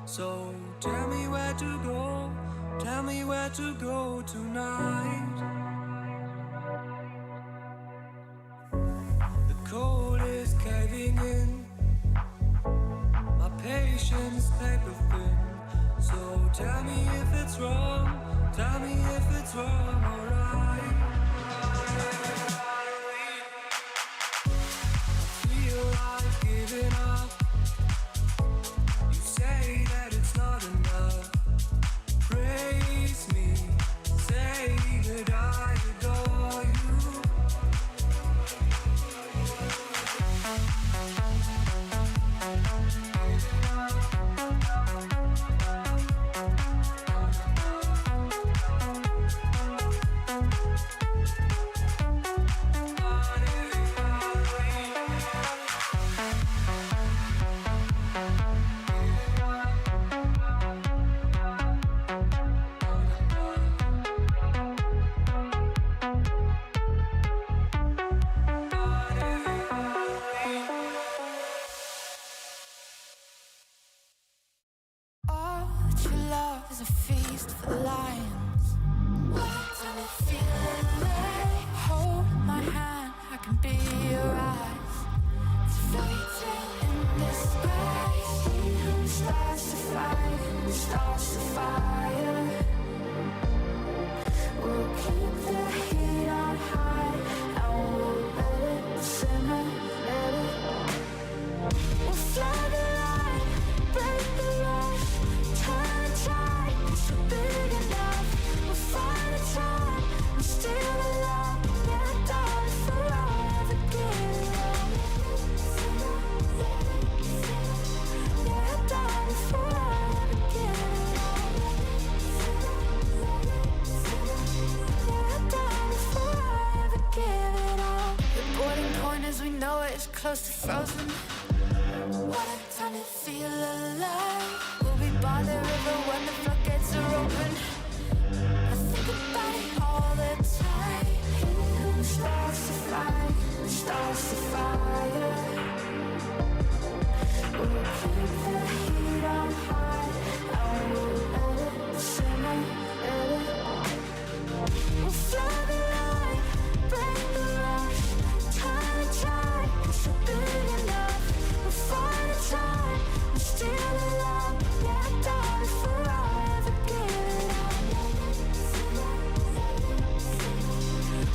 So tell me where to go, tell me where to go tonight. The cold is caving in, my patience paper thin. So tell me if it's wrong, tell me if it's wrong, alright. I feel like giving up. You say that it's not enough. Praise me, say that I adore you. was a feast for the lions. Time to feel alive. Hold my hand, I can be your eyes. It's a fairy tale in disguise. Stars to fight, stars to fire. We'll keep the heat on high, and we'll let it simmer, let it. We'll fly the line, break the rush, turn tide, 'cause we're big enough. We'll find a time, and steal the love. Yeah, darling, forever give it up. Yeah, darling, forever give it up. Yeah, darling, forever give it up. The boiling point as we know it is close to frozen. What a time to feel alive. We'll be by the river when the floodgates are open. I think about it all the time. Stars to fight, stars to fire. We'll keep the heat on high, and we'll let it simmer, let it. We'll fly the line, break the rush, turn the tide, 'cause we're big enough. We'll find a time, and steal the love. Yeah, darling, forever give it up.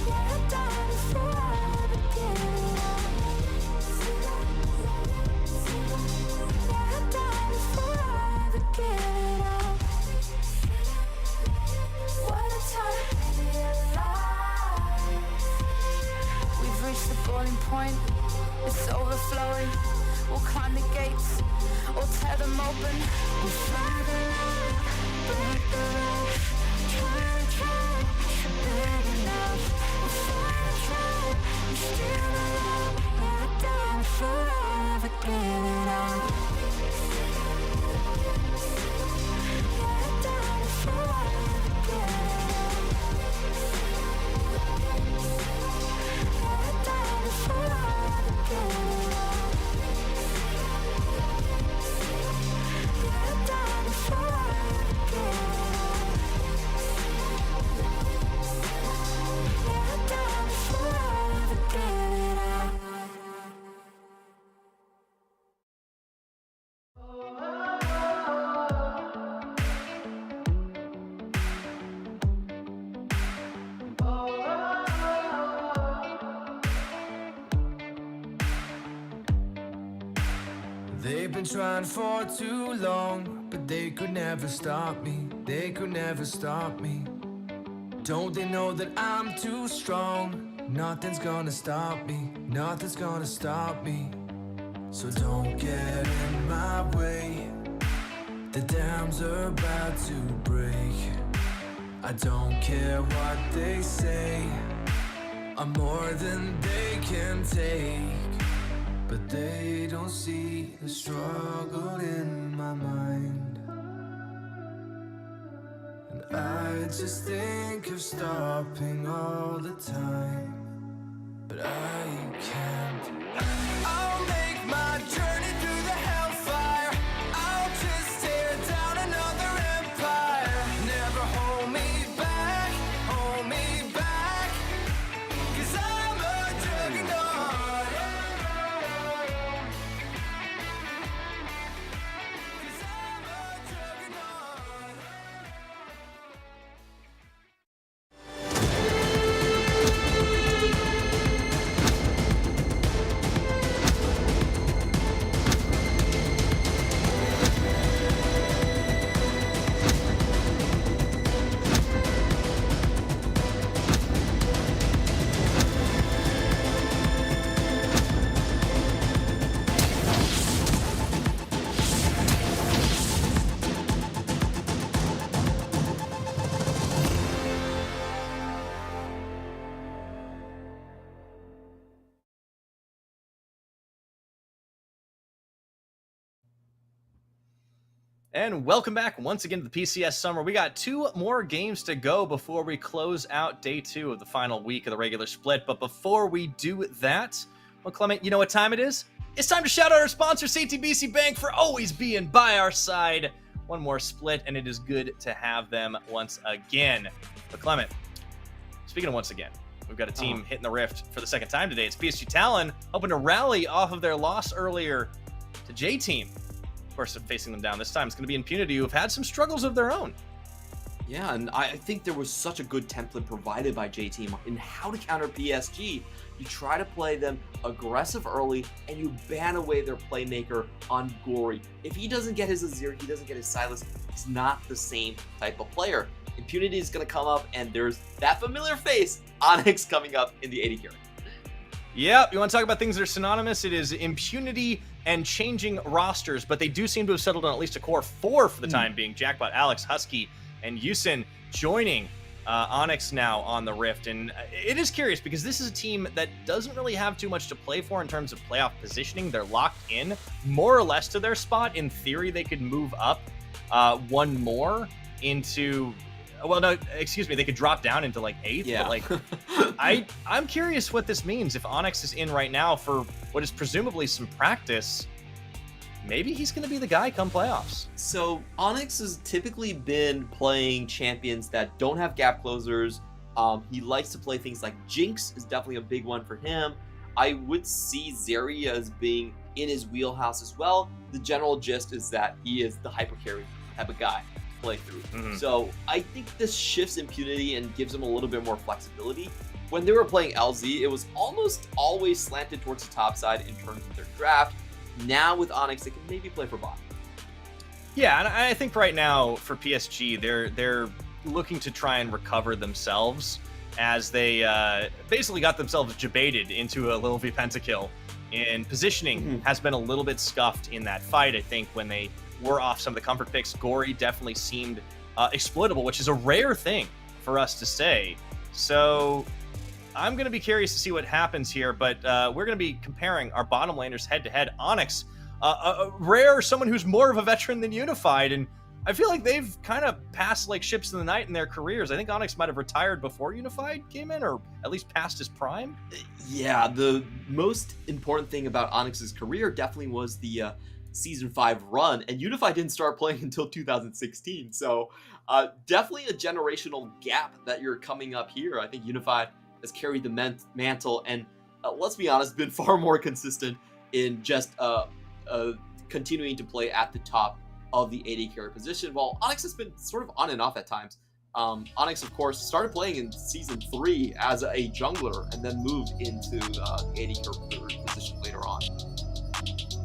Yeah, darling, forever give it up. Yeah, darling, forever give it up. What a time to be alive. We've reached the boiling point, it's overflowing. We'll climb the gates, or tear them open. We'll fly the line, break the rush, try to try, we're big enough. We'll find a time, and steal the love. Yeah, darling, forever give it up. Yeah, darling, forever give it up. Yeah, darling, forever give it up. Yeah, darling, forever give it up. Yeah, darling, forever give it up. They've been trying for too long, but they could never stop me. They could never stop me. Don't they know that I'm too strong? Nothing's gonna stop me. Nothing's gonna stop me. So don't get in my way. The dams are about to break. I don't care what they say. I'm more than they can take. But they don't see the struggle in my mind. And I just think of stopping all the time. But I can't. I'll make my journey through the hellfire. I'll just tear down another empire. Never hold me back, hold me back. 'Cause I'm a juggernaut. And welcome back once again to the PCS Summer. We got 2 more games to go before we close out day 2 of the final week of the regular split. But before we do that, well, Clement, you know what time it is? It's time to shout out our sponsor, CTBC Bank, for always being by our side. one more split, and it is good to have them once again. But Clement, speaking of once again, we've got a team hitting the Rift for the second time today. It's PSG Talon, hoping to rally off of their loss earlier to J-Team. Of course, facing them down this time, it's going to be Impunity, who have had some struggles of their own. Yeah, and I think there was such a good template provided by J-Team in how to counter PSG. You try to play them aggressive early, and you ban away their playmaker on Gory. If he doesn't get his Azir, he doesn't get his Sylas, he's not the same type of player. Impunity is going to come up, and there's that familiar face, Onyx, coming up in the AD carry. Yep, you want to talk about things that are synonymous? It is Impunity and changing rosters, but they do seem to have settled on at least a core 4 for the time being. Jackbot, Alex, Husky, and Yusin joining Onyx now on the Rift. And it is curious because this is a team that doesn't really have too much to play for in terms of playoff positioning. They're locked in more or less to their spot. In theory, they could move up one more into... Well, no, excuse me, they could drop down into like 8th. Yeah. But like, I'm curious what this means. If Onyx is in right now for what is presumably some practice, maybe he's going to be the guy come playoffs. So Onyx has typically been playing champions that don't have gap closers. He likes to play things like Jinx is definitely a big one for him. I would see Zarya as being in his wheelhouse as well. The general gist is that he is the hyper carry type of guy to play through. So I think this shifts Impunity and gives him a little bit more flexibility. When they were playing LZ, it was almost always slanted towards the top side in terms of their draft. Now with Onyx, they can maybe play for bot. Yeah, and I think right now for PSG, they're looking to try and recover themselves as they basically got themselves jebaited into a little V pentakill. And positioning has been a little bit scuffed in that fight. I think when they were off some of the comfort picks, Gory definitely seemed exploitable, which is a rare thing for us to say. So I'm going to be curious to see what happens here, but we're going to be comparing our bottom laners head-to-head. Onyx, rare, someone who's more of a veteran than Unified, and I feel like they've kind of passed like ships in the night in their careers. I think Onyx might have retired before Unified came in, or at least past his prime. Yeah, the most important thing about Onyx's career definitely was the Season 5 run, and Unified didn't start playing until 2016, so definitely a generational gap that you're coming up here. I think Unified has carried the mantle, and let's be honest, been far more consistent in just continuing to play at the top of the AD carry position, while Onyx has been sort of on and off at times. Onyx, of course, started playing in Season 3 as a jungler, and then moved into the AD carry position later on.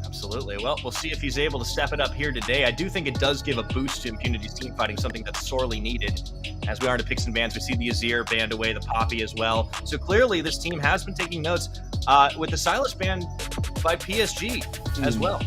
Absolutely. Well, we'll see if he's able to step it up here today. I do think it does give a boost to Impunity's team fighting, something that's sorely needed. As we are into picks and bans, we see the Azir banned away, the Poppy as well. So clearly this team has been taking notes with the Sylas ban by PSG as well.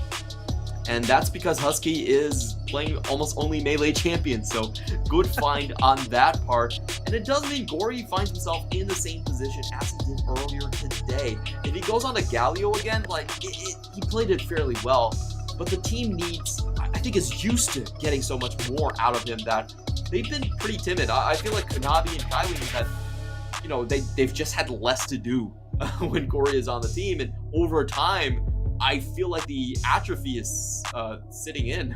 And that's because Husky is playing almost only melee champions, so good find on that part. And it does mean Gory finds himself in the same position as he did earlier today. If he goes on to Galio again, like he played it fairly well, but the team needs, I think, is used to getting so much more out of him that they've been pretty timid. I feel like Kanabi and Kaiwing have, you know, they've just had less to do when Gory is on the team, and over time, I feel like the atrophy is sitting in.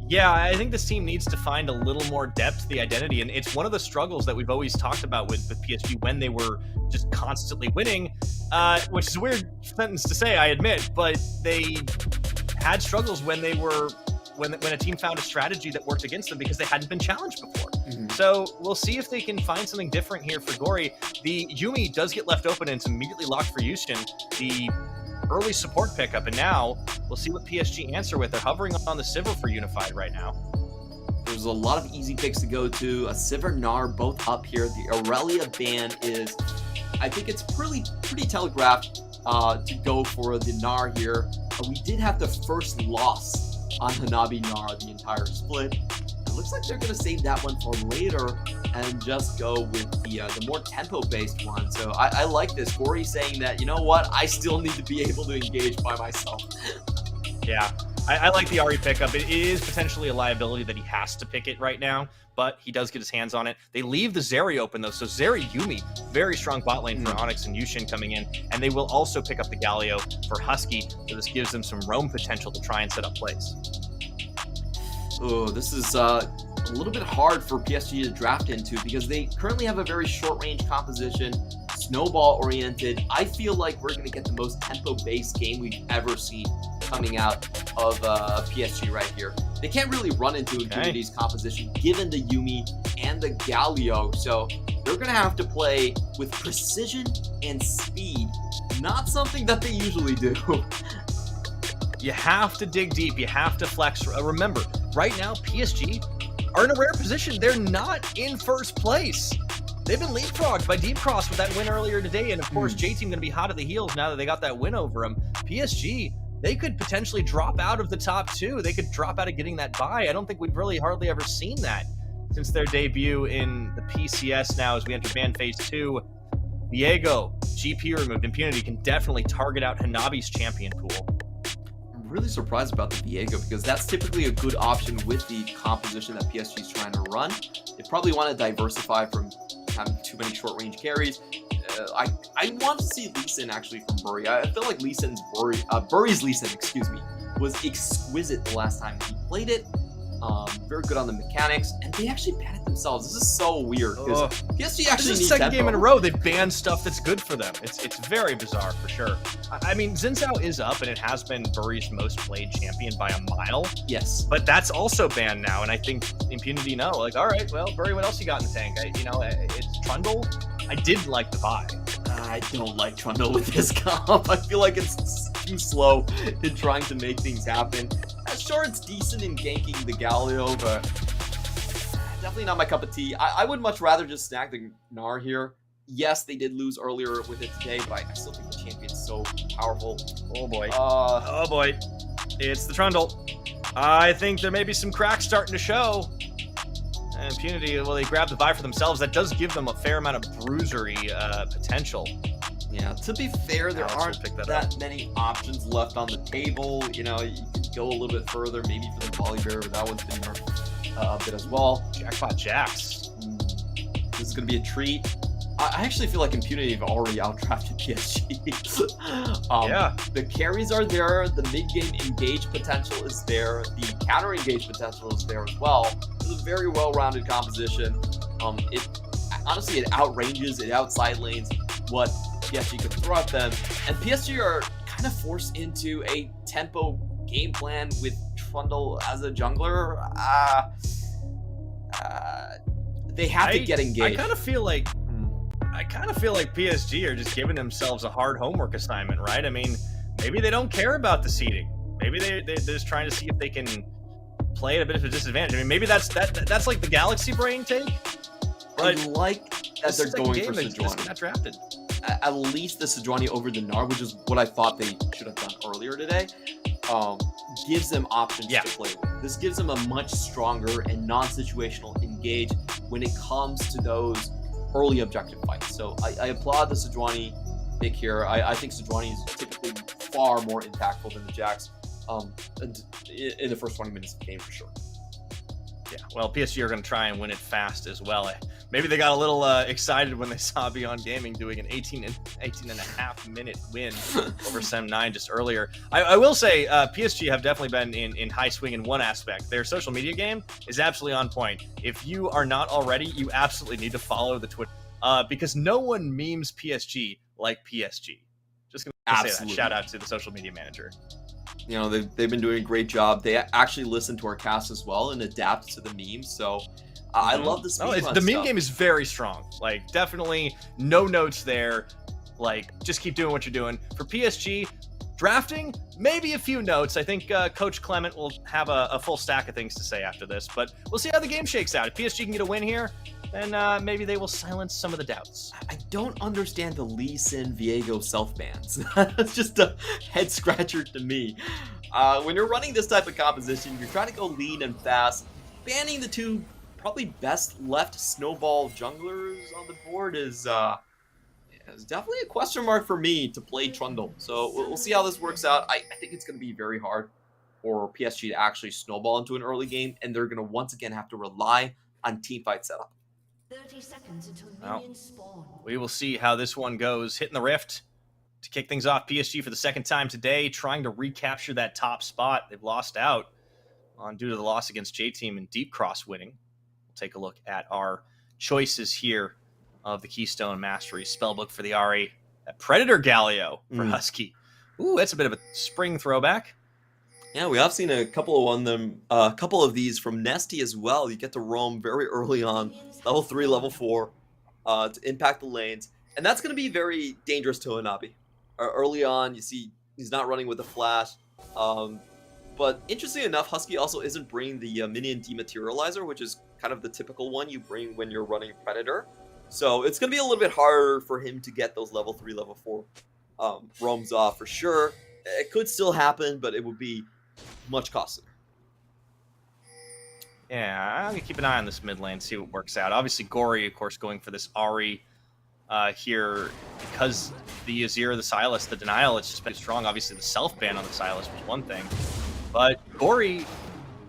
Yeah, I think this team needs to find a little more depth to the identity, and it's one of the struggles that we've always talked about with PSG when they were just constantly winning, which is a weird sentence to say, I admit, but they had struggles when they were when a team found a strategy that worked against them because they hadn't been challenged before. So we'll see if they can find something different here for Gory. The Yuumi does get left open, and it's immediately locked for Yusin, the early support pickup, and now we'll see what PSG answer with. They're hovering on the Sivir for Unified right now. There's a lot of easy picks to go to. A Sivir, Gnar, both up here. The Aurelia ban is, I think it's pretty telegraphed to go for the Gnar here. We did have the first loss on Hanabi Gnar the entire split. It looks like they're going to save that one for later and just go with the more tempo-based one. So I like this. Gory saying that, you know what, I still need to be able to engage by myself. Yeah, I like the Ahri pickup. It is potentially a liability that he has to pick it right now, but he does get his hands on it. They leave the Zeri open, though, so Zeri Yuumi, very strong bot lane for Onyx and Yushin coming in, and they will also pick up the Galio for Husky, so this gives them some roam potential to try and set up plays. Oh, this is a little bit hard for PSG to draft into because they currently have a very short-range composition, snowball-oriented. I feel like we're going to get the most tempo-based game we've ever seen coming out of PSG right here. They can't really run into Infinity's composition given the Yumi and the Galio, so they're going to have to play with precision and speed, not something that they usually do. You have to dig deep. You have to flex. Remember, right now, PSG are in a rare position. They're not in first place. They've been leapfrogged by Deep Cross with that win earlier today. And of course, J-Team going to be hot at the heels now that they got that win over them. PSG, they could potentially drop out of the top 2. They could drop out of getting that bye. I don't think we've really hardly ever seen that since their debut in the PCS now as we enter ban phase 2. Viego, GP removed. Impunity can definitely target out Hanabi's champion pool. Really surprised about the Viego because that's typically a good option with the composition that PSG is trying to run. They probably want to diversify from having too many short-range carries. I want to see Lee Sin actually from Bury. I feel like Bury's Lee Sin, excuse me, was exquisite the last time he played it. Very good on the mechanics, and they actually banned it themselves. This is so weird because PSG actually this is needs the second tempo. game in a row they've banned stuff that's good for them. It's very bizarre for sure. I mean, Xin Zhao is up, and it has been Bury's most played champion by a mile. Yes, but that's also banned now, and I think Impunity know. Like, all right, well, Bury, what else you got in the tank? It's Trundle. I did like the buy. I don't like Trundle with this comp. I feel like it's too slow in trying to make things happen. Sure, it's decent in ganking the Galio, but definitely not my cup of tea. I would much rather just snag the Gnar here. Yes, they did lose earlier with it today, but I still think the champion's so powerful. Oh boy. Oh boy. It's the Trundle. I think there may be some cracks starting to show. And Impunity, well, they grab the buy for themselves. That does give them a fair amount of bruisery potential. Yeah, to be fair, there aren't that many options left on the table. You know, you could go a little bit further, maybe for the Volibear, but that one's been nerfed a bit as well. Jackpot Jacks. This is going to be a treat. I actually feel like Impunity have already outdrafted PSG. Yeah. The carries are there. The mid-game engage potential is there. The counter engage potential is there as well. It's a very well-rounded composition. Honestly, it outranges, it outside lanes what PSG could throw at them. And PSG are kind of forced into a tempo game plan with Trundle as a jungler. They have to get engaged. I kind of feel like PSG are just giving themselves a hard homework assignment, right? I mean, maybe they don't care about the seeding. Maybe they're just trying to see if they can play at a bit of a disadvantage. I mean, maybe that's like the Galaxy brain take. But I like that they're going for Sejuani. Got drafted. At least the Sejuani over the Gnar, which is what I thought they should have done earlier today, gives them options to play with. This gives them a much stronger and non-situational engage when it comes to those early objective fights. So I applaud the Sejuani pick here. I think Sejuani is typically far more impactful than the Jax in the first 20 minutes of the game for sure. Yeah, well, PSG are going to try and win it fast as well. Maybe they got a little excited when they saw Beyond Gaming doing an 18 and a half minute win over Sem9 just earlier. I will say PSG have definitely been in high swing in one aspect. Their social media game is absolutely on point. If you are not already, you absolutely need to follow the Twitter because no one memes PSG like PSG. Just going to say that. Shout out to the social media manager. You know, they've been doing a great job. They actually listen to our cast as well and adapt to the memes. So I love this. The meme game is very strong. Like, definitely no notes there. Like, just keep doing what you're doing. For PSG, drafting, maybe a few notes. I think Coach Clement will have a full stack of things to say after this. But we'll see how the game shakes out. If PSG can get a win here, then maybe they will silence some of the doubts. I don't understand the Lee Sin Viego self-bans. That's just a head scratcher to me. When you're running this type of composition, you're trying to go lean and fast. Banning the two probably best left snowball junglers on the board is definitely a question mark for me to play Trundle. So we'll see how this works out. I think it's going to be very hard for PSG to actually snowball into an early game, and they're going to once again have to rely on teamfight setup. 30 seconds until minions spawn. We will see how this one goes. Hitting the Rift to kick things off. PSG for the second time today, trying to recapture that top spot. They've lost out on due to the loss against J-Team and Deep Cross winning. We'll take a look at our choices here of the Keystone Mastery spellbook for the Ahri. That Predator Galio for Husky. Ooh, that's a bit of a spring throwback. Yeah, we have seen a couple of these from Nesty as well. You get to roam very early on, level 3, level 4, to impact the lanes, and that's going to be very dangerous to Hanabi. Early on, you see he's not running with the flash, but interestingly enough, Husky also isn't bringing the minion dematerializer, which is kind of the typical one you bring when you're running Predator. So it's going to be a little bit harder for him to get those level 3, level 4 roams off for sure. It could still happen, but it would be much costlier. Yeah, I'm going to keep an eye on this mid lane, see what works out. Obviously, Gory, of course, going for this Ahri here because the Azir, the Sylas, the denial, it's just been strong. Obviously, the self-ban on the Sylas was one thing. But Gory,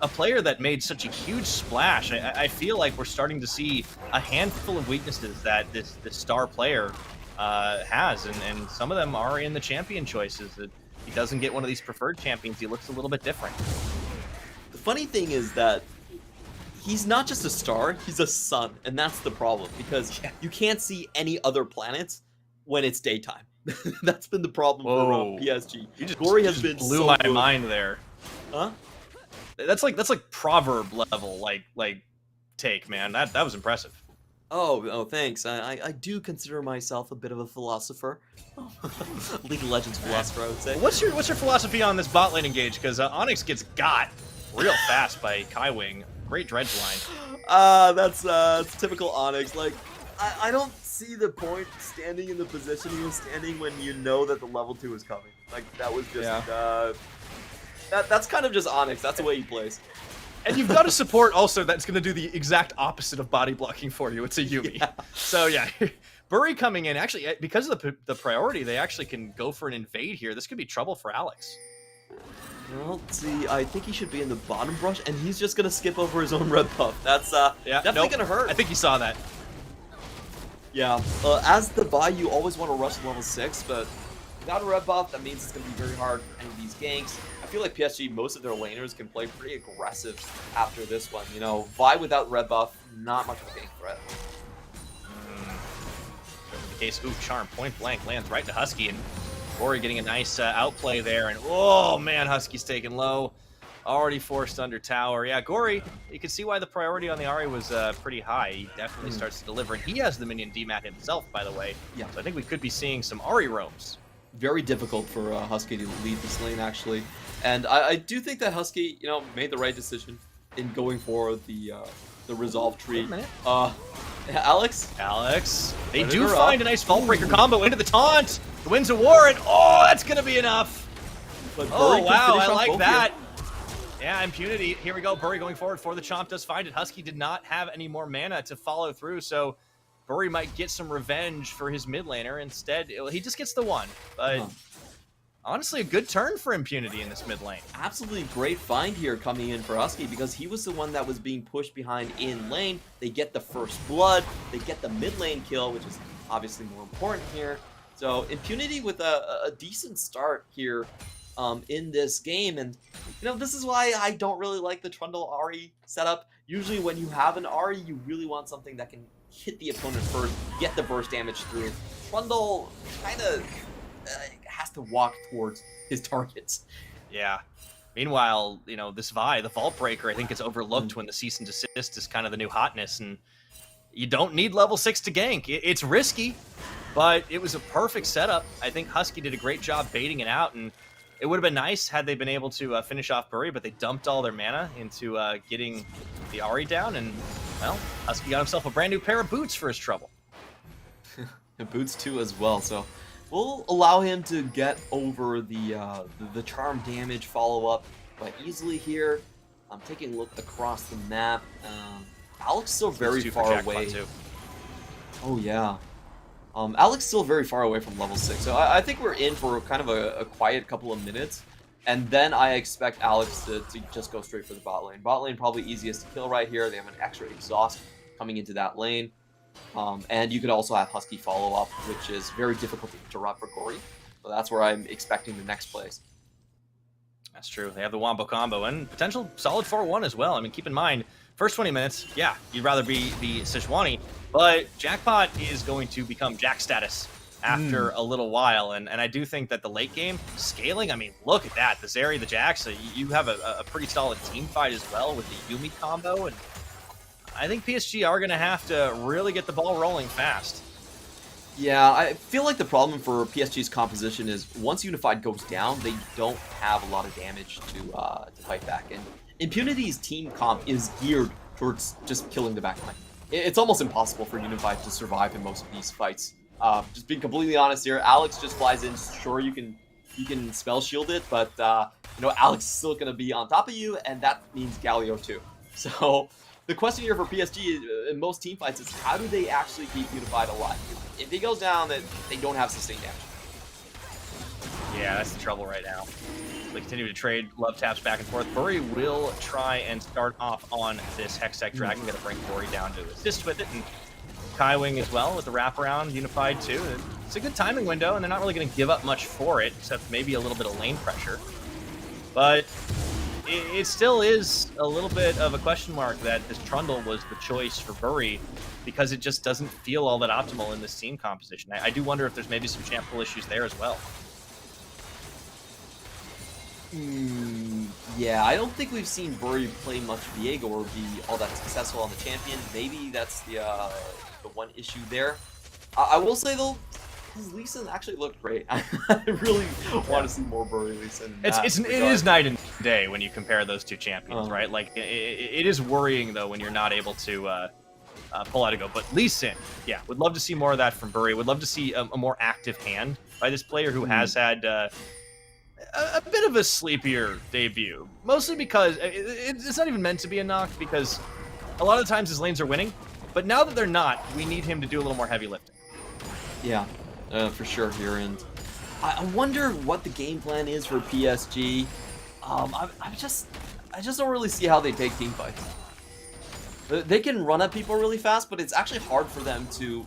a player that made such a huge splash, I feel like we're starting to see a handful of weaknesses that this star player has, and some of them are in the champion choices. That he doesn't get one of these preferred champions, he looks a little bit different. The funny thing is that he's not just a star, he's a sun, and that's the problem, because you can't see any other planets when it's daytime. That's been the problem for PSG. Gory has been blew so my good. mind there. Huh? That's like proverb level, like take, man. That was impressive. Oh, thanks. I do consider myself a bit of a philosopher. League of Legends philosopher, I would say. What's your philosophy on this bot lane engage? Because Onyx gets got real fast by Kaiwing. Great dredge line. That's typical Onyx. Like, I don't see the point standing in the position he was standing when you know that the level 2 is coming. Like, that was just that's kind of just Onyx. That's the way he plays. And you've got a support also that's going to do the exact opposite of body blocking for you. It's a Yuumi. Yeah. So yeah, Bury coming in. Actually, because of the priority, they actually can go for an invade here. This could be trouble for Alex. Well, let's see, I think he should be in the bottom brush, and he's just going to skip over his own red buff. That's definitely going to hurt. I think he saw that. Yeah, as the Vi, you always want to rush level 6, but without a red buff, that means it's going to be very hard for any of these ganks. I feel like PSG, most of their laners can play pretty aggressive after this one. You know, Vi without red buff, not much of a gank threat. The case, Charm, point blank, lands right to Husky, and Gory getting a nice outplay there, and oh man, Husky's taken low. Already forced under tower. Yeah, Gory, you can see why the priority on the Ahri was pretty high. He definitely starts to deliver, and he has the minion demat himself, by the way. Yeah. So I think we could be seeing some Ahri roams. Very difficult for Husky to lead this lane, actually. And I do think that Husky, you know, made the right decision in going for the resolve tree. Alex? They do find a nice Vault Breaker combo into the taunt. The Winds of War, and oh, that's going to be enough. But oh, wow, I like that. Yeah, Impunity. Here we go. Bury going forward for the Chomp does find it. Husky did not have any more mana to follow through, so Bury might get some revenge for his mid laner. Instead, he just gets the one. But honestly, a good turn for Impunity in this mid lane. Absolutely great find here coming in for Husky, because he was the one that was being pushed behind in lane. They get the first blood. They get the mid lane kill, which is obviously more important here. So Impunity with a decent start here in this game. And, you know, this is why I don't really like the Trundle Ahri setup. Usually when you have an Ahri, you really want something that can hit the opponent first, get the burst damage through. Trundle kind of has to walk towards his targets. Yeah. Meanwhile, you know, this Vi, the Vault Breaker, I think it's overlooked when the Cease and Desist is kind of the new hotness, and you don't need level 6 to gank. It's risky, but it was a perfect setup. I think Husky did a great job baiting it out, and it would have been nice had they been able to finish off Bury, but they dumped all their mana into getting the Ahri down, and, well, Husky got himself a brand new pair of boots for his trouble. And boots too as well, so we'll allow him to get over the charm damage follow-up quite easily here. I'm taking a look across the map. Alex still very far away. Oh yeah. Alex still very far away from level 6, so I think we're in for kind of a quiet couple of minutes, and then I expect Alex to just go straight for the bot lane. Bot lane probably easiest to kill right here. They have an extra exhaust coming into that lane, and you could also have Husky follow up, which is very difficult to interrupt for Gory, so that's where I'm expecting the next plays. That's true. They have the Wombo combo and potential solid 4-1 as well. I mean, keep in mind, first 20 minutes, yeah, you'd rather be the Sejuani, but Jackpot is going to become Jack status after a little while, and I do think that the late game scaling, I mean, look at that. The Zeri, the Jax, you have a pretty solid team fight as well with the Yuumi combo, and I think PSG are going to have to really get the ball rolling fast. Yeah, I feel like the problem for PSG's composition is once Unified goes down, they don't have a lot of damage to fight back. And Impunity's team comp is geared towards just killing the backline. It's almost impossible for Unified to survive in most of these fights. Just being completely honest here, Alex just flies in. Sure, you can spell shield it, but you know, Alex is still going to be on top of you, and that means Galio too. So the question here for PSG in most team fights is how do they actually keep Unified alive? If he goes down, that they don't have sustained damage. Yeah, that's the trouble right now. They continue to trade love taps back and forth. Bury will try and start off on this Hextech Dragon. Going to bring Bury down to assist with it, and Kaiwing as well with the wraparound Unified too. It's a good timing window, and they're not really going to give up much for it, except maybe a little bit of lane pressure. But it still is a little bit of a question mark that this Trundle was the choice for Bury, because it just doesn't feel all that optimal in this team composition. I do wonder if there's maybe some champ pool issues there as well. Yeah, I don't think we've seen Bury play much Viego or be all that successful on the champion. Maybe that's the one issue there. I will say though, his Lee Sin actually looked great. I really want to see more Bury Lee Sin. It is night and day when you compare those two champions, right? Like it is worrying though when you're not able to pull out a go. But Lee Sin, yeah, would love to see more of that from Bury. Would love to see a more active hand by this player who has had a bit of a sleepier debut. Mostly because it's not even meant to be a knock, because a lot of the times his lanes are winning. But now that they're not, we need him to do a little more heavy lifting. Yeah, for sure here. And I wonder what the game plan is for PSG. I just don't really see how they take team fights. They can run at people really fast, but it's actually hard for them to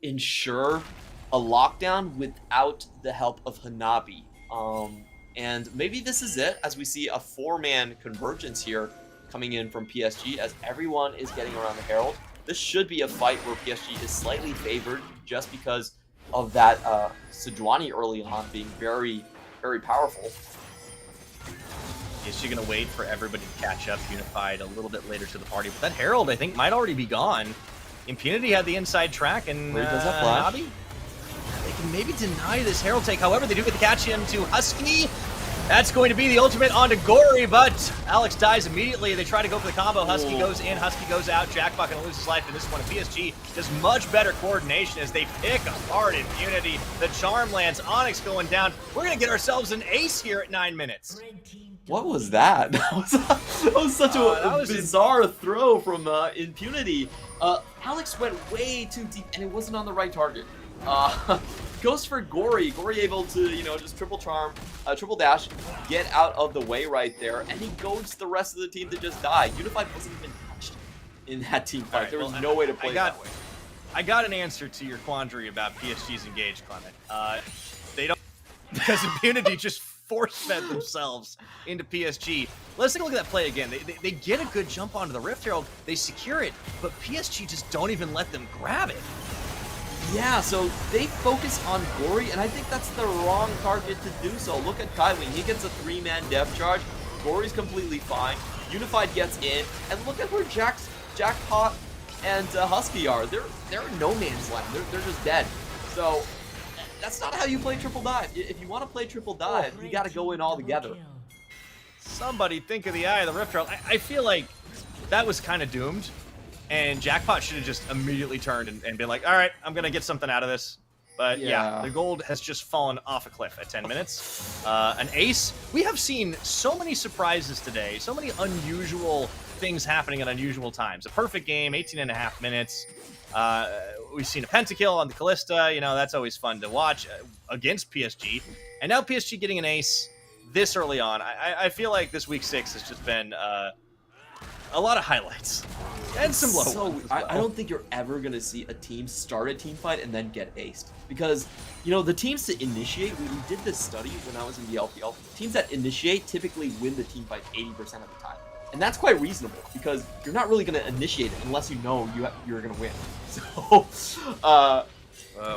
ensure a lockdown without the help of Hanabi. And maybe this is it, as we see a 4-man convergence here coming in from PSG, as everyone is getting around the Herald. This should be a fight where PSG is slightly favored just because of that Sejuani early on being very, very powerful. Is she going to wait for everybody to catch up Unified a little bit later to the party? But that Herald, I think, might already be gone. Impunity had the inside track, and does that flash? They can maybe deny this Herald take. However, they do get the catch into Husky. That's going to be the ultimate onto Gory, but Alex dies immediately. They try to go for the combo. Husky goes in, Husky goes out. Jackpot going to lose his life in this one. PSG does much better coordination as they pick apart Impunity. The Charm lands. Onyx going down. We're going to get ourselves an ace here at 9 minutes. What was that? That was such a bizarre throw from Impunity. Alex went way too deep, and it wasn't on the right target. Goes for Gory. Gory able to, you know, just triple charm, triple dash, get out of the way right there, and he goads the rest of the team to just die. Unified wasn't even touched in that team fight. Right, there was no way to play that way. I got an answer to your quandary about PSG's engaged, Clement. They don't, because Impunity just force-fed themselves into PSG. Let's take a look at that play again. They get a good jump onto the Rift Herald, they secure it, but PSG just don't even let them grab it. Yeah, so they focus on Gory, and I think that's the wrong target to do so. Look at Kaiwing. He gets a 3-man depth charge. Gory's completely fine. Unified gets in, and look at where Jackpot and Husky are. They're in no man's land. They're just dead. So that's not how you play triple dive. If you want to play triple dive, you got to go in all together. Somebody think of the Eye of the Rift Herald. I feel like that was kind of doomed. And Jackpot should have just immediately turned and been like, all right, I'm going to get something out of this. But yeah, the gold has just fallen off a cliff at 10 minutes. An ace. We have seen so many surprises today, so many unusual things happening at unusual times. A perfect game, 18.5 minutes. We've seen a pentakill on the Callista. You know, that's always fun to watch against PSG. And now PSG getting an ace this early on. I feel like this week 6 has just been a lot of highlights. And some low So ones as well. I don't think you're ever gonna see a team start a team fight and then get aced, because you know the teams to initiate. We did this study when I was in the LPL. Teams that initiate typically win the team fight 80% of the time, and that's quite reasonable because you're not really gonna initiate it unless you know you're gonna win. So,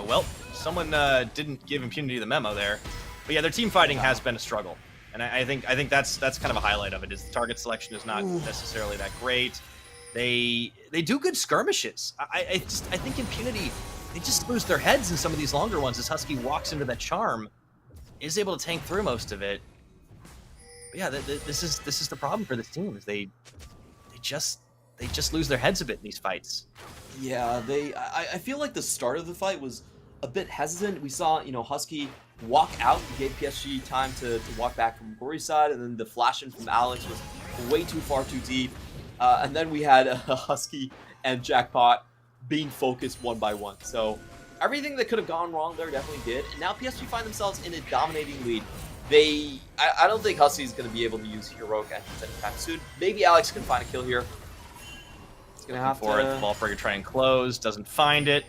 well, someone didn't give Impunity the memo there, but yeah, their team fighting has been a struggle, and I think that's kind of a highlight of it. Is the target selection is not necessarily that great. They do good skirmishes. I think Impunity, they just lose their heads in some of these longer ones as Husky walks into that charm, is able to tank through most of it. But yeah, this is the problem for this team, is they just lose their heads a bit in these fights. Yeah, I feel like the start of the fight was a bit hesitant. We saw, you know, Husky walk out, gave PSG time to walk back from Gory's side, and then the flash in from Alex was way too far too deep. And then we had Husky and Jackpot being focused one by one. So everything that could have gone wrong there definitely did. And now PSG find themselves in a dominating lead. I don't think Husky's going to be able to use heroic engines anytime soon. Maybe Alex can find a kill here. It's going to have for it. The ball breaker try and close, doesn't find it.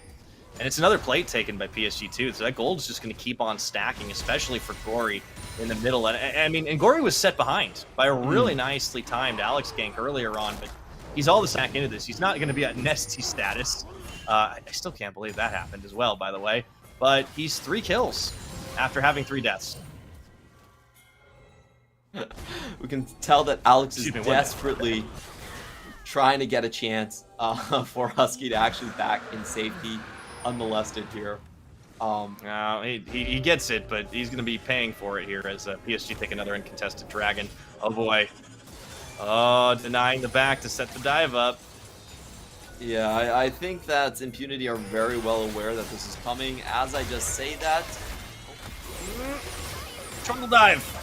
And it's another plate taken by PSG too. So that gold is just going to keep on stacking, especially for Gory in the middle. And I mean, and Gory was set behind by a really nicely timed Alex gank earlier on, but he's all the stack into this. He's not going to be at Nesty status. I still can't believe that happened as well, by the way. But he's 3 kills after having 3 deaths. We can tell that Alex is desperately trying to get a chance for Husky to actually back in safety, unmolested here. He gets it, but he's going to be paying for it here as PSG take another uncontested Dragon. Oh boy. Oh, denying the back to set the dive up. Yeah, I think that Impunity are very well aware that this is coming. As I just say that... Jungle dive.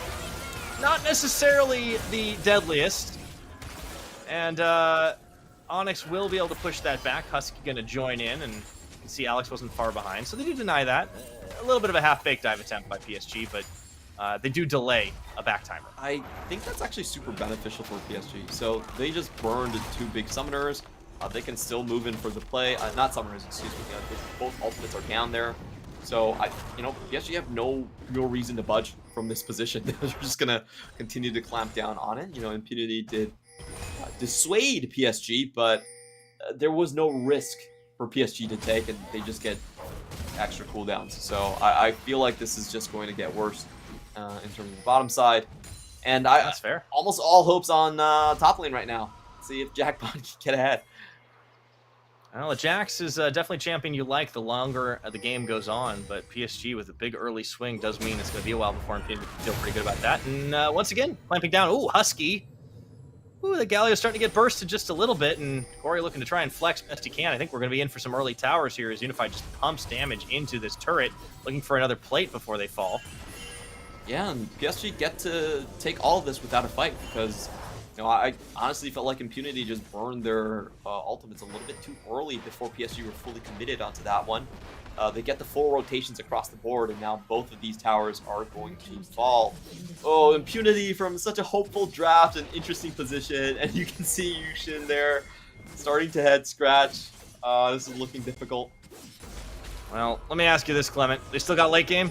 Not necessarily the deadliest. And Onyx will be able to push that back. Husky going to join in, and you can see Alex wasn't far behind. So they do deny that. A little bit of a half-baked dive attempt by PSG, but they do delay a back timer. I think that's actually super beneficial for PSG. So they just burned 2 big summoners. They can still move in for the play. Not summoners, excuse me. Both ultimates are down there. So, PSG have no reason to budge from this position. They're just going to continue to clamp down on it. You know, Impunity did dissuade PSG, but there was no risk for PSG to take, and they just get extra cooldowns. So I feel like this is just going to get worse in terms of the bottom side. And that's fair. Almost all hopes on top lane right now. See if Jackpot can get ahead. Well, Jax is definitely champion you like the longer the game goes on, but PSG with a big early swing does mean it's going to be a while before Impunity can feel pretty good about that. And once again, clamping down. Ooh, Husky. Ooh, the Galio's starting to get bursted just a little bit, and Gory looking to try and flex best he can. I think we're going to be in for some early towers here as Unified just pumps damage into this turret, looking for another plate before they fall. Yeah, and PSG get to take all of this without a fight because, you know, I honestly felt like Impunity just burned their ultimates a little bit too early before PSG were fully committed onto that one. They get the full rotations across the board, and now both of these towers are going to fall. Oh, Impunity from such a hopeful draft and interesting position, and you can see Yushin there starting to head scratch. This is looking difficult. Well, let me ask you this, Clement. They still got late game?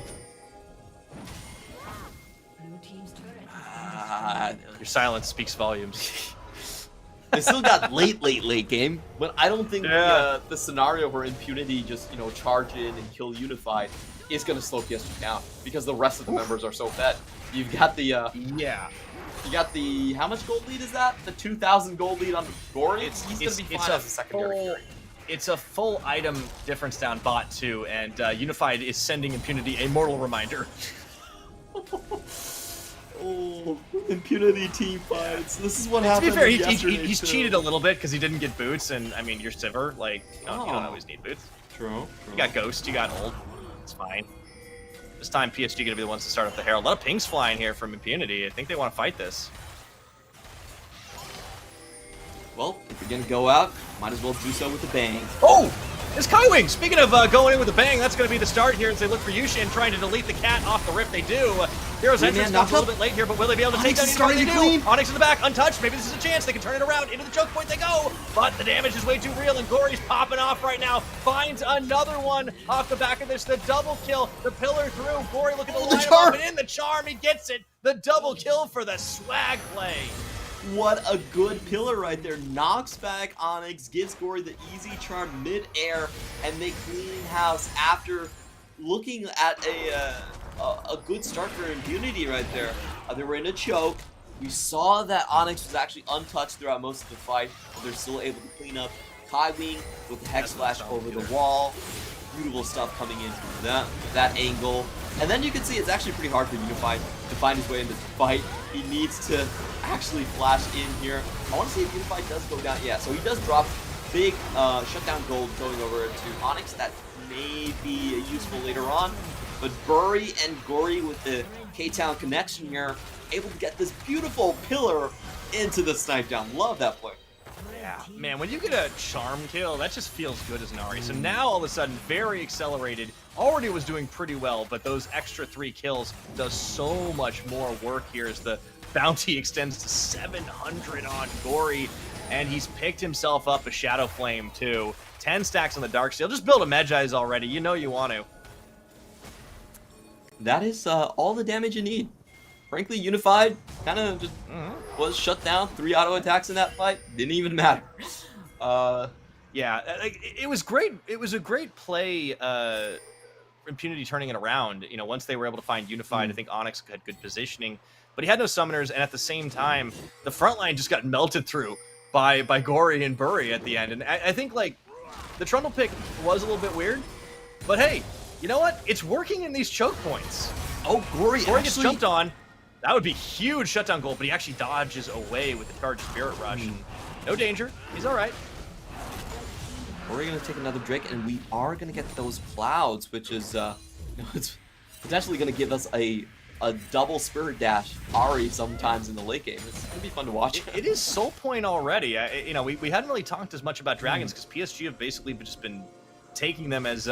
Your silence speaks volumes. They still got late game, but I don't think the scenario where Impunity just, charge in and kill Unified is going to slow PSG down because the rest of the members are so fed. You've got the you got the, how much gold lead is that? The 2,000 gold lead on Gory. He's going to be fine as a secondary carry. It's a full item difference down bot too, and Unified is sending Impunity a mortal reminder. Oh, Impunity team fights. This is what happened. To be fair, he's cheated a little bit because he didn't get boots, and I mean, you're Sivir. Like, you don't always need boots. True. You got Ghost, you got Ult. It's fine. This time, PSG gonna be the ones to start up the Herald. A lot of pings flying here from Impunity. I think they want to fight this. Well, if you're gonna go out, might as well do so with a bang. Oh! is Kaiwing. Speaking of going in with a bang, that's going to be the start here as they look for Yushin trying to delete the cat off the rip. They do. Hero's entrance comes a little bit late here, but will they be able to take down anybody? They do. Onyx in the back, untouched. Maybe this is a chance. They can turn it around. Into the choke point they go. But the damage is way too real, and Gory's popping off right now. Finds another one off the back of this. The double kill. The pillar through. Gory looking to line him up, and in the charm, he gets it. The double kill for the swag play. What a good pillar right there. Knocks back Onyx, gives Gory the easy charm mid-air, and they clean house after looking at a good start for Impunity right there. They were in a choke. We saw that Onyx was actually untouched throughout most of the fight, but they're still able to clean up. Kaiwing with the Hex Slash over the wall. Beautiful stuff coming into that angle. And then you can see it's actually pretty hard for Unified to find his way into the fight. He needs to actually flash in here. I want to see if Unified does go down. Yeah, so he does drop big shutdown gold going over to Onyx. That may be useful later on. But Bury and Gory with the K-Town connection here, able to get this beautiful pillar into the snipe down. Love that play. Yeah, man, when you get a charm kill, that just feels good as an Ahri. So now, all of a sudden, very accelerated. Already was doing pretty well, but those extra 3 kills does so much more work here as the bounty extends to 700 on Gory, and he's picked himself up a Shadow Flame, too. 10 stacks on the Darksteel. Just build a Medjai's already. You know you want to. That is all the damage you need. Frankly, Unified kind of just was shut down. 3 auto attacks in that fight. Didn't even matter. Yeah, it was great. It was a great play. Impunity turning it around. You know, once they were able to find Unified, I think Onyx had good positioning, but he had no summoners, and at the same time, the front line just got melted through by Gory and Bury at the end. And I think like the Trundle pick was a little bit weird, but hey, you know what? It's working in these choke points. Oh, Gory gets jumped on. That would be huge shutdown goal, but he actually dodges away with the charged Spirit Rush. And no danger. He's all right. We're going to take another Drake, and we are going to get those clouds, which is it's potentially going to give us a double Spirit Dash Ahri sometimes in the late game. It's going to be fun to watch. It is soul point already. You know, we hadn't really talked as much about Dragons because PSG have basically just been taking them as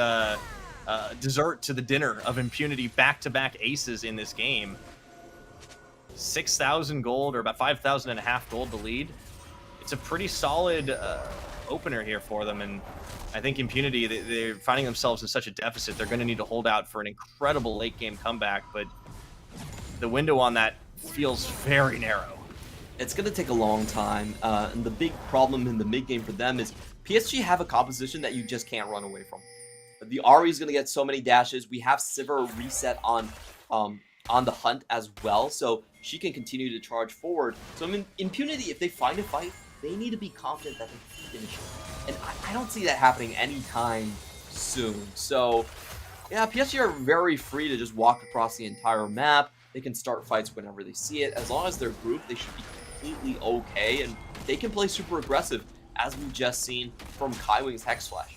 dessert to the dinner of Impunity, back-to-back aces in this game. 6,000 gold, or about 5,500 gold to lead. It's a pretty solid opener here for them, and I think Impunity, they're finding themselves in such a deficit. They're going to need to hold out for an incredible late-game comeback, but the window on that feels very narrow. It's going to take a long time, and the big problem in the mid-game for them is PSG have a composition that you just can't run away from. The Ahri is going to get so many dashes. We have Sivir reset on the hunt as well, so she can continue to charge forward. So I mean, Impunity, if they find a fight, they need to be confident that they can finish it. And I don't see that happening anytime soon. So yeah, PSG are very free to just walk across the entire map. They can start fights whenever they see it. As long as they're grouped, they should be completely okay, and they can play super aggressive, as we've just seen from Kaiwing's Hex Flash.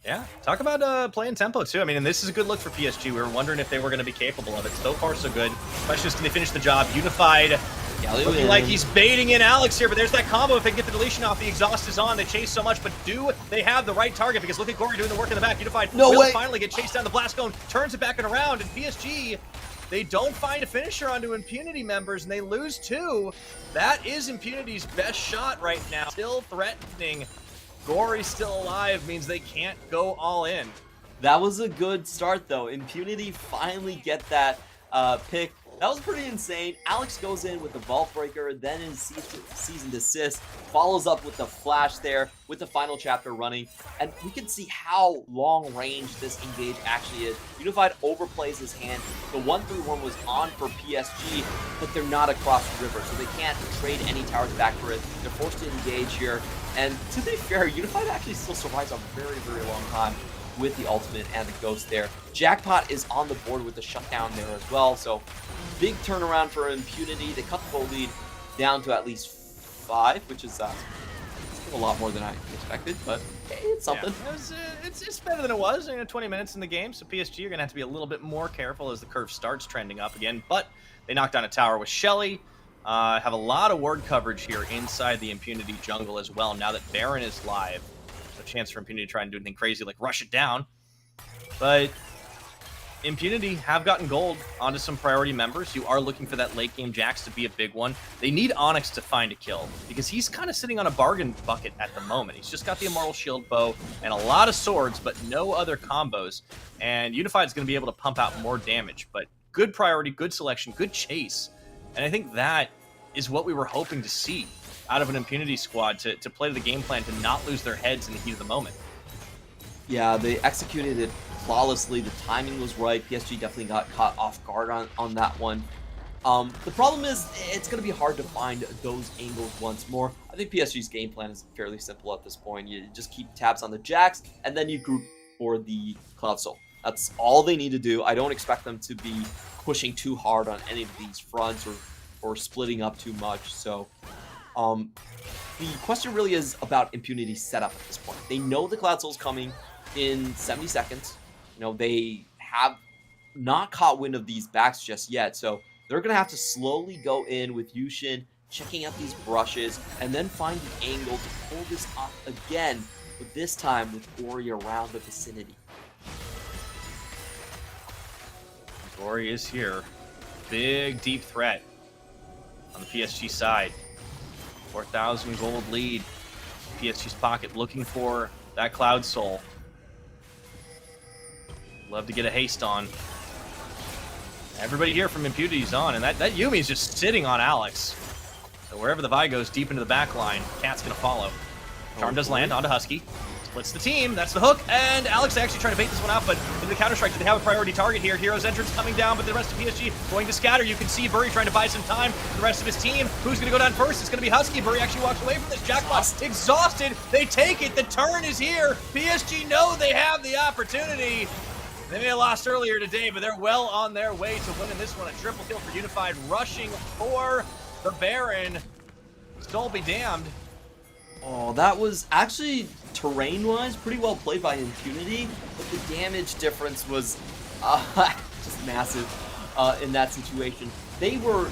Yeah, talk about playing tempo too. I mean, and this is a good look for PSG. We were wondering if they were going to be capable of it. So far, so good. Question is, can they finish the job? Unified, looking like he's baiting in Alex here, but there's that combo. If they can get the deletion off, the exhaust is on. They chase so much, but do they have the right target? Because look at Gory doing the work in the back. Unified will finally get chased down the blast cone, turns it back and around, and PSG, they don't find a finisher onto Impunity members, and they lose 2. That is Impunity's best shot right now. Still threatening. Gory still alive means they can't go all in. That was a good start, though. Impunity finally get that pick. That was pretty insane. Alex goes in with the Vault Breaker, then in Season Desist, follows up with the Flash there, with the final chapter running, and we can see how long range this engage actually is. Unified overplays his hand. The 1-3-1 was on for PSG, but they're not across the river, so they can't trade any towers back for it. They're forced to engage here, and to be fair, Unified actually still survives a very, very long time with the ultimate and the ghost there. Jackpot is on the board with the shutdown there as well, so big turnaround for Impunity. They cut the goal lead down to at least 5, which is a lot more than I expected, but hey, it's something. Yeah, it's better than it was. 20 minutes in the game, so PSG are going to have to be a little bit more careful as the curve starts trending up again, but they knocked down a tower with Shelly. Have a lot of ward coverage here inside the Impunity jungle as well, now that Baron is live. No chance for Impunity to try and do anything crazy like rush it down. But Impunity have gotten gold onto some priority members. You are looking for that late game Jax to be a big one. They need Onyx to find a kill because he's kind of sitting on a bargain bucket at the moment. He's just got the Immortal Shield bow and a lot of swords, but no other combos. And Unified's going to be able to pump out more damage. But good priority, good selection, good chase. And I think that is what we were hoping to see out of an Impunity squad to play the game plan, to not lose their heads in the heat of the moment. Yeah, they executed it flawlessly. The timing was right. PSG definitely got caught off guard on that one. The problem is it's going to be hard to find those angles once more. I think PSG's game plan is fairly simple at this point. You just keep tabs on the Jax, and then you group for the Cloud Soul. That's all they need to do. I don't expect them to be pushing too hard on any of these fronts or splitting up too much. So the question really is about Impunity's setup at this point. They know the Cloud Soul's coming in 70 seconds. You know, they have not caught wind of these backs just yet, so they're going to have to slowly go in with Yushin, checking out these brushes, and then find the angle to pull this off again, but this time with Ori around the vicinity. Ori is here. Big, deep threat on the PSG side. 4,000 gold lead. PSG's pocket looking for that Cloud Soul. Love to get a haste on. Everybody here from Impunity's on, and that Yuumi is just sitting on Alex. So wherever the Vi goes, deep into the back line, Cat's going to follow. Charm does land onto Husky. Splits the team. That's the hook. And Alex actually trying to bait this one out, but in the Counter-Strike, they have a priority target here. Hero's entrance coming down, but the rest of PSG going to scatter. You can see Burry trying to buy some time for the rest of his team. Who's going to go down first? It's going to be Husky. Burry actually walks away from this. Jackpot exhausted. They take it. The turn is here. PSG know they have the opportunity. They may have lost earlier today, but they're well on their way to winning this one. A triple kill for Unified, rushing for the Baron. Soul be damned. Oh, that was actually, terrain-wise, pretty well played by Impunity, but the damage difference was just massive in that situation. They were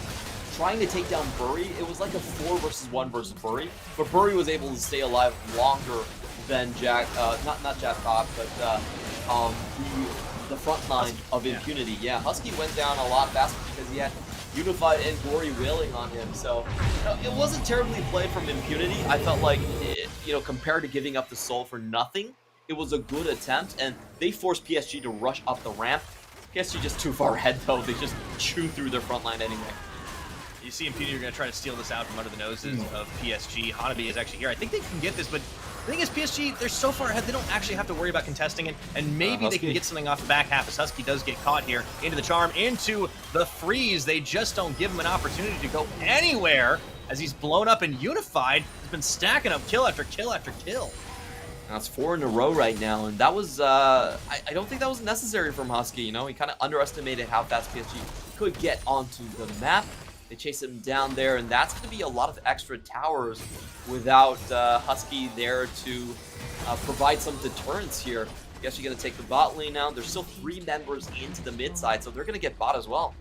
trying to take down Burry. It was like a 4 versus 1 versus Burry, but Burry was able to stay alive longer than not Jackpot, but the front line of Impunity. Yeah, Husky went down a lot faster because he had Unified and Gory wailing on him. So it wasn't terribly played from Impunity. I felt like, compared to giving up the soul for nothing, it was a good attempt, and they forced PSG to rush up the ramp. PSG just too far ahead, though. They just chew through their front line anyway. You see Impunity are going to try to steal this out from under the noses of PSG. Hanabi is actually here. I think they can get this, but the thing is, PSG, they're so far ahead, they don't actually have to worry about contesting it, and maybe they can get something off the back half as Husky does get caught here into the charm, into the freeze. They just don't give him an opportunity to go anywhere as he's blown up and Unified. He's been stacking up kill after kill after kill. That's 4 in a row right now, and that was, I don't think that was necessary from Husky, He kind of underestimated how fast PSG could get onto the map. They chase him down there, and that's going to be a lot of extra towers without Husky there to provide some deterrence here. I guess you're going to take the bot lane now. There's still 3 members into the mid side, so they're going to get bot as well.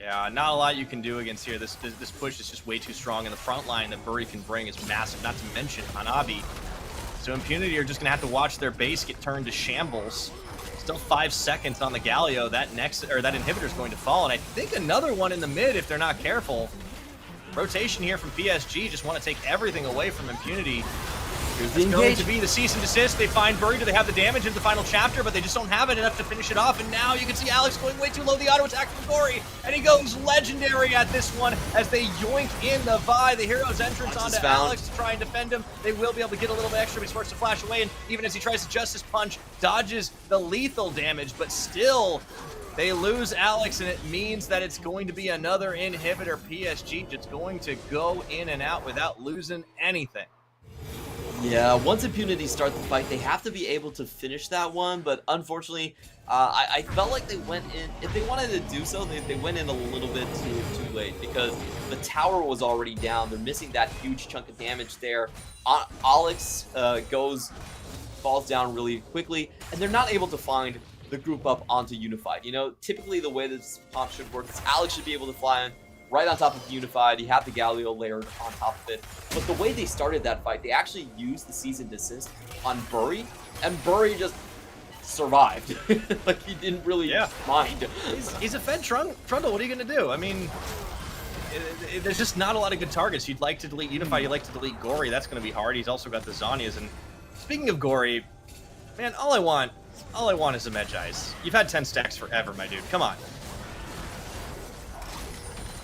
Yeah, not a lot you can do against here. This push is just way too strong, and the front line that Burry can bring is massive, not to mention Hanabi. So Impunity are just going to have to watch their base get turned to shambles. Still 5 seconds on the Galio. That inhibitor is going to fall, and I think another one in the mid if they're not careful. Rotation here from PSG. Just want to take everything away from Impunity. It's going to be the cease and desist. They find Burry. Do they have the damage in the final chapter? But they just don't have it enough to finish it off. And now you can see Alex going way too low. The auto attack from Gory. And he goes legendary at this one as they yoink in the Vi. The hero's entrance onto Alex to try and defend him. They will be able to get a little bit extra. He's forced to flash away. And even as he tries to Justice Punch, dodges the lethal damage. But still, they lose Alex. And it means that it's going to be another inhibitor. PSG just going to go in and out without losing anything. Yeah, once Impunity start the fight, they have to be able to finish that one, but unfortunately, I felt like they went in, if they wanted to do so, they went in a little bit too late, because the tower was already down. They're missing that huge chunk of damage there. Alex falls down really quickly, and they're not able to find the group up onto Unified. Typically the way this comp should work is Alex should be able to fly in, right on top of Unified. He had the Galio layered on top of it. But the way they started that fight, they actually used the Cease and Desist on Bury, and Bury just survived. Like, he didn't really mind. He's a Fed Trundle. What are you going to do? I mean, there's just not a lot of good targets. You'd like to delete Unified. You'd like to delete Gory. That's going to be hard. He's also got the Zhonya's. And speaking of Gory, man, all I want is a Medjai's. You've had 10 stacks forever, my dude. Come on.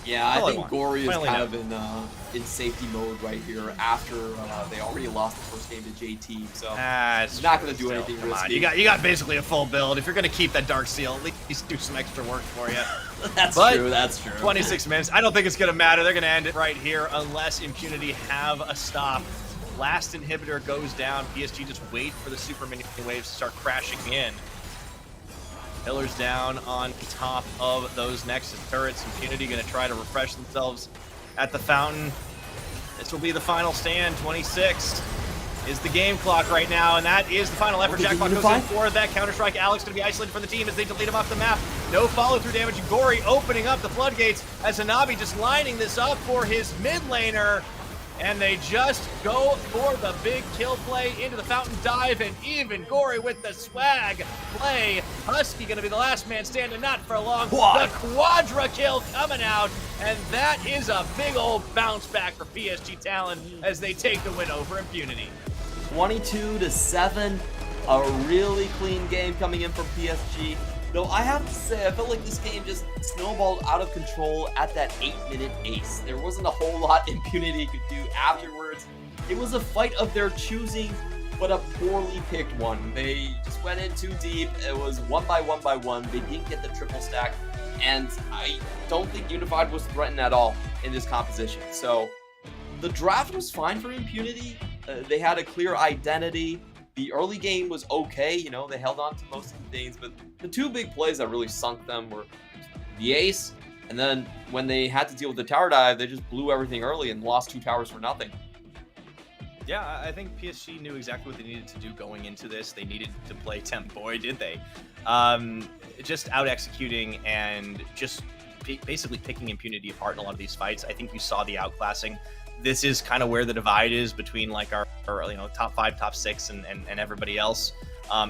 Yeah, I think Gory is kind of in safety mode right here after they already lost the first game to JT, so he's not going to do anything risky. You got basically a full build. If you're going to keep that Dark Seal, at least do some extra work for you. That's true. 26 minutes. I don't think it's going to matter. They're going to end it right here unless Impunity have a stop. Last inhibitor goes down. PSG just wait for the super mini waves to start crashing in. Pillars down on top of those Nexus turrets. Impunity going to try to refresh themselves at the fountain. This will be the final stand. 26 is the game clock right now, and that is the final effort. Jackpot goes in for that Counter-Strike. Alex going to be isolated from the team as they delete him off the map. No follow-through damage. Gory opening up the floodgates as Hanabi just lining this up for his mid laner. And they just go for the big kill play into the fountain dive, and even Gory with the swag play. Husky going to be the last man standing, not for long. The quadra kill coming out, and that is a big old bounce back for PSG Talon as they take the win over Impunity. 22-7, a really clean game coming in from PSG. Though I have to say, I felt like this game just snowballed out of control at that 8-minute ace. There wasn't a whole lot Impunity could do afterwards. It was a fight of their choosing, but a poorly picked one. They just went in too deep. It was one by one. They didn't get the triple stack, and I don't think Unified was threatened at all in this composition. So the draft was fine for Impunity. They had a clear identity. The early game was okay, you know, they held on to most of the things, but the two big plays that really sunk them were the ace, and then when they had to deal with the tower dive, they just blew everything early and lost 2 towers for nothing. Yeah, I think PSG knew exactly what they needed to do going into this. They needed to play temp. Boy, did they. Just out-executing and just basically picking Impunity apart in a lot of these fights. I think you saw the outclassing. This is kind of where the divide is between like our top 5, top 6, and everybody else.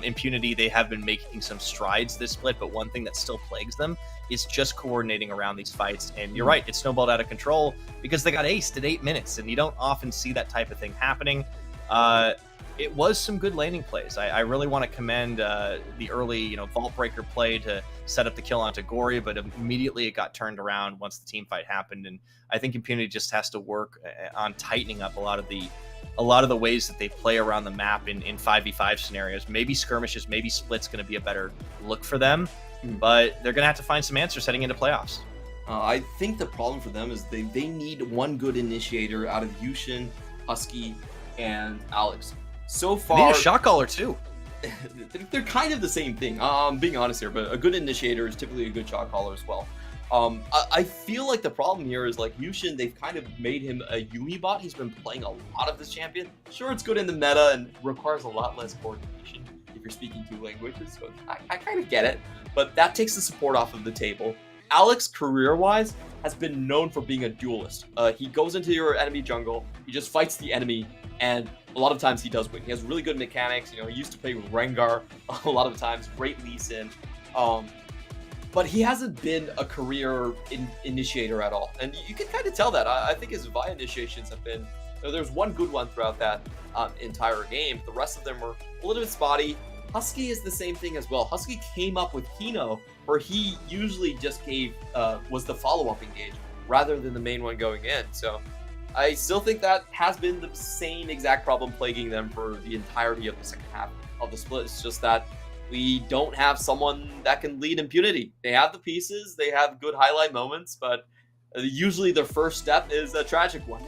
Impunity, they have been making some strides this split, but one thing that still plagues them is just coordinating around these fights. And you're right, it snowballed out of control because they got aced at 8 minutes, and you don't often see that type of thing happening. It was some good laning plays. I really want to commend the early, vault breaker play to set up the kill onto Gory, but immediately it got turned around once the team fight happened. And I think Impunity just has to work on tightening up a lot of the ways that they play around the map in 5v5 scenarios. Maybe skirmishes, maybe splits going to be a better look for them, but they're going to have to find some answers heading into playoffs. I think the problem for them is they need one good initiator out of Yushin, Husky, and Alex. So far, they need a shot caller too. They're kind of the same thing. I'm being honest here, but a good initiator is typically a good shot caller as well. I feel like the problem here is like Yushin, they've kind of made him a Yumi bot. He's been playing a lot of this champion. Sure, it's good in the meta and requires a lot less coordination if you're speaking 2 languages, so I kind of get it, but that takes the support off of the table. Alex, career-wise, has been known for being a duelist. He goes into your enemy jungle, he just fights the enemy, and a lot of times he does win. He has really good mechanics. He used to play with Rengar a lot of times, great Lee Sin. But he hasn't been a career initiator at all. And you can kind of tell that. I think his Vi initiations have been, there's one good one throughout that entire game. The rest of them were a little bit spotty. Husky is the same thing as well. Husky came up with Hino, where he usually just was the follow-up engage rather than the main one going in. So I still think that has been the same exact problem plaguing them for the entirety of the second half of the split. It's just that we don't have someone that can lead Impunity. They have the pieces, they have good highlight moments, but usually their first step is a tragic one.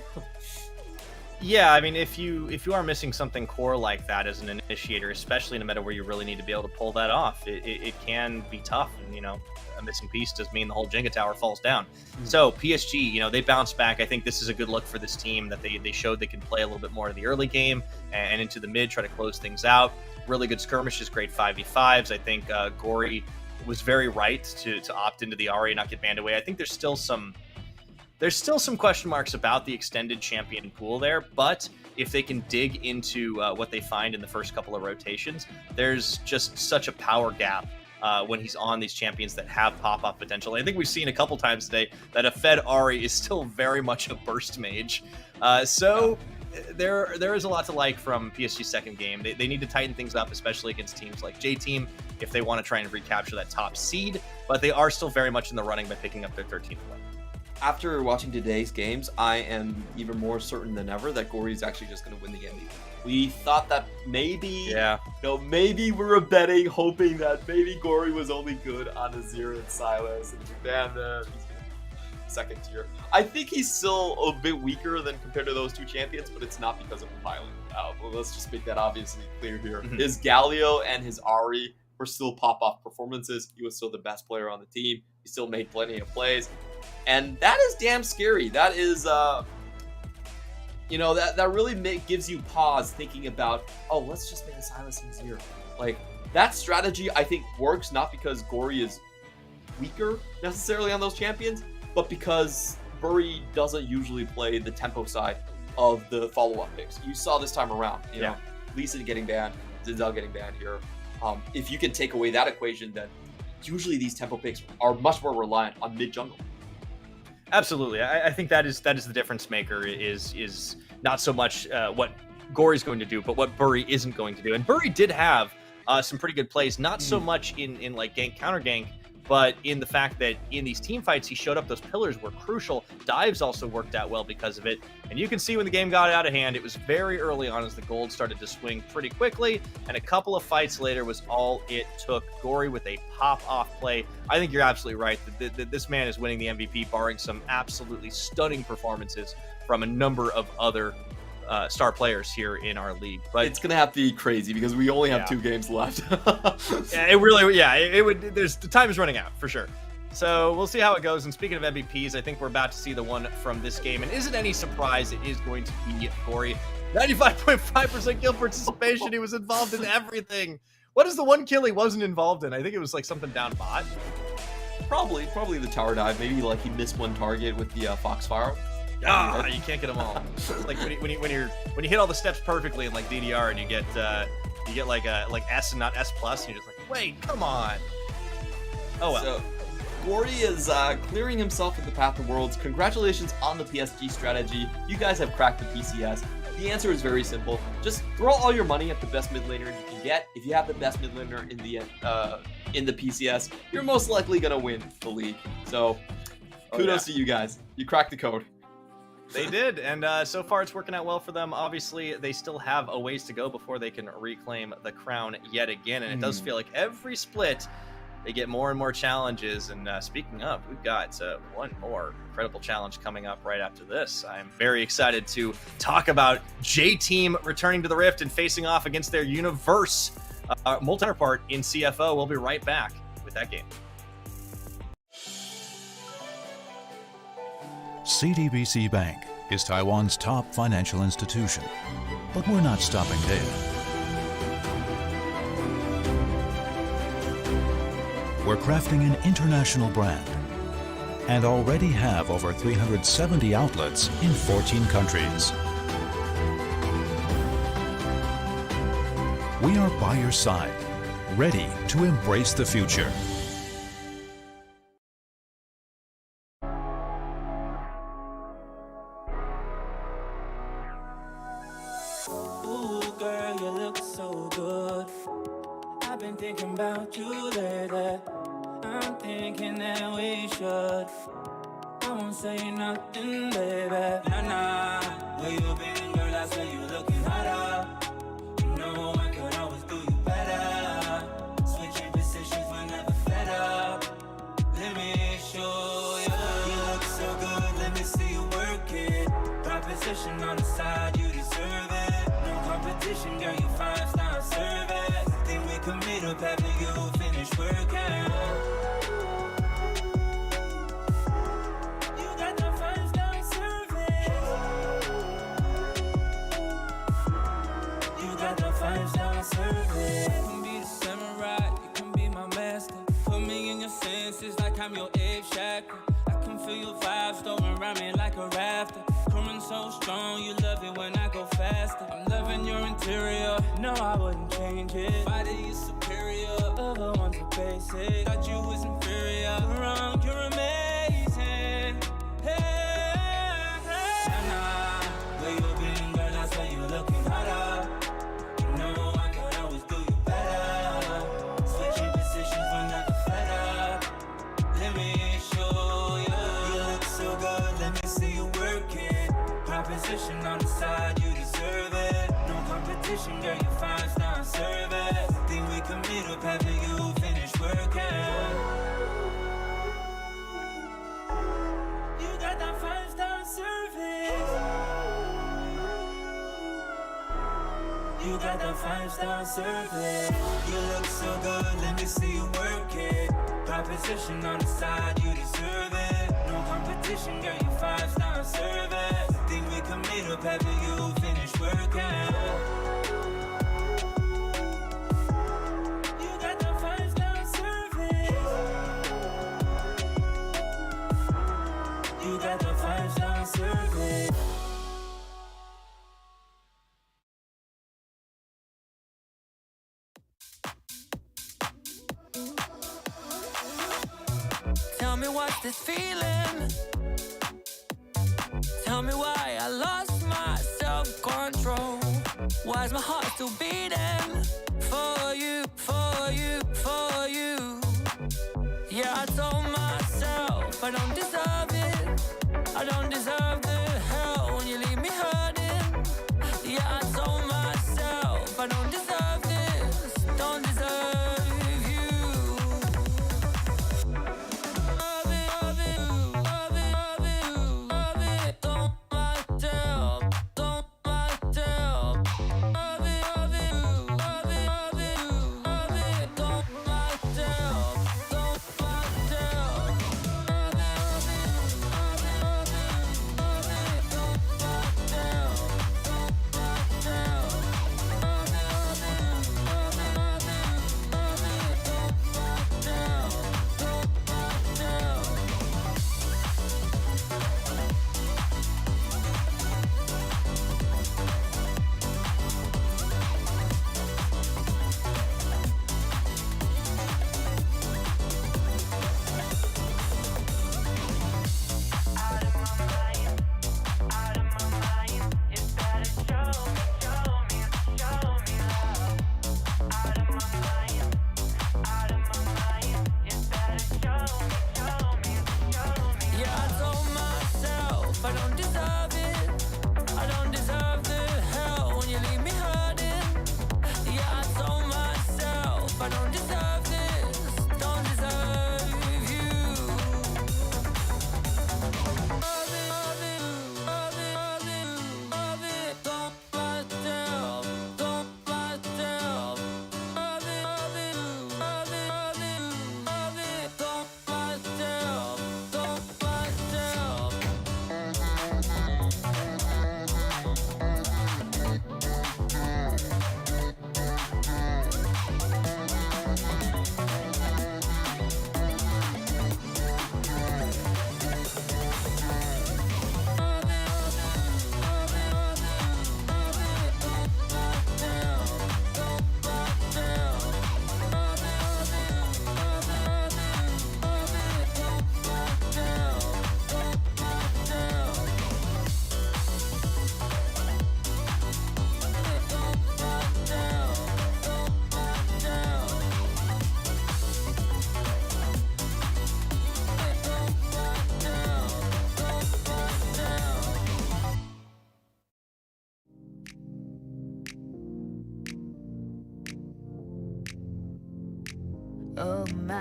Yeah, I mean, if you are missing something core like that as an initiator, especially in a meta where you really need to be able to pull that off, it can be tough. And, a missing piece does mean the whole Jenga tower falls down. So PSG, they bounce back. I think this is a good look for this team that they showed they can play a little bit more in the early game and into the mid, try to close things out. Really good skirmishes, great 5v5s. I think Gory was very right to opt into the Ahri and not get banned away. I think there's still some There's still some question marks about the extended champion pool there, but if they can dig into what they find in the first couple of rotations, there's just such a power gap when he's on these champions that have pop-off potential. I think we've seen a couple times today that a Fed Ahri is still very much a burst mage. So there is a lot to like from PSG's second game. They need to tighten things up, especially against teams like J-Team, if they want to try and recapture that top seed, but they are still very much in the running by picking up their 13th win. After watching today's games, I am even more certain than ever that Gory is actually just going to win the MVP. We thought that maybe, maybe we were betting, hoping that maybe Gory was only good on Azir and Sylas, and Japan, second tier. I think he's still a bit weaker than compared to those two champions, but it's not because of compiling. Well, let's just make that obviously clear here. His Galio and his Ahri were still pop-off performances. He was still the best player on the team. He still made plenty of plays. And that is damn scary. That is, that really gives you pause thinking about, oh, let's just make a Sylas and Azir. Like, that strategy, I think, works not because Gory is weaker necessarily on those champions, but because Bury doesn't usually play the tempo side of the follow-up picks. You saw this time around, you know, Lisa getting banned, Zinzel getting banned here. If you can take away that equation, then usually these tempo picks are much more reliant on mid-jungle. Absolutely. I think that is the difference maker is not so much what Gory's going to do, but what Bury isn't going to do. And Bury did have some pretty good plays, not so much in like gank, counter gank, but in the fact that in these team fights, he showed up. Those pillars were crucial. Dives also worked out well because of it. And you can see when the game got out of hand, it was very early on as the gold started to swing pretty quickly. And a couple of fights later was all it took. Gory with a pop-off play. I think you're absolutely right. This man is winning the MVP, barring some absolutely stunning performances from a number of other star players here in our league. But it's gonna have to be crazy because we only have 2 games left. it would. The time is running out for sure. So we'll see how it goes. And speaking of MVPs, I think we're about to see the one from this game. And isn't any surprise it is going to be Gory. 95.5% kill participation. He was involved in everything. What is the one kill he wasn't involved in? I think it was like something down bot. Probably the tower dive. Maybe like he missed one target with the Foxfire. You can't get them all. It's like when you hit all the steps perfectly in like DDR and you get like S and not S plus, and you're just like, wait, come on. Oh well. So, Gory is clearing himself in the path of worlds. Congratulations on the PSG strategy. You guys have cracked the PCS. The answer is very simple. Just throw all your money at the best mid laner you can get. If you have the best mid laner in the PCS, you're most likely gonna win the league. So, kudos to you guys. You cracked the code. They did, and so far it's working out well for them. Obviously, they still have a ways to go before they can reclaim the crown yet again, and it does feel like every split they get more and more challenges. And speaking of, we've got one more incredible challenge coming up right after this. I'm very excited to talk about J-Team returning to the Rift and facing off against their universe multi-part in CFO. We'll be right back with that game. CTBC Bank is Taiwan's top financial institution, but we're not stopping there. We're crafting an international brand and already have over 370 outlets in 14 countries. We are by your side, ready to embrace the future. On the side, you deserve it. No competition, girl, you 5-star service. Think we can meet up after you finish working. You got the 5-star service. You got the 5-star service. You can be the samurai, you can be my master. Put me in your senses like I'm your Abe Shackle. I can feel your the vibes throwing around me like a rafter. Coming so strong, you love it when I go faster. I'm loving your interior, no, I wouldn't change it. Body is superior, other ones are basic. Thought you was inferior, wrong, you're amazing. Hey, nah, where you been, girl? I saw you looking hotter. You know I could always do you better. Switching positions whenever fed up. Let me show you. You look so good, let me see you working. Proposition on the side, you deserve it. No competition, girl, you 5-star service. Think we can meet up after you finish working. You got that 5-star service. You got that 5-star service. You look so good, let me see you work it. Proposition on the side, you deserve it. No competition, girl, you 5-star service. Think we can meet up after you finish working. You got that 5-star service. You got that 5-star service. Tell me what's this feeling? Tell me why I lost my self-control. Why is my heart still beating? For you, for you, for you. Yeah, I told myself I don't deserve it. I don't deserve the hell when you leave me hurting. Yeah, I told myself I don't deserve this. Don't deserve you. Oh my.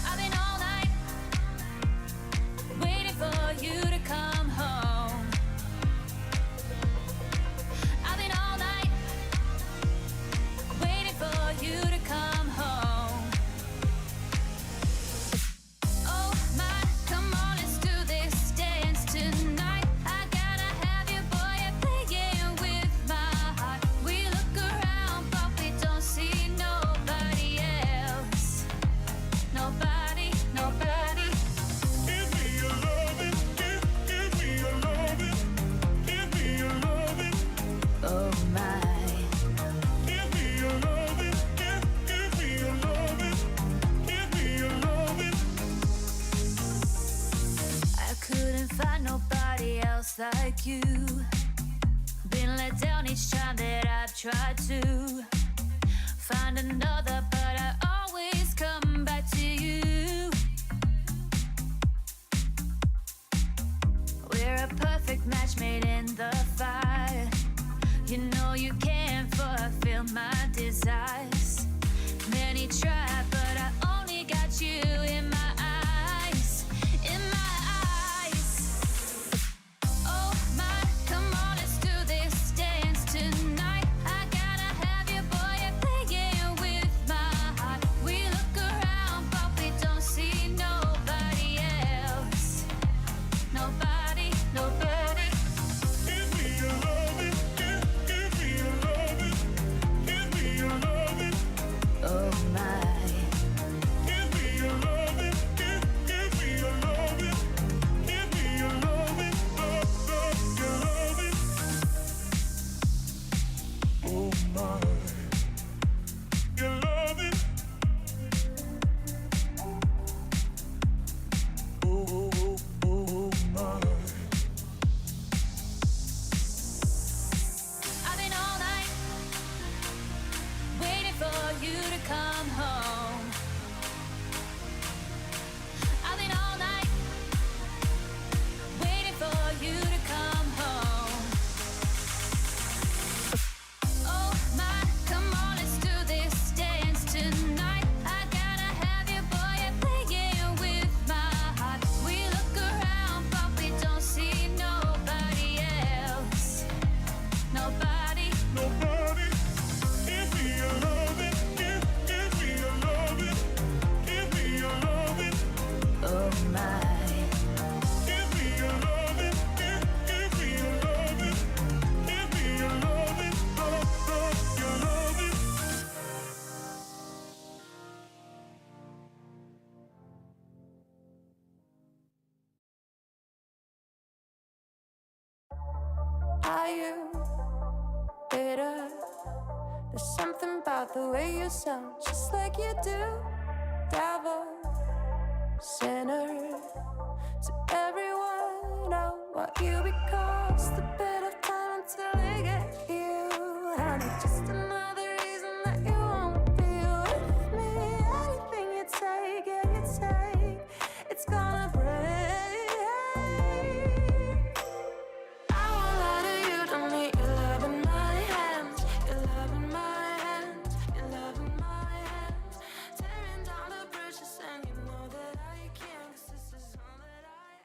I've been all night waiting for you to come home. I've been all night waiting for you to come home. Oh my, come on, let's do this dance tonight. I gotta have you just like you. Been let down each time that I've tried to find another, but I always come back to you. We're a perfect match made in the fire. You know you can't fulfill my desires. Many try, but I only got you in my eyes. In my eyes. Oh my, come on, let's do this dance tonight. I gotta have you, boy, you're playing with my heart. We look around, but we don't see nobody else. Nobody, nobody. Give me your loving, give me your loving, give me your loving. Oh my. Give me your loving, give me your loving, give me your loving, your loving. Oh my, your loving. Oh my. I've been all night waiting for you to come home. I've been all night waiting for you to come home. Oh my, come on, let's do this dance tonight. I gotta have you, boy, you're playing with my heart. We look around, but we don't see nobody else. Nobody. Nobody. Give me your loving, give me your loving, give me your loving. Oh my. Give me your loving, give me your loving, give me your loving, your loving. Are you bitter? There's something about the way you sound, just like you do. Devil, sinner, to everyone, know what you because the bit of time until they get you. And it's just another reason that you won't be with me. Anything you take, yeah, you take, it's gonna break. I won't lie to you, don't need your love in my hands. Your love in my hands. Your love in my hands. Tearing down the bridges and you know that I can't, 'cause this is all that I am.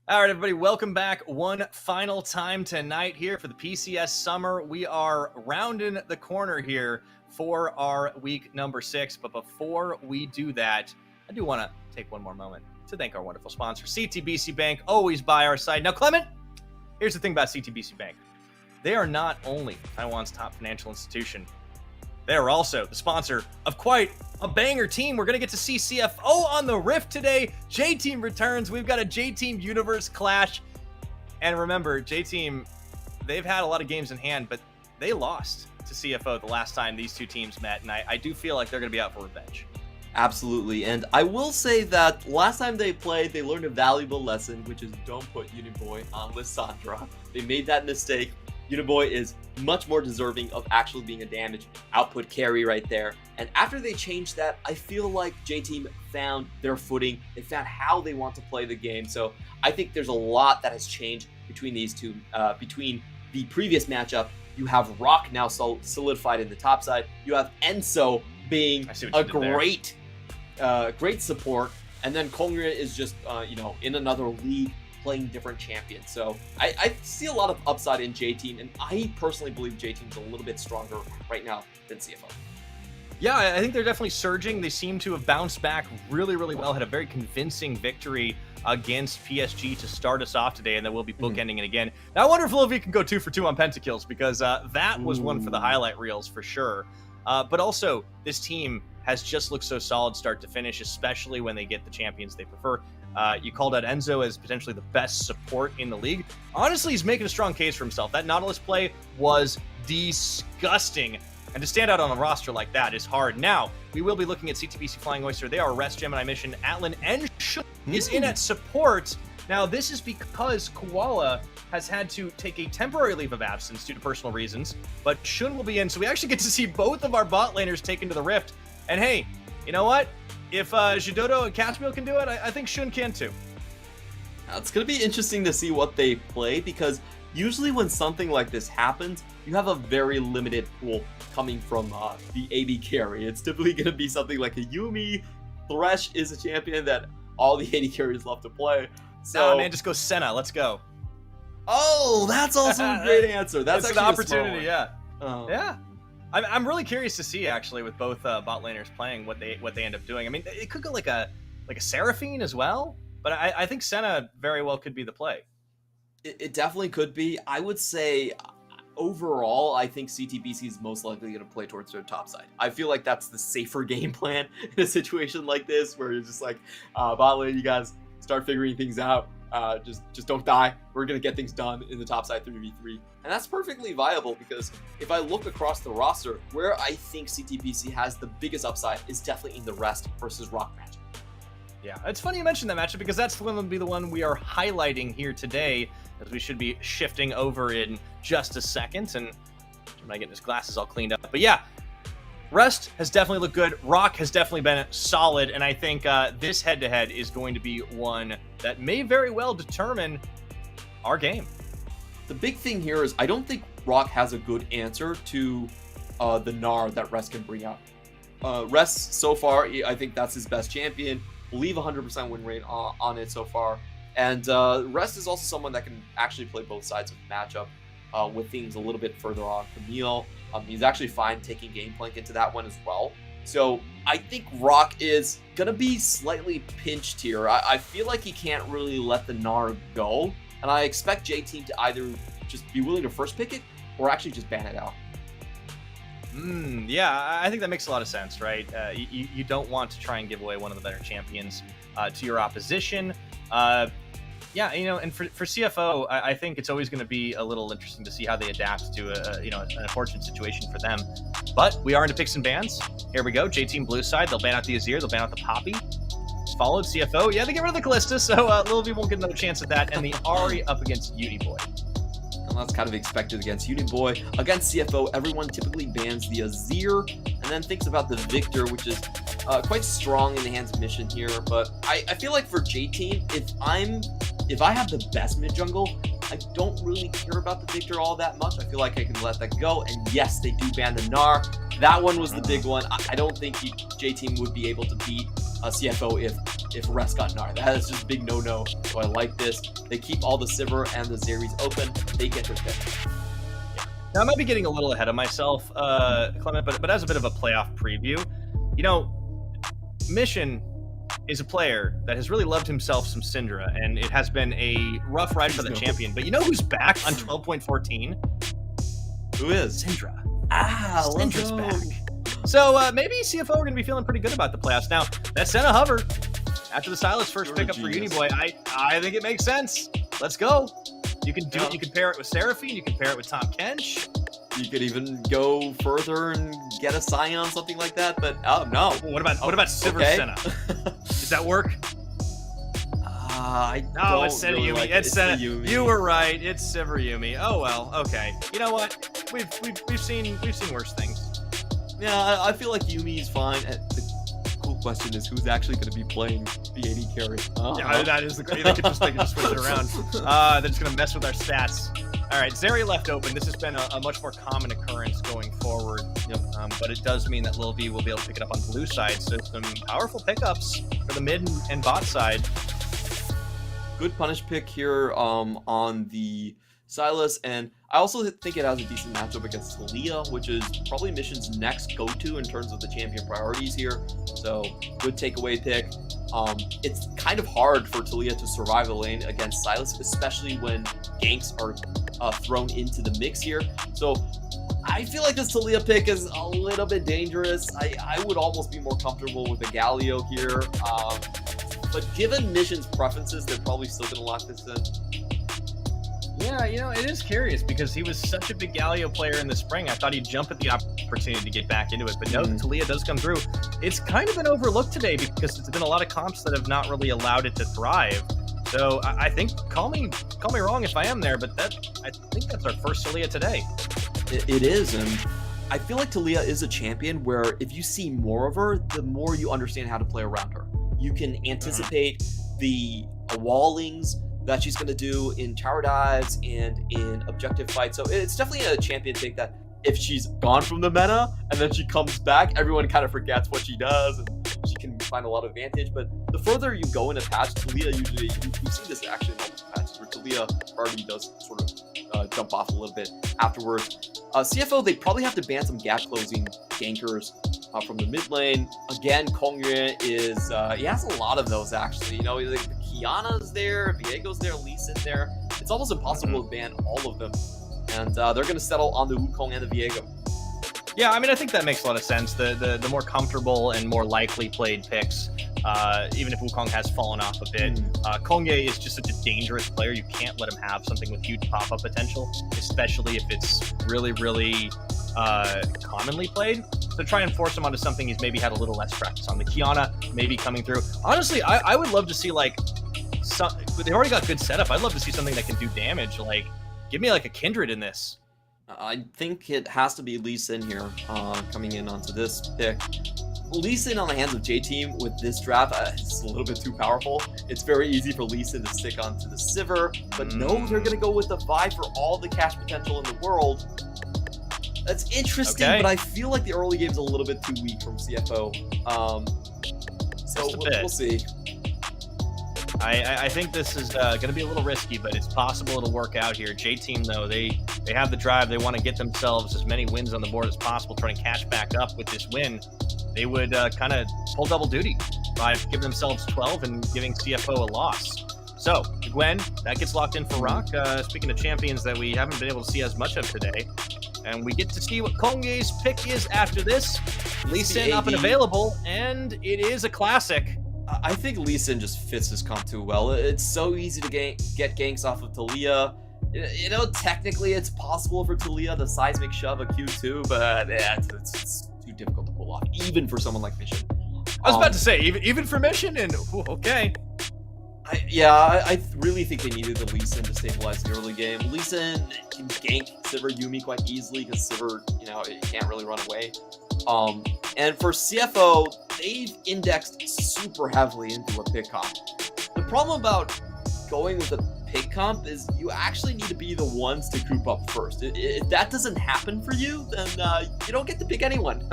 All right, everybody, welcome back one final time tonight here for the PCS Summer. We are rounding the corner here for our week number 6. But before we do that, I do want to take one more moment to thank our wonderful sponsor, CTBC Bank, always by our side. Now, Clement, here's the thing about CTBC Bank. They are not only Taiwan's top financial institution, they are also the sponsor of quite a banger team. We're going to get to see CFO on the Rift today. J-Team returns. We've got a J-Team Universe clash. And remember, J-Team, they've had a lot of games in hand, but they lost to CFO the last time these two teams met. And I do feel like they're going to be out for revenge. Absolutely. And I will say that last time they played, they learned a valuable lesson, which is don't put Uniboy on Lissandra. They made that mistake. Uniboy is much more deserving of actually being a damage output carry right there. And after they changed that, I feel like J-Team found their footing. They found how they want to play the game. So I think there's a lot that has changed between these two. Between the previous matchup, you have Rock now solidified in the top side. You have Enso being a great support. And then Kongra is just, in another league. playing different champions. So I see a lot of upside in J-Team, and I personally believe J-Team's a little bit stronger right now than CFO. Yeah, I think they're definitely surging. They seem to have bounced back really, really well. Had a very convincing victory against PSG to start us off today, and then we'll be bookending it again. Now, I wonder if Lovie can go 2 for 2 on pentakills, because that was one for the highlight reels for sure. But also, this team has just looked so solid start to finish, especially when they get the champions they prefer. You called out Enzo as potentially the best support in the league. Honestly, he's making a strong case for himself. That Nautilus play was disgusting. And to stand out on a roster like that is hard. Now, we will be looking at CTBC Flying Oyster. They are Rest, Gemini Mission, Atlan, and Shun is in at support. Now, this is because Koala has had to take a temporary leave of absence due to personal reasons, but Shun will be in, so we actually get to see both of our bot laners taken to the Rift. And hey, you know what? If Jidodo and Catchmeal can do it, I think Shun can too. Now, it's going to be interesting to see what they play, because usually when something like this happens, you have a very limited pool coming from the AD carry. It's typically going to be something like a Yuumi. Thresh is a champion that all the AD carriers love to play. So, nah, man, just go Senna. Let's go. Oh, that's also a great answer. That's an actually opportunity, yeah. Yeah. I'm really curious to see, actually, with both bot laners playing, what they end up doing. I mean, it could go like a Seraphine as well, but I think Senna very well could be the play. It definitely could be. I would say, overall, I think CTBC is most likely going to play towards their top side. I feel like that's the safer game plan in a situation like this, where you're just like, bot lane, you guys start figuring things out. Just don't die. We're going to get things done in the top side 3v3. And that's perfectly viable, because if I look across the roster, where I think CTBC has the biggest upside is definitely in the Rest versus Rock matchup. Yeah, it's funny you mentioned that matchup, because that's going to be the one we are highlighting here today, as we should be shifting over in just a second. And I'm not getting his glasses all cleaned up. But yeah, Rest has definitely looked good. Rock has definitely been solid. And I think this head-to-head is going to be one that may very well determine our game. The big thing here is I don't think Rock has a good answer to the Gnar that Rest can bring out. Rest, so far, I think that's his best champion. Leave 100% win rate on it so far. And Rest is also someone that can actually play both sides of the matchup with things a little bit further on from Neil. He's actually fine taking Gameplank into that one as well. So I think Rock is going to be slightly pinched here. I feel like he can't really let the Gnar go. And I expect J-Team to either just be willing to first pick it or actually just ban it out. Yeah, I think that makes a lot of sense, right? You don't want to try and give away one of the better champions to your opposition. Yeah, you know, and for CFO, I think it's always going to be a little interesting to see how they adapt to an unfortunate situation for them. But we are into picks and bans. Here we go. J-Team blue side, they'll ban out the Azir, they'll ban out the Poppy. Followed CFO, yeah, they get rid of the Callista, so Lil V won't get another chance at that. And the Ahri up against Uniboy. And that's kind of expected against Uniboy. Against CFO, everyone typically bans the Azir and then thinks about the Victor, which is quite strong in the hands of Mission here. But I feel like for J-Team, if I have the best mid jungle, I don't really care about the Victor all that much. I feel like I can let that go. And yes, they do ban the Gnar. That one was the big one. I don't think J-Team would be able to beat CFO if Rest got Gnar. That is just a big no-no. So I like this. They keep all the Sivir and the Zeres open. They get their pick. Now, I might be getting a little ahead of myself, Clement, but as a bit of a playoff preview, you know, Mission is a player that has really loved himself some Syndra, and it has been a rough ride for the champion. But you know who's back on 12.14? Who is? Syndra. Syndra's back. So maybe CFO are going to be feeling pretty good about the playoffs. Now, that Senna hover, after the Silas first pickup for Uniboy, I think it makes sense. Let's go. You can you can pair it with Seraphine, you can pair it with Tom Kench. You could even go further and get a Scion, something like that, but oh no. What about Sivir Senna? Does that work? It's Senna really Yuumi. like it's Senna. Yuumi. You were right. It's Sivir Yuumi. Oh well. Okay. You know what? We've seen worse things. Yeah, I feel like Yuumi is fine. The cool question is who's actually going to be playing the AD carry. Yeah, that is the great. They could just switch it around. They're just going to mess with our stats. All right, Zeri left open. This has been a much more common occurrence going forward. Yep. But it does mean that Lil V will be able to pick it up on blue side. So some powerful pickups for the mid and bot side. good punish pick here on the Sylas, and I also think it has a decent matchup against Taliyah, which is probably Mission's next go-to in terms of the champion priorities here. So good takeaway pick. It's kind of hard for Taliyah to survive the lane against Sylas, especially when ganks are thrown into the mix here. So I feel like this Taliyah pick is a little bit dangerous. I would almost be more comfortable with a Galio here. But given Mission's preferences, they're probably still going to lock this in. Yeah, it is curious because he was such a big Galio player in the spring. I thought he'd jump at the opportunity to get back into it, but no, Taliyah does come through. It's kind of been overlooked today because there's been a lot of comps that have not really allowed it to thrive. So I think, call me wrong if I am there, but I think that's our first Taliyah today. It is, and I feel like Taliyah is a champion where if you see more of her, the more you understand how to play around her. You can anticipate the wallings that she's going to do in tower dives and in objective fights. So it's definitely a champion take that if she's gone from the meta and then she comes back, everyone kind of forgets what she does and she can find a lot of advantage. But the further you go in a patch, Taliyah usually, we've seen this actually in multiple patches where Taliyah already does sort of jump off a little bit afterwards. CFO, they probably have to ban some gap closing gankers from the mid lane. Again, Kongyue is, he has a lot of those actually. Like Kiana's there, Viego's there, Lee Sin's there. It's almost impossible to ban all of them. And they're going to settle on the Wukong and the Viego. Yeah, I mean, I think that makes a lot of sense. The more comfortable and more likely played picks, even if Wukong has fallen off a bit. Kongyue is just such a dangerous player. You can't let him have something with huge pop-up potential, especially if it's really, really commonly played. So try and force him onto something he's maybe had a little less practice on. The Kiana maybe coming through. Honestly, I would love to see, like, they've already got good setup. I'd love to see something that can do damage. Like, give me like a Kindred in this. I think it has to be Lee Sin here, coming in onto this pick. Lee Sin on the hands of J-Team with this draft, it's a little bit too powerful. It's very easy for Lee Sin to stick onto the Sivir, but no, they're going to go with the Vi for all the cash potential in the world. That's interesting, but I feel like the early game's a little bit too weak from CFO. So we'll see. I think this is going to be a little risky, but it's possible it'll work out here. J-Team, though, they have the drive. They want to get themselves as many wins on the board as possible, trying to catch back up with this win. They would kind of pull double duty by giving themselves 12 and giving CFO a loss. So, Gwen, that gets locked in for Rock. Speaking of champions that we haven't been able to see as much of today, and we get to see what Kongyue's pick is after this. Lee Sin up and available, and it is a classic. I think Lee Sin just fits this comp too well. It's so easy to get ganks off of Taliyah. Technically it's possible for Taliyah to seismic shove a Q2, but it's too difficult to pull off, even for someone like Mission. I was about to say, even for Mission, and okay. I really think they needed the Lee Sin to stabilize the early game. Lee Sin can gank Sivir Yuumi quite easily because Sivir, it can't really run away. And for CFO, they've indexed super heavily into a pick comp. The problem about going with a pick comp is you actually need to be the ones to group up first. If that doesn't happen for you, then you don't get to pick anyone.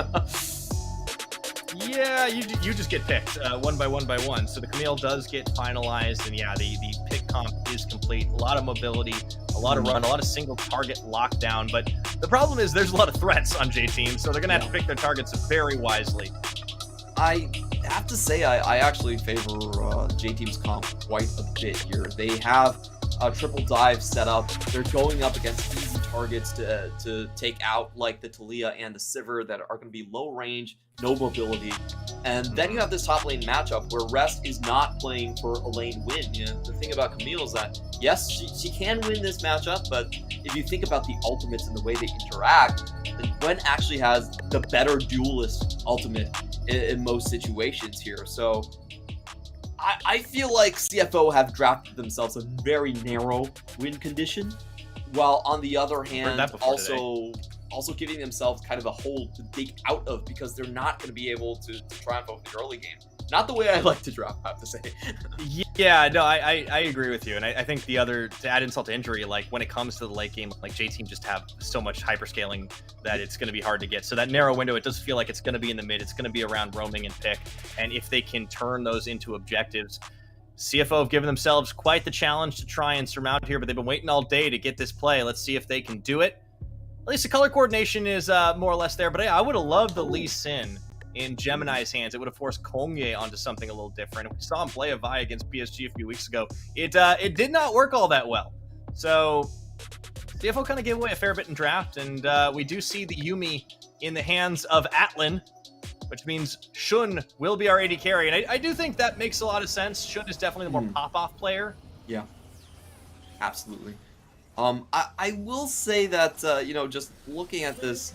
Yeah, you just get picked one by one. So the Camille does get finalized, and yeah, the pick comp is complete. A lot of mobility, a lot of run, a lot of single target lockdown. But the problem is there's a lot of threats on J-Team, so they're going to have to pick their targets very wisely. I have to say I actually favor J-Team's comp quite a bit here. They have a triple dive set up. They're going up against easy targets to take out, like the Taliyah and the Sivir, that are going to be low range, no mobility. And then you have this top lane matchup where Rest is not playing for a lane win. The thing about Camille is that, yes, she can win this matchup, but if you think about the ultimates and the way they interact, then Gwen actually has the better duelist ultimate in most situations here. So I feel like CFO have drafted themselves a very narrow win condition, while on the other hand, also giving themselves kind of a hole to dig out of, because they're not going to be able to triumph over the early game. Not the way I like to draft, I have to say. Yeah, no, I agree with you. And I think the other, to add insult to injury, like when it comes to the late game, like J-Team just have so much hyperscaling that it's going to be hard to get. So that narrow window, it does feel like it's going to be in the mid. It's going to be around roaming and pick. And if they can turn those into objectives, CFO have given themselves quite the challenge to try and surmount here, but they've been waiting all day to get this play. Let's see if they can do it. At least the color coordination is more or less there, but I would have loved the Lee Sin in Gemini's hands. It would have forced Kongye onto something a little different. We saw him play a Vi against PSG a few weeks ago. It did not work all that well. So CFO kind of gave away a fair bit in draft, and we do see the Yuumi in the hands of Atlan, which means Shun will be our AD carry. And I do think that makes a lot of sense. Shun is definitely the more pop-off player. Yeah, absolutely. I will say that, you know, just looking at this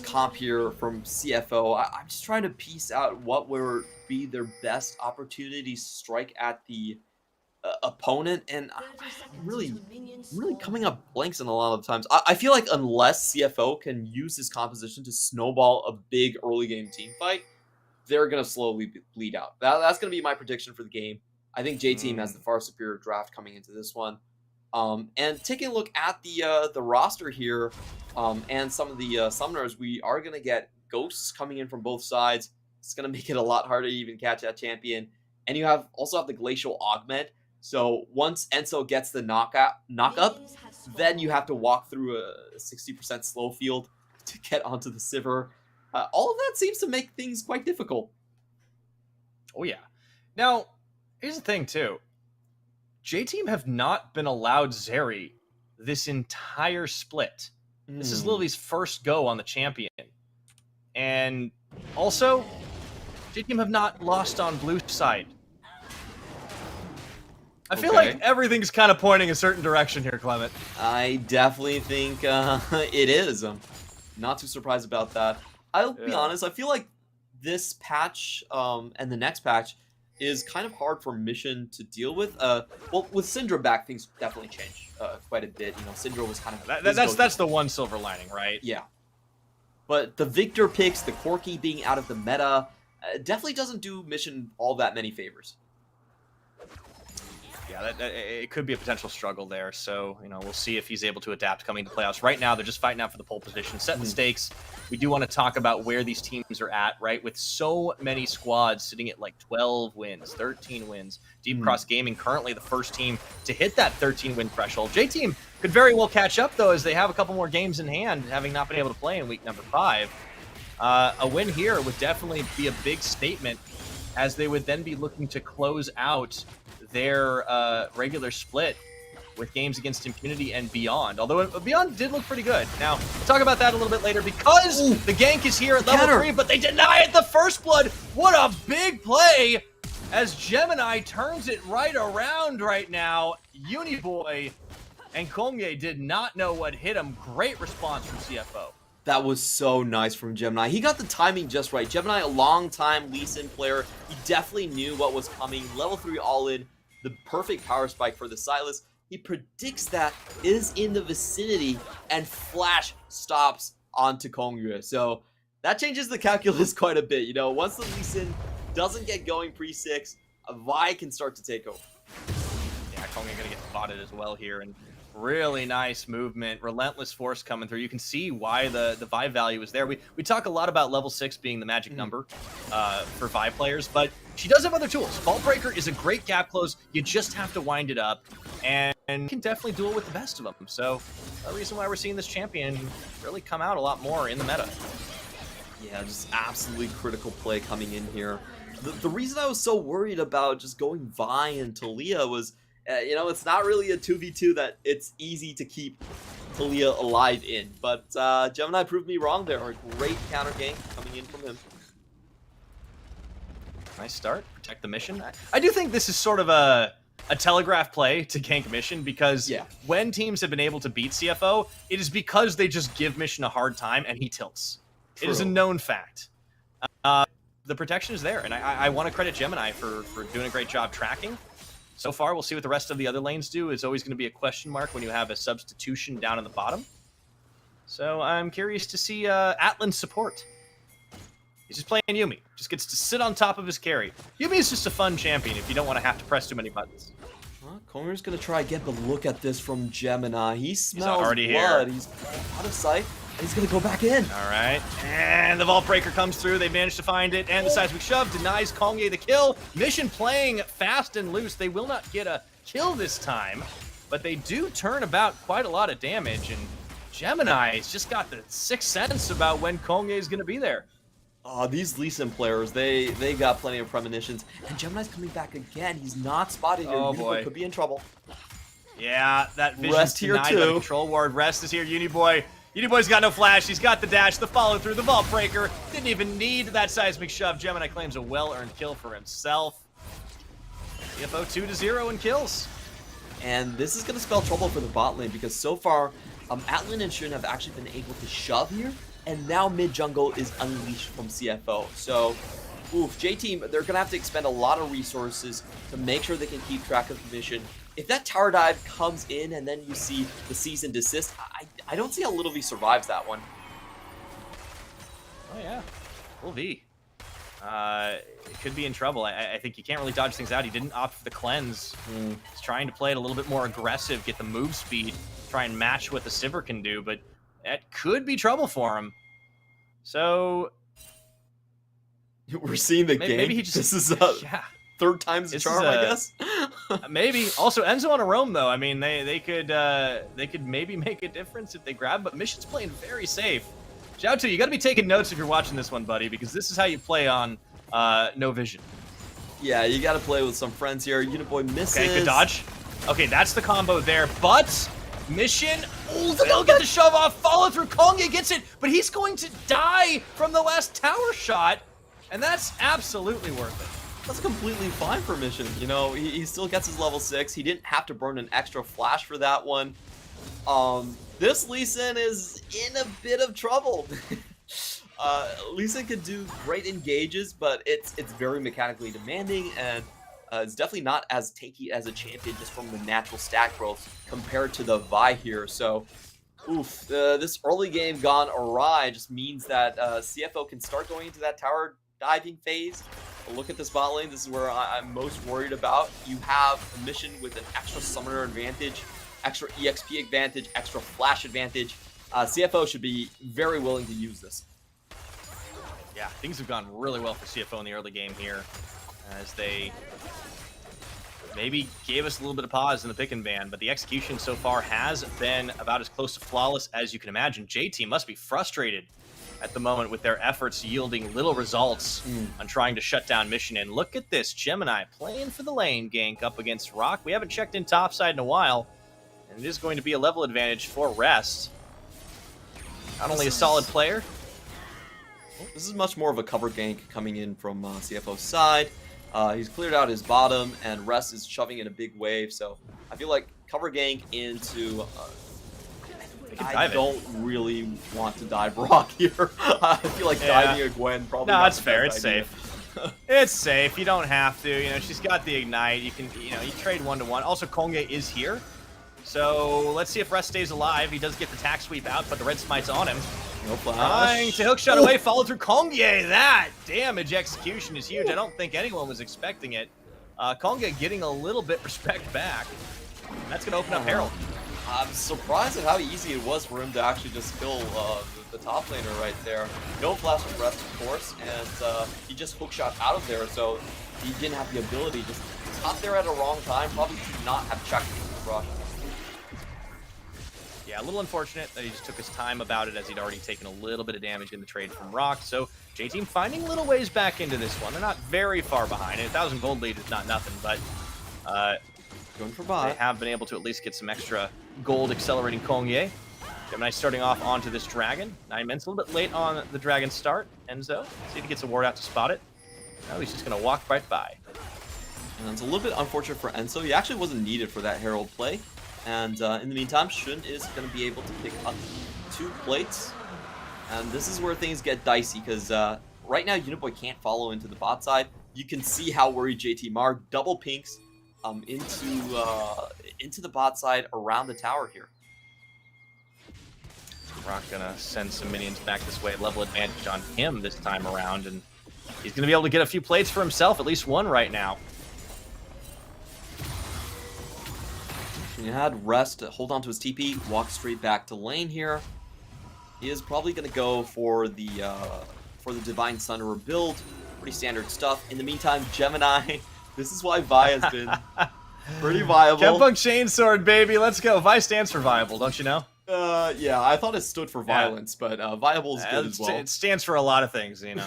comp here from CFO, I'm just trying to piece out what would be their best opportunity to strike at the opponent, and I'm really coming up blanks in a lot of times. I feel like unless CFO can use this composition to snowball a big early game team fight, they're going to slowly bleed out. That's going to be my prediction for the game. I think J-Team has the far superior draft coming into this one. And taking a look at the roster here, and some of the summoners, we are going to get ghosts coming in from both sides. It's going to make it a lot harder to even catch that champion. And you also have the Glacial Augment. So once Enso gets the knockup, then you have to walk through a 60% slow field to get onto the Sivir. All of that seems to make things quite difficult. Oh yeah. Now, here's the thing too. J-Team have not been allowed Zeri this entire split. This is Lily's first go on the champion. And also, J-Team have not lost on blue side. I feel like everything's kind of pointing a certain direction here, Clement. I definitely think it is. I'm not too surprised about that. I'll be honest, I feel like this patch and the next patch is kind of hard for Mission to deal with. Well, with Syndra back, things definitely change quite a bit. You know, Syndra was kind of... That's the one silver lining, right? Yeah. But the Victor picks, the Corki being out of the meta, definitely doesn't do Mission all that many favors. Yeah, it could be a potential struggle there. So, you know, we'll see if he's able to adapt coming to playoffs. Right now, they're just fighting out for the pole position, setting the stakes. We do want to talk about where these teams are at, right? With so many squads sitting at like 12 wins, 13 wins. Deep Cross Gaming currently the first team to hit that 13-win threshold. J-Team could very well catch up, though, as they have a couple more games in hand, having not been able to play in week number 5. A win here would definitely be a big statement, as they would then be looking to close out their regular split with games against Impunity and Beyond. Although Beyond did look pretty good. Now, we'll talk about that a little bit later, because the gank is here at level 3, but they deny it the first blood. What a big play as Gemini turns it right around right now. Uniboy and Kongye did not know what hit him. Great response from CFO. That was so nice from Gemini. He got the timing just right. Gemini, a long-time Lee Sin player. He definitely knew what was coming. Level 3 all-in, the perfect power spike for the Sylas. He predicts that, is in the vicinity, and flash stops onto Kongye. So that changes the calculus quite a bit. You know, once the Lee Sin doesn't get going pre-6, a Vi can start to take over. Yeah, Kongye gonna get spotted as well here, and really nice movement, relentless force coming through. You can see why the Vi value is there. We talk a lot about level 6 being the magic number for Vi players, but she does have other tools. Vault Breaker is a great gap close. You just have to wind it up, and can definitely duel with the best of them. So a reason why we're seeing this champion really come out a lot more in the meta. Yeah, just absolutely critical play coming in here. The reason I was so worried about just going Vi and Talia was, you know, it's not really a 2v2 that it's easy to keep Talia alive in. But Gemini proved me wrong there. A great counter gank coming in from him. Nice start. Protect the mission. I do think this is sort of a telegraph play to gank Mission, because when teams have been able to beat CFO, it is because they just give Mission a hard time and he tilts. True. It is a known fact. The protection is there, and I want to credit Gemini for doing a great job tracking. So far, we'll see what the rest of the other lanes do. It's always going to be a question mark when you have a substitution down in the bottom. So I'm curious to see Atlan's support. He's just playing Yuumi. Just gets to sit on top of his carry. Yuumi is just a fun champion if you don't want to have to press too many buttons. Well, Konger's going to try to get the look at this from Gemini. He smells already blood. Here. He's out of sight. He's gonna go back in. All right, and the Vault Breaker comes through. They manage to find it, and the Seismic Shove denies Kongye the kill. Mission playing fast and loose. They will not get a kill this time, but they do turn about quite a lot of damage, and Gemini's just got the sixth sense about when Kongye is gonna be there. These Lee Sin players, they got plenty of premonitions, and Gemini's coming back again. He's not spotted here. Oh boy, could be in trouble. Yeah, that vision's Rest here denied by the control ward. Rest is here. Uniboy. Uniboy's got no flash. He's got the dash, the follow through, the Vault Breaker. Didn't even need that Seismic Shove. Gemini claims a well-earned kill for himself. CFO 2-0 in kills. And this is going to spell trouble for the bot lane because so far, Atlan and Shun have actually been able to shove here, and now mid jungle is unleashed from CFO. So, J-Team, they're going to have to expend a lot of resources to make sure they can keep track of the mission. If that tower dive comes in and then you see the cease and desist, I don't see how Little V survives that one. Oh yeah, Little V. Could be in trouble. I think you can't really dodge things out. He didn't opt for the cleanse. He's trying to play it a little bit more aggressive, get the move speed, try and match what the Sivir can do, but that could be trouble for him. So we're seeing the game. Maybe he just. This is third time's the charm, I guess. Maybe. Also, Enzo on a roam though. I mean, they could maybe make a difference if they grab. But Mission's playing very safe. Shout out to you. You got to be taking notes if you're watching this one, buddy, because this is how you play on no vision. Yeah, you got to play with some friends here. Uniboy misses. Okay, good dodge. Okay, that's the combo there. But Mission, they'll get the shove off. Follow through. Kongye gets it, but he's going to die from the last tower shot, and that's absolutely worth it. That's completely fine for Mission. You know, he still gets his level 6. He didn't have to burn an extra flash for that one. This Lee Sin is in a bit of trouble. Lee Sin can do great engages, but it's very mechanically demanding, and it's definitely not as tanky as a champion just from the natural stack growth compared to the Vi here. So, this early game gone awry just means that CFO can start going into that tower diving phase. Look at this bot lane. This is where I'm most worried about. You have a Mission with an extra summoner advantage, extra EXP advantage, extra flash advantage. CFO should be very willing to use this. Yeah, things have gone really well for CFO in the early game here, as they maybe gave us a little bit of pause in the pick and ban, but the execution so far has been about as close to flawless as you can imagine. J-Team must be frustrated at the moment with their efforts yielding little results on trying to shut down Mission. And look at this, Gemini playing for the lane gank up against Rock. We haven't checked in topside in a while, and it is going to be a level advantage for Rest. Not only a solid player. This is much more of a cover gank coming in from CFO's side. He's cleared out his bottom, and Rest is shoving in a big wave, so I feel like cover gank into... I don't really want to dive Rock here. I feel like diving a Gwen probably. No, it's fair. It's safe. It's safe. You don't have to. You know, she's got the ignite. You can, you trade 1-to-1. Also, Kongye is here, so let's see if Rest stays alive. He does get the tack sweep out, but the red smite's on him. No flash. Trying to hook shot away, follow through Kongye. That damage execution is huge. I don't think anyone was expecting it. Kongye getting a little bit respect back. That's gonna open up Herald. I'm surprised at how easy it was for him to actually just kill the top laner right there. No flash from Rest, of course, and he just hookshot out of there, so he didn't have the ability. Just got there at a wrong time. Probably should not have checked the rush. Yeah, a little unfortunate that he just took his time about it, as he'd already taken a little bit of damage in the trade from Rock. So J-Team finding little ways back into this one. They're not very far behind. 1,000 gold lead is not nothing, but going for bot. They have been able to at least get some extra gold accelerating Kongye. Gemini starting off onto this dragon. 9 minutes, a little bit late on the dragon start. Enzo, see if he gets a ward out to spot it. No, he's just going to walk right by. And it's a little bit unfortunate for Enzo. He actually wasn't needed for that Herald play. And in the meantime, Shun is going to be able to pick up 2 plates. And this is where things get dicey, because right now Uniboy can't follow into the bot side. You can see how worried JT are. Double pinks into the bot side around the tower here. Rock gonna send some minions back this way. Level advantage on him this time around, and he's gonna be able to get a few plates for himself, at least one right now. You had Rest hold on to his TP, walk straight back to lane here. He is probably going to go for the Divine Sunderer build. Pretty standard stuff. In the meantime, Gemini, this is why Vi has been pretty viable. Kempunk Chainsword, baby. Let's go. Vi stands for viable, don't you know? Yeah, I thought it stood for violence, but viable is good as well. It stands for a lot of things, you know.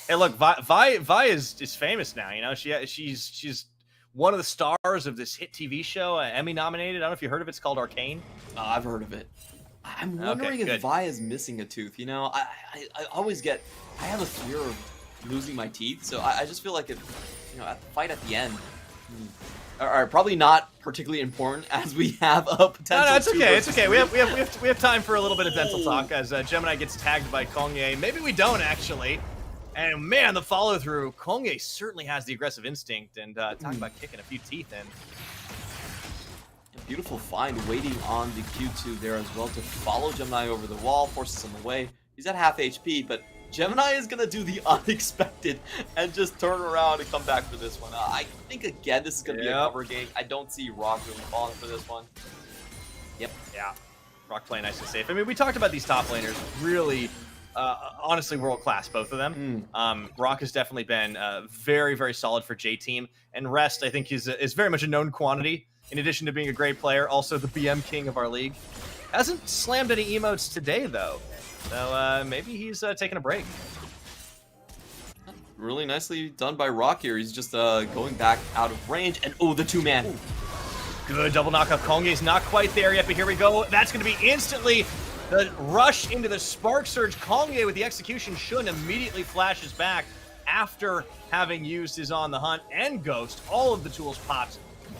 Hey, look, Vi is famous now. You know, she's one of the stars of this hit TV show, Emmy nominated. I don't know if you heard of it. It's called Arcane. I've heard of it. I'm wondering if Vi is missing a tooth. You know, I always get, I have a fear of losing my teeth, so I just feel like it, you know, at the fight at the end. All right, probably not particularly important as we have a potential. No, it's okay. It's okay. We have time for a little bit of dental talk as Gemini gets tagged by Kongye. Maybe we don't actually. And man, the follow through. Kongye certainly has the aggressive instinct, and talking about kicking a few teeth in. A beautiful find waiting on the Q2 there as well to follow Gemini over the wall, forces him away. He's at half HP, but Gemini is going to do the unexpected and just turn around and come back for this one. I think, again, this is going to be a cover game. I don't see Rock really falling for this one. Yep. Yeah. Rock playing nice and safe. I mean, we talked about these top laners really, honestly, world-class, both of them. Rock has definitely been very, very solid for J-Team. And Rest, I think, is very much a known quantity. In addition to being a great player, also the BM king of our league. Hasn't slammed any emotes today, though. So maybe he's taking a break. Really nicely done by Rock here. He's just going back out of range. And oh, the two-man. Good double knockup. Kongye's not quite there yet, but here we go. That's going to be instantly the rush into the Spark Surge. Kongye with the execution Shun immediately flashes back after having used his On the Hunt and Ghost. All of the tools popped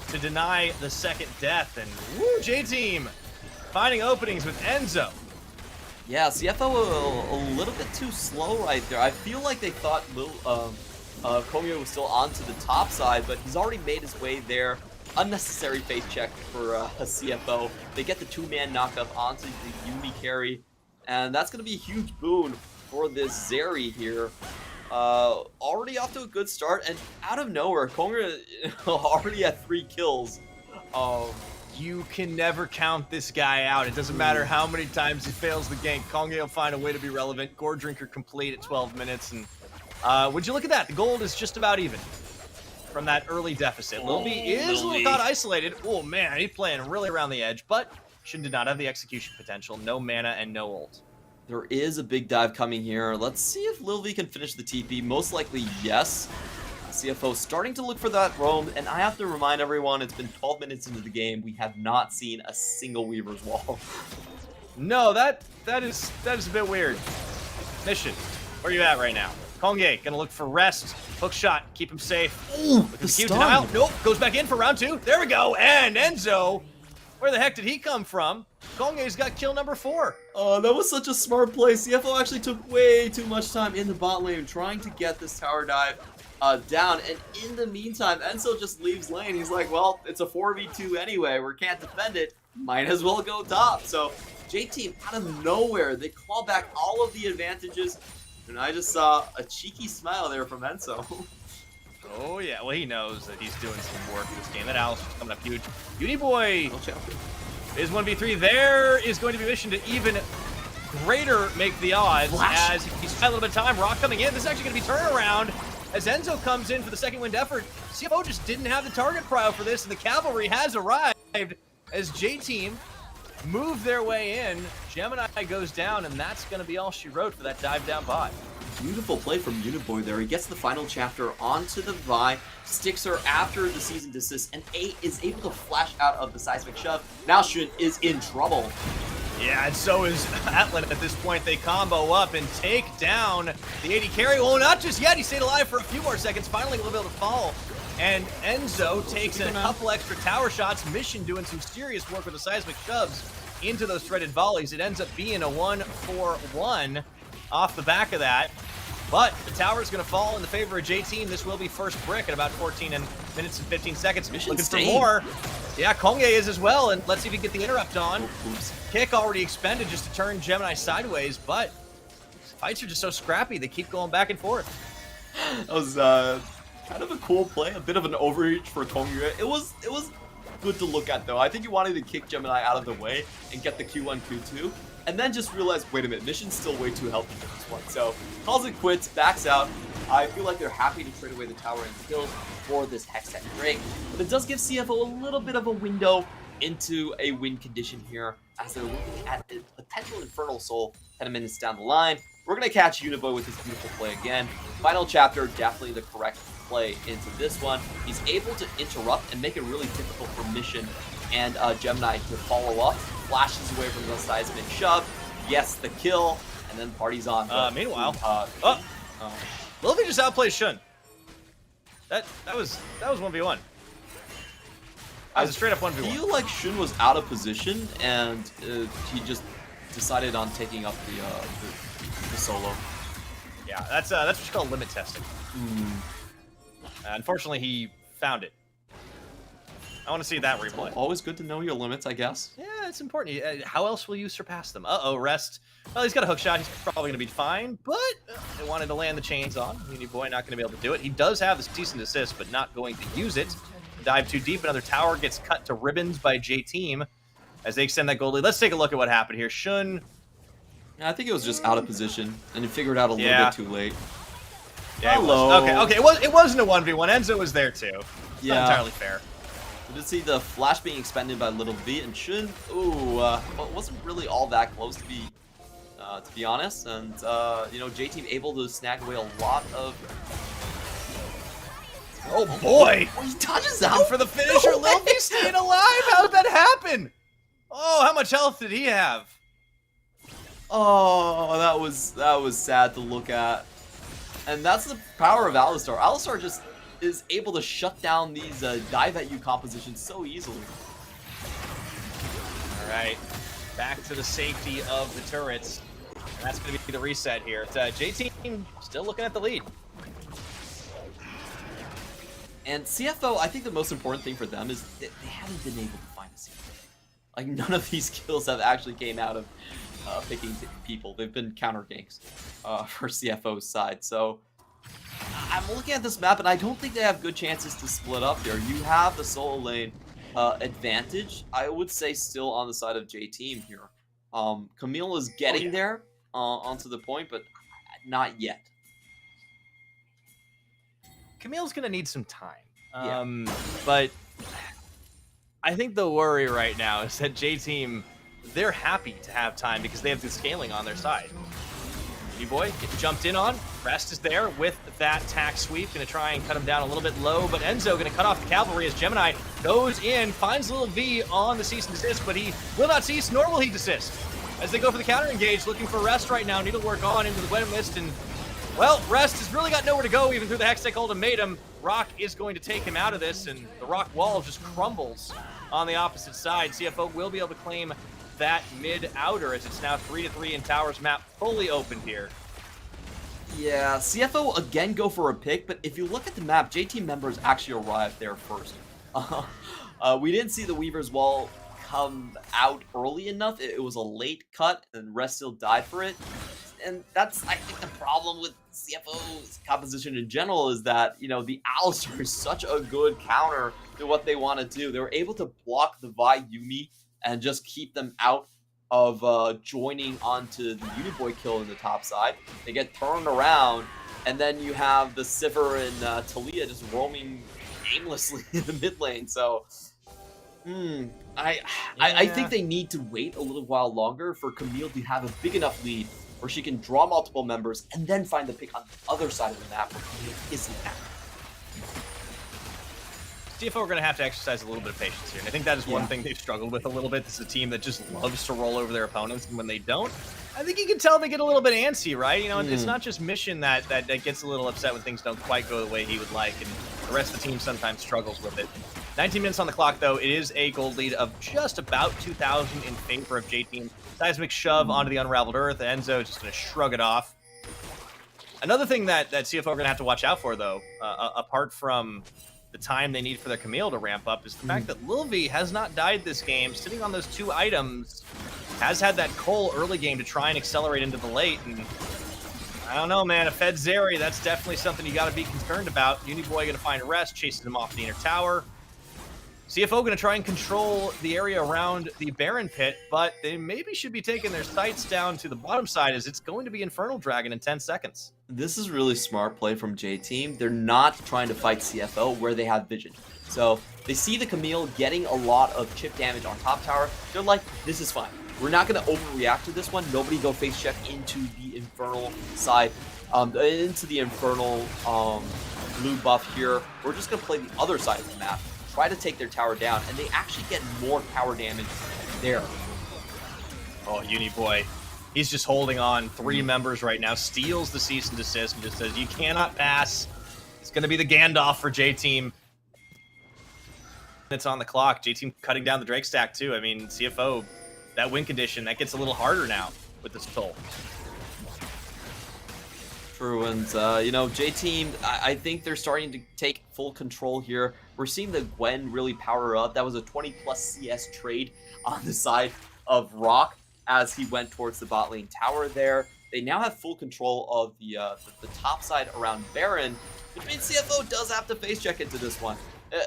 to deny the second death. And woo, J-Team finding openings with Enzo. Yeah, CFO a little bit too slow right there. I feel like they thought Kongye was still onto the top side, but he's already made his way there. Unnecessary face check for a CFO. They get the two-man knockup onto the Yumi carry, and that's going to be a huge boon for this Zeri here. Already off to a good start, and out of nowhere, Kongye already had 3 kills. You can never count this guy out. It doesn't matter how many times he fails the gank. Kongye will find a way to be relevant. Gore Drinker complete at 12 minutes. And would you look at that? The gold is just about even from that early deficit. Lil B is a little caught isolated. Oh, man, he's playing really around the edge, but Shin did not have the execution potential. No mana and no ult. There is a big dive coming here. Let's see if Lil V can finish the TP. Most likely, yes. CFO starting to look for that roam, and I have to remind everyone, it's been 12 minutes into the game. We have not seen a single Weaver's Wall. No, that is a bit weird. Mission, where are you at right now? Kongye gonna look for Rest. Hook shot, keep him safe. Ooh, the stun. Denial. Nope, goes back in for round 2. There we go, and Enzo. Where the heck did he come from? Kongye's got kill number 4. Oh, that was such a smart play. CFO actually took way too much time in the bot lane trying to get this tower dive down, and in the meantime, Enzo just leaves lane. He's like, well, it's a 4v2 anyway. We can't defend it. Might as well go top. So J-Team, out of nowhere, they claw back all of the advantages, and I just saw a cheeky smile there from Enzo. Oh, yeah. Well, he knows that he's doing some work this game. That Alistair's coming up huge. Beauty Boy is 1v3. There is going to be mission to even greater make the odds as he's got a little bit of time. Rock coming in. This is actually going to be turnaround as Enzo comes in for the second wind effort. CFO just didn't have the target prio for this, and the cavalry has arrived as J-Team move their way in. Gemini goes down, and that's going to be all she wrote for that dive down bot. Beautiful play from Uniboy there. He gets the final chapter onto the Vi, sticks her after the season desist, and A is able to flash out of the seismic shove. Now Shun is in trouble. Yeah, and so is Atlan at this point. They combo up and take down the AD carry. Well, not just yet. He stayed alive for a few more seconds. Finally, will be able to fall. And Enzo takes in a couple extra tower shots. Mission doing some serious work with the seismic shoves into those threaded volleys. It ends up being a 1-4-1 off the back of that. But the tower is going to fall in the favor of J-Team. This will be first brick at about 14 minutes and 15 seconds. Looking for more. Yeah, Kongye is as well, and let's see if we can get the interrupt on. Kick already expended just to turn Gemini sideways, but fights are just so scrappy. They keep going back and forth. That was kind of a cool play, a bit of an overreach for Kongye. It was good to look at, though. I think he wanted to kick Gemini out of the way and get the Q1, Q2, and then just realized, wait a minute, Mission's still way too healthy for this one. So calls it quits, backs out. I feel like they're happy to trade away the tower and kills for this Hextech Drake, but it does give CFO a little bit of a window into a win condition here as they're looking at the potential Infernal Soul 10 minutes down the line. We're going to catch Uniboy with his beautiful play again. Final chapter, definitely the correct play into this one. He's able to interrupt and make it really difficult for Mission and Gemini to follow up. Flashes away from the seismic shove, gets the kill, and then party's on. Meanwhile, Lilvi just outplays Shun. That was 1v1. That was a straight up 1v1. I feel like Shun was out of position and he just decided on taking up the solo. Yeah, that's what you call limit testing. Unfortunately, he found it. I want to see that replay. Always good to know your limits, I guess. Yeah, it's important. How else will you surpass them? Rest. Well, he's got a hook shot. He's probably going to be fine, but they wanted to not going to be able to do it. He does have the cease and desist, but not going to use it. Dive too deep. Another tower gets cut to ribbons by J-Team as they extend that gold lead. Let's take a look at what happened here. Shun. I think it was just out of position, and he figured out a little bit too late. Yeah, okay. It wasn't a 1v1. Enzo was there too. It's not entirely fair. We did see the flash being expended by Little V, and Shun, wasn't really all that close to be honest. And J-Team able to snag away a lot of. Oh boy! He touches out for the finisher. No Lil V staying alive. How did that happen? Oh, how much health did he have? Oh, that was sad to look at. And that's the power of Alistar. Alistar just is able to shut down these dive at you compositions so easily. All right, back to the safety of the turrets. And that's going to be the reset here. It's J-Team still looking at the lead. And CFO, I think the most important thing for them is that they haven't been able to find a CFO. Like, none of these kills have actually came out of picking people. They've been counter ganks for CFO's side. So I'm looking at this map, and I don't think they have good chances to split up here. You have the solo lane advantage. I would say still on the side of J-Team here. Camille is getting there onto the point, but not yet. Camille's going to need some time. But I think the worry right now is that J-Team, they're happy to have time because they have the scaling on their side. Boy gets jumped in on. Rest is there with that tack sweep. Going to try and cut him down a little bit low, but Enzo going to cut off the cavalry as Gemini goes in, finds Little V on the cease and desist, but he will not cease, nor will he desist. As they go for the counter engage, looking for Rest right now. Needlework on into the Gwen Mist, and well, Rest has really got nowhere to go even through the Hextech ultimatum. Rock is going to take him out of this, and the rock wall just crumbles on the opposite side. CFO will be able to claim that mid-outer as it's now 3-3 in Towers map fully open here. Yeah, CFO again go for a pick, but if you look at the map, J-Team members actually arrived there first. We didn't see the Weaver's Wall come out early enough. It was a late cut, and Rest still died for it. And that's, I think, the problem with CFO's composition in general is that, the Alistar is such a good counter to what they want to do. They were able to block the Vi Yuumi and just keep them out of joining onto the Uniboy kill in the top side. They get turned around, and then you have the Sivir and Talia just roaming aimlessly in the mid lane. So, I think they need to wait a little while longer for Camille to have a big enough lead where she can draw multiple members and then find the pick on the other side of the map where Camille isn't at. CFO are going to have to exercise a little bit of patience here, and I think that is one thing they've struggled with a little bit. This is a team that just loves to roll over their opponents, and when they don't, I think you can tell they get a little bit antsy, right? It's not just Mission that gets a little upset when things don't quite go the way he would like, and the rest of the team sometimes struggles with it. 19 minutes on the clock, though. It is a gold lead of just about 2,000 in favor of J-Team. Seismic shove onto the Unraveled Earth. Enzo is just going to shrug it off. Another thing that CFO are going to have to watch out for, though, apart from the time they need for their Camille to ramp up, is the fact that Lil V has not died this game, sitting on those 2 items, has had that Cole early game to try and accelerate into the late, and I don't know, man. A Fed Zeri, that's definitely something you got to be concerned about. Uniboy going to find Rest, chases him off the inner tower. CFO going to try and control the area around the Baron pit, but they maybe should be taking their sights down to the bottom side as it's going to be Infernal Dragon in 10 seconds. This is really smart play from J-Team. They're not trying to fight CFO where they have vision. So they see the Camille getting a lot of chip damage on top tower. They're like, this is fine. We're not going to overreact to this one. Nobody go face check into the Infernal side, into the Infernal blue buff here. We're just going to play the other side of the map. Try to take their tower down, and they actually get more tower damage there. Oh, Uniboy, he's just holding on 3 members right now, steals the cease and desist, and just says, you cannot pass. It's going to be the Gandalf for J-Team. It's on the clock. J-Team cutting down the Drake stack, too. I mean, CFO, that win condition, that gets a little harder now with this toll. True, and you know, J-Team, I think they're starting to take full control here. We're seeing the Gwen really power up. That was a 20+ CS trade on the side of Rock as he went towards the bot lane tower there. They now have full control of the top side around Baron, which means CFO does have to face check into this one.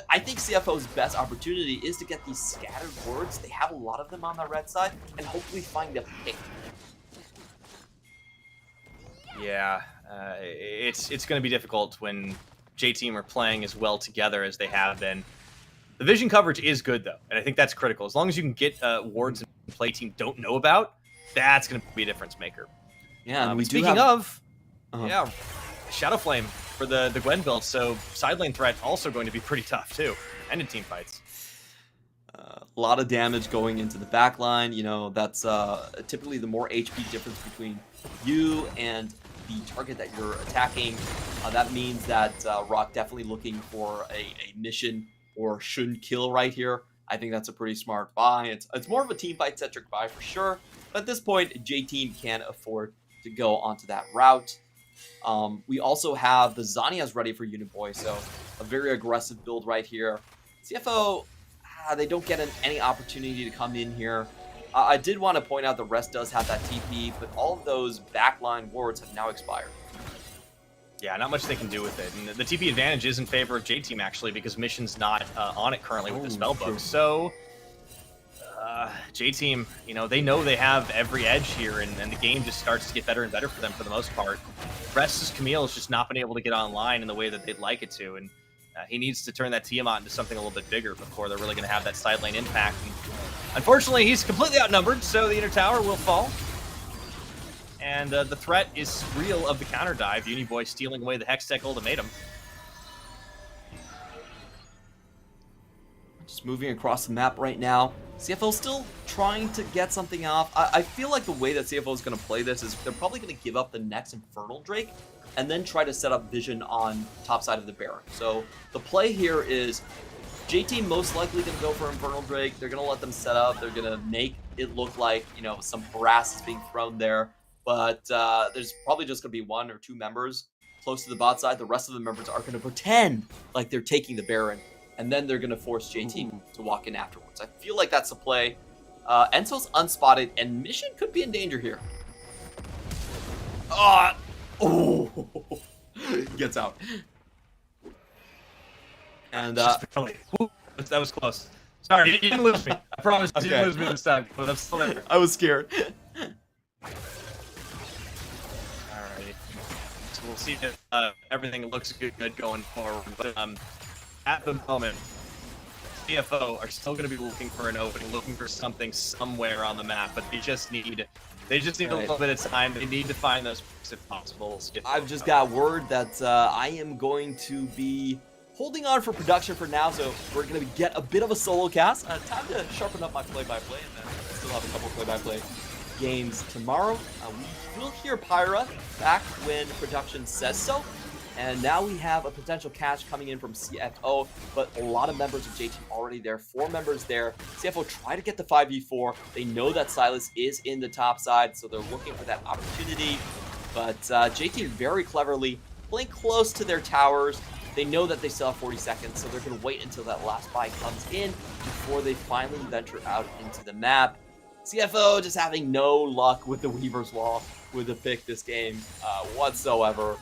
I think CFO's best opportunity is to get these scattered wards. They have a lot of them on the red side, and hopefully find a pick. Yeah, it's going to be difficult when J-Team are playing as well together as they have been. The vision coverage is good, though, and I think that's critical. As long as you can get wards and play team don't know about, that's going to be a difference maker. Yeah, and speaking of, yeah, Shadow Flame for the Gwen build, so side lane threat also going to be pretty tough, too, and in team fights. A lot of damage going into the back line. You know, that's typically the more HP difference between you and the target that you're attacking. That means that Rock definitely looking for a mission or shouldn't kill right here. I think that's a pretty smart buy. It's more of a team fight centric buy for sure. But at this point, J-Team can't afford to go onto that route. We also have the Zhonya's ready for Uniboy, so a very aggressive build right here. CFO, they don't get any opportunity to come in here. I did want to point out the rest does have that TP, but all of those backline wards have now expired. Yeah, not much they can do with it. And the TP advantage is in favor of J-Team, actually, because Mission's not on it currently with the spellbook. So, J-Team, you know they have every edge here, and the game just starts to get better and better for them for the most part. Rest's Camille has just not been able to get online in the way that they'd like it to, and he needs to turn that Tiamat into something a little bit bigger before they're really going to have that side lane impact. And unfortunately, he's completely outnumbered, so the inner tower will fall. And the threat is real of the counter dive. Uniboy stealing away the Hextech ultimatum. Just moving across the map right now. CFO still trying to get something off. I feel like the way that CFO is going to play this is they're probably going to give up the next Infernal Drake and then try to set up vision on top side of the Baron. So the play here is J-Team most likely going to go for Infernal Drake. They're going to let them set up. They're going to make it look like, you know, some harass is being thrown there. But there's probably just going to be 1 or 2 members close to the bot side. The rest of the members are going to pretend like they're taking the Baron. And then they're going to force J-Team to walk in afterwards. I feel like that's the play. Enzo's unspotted, and Mission could be in danger here. Oh! Gets out. And that was close. Sorry, you didn't lose me. I promise you didn't lose me this time, but I'm still there. I was scared. Alrighty. So we'll see if everything looks good going forward. But at the moment, CFO are still going to be looking for an opening, looking for something somewhere on the map, but they just need a little bit of time. They need to find those picks if possible. I've just got word that I am going to be holding on for production for now, so we're going to get a bit of a solo cast. Time to sharpen up my play-by-play, and then still have a couple play-by-play games tomorrow. We will hear Pyra back when production says so. And now we have a potential catch coming in from CFO, but a lot of members of J-Team already there. 4 members there. CFO try to get the 5v4. They know that Silas is in the top side, so they're looking for that opportunity. But J-Team very cleverly playing close to their towers. They know that they still have 40 seconds, so they're going to wait until that last buy comes in before they finally venture out into the map. CFO just having no luck with the Weaver's Law with the pick this game whatsoever.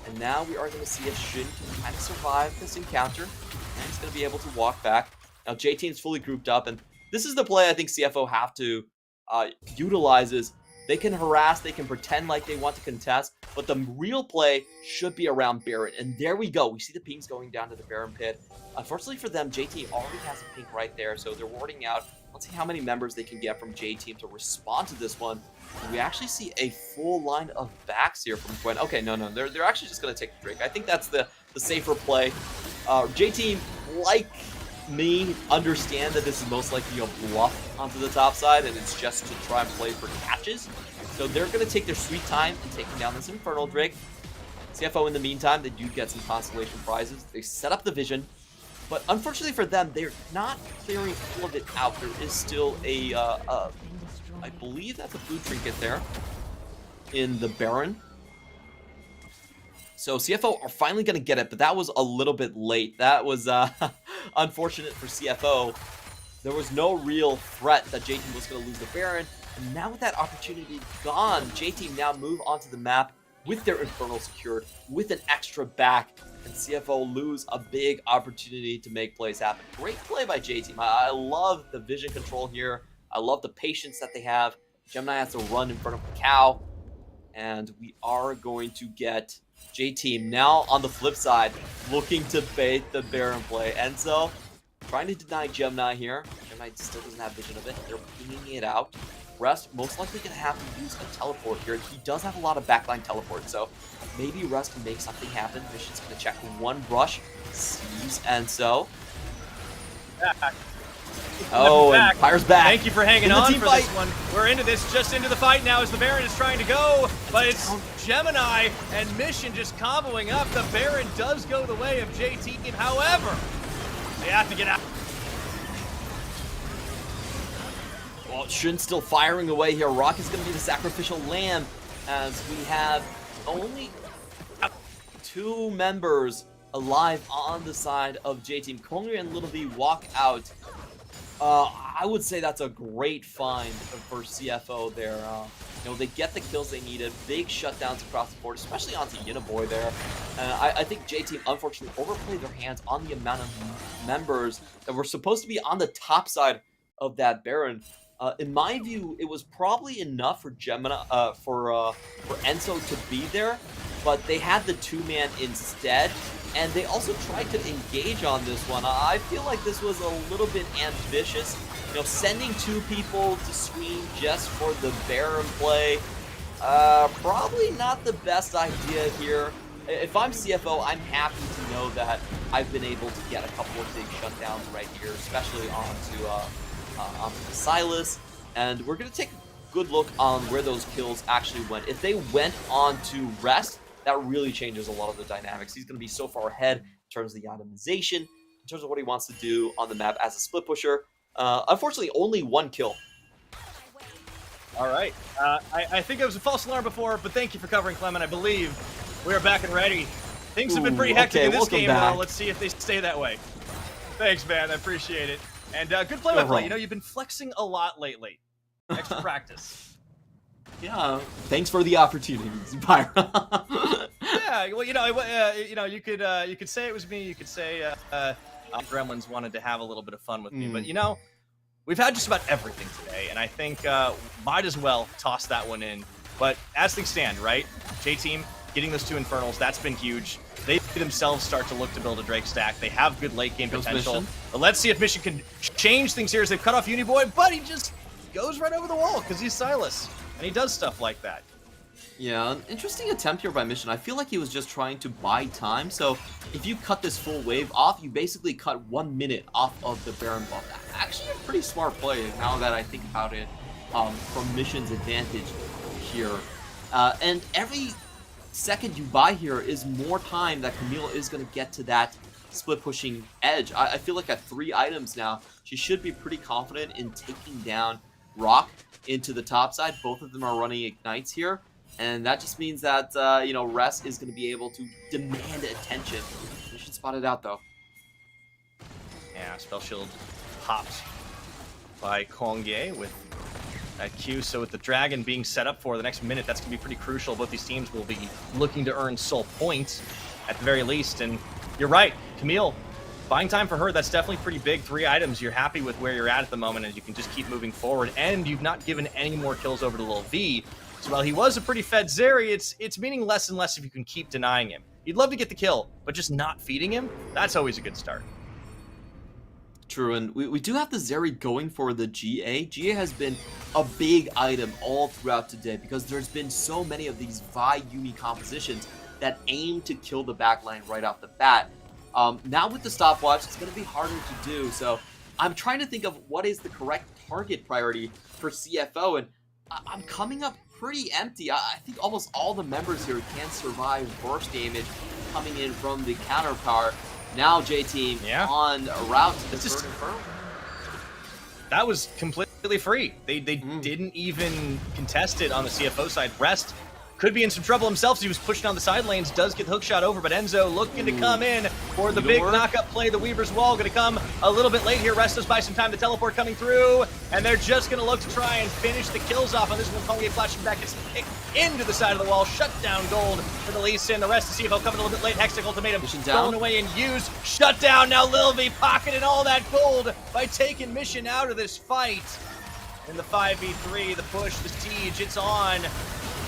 And now we are going to see if Shin can kind of survive this encounter. And he's going to be able to walk back Now J-Team's fully grouped up, and this is the play I think CFO have to utilize. Is they can harass, they can pretend like they want to contest, but the real play should be around Baron. And there we go. We see the pings going down to the Baron pit. Unfortunately for them, J-Team already has a ping right there, so they're warding out. Let's see how many members they can get from J-Team to respond to this one. We actually see a full line of backs here from Gwen. Okay, no, they're actually just going to take the Drake. I think that's the safer play. J-Team, like me, understand that this is most likely a bluff onto the top side, and it's just to try and play for catches. So they're going to take their sweet time in taking down this Infernal Drake. CFO, in the meantime, they do get some constellation prizes. They set up the vision, but unfortunately for them, they're not clearing all of it out. There is still a, I believe that's a blue trinket there in the Baron. So CFO are finally going to get it, but that was a little bit late. That was unfortunate for CFO. There was no real threat that J-Team was going to lose the Baron. And now with that opportunity gone, J-Team now move onto the map with their Infernal secured, with an extra back, and CFO lose a big opportunity to make plays happen. Great play by J-Team. I love the vision control here. I love the patience that they have. Gemini has to run in front of the cow, and we are going to get J-Team now on the flip side, looking to bait the Baron play. Enzo trying to deny Gemini here. Gemini still doesn't have vision of it. They're pinging it out. Rest most likely going to have to use a teleport here. He does have a lot of backline teleport, so maybe Rest can make something happen. Mission's going to check one brush, sees Enzo. Oh, and Pyre's back. Thank you for hanging on for this one. We're into this, just into the fight now as the Baron is trying to go, but it's Gemini and Mission just comboing up. The Baron does go the way of J-Team, however, they have to get out. Well, Shin still firing away here. Rock is going to be the sacrificial lamb as we have only 2 members alive on the side of J-Team. Kongri and Little V walk out. I would say that's a great find for CFO there. You know, they get the kills they needed, big shutdowns across the board, especially onto Yinaboy there. I think J-Team unfortunately overplayed their hands on the amount of members that were supposed to be on the top side of that Baron. In my view, it was probably enough for Gemini, for Enzo to be there, but they had the 2-man instead. And they also tried to engage on this one. I feel like this was a little bit ambitious. You know, sending 2 people to screen just for the Baron play, probably not the best idea here. If I'm CFO, I'm happy to know that I've been able to get a couple of big shutdowns right here, especially onto the Silas. And we're going to take a good look on where those kills actually went. If they went on to Rest, that really changes a lot of the dynamics. He's going to be so far ahead in terms of the itemization, in terms of what he wants to do on the map as a split pusher. Unfortunately, only 1 kill. All right. I think it was a false alarm before, but thank you for covering, Clement. I believe we are back and ready. Things have been pretty hectic in this game, though. Let's see if they stay that way. Thanks, man. I appreciate it. And good play by play. You know, you've been flexing a lot lately. Extra practice. Yeah, thanks for the opportunities, Pyra. Yeah, well, you could say it was me. You could say Gremlins wanted to have a little bit of fun with me, but you know, we've had just about everything today, and I think might as well toss that one in. But as things stand, right, J-Team getting those 2 Infernals, that's been huge. They themselves start to look to build a Drake stack. They have good late game potential. But let's see if Mission can change things here as they've cut off Uniboy, but he just goes right over the wall because he's Silas. And he does stuff like that. Yeah, an interesting attempt here by Mission. I feel like he was just trying to buy time. So if you cut this full wave off, you basically cut 1 minute off of the Baron buff. Actually a pretty smart play now that I think about it, from Mission's advantage here. And every second you buy here is more time that Camille is going to get to that split pushing edge. I feel like at 3 items now, she should be pretty confident in taking down Rock into the top side. Both of them are running ignites here, and that just means that you know, Rest is going to be able to demand attention. Mission spotted out though. Yeah, spell shield popped by Kongye with that Q. So with the Dragon being set up for the next minute, that's going to be pretty crucial. Both these teams will be looking to earn soul points at the very least. And you're right, Camille buying time for her, that's definitely pretty big. 3 items, you're happy with where you're at the moment, and you can just keep moving forward, and you've not given any more kills over to Lil V. So while he was a pretty fed Zeri, it's meaning less and less if you can keep denying him. You'd love to get the kill, but just not feeding him, that's always a good start. True, and we do have the Zeri going for the GA. GA has been a big item all throughout today because there's been so many of these Vi Yuumi compositions that aim to kill the backline right off the bat. Now with the stopwatch, it's going to be harder to do, so I'm trying to think of what is the correct target priority for CFO, and I'm coming up pretty empty. I think almost all the members here can survive burst damage coming in from the counter power. Now J-Team on a route to the third Inferno. That was completely free. They didn't even contest it on the CFO side. Rest could be in some trouble himself as he was pushing on the side lanes, does get the hook shot over, but Enzo looking to come in for the big knockup play. The Weaver's Wall going to come a little bit late here. Rest does buy some time. The teleport coming through, and they're just going to look to try and finish the kills off on this one. Kongye flashing back, gets kicked into the side of the wall. Shut down gold for the Lee Sin. The rest of CFO coming a little bit late. Hextech ultimatum thrown away and used. Shut down. Now Lil V pocketing all that gold by taking Mission out of this fight. In the 5v3, the push, the siege, it's on.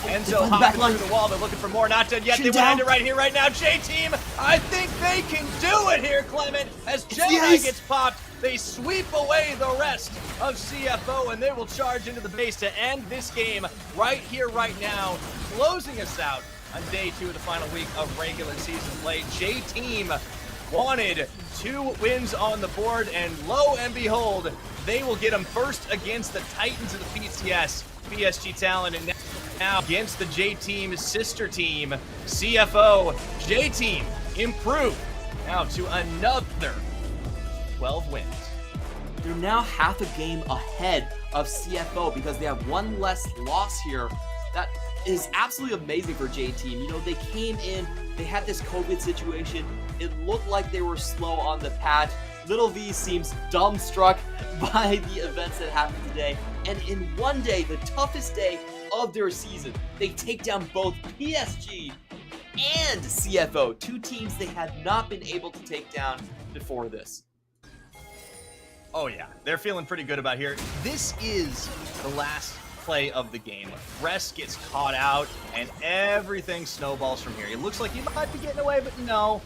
Enzo hopping through the wall. They're looking for more. Not done yet. They will end it right here, right now. J-Team, I think they can do it here, Clement. As Gemini gets popped, they sweep away the rest of CFO, and they will charge into the base to end this game right here, right now, closing us out on day 2 of the final week of regular season play. J-Team wanted 2 wins on the board, and lo and behold, they will get them first against the Titans of the PCS, PSG Talent, and now against the J-Team sister team, CFO. J-Team improved now to another 12 wins. They're now half a game ahead of CFO because they have 1 less loss here. That is absolutely amazing for J-Team. You know, they came in, they had this COVID situation. It looked like they were slow on the patch. Little V seems dumbstruck by the events that happened today. And in one day, the toughest day of their season, they take down both PSG and CFO, 2 teams they had not been able to take down before this. Oh yeah, they're feeling pretty good about here. This is the last play of the game. Rest gets caught out, and everything snowballs from here. It looks like he might be getting away, but no.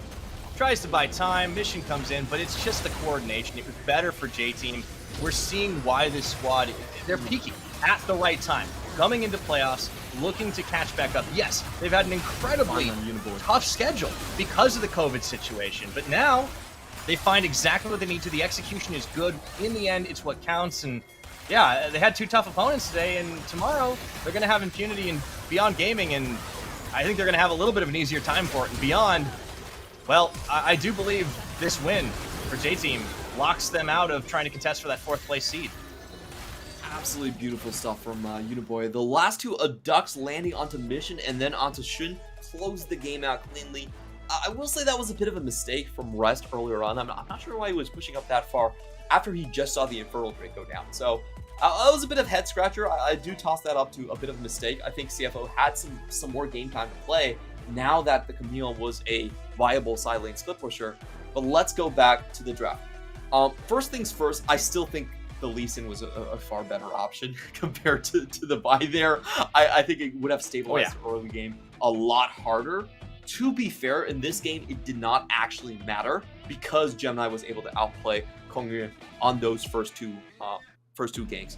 Tries to buy time, Mission comes in, but it's just the coordination. It was better for J-Team. We're seeing why this squad, they're peaking at the right time. Coming into playoffs, looking to catch back up. Yes, they've had an incredibly tough schedule because of the COVID situation, but now they find exactly what they need to. The execution is good. In the end, it's what counts, and yeah, they had 2 tough opponents today, and tomorrow they're going to have Impunity and Beyond Gaming, and I think they're going to have a little bit of an easier time for it. And Beyond, well, I do believe this win for J-Team locks them out of trying to contest for that 4th place seed. Absolutely beautiful stuff from Uniboy. The last 2 Ducks landing onto Mission and then onto Shun closed the game out cleanly. I will say that was a bit of a mistake from Rest earlier on. I'm not sure why he was pushing up that far after he just saw the Infernal Drake go down. So that was a bit of head scratcher. I do toss that up to a bit of a mistake. I think CFO had some more game time to play now that the Camille was a viable side lane split pusher. But let's go back to the draft. First things first, I still think the Lee Sin was a far better option compared to the buy there. I think it would have stabilized the early game a lot harder. To be fair, in this game, it did not actually matter because Gemini was able to outplay Kongyu on those first two ganks.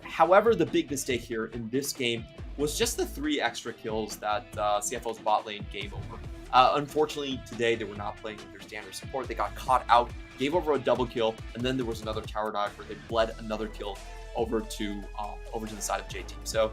However, the big mistake here in this game was just the 3 extra kills that CFO's bot lane gave over. Unfortunately, today they were not playing with their standard support. They got caught out, gave over a double kill, and then there was another tower dive where they bled another kill over to the side of J-Team. So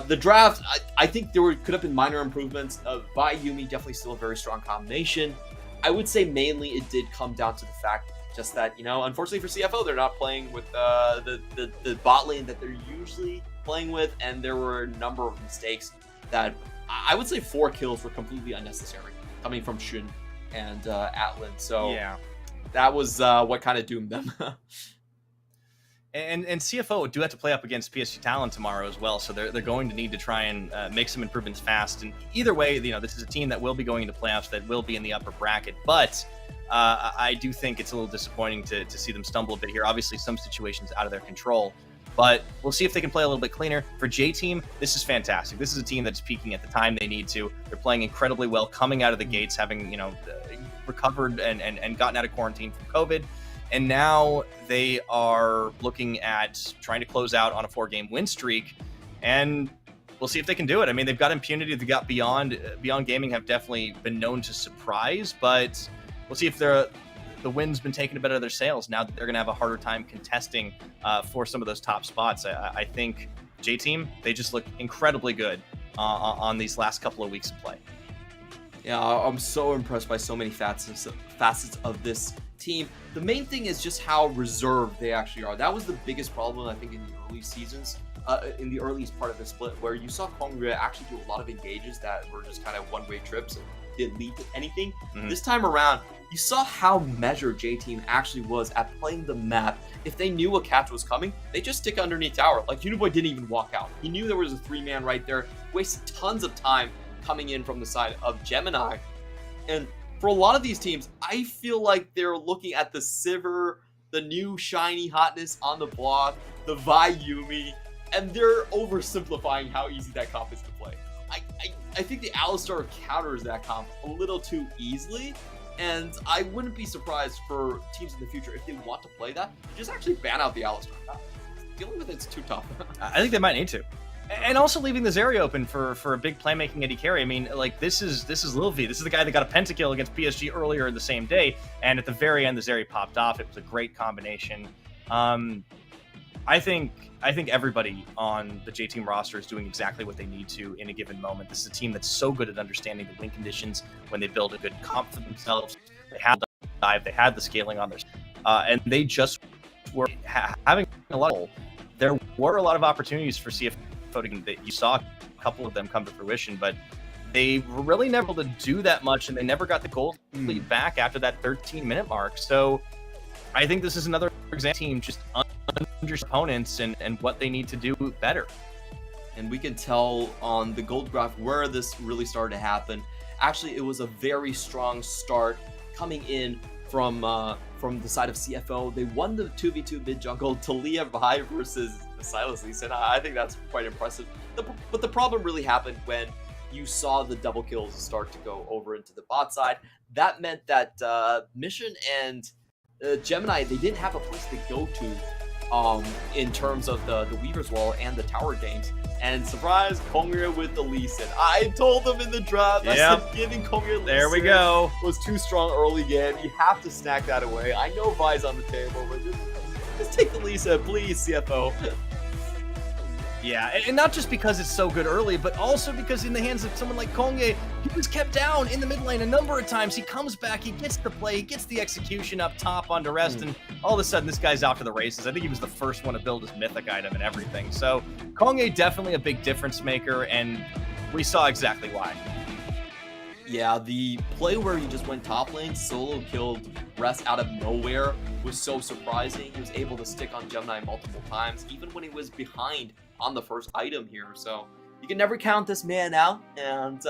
the draft, I think there could have been minor improvements. Vi Yuumi, definitely still a very strong combination. I would say mainly it did come down to the fact just that, you know, unfortunately for CFO, they're not playing with the bot lane that they're usually playing with, and there were a number of mistakes that I would say 4 kills were completely unnecessary coming from Shun and Atlan. So yeah, that was what kind of doomed them. And CFO do have to play up against PSG Talent tomorrow as well, so they're going to need to try and make some improvements fast. And either way, you know, this is a team that will be going into playoffs, that will be in the upper bracket. But I do think it's a little disappointing to see them stumble a bit here. Obviously, some situations out of their control, but we'll see if they can play a little bit cleaner. For J-Team, this is fantastic. This is a team that's peaking at the time they need to. They're playing incredibly well coming out of the gates, having, recovered and gotten out of quarantine from COVID. And now they are looking at trying to close out on a 4-game win streak. And we'll see if they can do it. I mean, they've got Impunity. They've got Beyond Gaming have definitely been known to surprise, but we'll see if the wind's been taken a bit out of their sails now that they're going to have a harder time contesting for some of those top spots. I think J-Team, they just look incredibly good on these last couple of weeks of play. Yeah, I'm so impressed by so many facets of this team. The main thing is just how reserved they actually are. That was the biggest problem, I think, in the early seasons, in the earliest part of the split, where you saw Kongrye actually do a lot of engages that were just kind of one-way trips and didn't lead to anything. This time around, you saw how measured J-Team actually was at playing the map. If they knew a catch was coming, they just stick underneath tower. Like, Uniboy didn't even walk out. He knew there was a 3-man right there, wasted tons of time coming in from the side of Gemini. And for a lot of these teams, I feel like they're looking at the Sivir, the new shiny hotness on the block, the Vi Yuumi, and they're oversimplifying how easy that comp is to play. I think the Alistar counters that comp a little too easily, and I wouldn't be surprised for teams in the future, if they want to play that, to just actually ban out the Alistar. Dealing with it's too tough. I think they might need to. And also leaving the Zeri open for a big playmaking AD carry. I mean, like, this is Lil V. This is the guy that got a pentakill against PSG earlier in the same day, and at the very end, the Zeri popped off. It was a great combination. I think everybody on the J-Team roster is doing exactly what they need to in a given moment. This is a team that's so good at understanding the win conditions when they build a good comp for themselves. They had the dive, they had the scaling on theirs, and they just were having a lot of. There were a lot of opportunities for CFO that you saw a couple of them come to fruition, but they were really never able to do that much, and they never got the gold lead back after that 13-minute mark. So I think this is another example team just under opponents and what they need to do better. And we can tell on the gold graph where this really started to happen. Actually, it was a very strong start coming in from the side of CFO. They won the 2v2 mid jungle, Talia Vi versus Silas Lee Sin. I think that's quite impressive. But the problem really happened when you saw the double kills start to go over into the bot side. That meant that Mission and Gemini, they didn't have a place to go to in terms of the Weaver's Wall and the tower games. And surprise, Kongrye with the Lee Sin. I told them in the draft, I said giving Kongrye Lee there we Sin go. was too strong early game. You have to snack that away. I know Vi's on the table, but just take the Lee Sin, please, CFO. Yeah, and not just because it's so good early, but also because in the hands of someone like Kongrye, he was kept down in the mid lane a number of times. He comes back, he gets the play, he gets the execution up top onto rest, and all of a sudden this guy's out to the races. I think he was the first one to build his mythic item and everything. So Kongrye definitely a big difference maker, and we saw exactly why. Yeah, the play where he just went top lane, solo killed Rest out of nowhere was so surprising. He was able to stick on Gemini multiple times, even when he was behind on the first item here. So you can never count this man out. And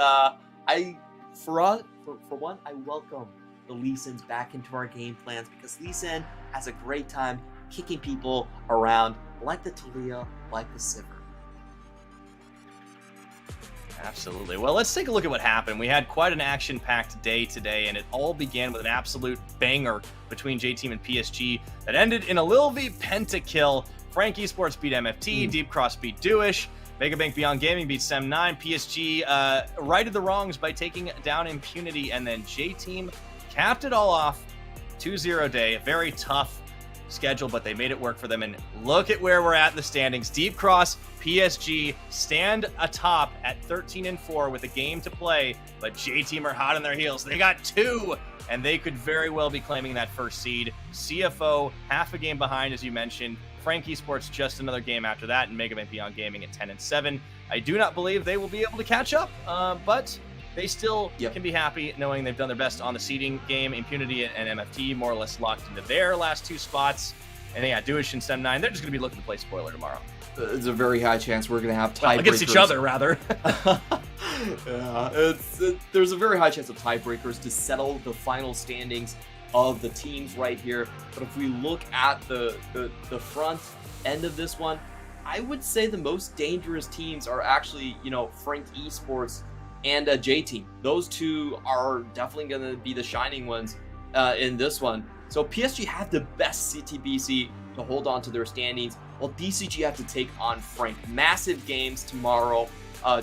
for one, I welcome the Lee Sins back into our game plans, because Lee Sin has a great time kicking people around like the Talia, like the Sivir. Absolutely. Well, let's take a look at what happened. We had quite an action-packed day today, and it all began with an absolute banger between J-Team and PSG that ended in a Lil V pentakill. Frank Esports beat MFT, Deep Cross beat Dewish, Megabank Beyond Gaming beat Sem9, PSG righted the wrongs by taking down Impunity, and then J-Team capped it all off. 2-0 day, a very tough schedule, but they made it work for them. And look at where we're at in the standings. Deep Cross, PSG stand atop at 13-4 with a game to play, but J-Team are hot on their heels. They got 2, and they could very well be claiming that first seed. CFO half a game behind, as you mentioned. Frank Esports just another game after that, and Megabank Beyond Gaming at 10-7. I do not believe they will be able to catch up, but they still can be happy knowing they've done their best on the seeding game. Impunity and MFT more or less locked into their last 2 spots. And yeah, Dewish and Sem9, they're just going to be looking to play spoiler tomorrow. There's a very high chance we're going to have tiebreakers. Well, against each other, rather. Yeah, there's a very high chance of tiebreakers to settle the final standings of the teams right here. But if we look at the front end of this one, I would say the most dangerous teams are actually, Frank Esports and J-Team. Those two are definitely going to be the shining ones in this one. So PSG have the best CTBC to hold on to their standings, while DCG have to take on Frank. Massive games tomorrow.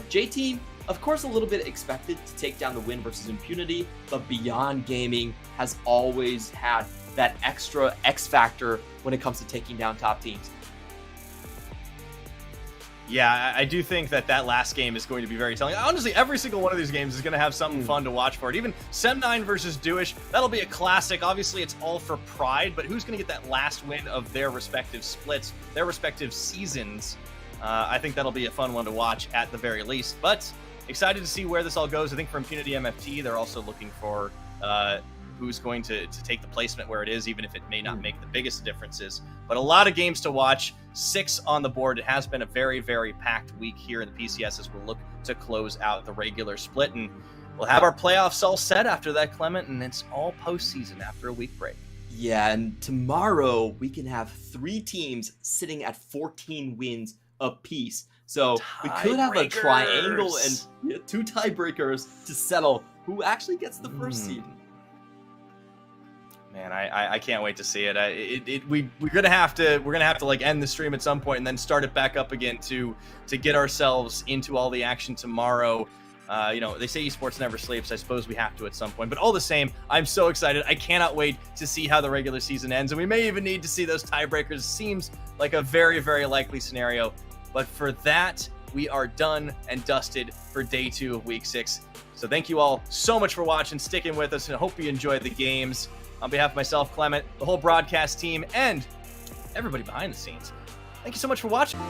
J-Team, of course, a little bit expected to take down the win versus Impunity, but Beyond Gaming has always had that extra X factor when it comes to taking down top teams. Yeah, I do think that last game is going to be very telling. Honestly, every single one of these games is going to have something fun to watch for it. Even Sem9 versus Duish, that'll be a classic. Obviously, it's all for pride, but who's going to get that last win of their respective splits, their respective seasons? I think that'll be a fun one to watch at the very least. But excited to see where this all goes. I think for Impunity MFT, they're also looking for who's going to take the placement where it is, even if it may not make the biggest differences. But a lot of games to watch, 6 on the board. It has been a very, very packed week here in the PCS as we'll look to close out the regular split. And we'll have our playoffs all set after that, Clement, and it's all postseason after a week break. Yeah, and tomorrow we can have 3 teams sitting at 14 wins apiece. So we could have a triangle and 2 tiebreakers to settle who actually gets the first seed. Man, I can't wait to see it. We're gonna have to like end the stream at some point and then start it back up again to get ourselves into all the action tomorrow. They say esports never sleeps. I suppose we have to at some point. But all the same, I'm so excited. I cannot wait to see how the regular season ends, and we may even need to see those tiebreakers. Seems like a very, very likely scenario. But for that, we are done and dusted for day 2 of week 6. So thank you all so much for watching, sticking with us, and I hope you enjoyed the games. On behalf of myself, Clement, the whole broadcast team, and everybody behind the scenes, thank you so much for watching.